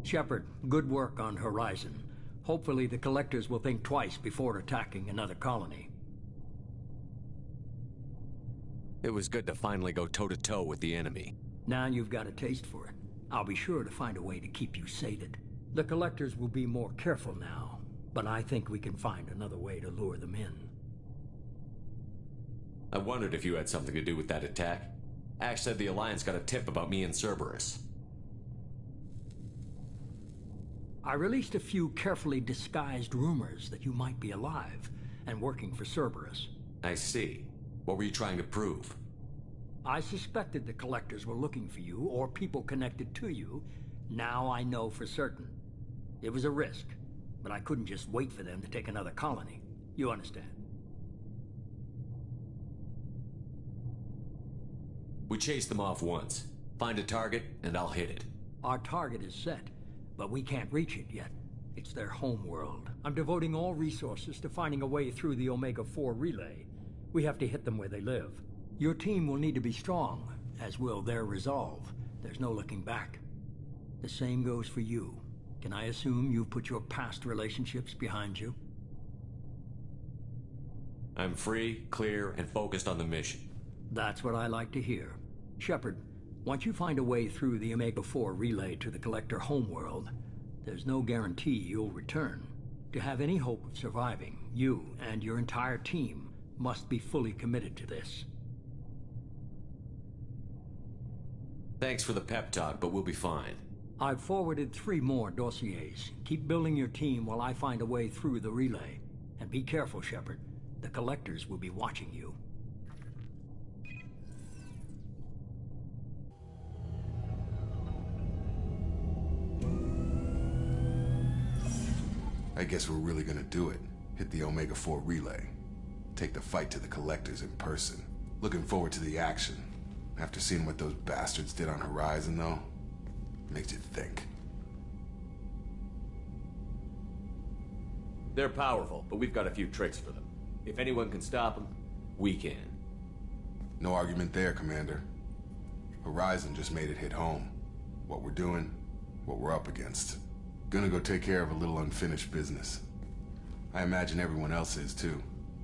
Shepard, good work on Horizon. Hopefully the Collectors will think twice before attacking another colony. It was good to finally go toe-to-toe with the enemy. Now you've got a taste for it. I'll be sure to find a way to keep you sated. The Collectors will be more careful now, but I think we can find another way to lure them in. I wondered if you had something to do with that attack. Ash said the Alliance got a tip about me and Cerberus. I released a few carefully disguised rumors that you might be alive and working for Cerberus. I see. What were you trying to prove? I suspected the Collectors were looking for you or people connected to you. Now I know for certain. It was a risk, but I couldn't just wait for them to take another colony. You understand? We chased them off once. Find a target, and I'll hit it. Our target is set, but we can't reach it yet. It's their home world. I'm devoting all resources to finding a way through the Omega-4 relay. We have to hit them where they live. Your team will need to be strong, as will their resolve. There's no looking back. The same goes for you. Can I assume you've put your past relationships behind you? I'm free, clear, and focused on the mission. That's what I like to hear. Shepard, once you find a way through the Omega-4 relay to the Collector homeworld, there's no guarantee you'll return. To have any hope of surviving, you and your entire team must be fully committed to this. Thanks for the pep talk, but we'll be fine. I've forwarded 3 more dossiers. Keep building your team while I find a way through the relay. And be careful, Shepard. The Collectors will be watching you. I guess we're really gonna do it. Hit the Omega-4 relay. Take the fight to the Collectors in person. Looking forward to the action. After seeing what those bastards did on Horizon, though, makes you think. They're powerful, but we've got a few tricks for them. If anyone can stop them, we can. No argument there, Commander. Horizon just made it hit home. What we're doing, what we're up against. Gonna go take care of a little unfinished business. I imagine everyone else is too.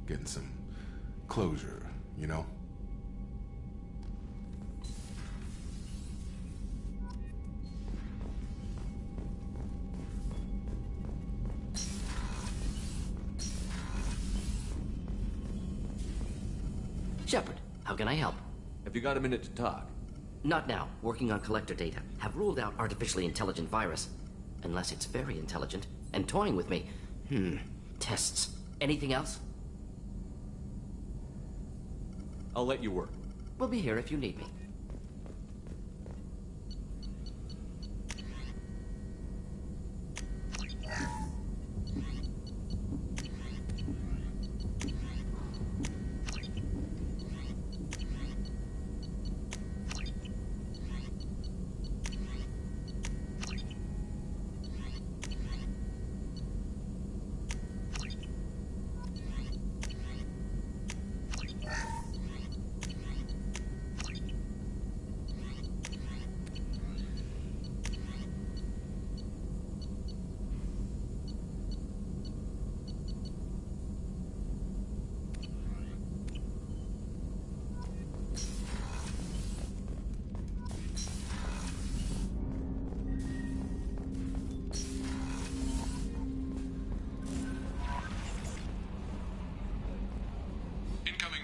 Getting some closure, you know? Shepard, how can I help? Have you got a minute to talk? Not now. Working on collector data. Have ruled out artificially intelligent virus. Unless it's very intelligent and toying with me. Tests. Anything else? I'll let you work. We'll be here if you need me.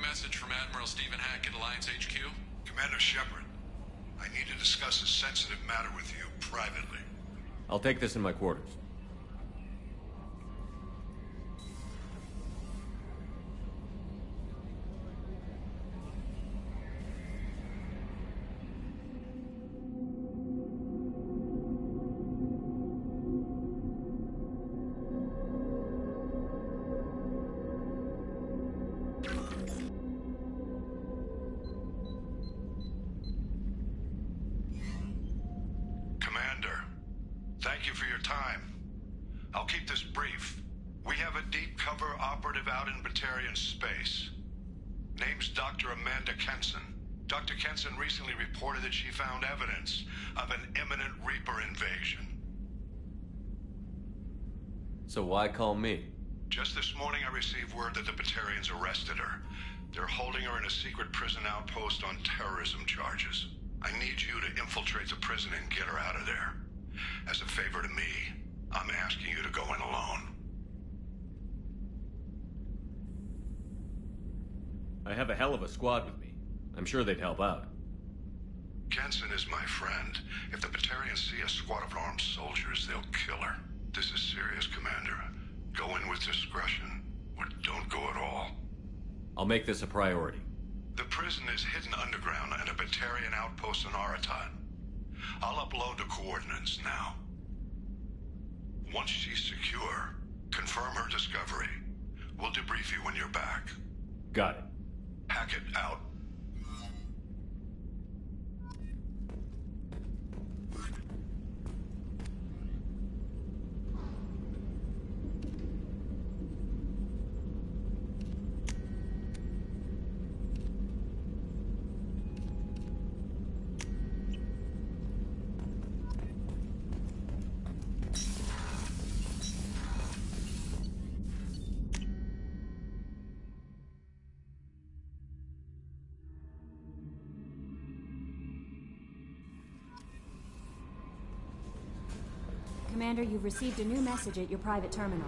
Message from Admiral Stephen Hackett, Alliance HQ. Commander Shepard, I need to discuss a sensitive matter with you privately. I'll take this in my quarters. Thank you for your time. I'll keep this brief. We have a deep cover operative out in Batarian space. Name's Dr. Amanda Kenson. Dr. Kenson recently reported that she found evidence of an imminent Reaper invasion. So why call me? Just this morning I received word that the Batarians arrested her. They're holding her in a secret prison outpost on terrorism charges. I need you to infiltrate the prison and get her out of there. As a favor to me, I'm asking you to go in alone. I have a hell of a squad with me. I'm sure they'd help out. Kenson is my friend. If the Batarians see a squad of armed soldiers, they'll kill her. This is serious, Commander. Go in with discretion, or don't go at all. I'll make this a priority. The prison is hidden underground at a Batarian outpost in Aratat. I'll upload the coordinates now. Once she's secure, confirm her discovery. We'll debrief you when you're back. Got it. Hackett out. Commander, you've received a new message at your private terminal.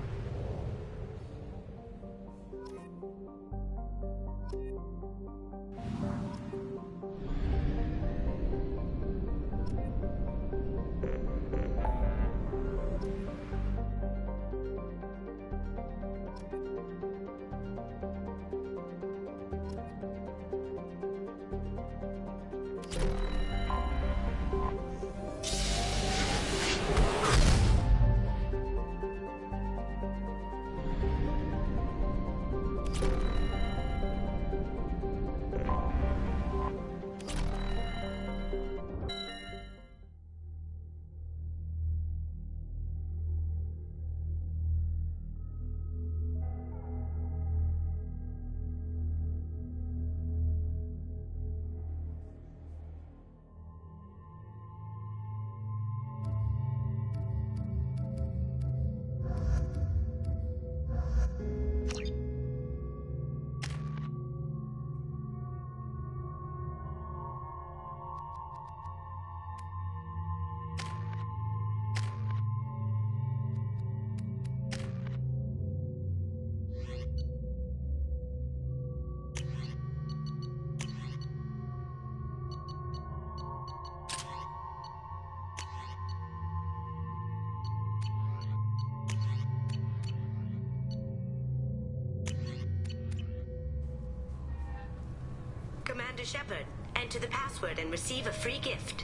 Commander Shepard. Enter the password and receive a free gift.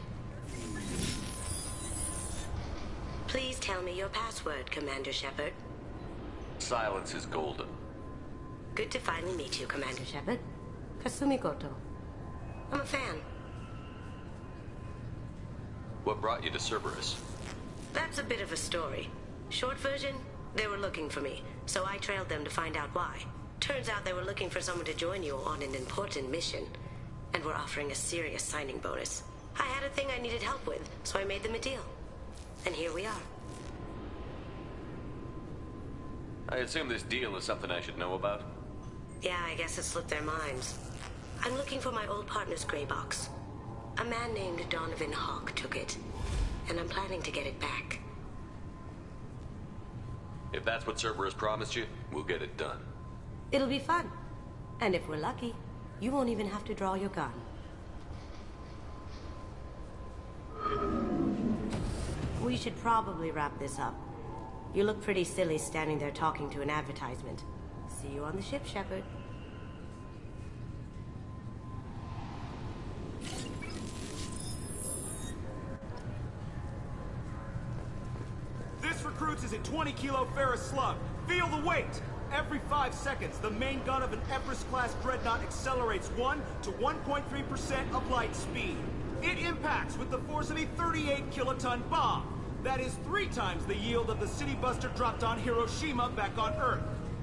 Please tell me your password, Commander Shepard. Silence is golden. Good to finally meet you, Commander Shepard. Kasumi Goto. I'm a fan. What brought you to Cerberus? That's a bit of a story. Short version, they were looking for me, so I trailed them to find out why. Turns out they were looking for someone to join you on an important mission, and were offering a serious signing bonus. I had a thing I needed help with, so I made them a deal. And here we are. I assume this deal is something I should know about? Yeah, I guess it slipped their minds. I'm looking for my old partner's gray box. A man named Donovan Hawk took it, and I'm planning to get it back. If that's what Cerberus promised you, we'll get it done. It'll be fun. And if we're lucky, you won't even have to draw your gun. We should probably wrap this up. You look pretty silly standing there talking to an advertisement. See you on the ship, Shepard. This recruits is a 20-kilo ferrous slug. Feel the weight! Every 5 seconds, the main gun of an Everest-class dreadnought accelerates 1 to 1.3% of light speed. It impacts with the force of a 38-kiloton bomb. That is 3 times the yield of the city buster dropped on Hiroshima back on Earth.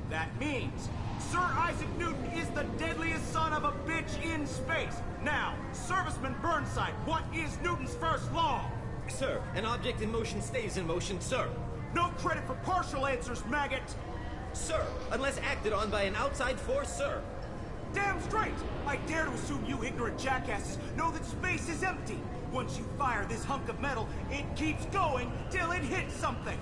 That means Sir Isaac Newton is the deadliest son of a bitch in space. Now, Serviceman Burnside, what is Newton's first law? Sir, an object in motion stays in motion, sir. No credit for partial answers, maggot! Sir, unless acted on by an outside force, sir. Damn straight! I dare to assume you ignorant jackasses know that space is empty. Once you fire this hunk of metal, it keeps going till it hits something.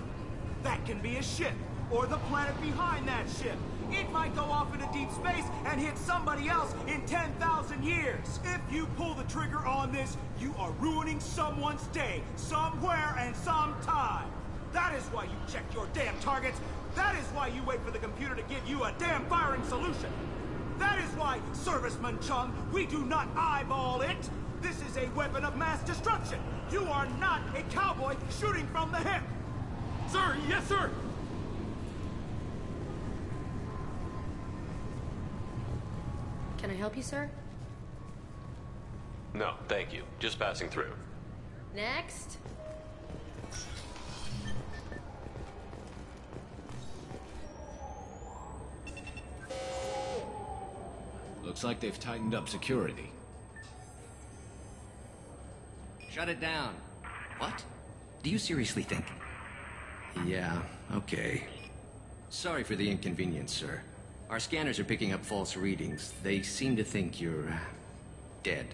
That can be a ship, or the planet behind that ship. It might go off into deep space and hit somebody else in 10,000 years. If you pull the trigger on this, you are ruining someone's day, somewhere and sometime. That is why you check your damn targets. That is why you wait for the computer to give you a damn firing solution. That is why, Serviceman Chung, we do not eyeball it. This is a weapon of mass destruction. You are not a cowboy shooting from the hip. Sir, yes, sir. Can I help you, sir? No, thank you. Just passing through. Next. Looks like they've tightened up security. Shut it down. What? Do you seriously think? Yeah, okay. Sorry for the inconvenience, sir. Our scanners are picking up false readings. They seem to think you're dead.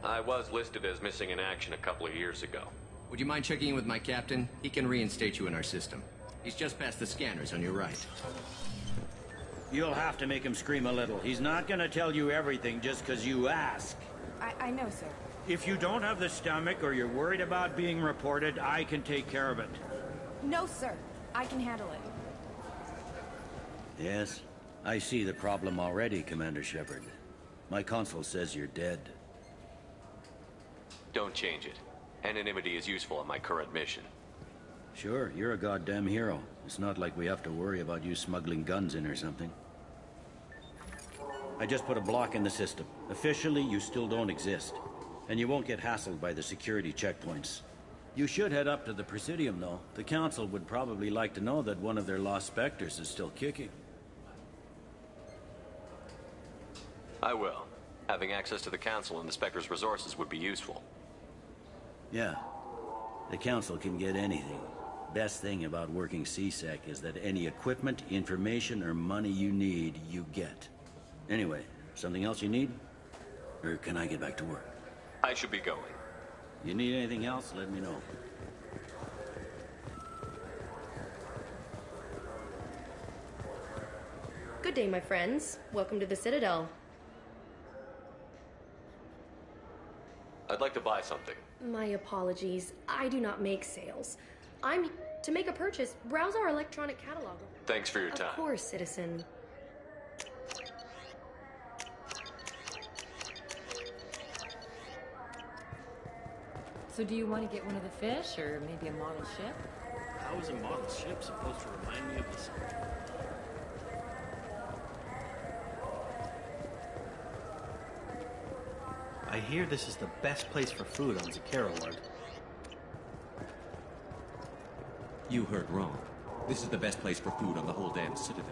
I was listed as missing in action a couple of years ago. Would you mind checking in with my captain? He can reinstate you in our system. He's just past the scanners on your right. You'll have to make him scream a little. He's not gonna tell you everything just because you ask. I know, sir. If you don't have the stomach or you're worried about being reported, I can take care of it. No, sir. I can handle it. Yes, I see the problem already, Commander Shepard. My console says you're dead. Don't change it. Anonymity is useful on my current mission. Sure, you're a goddamn hero. It's not like we have to worry about you smuggling guns in or something. I just put a block in the system. Officially, you still don't exist. And you won't get hassled by the security checkpoints. You should head up to the Presidium, though. The Council would probably like to know that one of their lost Spectres is still kicking. I will. Having access to the Council and the Spectre's resources would be useful. Yeah. The Council can get anything. Best thing about working CSEC is that any equipment, information, or money you need, you get. Anyway, something else you need? Or can I get back to work? I should be going. You need anything else, let me know. Good day, my friends. Welcome to the Citadel. I'd like to buy something. My apologies. I do not make sales. I'm to make a purchase. Browse our electronic catalog. Thanks for your time. Of course, citizen. So do you want to get one of the fish, or maybe a model ship? How is a model ship supposed to remind me of the sun? I hear this is the best place for food on Zakara, Lord. You heard wrong. This is the best place for food on the whole damn Citadel.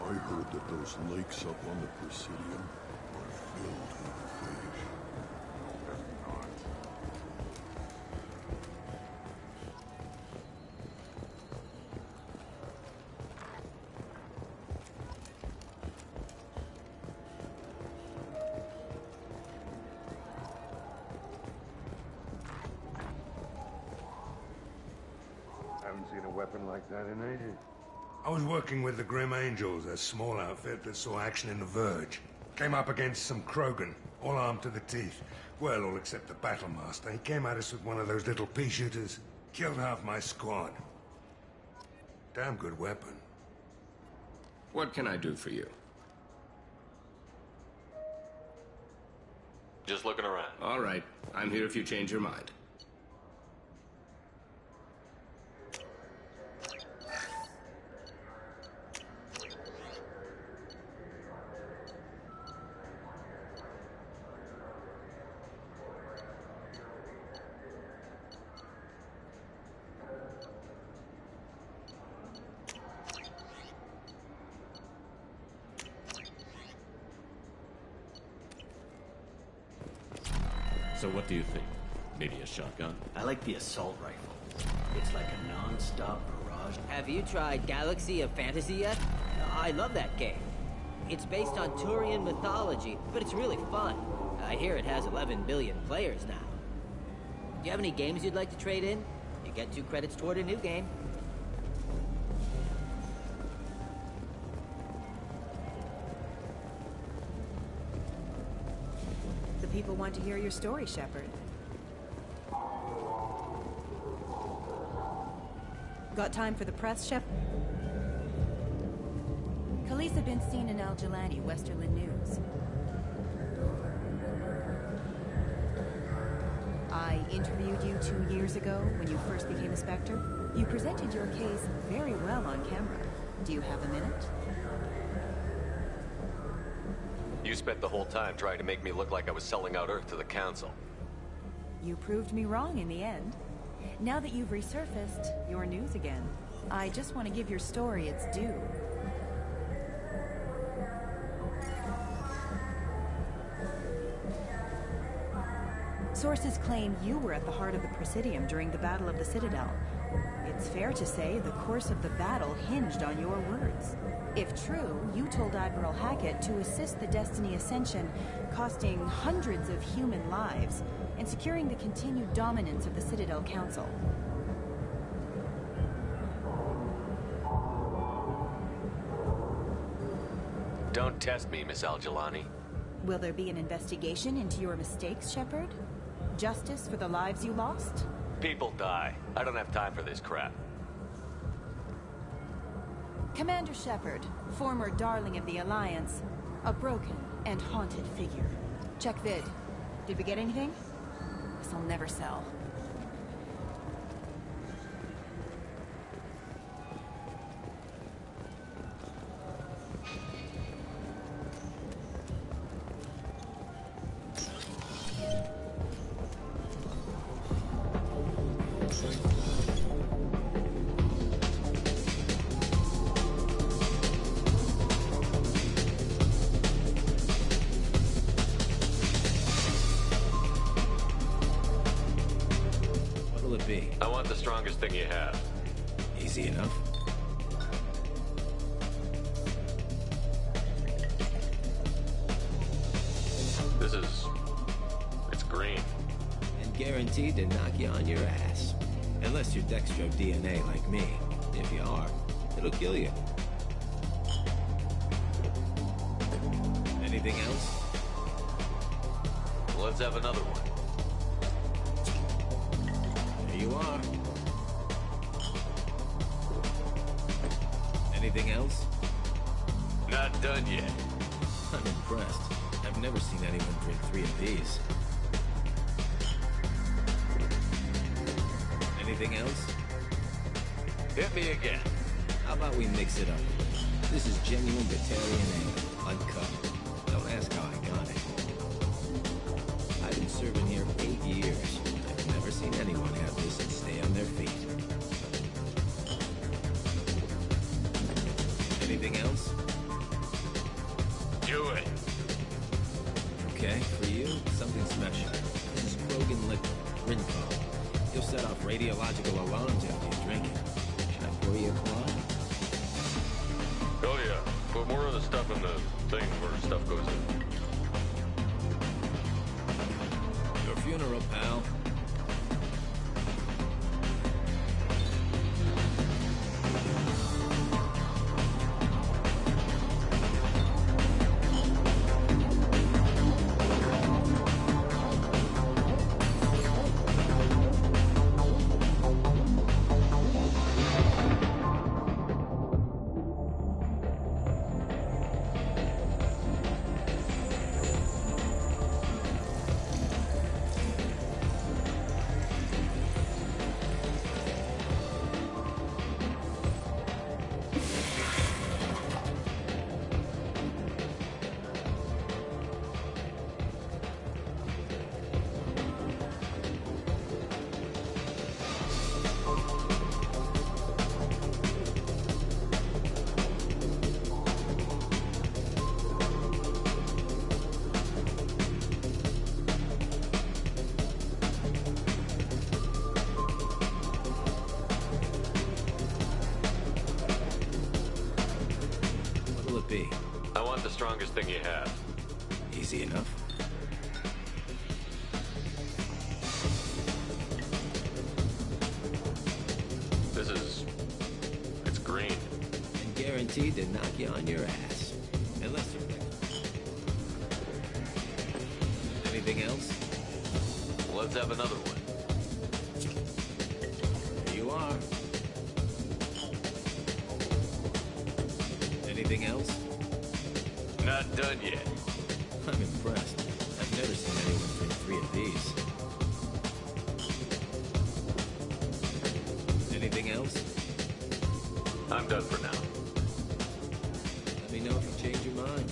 I heard that those lakes up on the Presidium are filled with fish. They're not. Haven't seen a weapon like that in ages. I was working with the Grim Angels, a small outfit that saw action in the Verge. Came up against some Krogan, all armed to the teeth. Well, all except the Battlemaster. He came at us with one of those little pea shooters. Killed half my squad. Damn good weapon. What can I do for you? Just looking around. All right. I'm here if you change your mind. So what do you think? Maybe a shotgun? I like the assault rifle. It's like a non-stop barrage. Have you tried Galaxy of Fantasy yet? I love that game. It's based on Turian mythology, but it's really fun. I hear it has 11 billion players now. Do you have any games you'd like to trade in? You get 2 credits toward a new game. The people want to hear your story, Shepard. Got time for the press, Shepard? Khaleesa been seen in Al Jelani, Westerland News. I interviewed you 2 years ago when you first became a Spectre. You presented your case very well on camera. Do you have a minute? You spent the whole time trying to make me look like I was selling out Earth to the Council. You proved me wrong in the end. Now that you've resurfaced, you're news again. I just want to give your story its due. Sources claim you were at the heart of the Presidium during the Battle of the Citadel. It's fair to say the course of the battle hinged on your words. If true, you told Admiral Hackett to assist the Destiny Ascension, costing hundreds of human lives, and securing the continued dominance of the Citadel Council. Don't test me, Miss Al Jelani. Will there be an investigation into your mistakes, Shepard? Justice for the lives you lost? People die. I don't have time for this crap. Commander Shepard, former darling of the Alliance, a broken and haunted figure. Check vid. Did we get anything? This'll never sell. I want the strongest thing you have. Easy enough. It's green. And guaranteed to knock you on your ass. Unless you're Dextro DNA like me. If you are, it'll kill you. Anything else? Let's have another one. There you are. Anything else? Not done yet. I'm impressed. I've never seen anyone drink 3 of these. Anything else? Hit me again. How about we mix it up? This is genuine Batarian ale, uncut. Don't ask how I got it. I've been serving here 8 years. I've never seen anyone have this and stay on their feet. Anything else? Do it. Okay, for you, something special. This is Krogan liquid, Rincon. You'll set off radiological alarms after you drink it. Should I pour you a quad? Oh yeah. Put more of the stuff in the thing where stuff goes in. Your funeral, pal. I want the strongest thing you have. Easy enough. It's green. And guaranteed to knock you on your ass. Unless you're... Anything else? Let's have another one. Here you are. Anything else? Not done yet. I'm impressed. I've never seen anyone drink 3 of these. Anything else? I'm done for now. Let me know if you change your mind.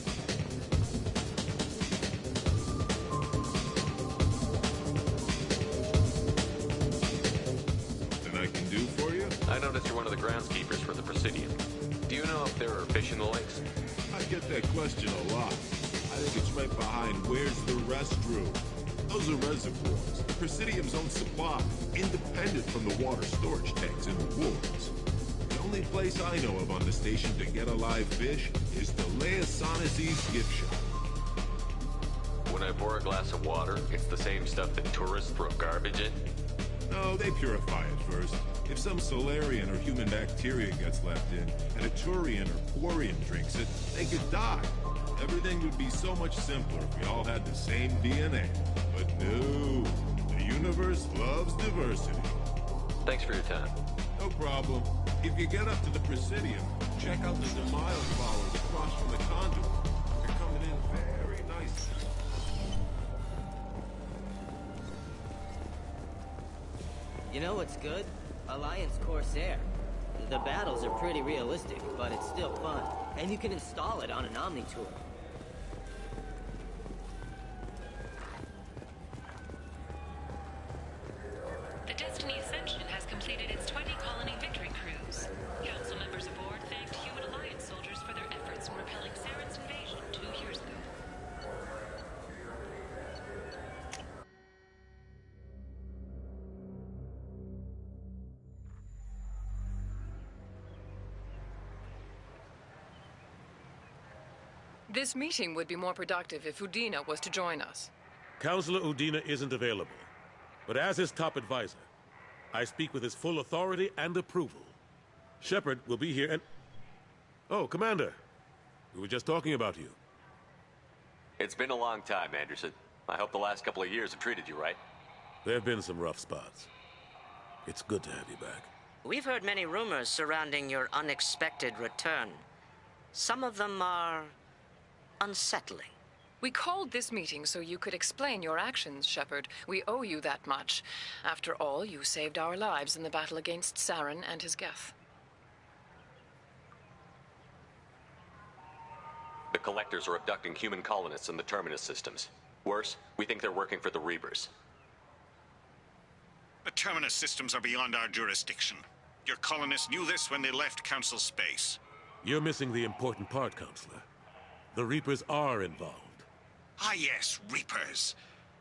Something I can do for you? I noticed you're one of the groundskeepers for the Presidium. Do you know if there are fish in the lakes? I get that question a lot. I think it's right behind where's the restroom. Those are reservoirs, the Presidium's own supply, independent from the water storage tanks in the woods. The only place I know of on the station to get a live fish is the Leasanase's gift shop. When I pour a glass of water, it's the same stuff that tourists throw garbage in? No, they purify it first. If some Solarian or human bacteria gets left in, and a Turian or Quarian drinks it, they could die. Everything would be so much simpler if we all had the same DNA. But no, the universe loves diversity. Thanks for your time. No problem. If you get up to the Presidium, check out the Demile flowers across from the conduit. They're coming in very nicely. You know what's good? Alliance Corsair. The battles are pretty realistic, but it's still fun. And you can install it on an Omni tour. The Destiny Ascension has completed its 20-colony victory cruise. Council members aboard thanked human Alliance soldiers for their efforts in repelling Saren's invasion 2 years ago. This meeting would be more productive if Udina was to join us. Counselor Udina isn't available. But as his top advisor, I speak with his full authority and approval. Shepard will be here and... Oh, Commander. We were just talking about you. It's been a long time, Anderson. I hope the last couple of years have treated you right. There have been some rough spots. It's good to have you back. We've heard many rumors surrounding your unexpected return. Some of them are unsettling. We called this meeting so you could explain your actions, Shepard. We owe you that much. After all, you saved our lives in the battle against Saren and his Geth. The Collectors are abducting human colonists in the Terminus systems. Worse, we think they're working for the Reapers. The Terminus systems are beyond our jurisdiction. Your colonists knew this when they left Council space. You're missing the important part, Counselor. The Reapers are involved. Ah yes, Reapers.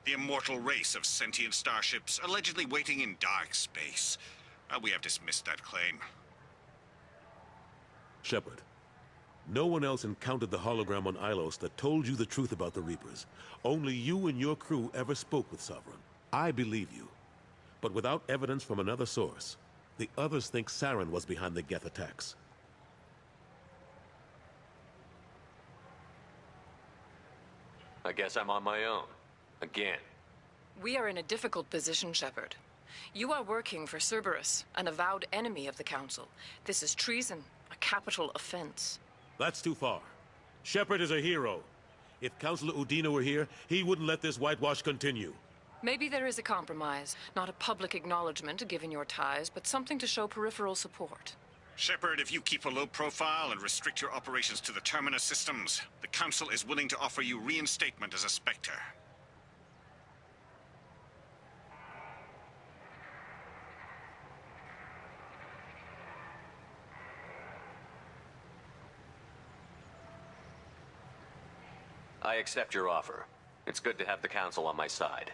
The immortal race of sentient starships allegedly waiting in dark space. We have dismissed that claim. Shepard, no one else encountered the hologram on Ilos that told you the truth about the Reapers. Only you and your crew ever spoke with Sovereign. I believe you. But without evidence from another source, the others think Saren was behind the Geth attacks. I guess I'm on my own. Again. We are in a difficult position, Shepard. You are working for Cerberus, an avowed enemy of the Council. This is treason, a capital offense. That's too far. Shepard is a hero. If Councilor Udina were here, he wouldn't let this whitewash continue. Maybe there is a compromise. Not a public acknowledgement given your ties, but something to show peripheral support. Shepard, if you keep a low profile and restrict your operations to the Terminus systems, the Council is willing to offer you reinstatement as a Spectre. I accept your offer. It's good to have the Council on my side.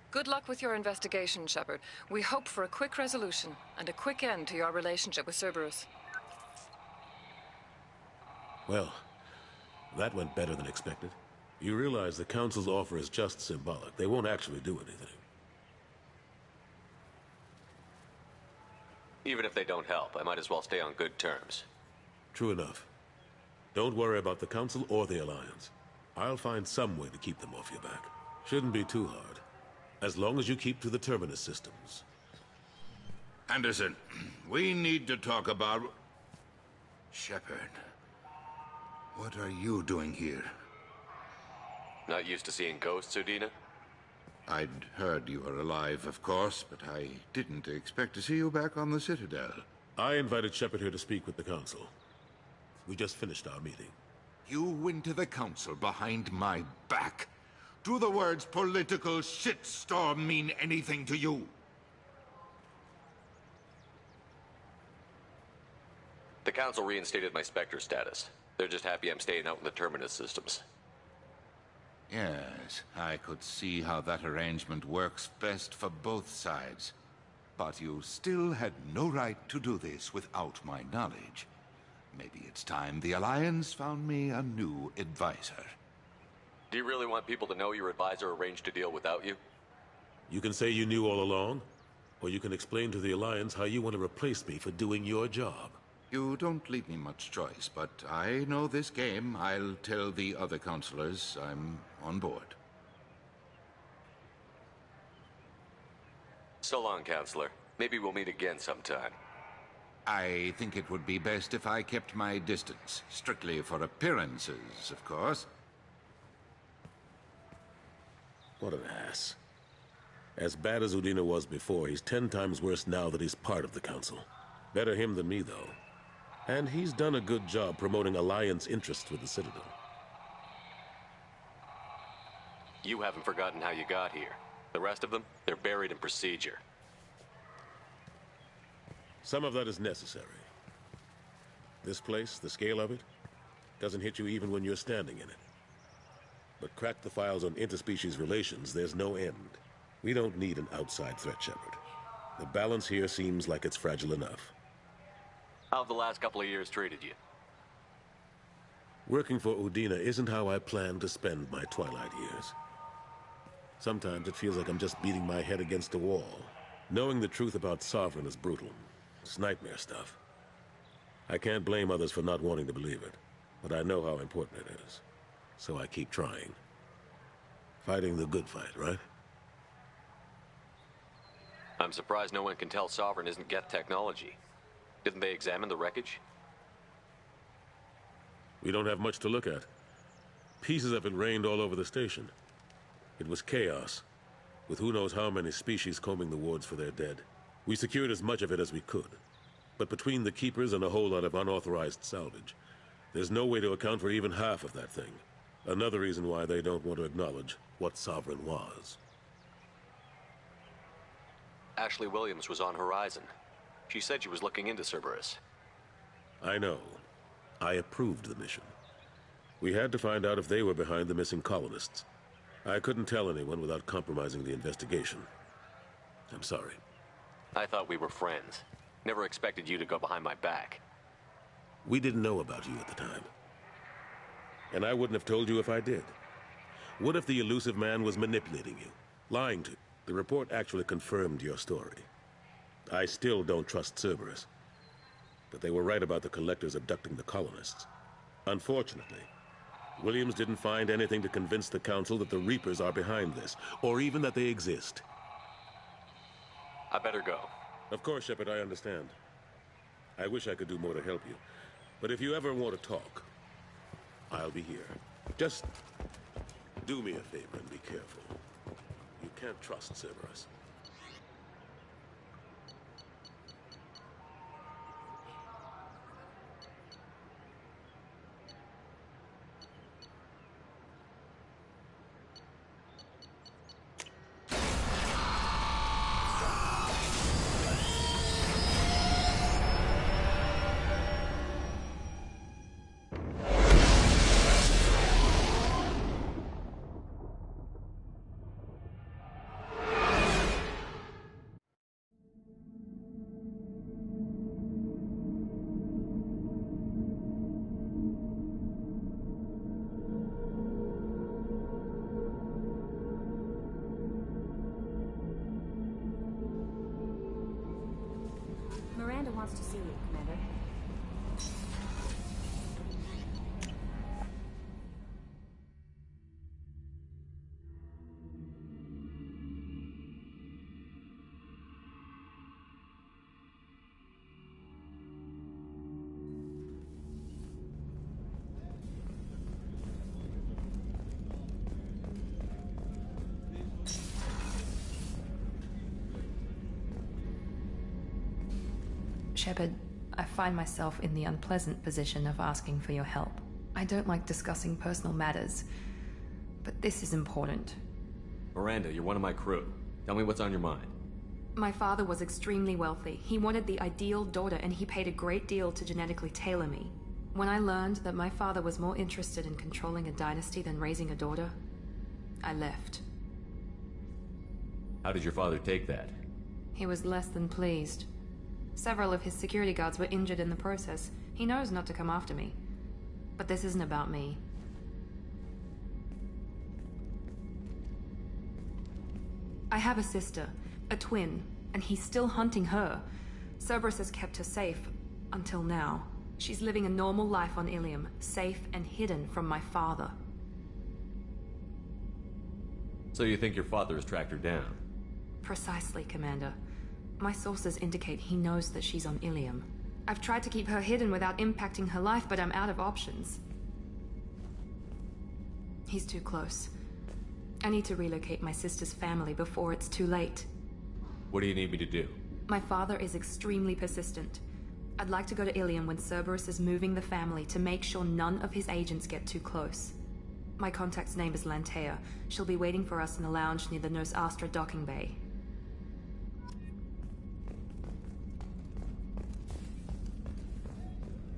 Good luck with your investigation, Shepard. We hope for a quick resolution and a quick end to your relationship with Cerberus. Well, that went better than expected. You realize the Council's offer is just symbolic. They won't actually do anything. Even if they don't help, I might as well stay on good terms. True enough. Don't worry about the Council or the Alliance. I'll find some way to keep them off your back. Shouldn't be too hard. As long as you keep to the Terminus systems. Anderson, we need to talk about... Shepard. What are you doing here? Not used to seeing ghosts, Udina? I'd heard you were alive, of course, but I didn't expect to see you back on the Citadel. I invited Shepard here to speak with the Council. We just finished our meeting. You went to the Council behind my back. Do the words political shitstorm mean anything to you? The Council reinstated my Spectre status. They're just happy I'm staying out in the Terminus systems. Yes, I could see how that arrangement works best for both sides. But you still had no right to do this without my knowledge. Maybe it's time the Alliance found me a new advisor. Do you really want people to know your advisor arranged a deal without you? You can say you knew all along, or you can explain to the Alliance how you want to replace me for doing your job. You don't leave me much choice, but I know this game. I'll tell the other counselors I'm on board. So long, Counselor. Maybe we'll meet again sometime. I think it would be best if I kept my distance. Strictly for appearances, of course. What an ass. As bad as Udina was before, he's 10 times worse now that he's part of the Council. Better him than me, though. And he's done a good job promoting Alliance interests with the Citadel. You haven't forgotten how you got here. The rest of them, they're buried in procedure. Some of that is necessary. This place, the scale of it, doesn't hit you even when you're standing in it. But crack the files on interspecies relations, there's no end. We don't need an outside threat, Shepard. The balance here seems like it's fragile enough. How have the last couple of years treated you? Working for Udina isn't how I planned to spend my twilight years. Sometimes it feels like I'm just beating my head against a wall. Knowing the truth about Sovereign is brutal. It's nightmare stuff. I can't blame others for not wanting to believe it, but I know how important it is. So I keep trying. Fighting the good fight, right? I'm surprised no one can tell Sovereign isn't Geth technology. Didn't they examine the wreckage? We don't have much to look at. Pieces of it rained all over the station. It was chaos, with who knows how many species combing the wards for their dead. We secured as much of it as we could. But between the Keepers and a whole lot of unauthorized salvage, there's no way to account for even half of that thing. Another reason why they don't want to acknowledge what Sovereign was. Ashley Williams was on Horizon. She said she was looking into Cerberus. I know. I approved the mission. We had to find out if they were behind the missing colonists. I couldn't tell anyone without compromising the investigation. I'm sorry. I thought we were friends. Never expected you to go behind my back. We didn't know about you at the time. And I wouldn't have told you if I did. What if the elusive man was manipulating you? Lying to you? The report actually confirmed your story. I still don't trust Cerberus. But they were right about the Collectors abducting the colonists. Unfortunately, Williams didn't find anything to convince the Council that the Reapers are behind this, or even that they exist. I better go. Of course, Shepard, I understand. I wish I could do more to help you. But if you ever want to talk, I'll be here. Just do me a favor and be careful. You can't trust Cerberus. Miranda wants to see you, Commander. Shepard, I find myself in the unpleasant position of asking for your help. I don't like discussing personal matters, but this is important. Miranda, you're one of my crew. Tell me what's on your mind. My father was extremely wealthy. He wanted the ideal daughter, and he paid a great deal to genetically tailor me. When I learned that my father was more interested in controlling a dynasty than raising a daughter, I left. How did your father take that? He was less than pleased. Several of his security guards were injured in the process. He knows not to come after me. But this isn't about me. I have a sister, a twin, and he's still hunting her. Cerberus has kept her safe, until now. She's living a normal life on Ilium, safe and hidden from my father. So you think your father has tracked her down? Precisely, Commander. My sources indicate he knows that she's on Ilium. I've tried to keep her hidden without impacting her life, but I'm out of options. He's too close. I need to relocate my sister's family before it's too late. What do you need me to do? My father is extremely persistent. I'd like to go to Ilium when Cerberus is moving the family to make sure none of his agents get too close. My contact's name is Lantea. She'll be waiting for us in the lounge near the Nos Astra docking bay.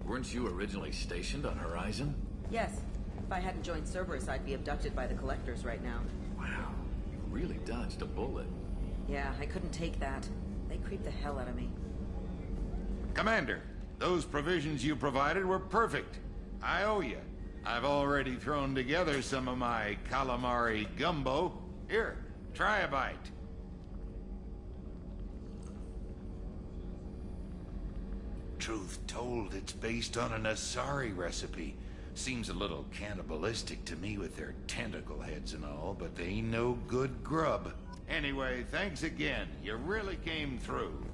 Weren't you originally stationed on Horizon? Yes. If I hadn't joined Cerberus, I'd be abducted by the Collectors right now. Wow, you really dodged a bullet. Yeah, I couldn't take that. They creeped the hell out of me. Commander, those provisions you provided were perfect. I owe you. I've already thrown together some of my calamari gumbo. Here, Try a bite. Truth told, it's based on an Asari recipe. Seems a little cannibalistic to me with their tentacle heads and all, but they ain't no good grub. Anyway, thanks again. You really came through.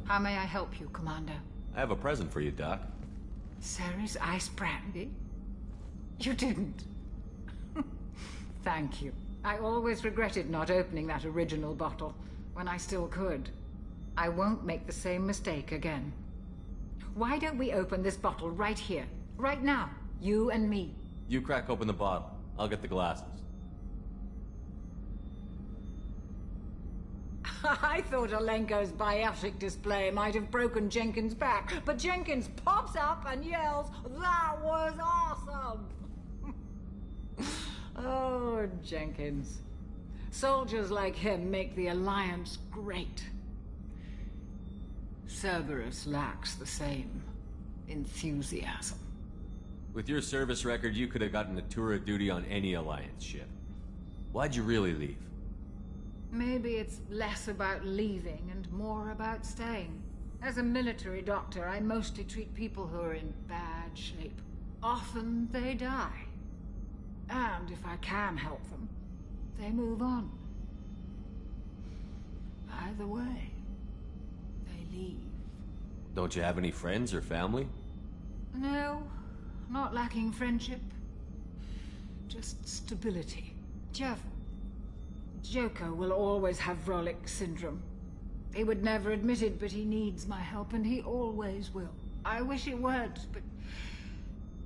How may I help you, Commander? I have a present for you, Doc. Ceres ice brandy? You didn't. Thank you. I always regretted not opening that original bottle when I still could. I won't make the same mistake again. Why don't we open this bottle right here, right now, you and me? You crack open the bottle. I'll get the glasses. I thought Alenko's biotic display might have broken Jenkins' back, but Jenkins pops up and yells, "That was awesome!" Oh, Jenkins. Soldiers like him make the Alliance great. Cerberus lacks the same enthusiasm. With your service record, you could have gotten a tour of duty on any Alliance ship. Why'd you really leave? Maybe it's less about leaving and more about staying. As a military doctor, I mostly treat people who are in bad shape. Often they die. And if I can help them, they move on. Either way, they leave. Don't you have any friends or family? No, not lacking friendship. Just stability. Jeff, Joker will always have Vrolic syndrome. He would never admit it, but he needs my help, and he always will. I wish it weren't, but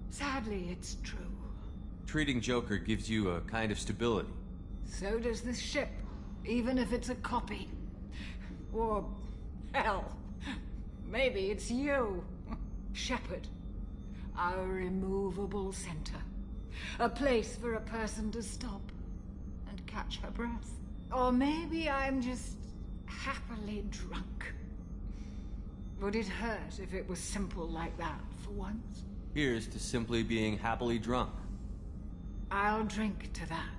sadly, it's true. Treating Joker gives you a kind of stability. So does this ship, even if it's a copy. Or, hell, maybe it's you, Shepard. Our immovable center. A place for a person to stop and catch her breath. Or maybe I'm just happily drunk. Would it hurt if it was simple like that for once? Here's to simply being happily drunk. I'll drink to that.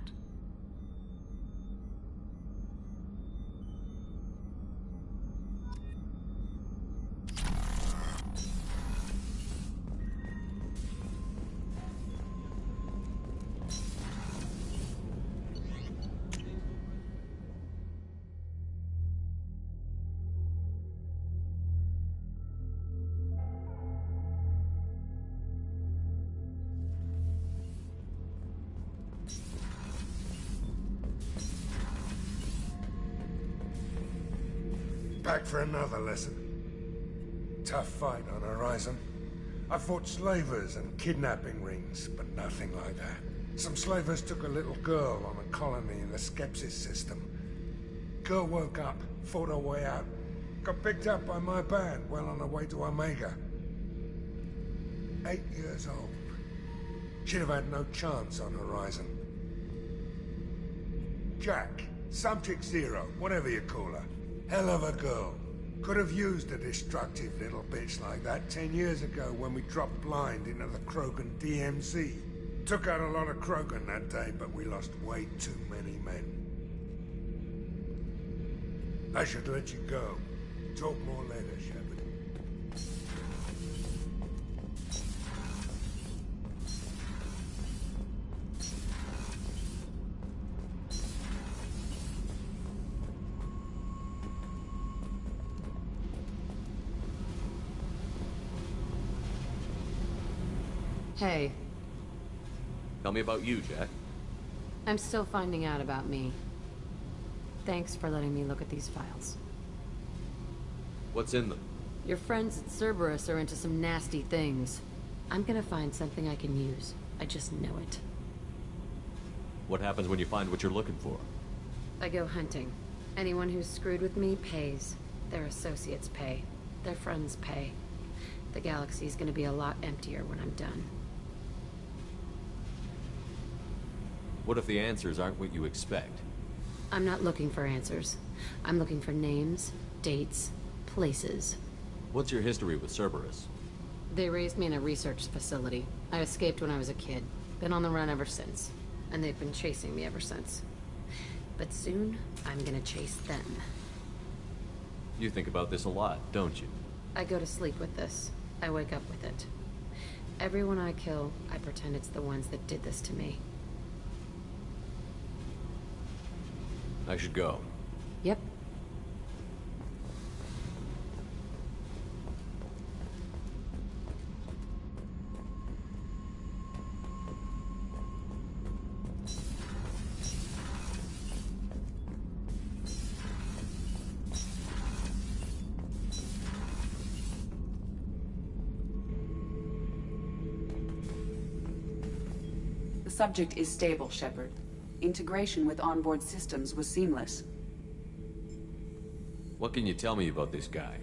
Back for another lesson. Tough fight on Horizon. I fought slavers and kidnapping rings, but nothing like that. Some slavers took a little girl on a colony in the Skepsis system. Girl woke up, fought her way out, got picked up by my band well on her way to Omega. 8 years old. She'd have had no chance on Horizon. Jack, Subject Zero, whatever you call her. Hell of a girl. Could have used a destructive little bitch like that 10 years ago when we dropped blind into the Krogan DMZ. Took out a lot of Krogan that day, but we lost way too many men. I should let you go. Talk more later, Shepard. Hey. Tell me about you, Jack. I'm still finding out about me. Thanks for letting me look at these files. What's in them? Your friends at Cerberus are into some nasty things. I'm gonna find something I can use. I just know it. What happens when you find what you're looking for? I go hunting. Anyone who's screwed with me pays. Their associates pay. Their friends pay. The galaxy's gonna be a lot emptier when I'm done. What if the answers aren't what you expect? I'm not looking for answers. I'm looking for names, dates, places. What's your history with Cerberus? They raised me in a research facility. I escaped when I was a kid. Been on the run ever since. And they've been chasing me ever since. But soon, I'm gonna chase them. You think about this a lot, don't you? I go to sleep with this. I wake up with it. Everyone I kill, I pretend it's the ones that did this to me. I should go. Yep. The subject is stable, Shepard. Integration with onboard systems was seamless. What can you tell me about this guy?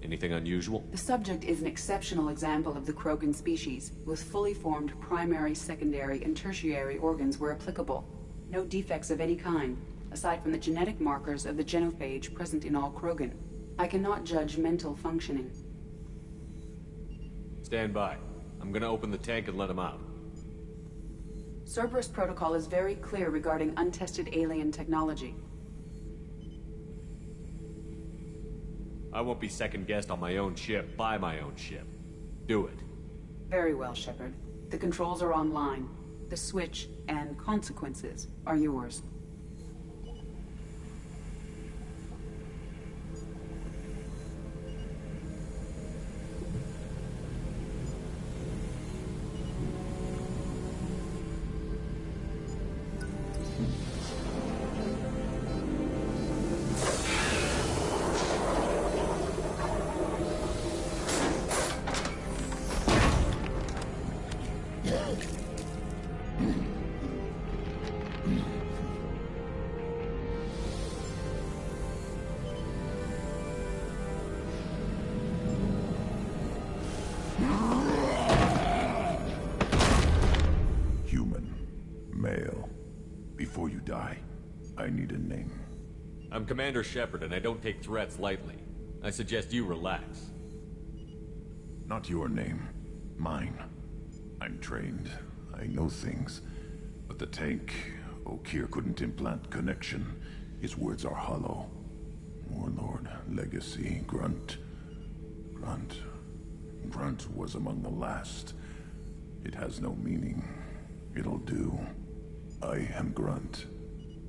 Anything unusual? The subject is an exceptional example of the Krogan species, with fully formed primary, secondary, and tertiary organs where applicable. No defects of any kind, aside from the genetic markers of the genophage present in all Krogan. I cannot judge mental functioning. Stand by. I'm gonna open the tank and let him out. Cerberus protocol is very clear regarding untested alien technology. I won't be second-guessed on my own ship, by my own ship. Do it. Very well, Shepard. The controls are online. The switch and consequences are yours. Before you die, I need a name. I'm Commander Shepard, and I don't take threats lightly. I suggest you relax. Not your name. Mine. I'm trained. I know things. But the tank, Okeer couldn't implant connection. His words are hollow. Warlord, Legacy, Grunt. Grunt was among the last. It has no meaning. It'll do. I am Grunt.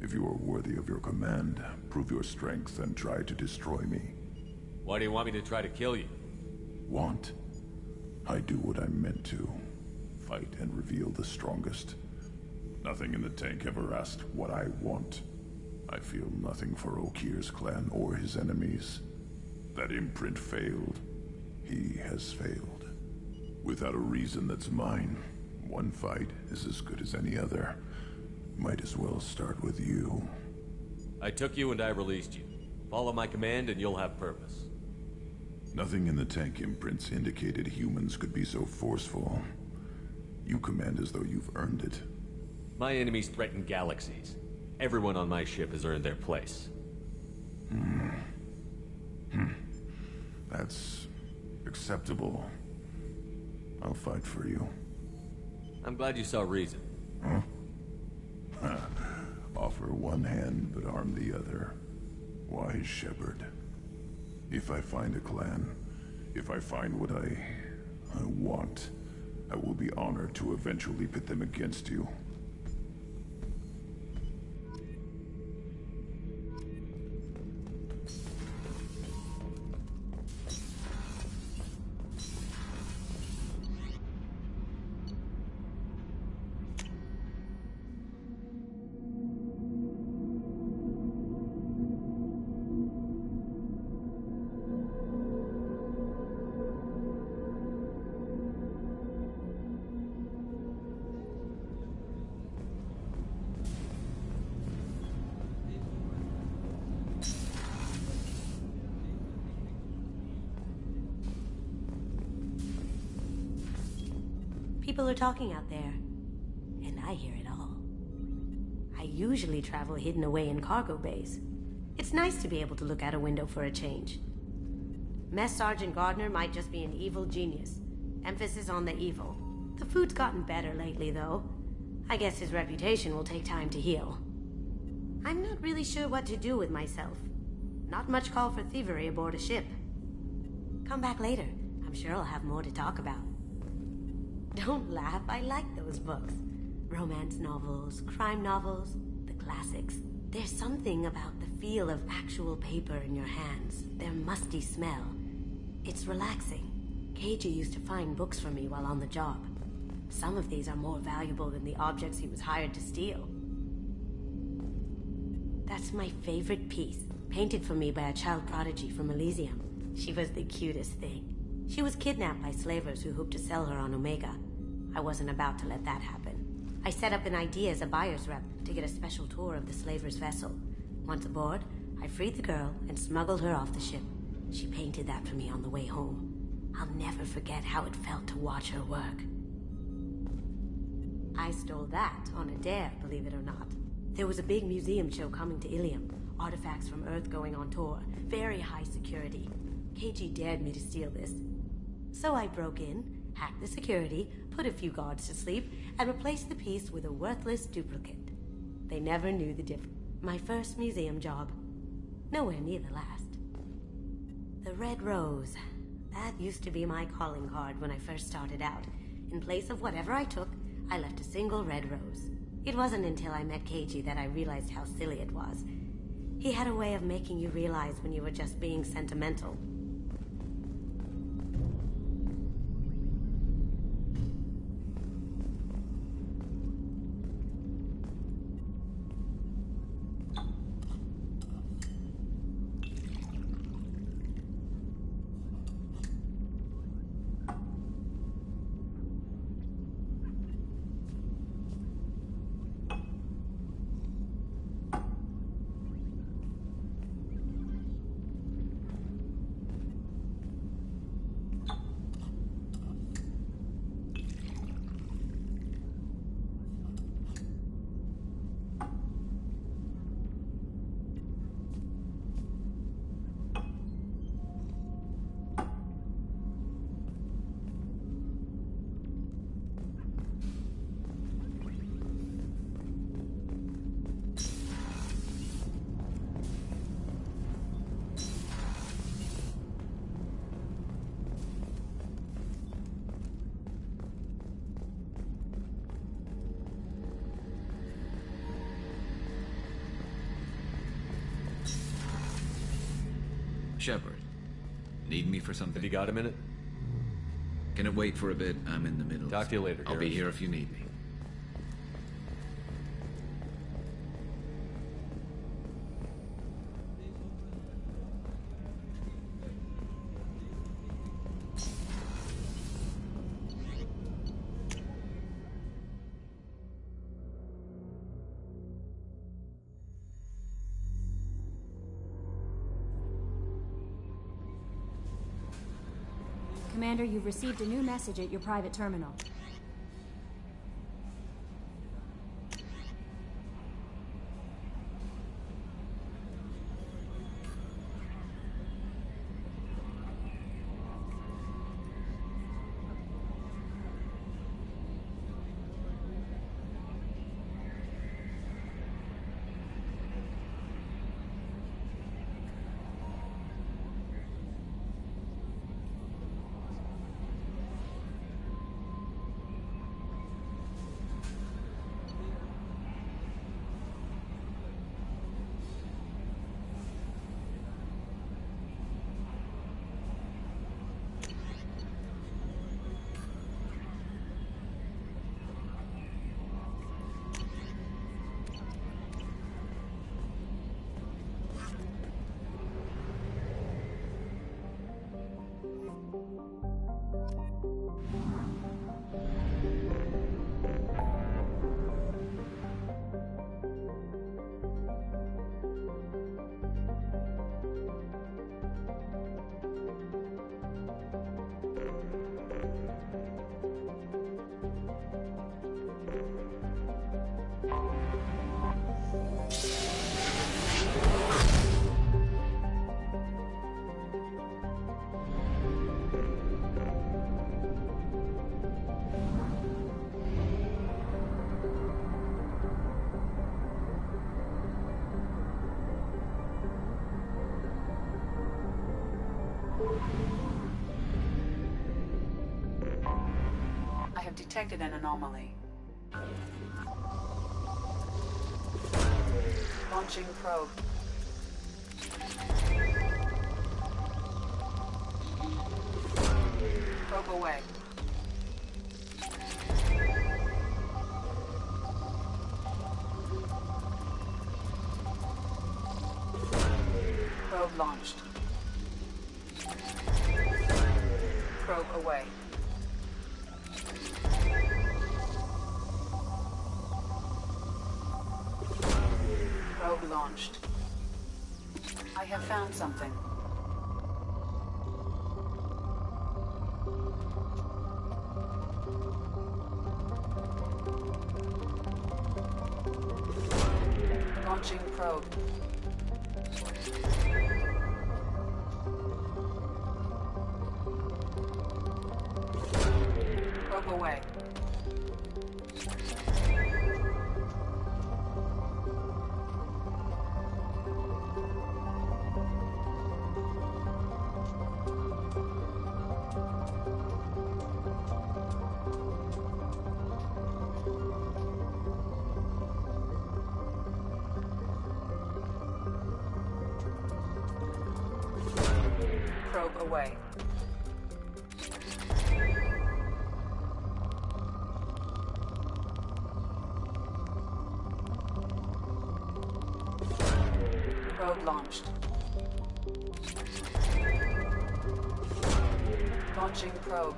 If you are worthy of your command, prove your strength and try to destroy me. Why do you want me to try to kill you? Want? I do what I'm meant to. Fight and reveal the strongest. Nothing in the tank ever asked what I want. I feel nothing for Okeer's clan or his enemies. That imprint failed. He has failed. Without a reason that's mine, one fight is as good as any other. Might as well start with you. I took you and I released you. Follow my command and you'll have purpose. Nothing in the tank imprints indicated humans could be so forceful. You command as though you've earned it. My enemies threaten galaxies. Everyone on my ship has earned their place. That's acceptable. I'll fight for you. I'm glad you saw reason. Huh? Offer one hand, but arm the other. Wise Shepard. If I find a clan, if I find what I want, I will be honored to eventually pit them against you. People are talking out there, and I hear it all. I usually travel hidden away in cargo bays. It's nice to be able to look out a window for a change. Mess Sergeant Gardner might just be an evil genius, Emphasis on the evil. The food's gotten better lately, though. I guess his reputation will take time to heal. I'm not really sure what to do with myself. Not much call for thievery aboard a ship. Come back later. I'm sure I'll have more to talk about. Don't laugh, I like those books. Romance novels, crime novels, the classics. There's something about the feel of actual paper in your hands, their musty smell. It's relaxing. Keiji used to find books for me while on the job. Some of these are more valuable than the objects he was hired to steal. That's my favorite piece, painted for me by a child prodigy from Elysium. She was the cutest thing. She was kidnapped by slavers who hoped to sell her on Omega. I wasn't about to let that happen. I set up an idea as a buyer's rep to get a special tour of the slaver's vessel. Once aboard, I freed the girl and smuggled her off the ship. She painted that for me on the way home. I'll never forget how it felt to watch her work. I stole that on a dare, believe it or not. There was a big museum show coming to Ilium. Artifacts from Earth going on tour. Very high security. Keiji dared me to steal this. So I broke in, hacked the security, put a few guards to sleep, and replaced the piece with a worthless duplicate. They never knew the difference. My first museum job. Nowhere near the last. The Red Rose. That used to be my calling card when I first started out. In place of whatever I took, I left a single red rose. It wasn't until I met Keiji that I realized how silly it was. He had a way of making you realize when you were just being sentimental. Shepard, need me for something? Have you got a minute? Can it wait for a bit? I'm in the middle. Talk to you later, I'll be Garrus. here if you need me. Commander, you've received a new message at your private terminal. detected an anomaly. Launching probe. Probe away. Probe launched. Probe away. Probe launched. I have found something. Launching probe. Probe away. Probe away. Probe launched. Launching probe.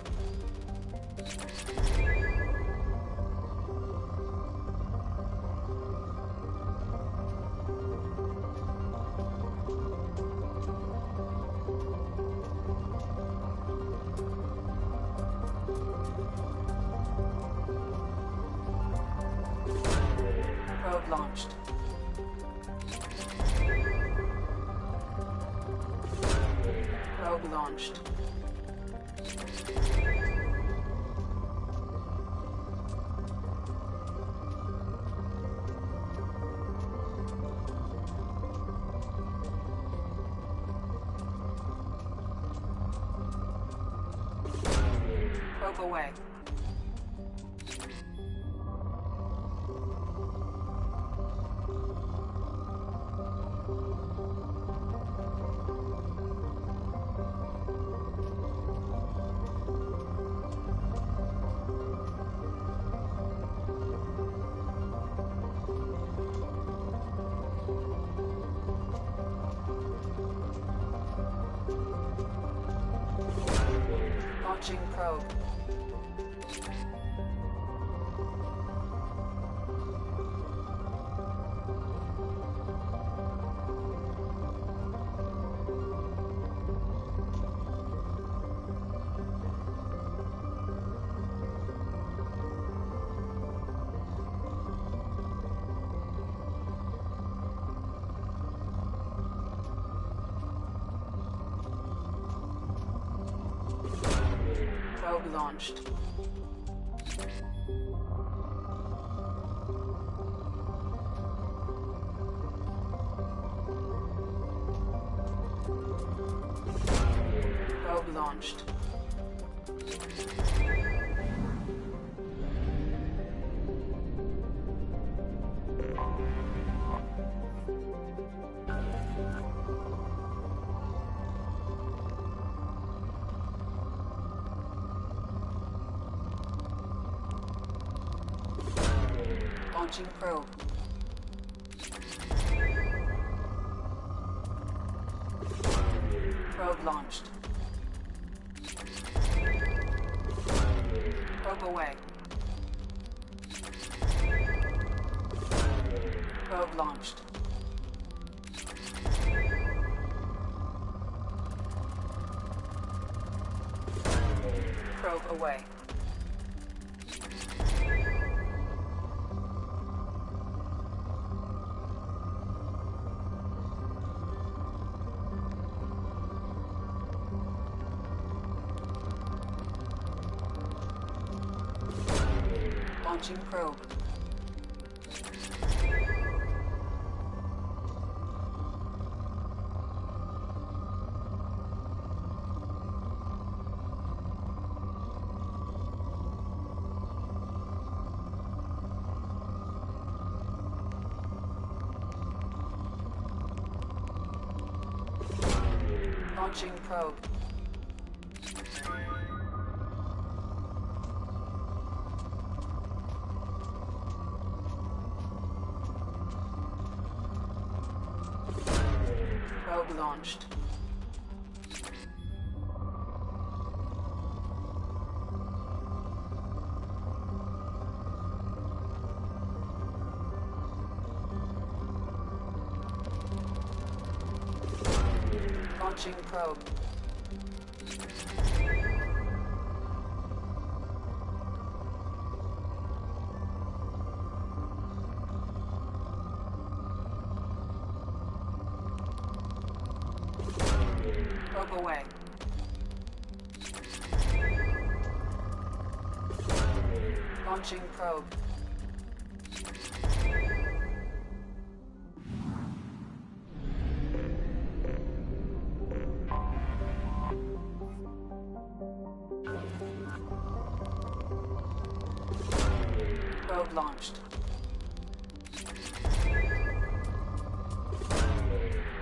Probe launched. Probe launched. Probe away. Launching probe. Probe launched. Probe launched. Launching probe. Probe launched. Probe away. Probe launched. Probe away. Launching probe. Launching probe. Probe launched. Launching probe. Probe away. Launching probe. Probe launched.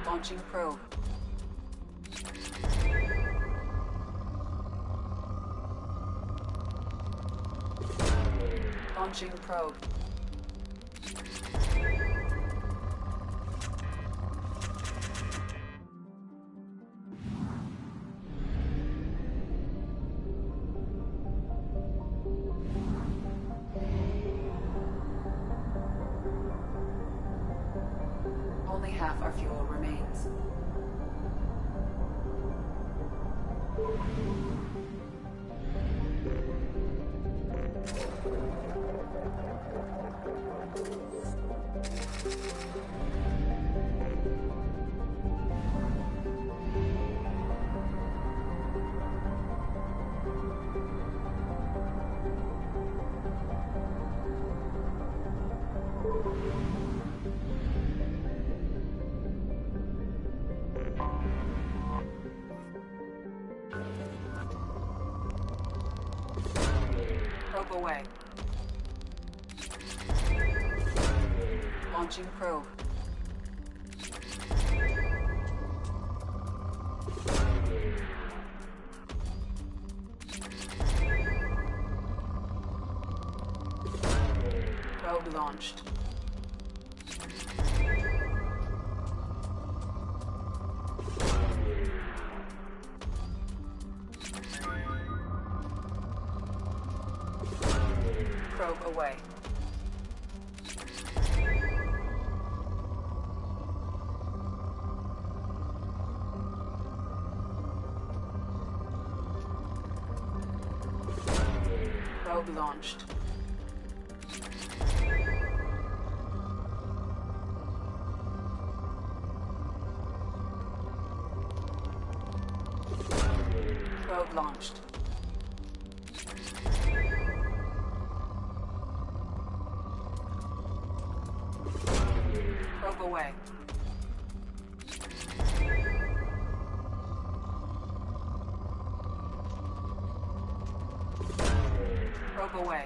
Launching probe. Launching probe. Only half our fuel remains. Probe away. Launching probe. Probe launched. Probe away. Probe launched. Probe launched. Probe away. Probe away.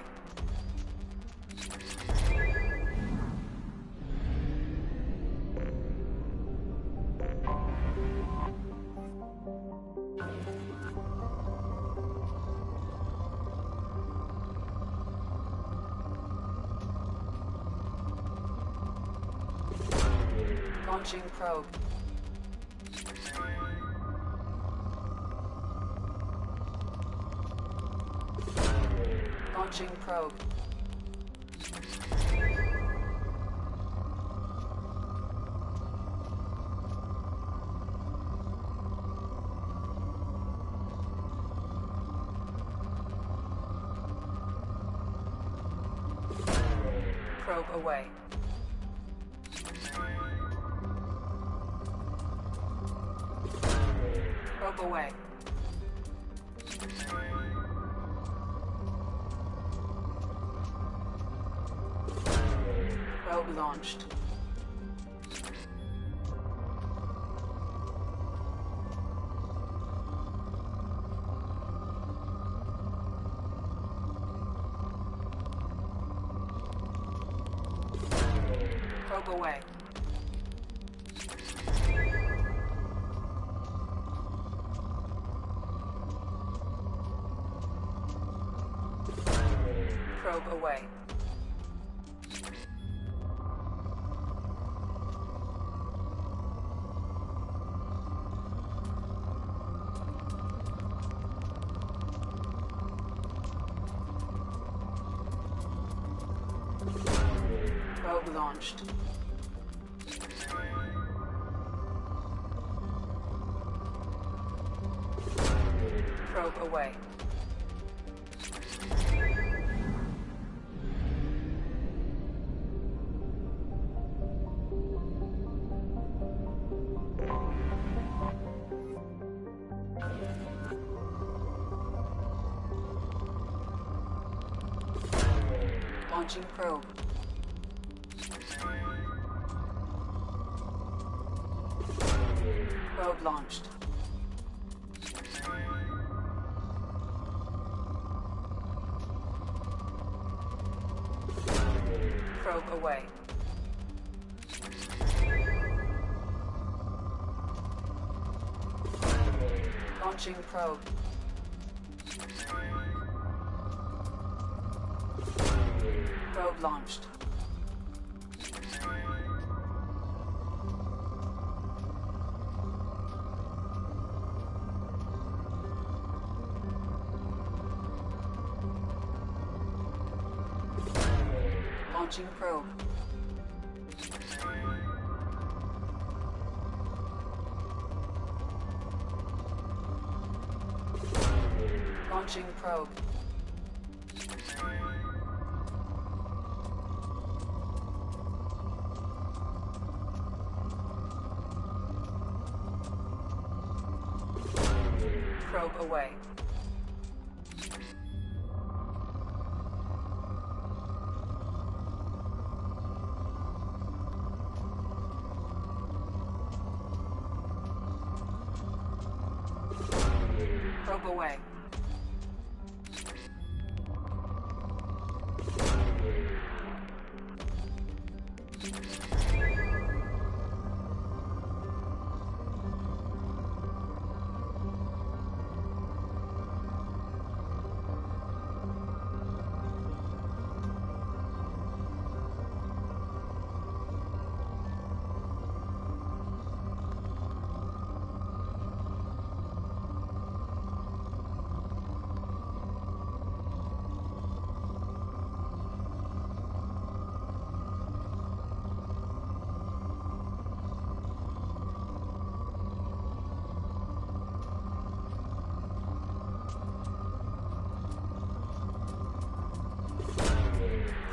Launching probe. Launching probe. Probe away. Probe away. Probe launched. Probe away. Probe away. Probe launched. Probe away. Launching probe. Probe launched. Probe away. Launching probe. Probe launched. Launching probe. Launching probe. Probe away. Probe away.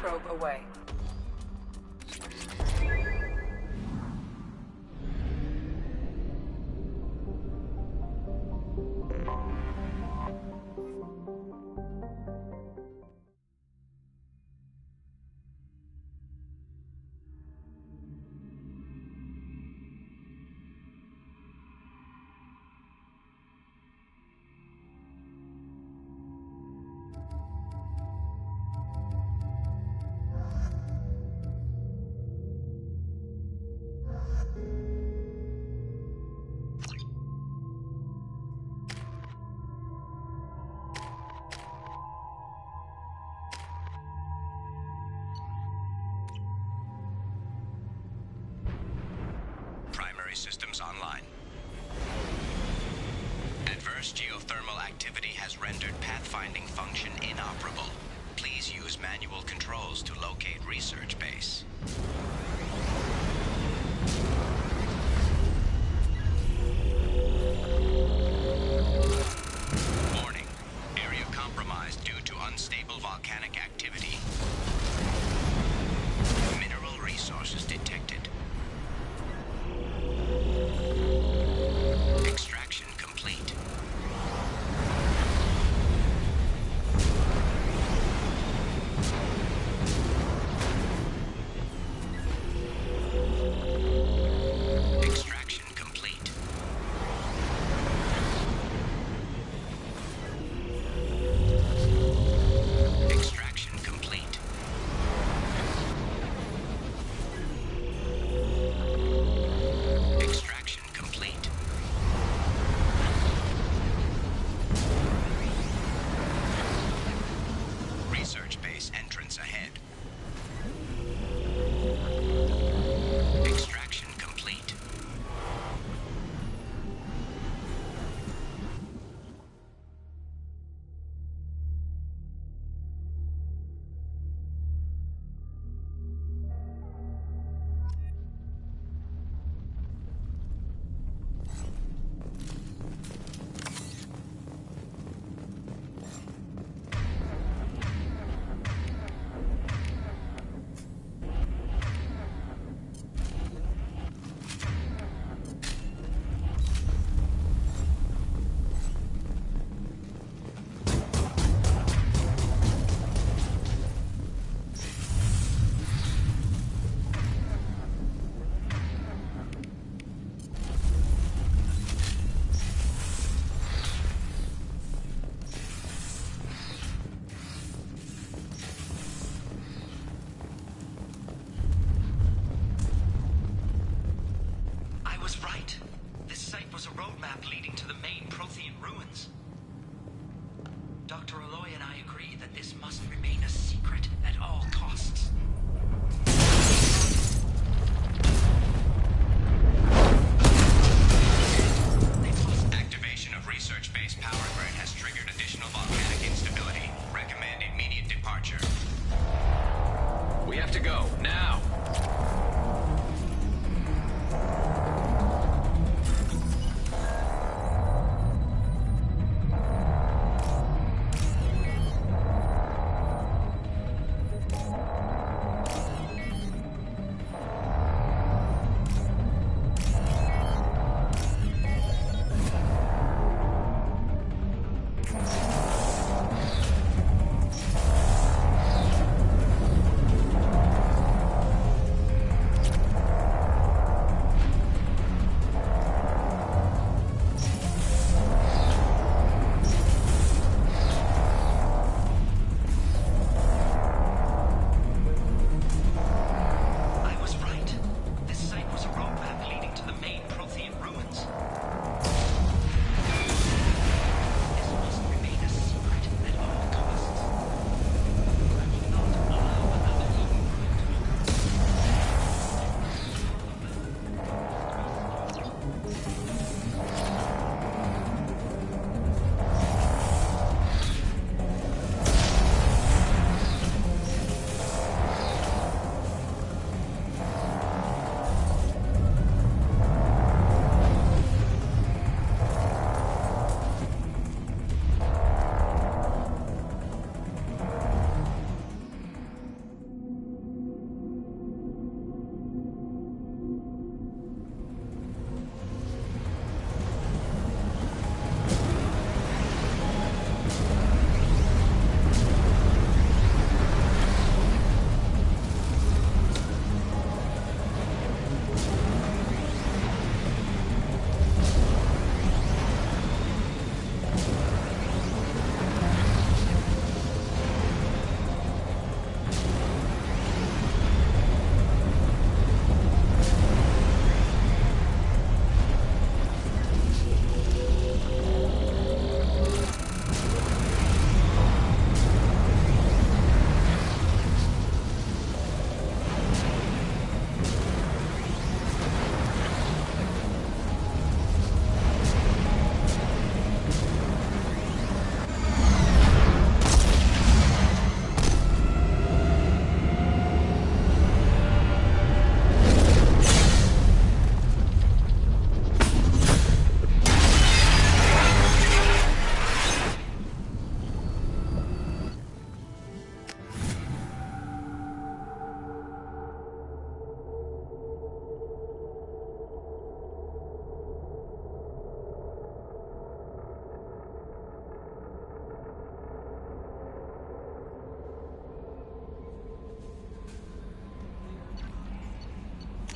Probe away. Systems online. Adverse geothermal activity has rendered pathfinding function inoperable. Please use manual controls to locate research base. Warning. Area compromised due to unstable volcanic activity. Mineral resources detected. Extraction complete. We have to go, now!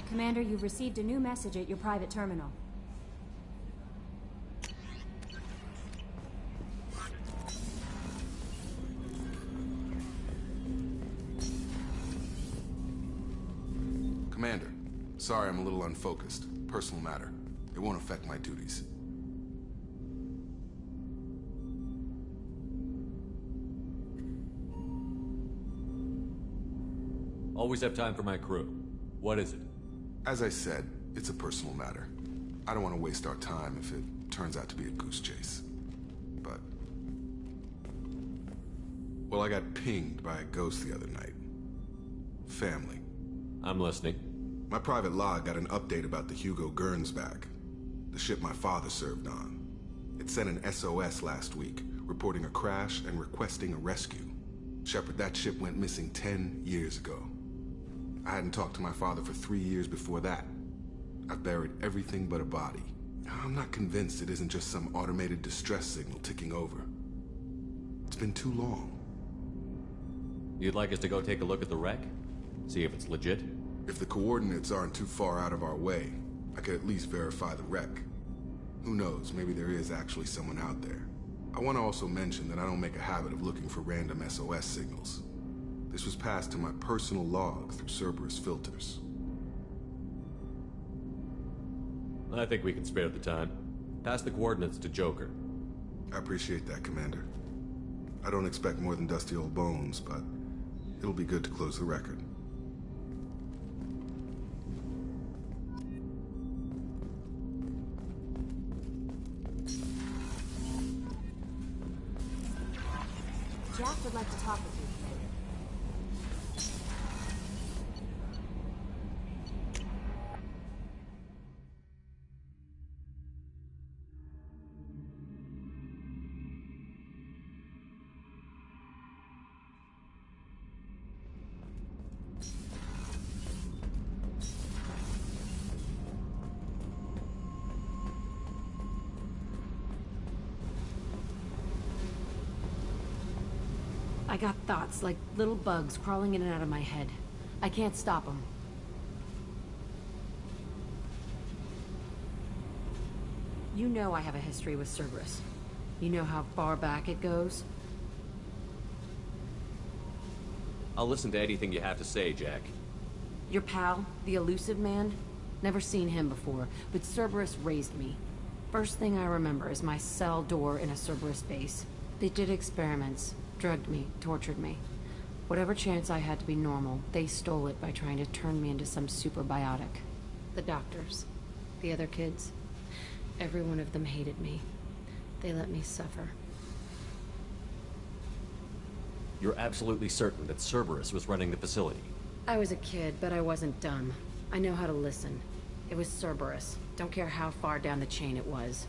Commander, you've received a new message at your private terminal. Commander, sorry I'm a little unfocused. Personal matter. It won't affect my duties. Always have time for my crew. What is it? As I said, it's a personal matter. I don't want to waste our time if it turns out to be a goose chase. But... well, I got pinged by a ghost the other night. Family. I'm listening. My private log got an update about the Hugo Gernsback, the ship my father served on. It sent an SOS last week, reporting a crash and requesting a rescue. Shepard, that ship went missing 10 years ago. I hadn't talked to my father for 3 years before that. I've buried everything but a body. I'm not convinced it isn't just some automated distress signal ticking over. It's been too long. You'd like us to go take a look at the wreck? See if it's legit? If the coordinates aren't too far out of our way, I could at least verify the wreck. Who knows, maybe there is actually someone out there. I want to also mention that I don't make a habit of looking for random SOS signals. This was passed to my personal log through Cerberus filters. I think we can spare the time. Pass the coordinates to Joker. I appreciate that, Commander. I don't expect more than dusty old bones, but it'll be good to close the record. Jack would like to talk with you, I got thoughts like little bugs crawling in and out of my head. I can't stop them. You know I have a history with Cerberus. You know how far back it goes? I'll listen to anything you have to say, Jack. Your pal, the elusive man? Never seen him before, but Cerberus raised me. First thing I remember is my cell door in a Cerberus base. They did experiments, drugged me, tortured me. Whatever chance I had to be normal, they stole it by trying to turn me into some superbiotic. The doctors, the other kids, every one of them hated me. They let me suffer. You're absolutely certain that Cerberus was running the facility? I was a kid, but I wasn't dumb. I know how to listen. It was Cerberus. Don't care how far down the chain it was.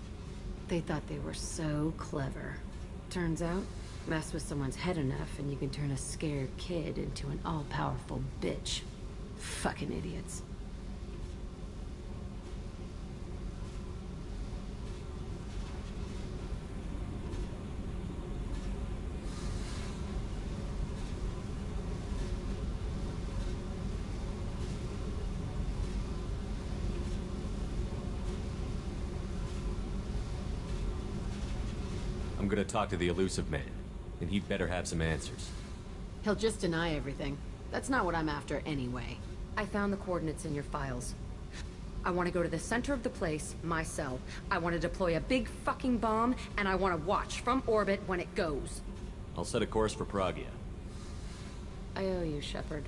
They thought they were so clever. Turns out, mess with someone's head enough and you can turn a scared kid into an all-powerful bitch. Fucking idiots. I'm gonna talk to the elusive man, and he'd better have some answers. He'll just deny everything. That's not what I'm after anyway. I found the coordinates in your files. I want to go to the center of the place, my cell. I want to deploy a big fucking bomb, and I want to watch from orbit when it goes. I'll set a course for Pragia. I owe you, Shepard.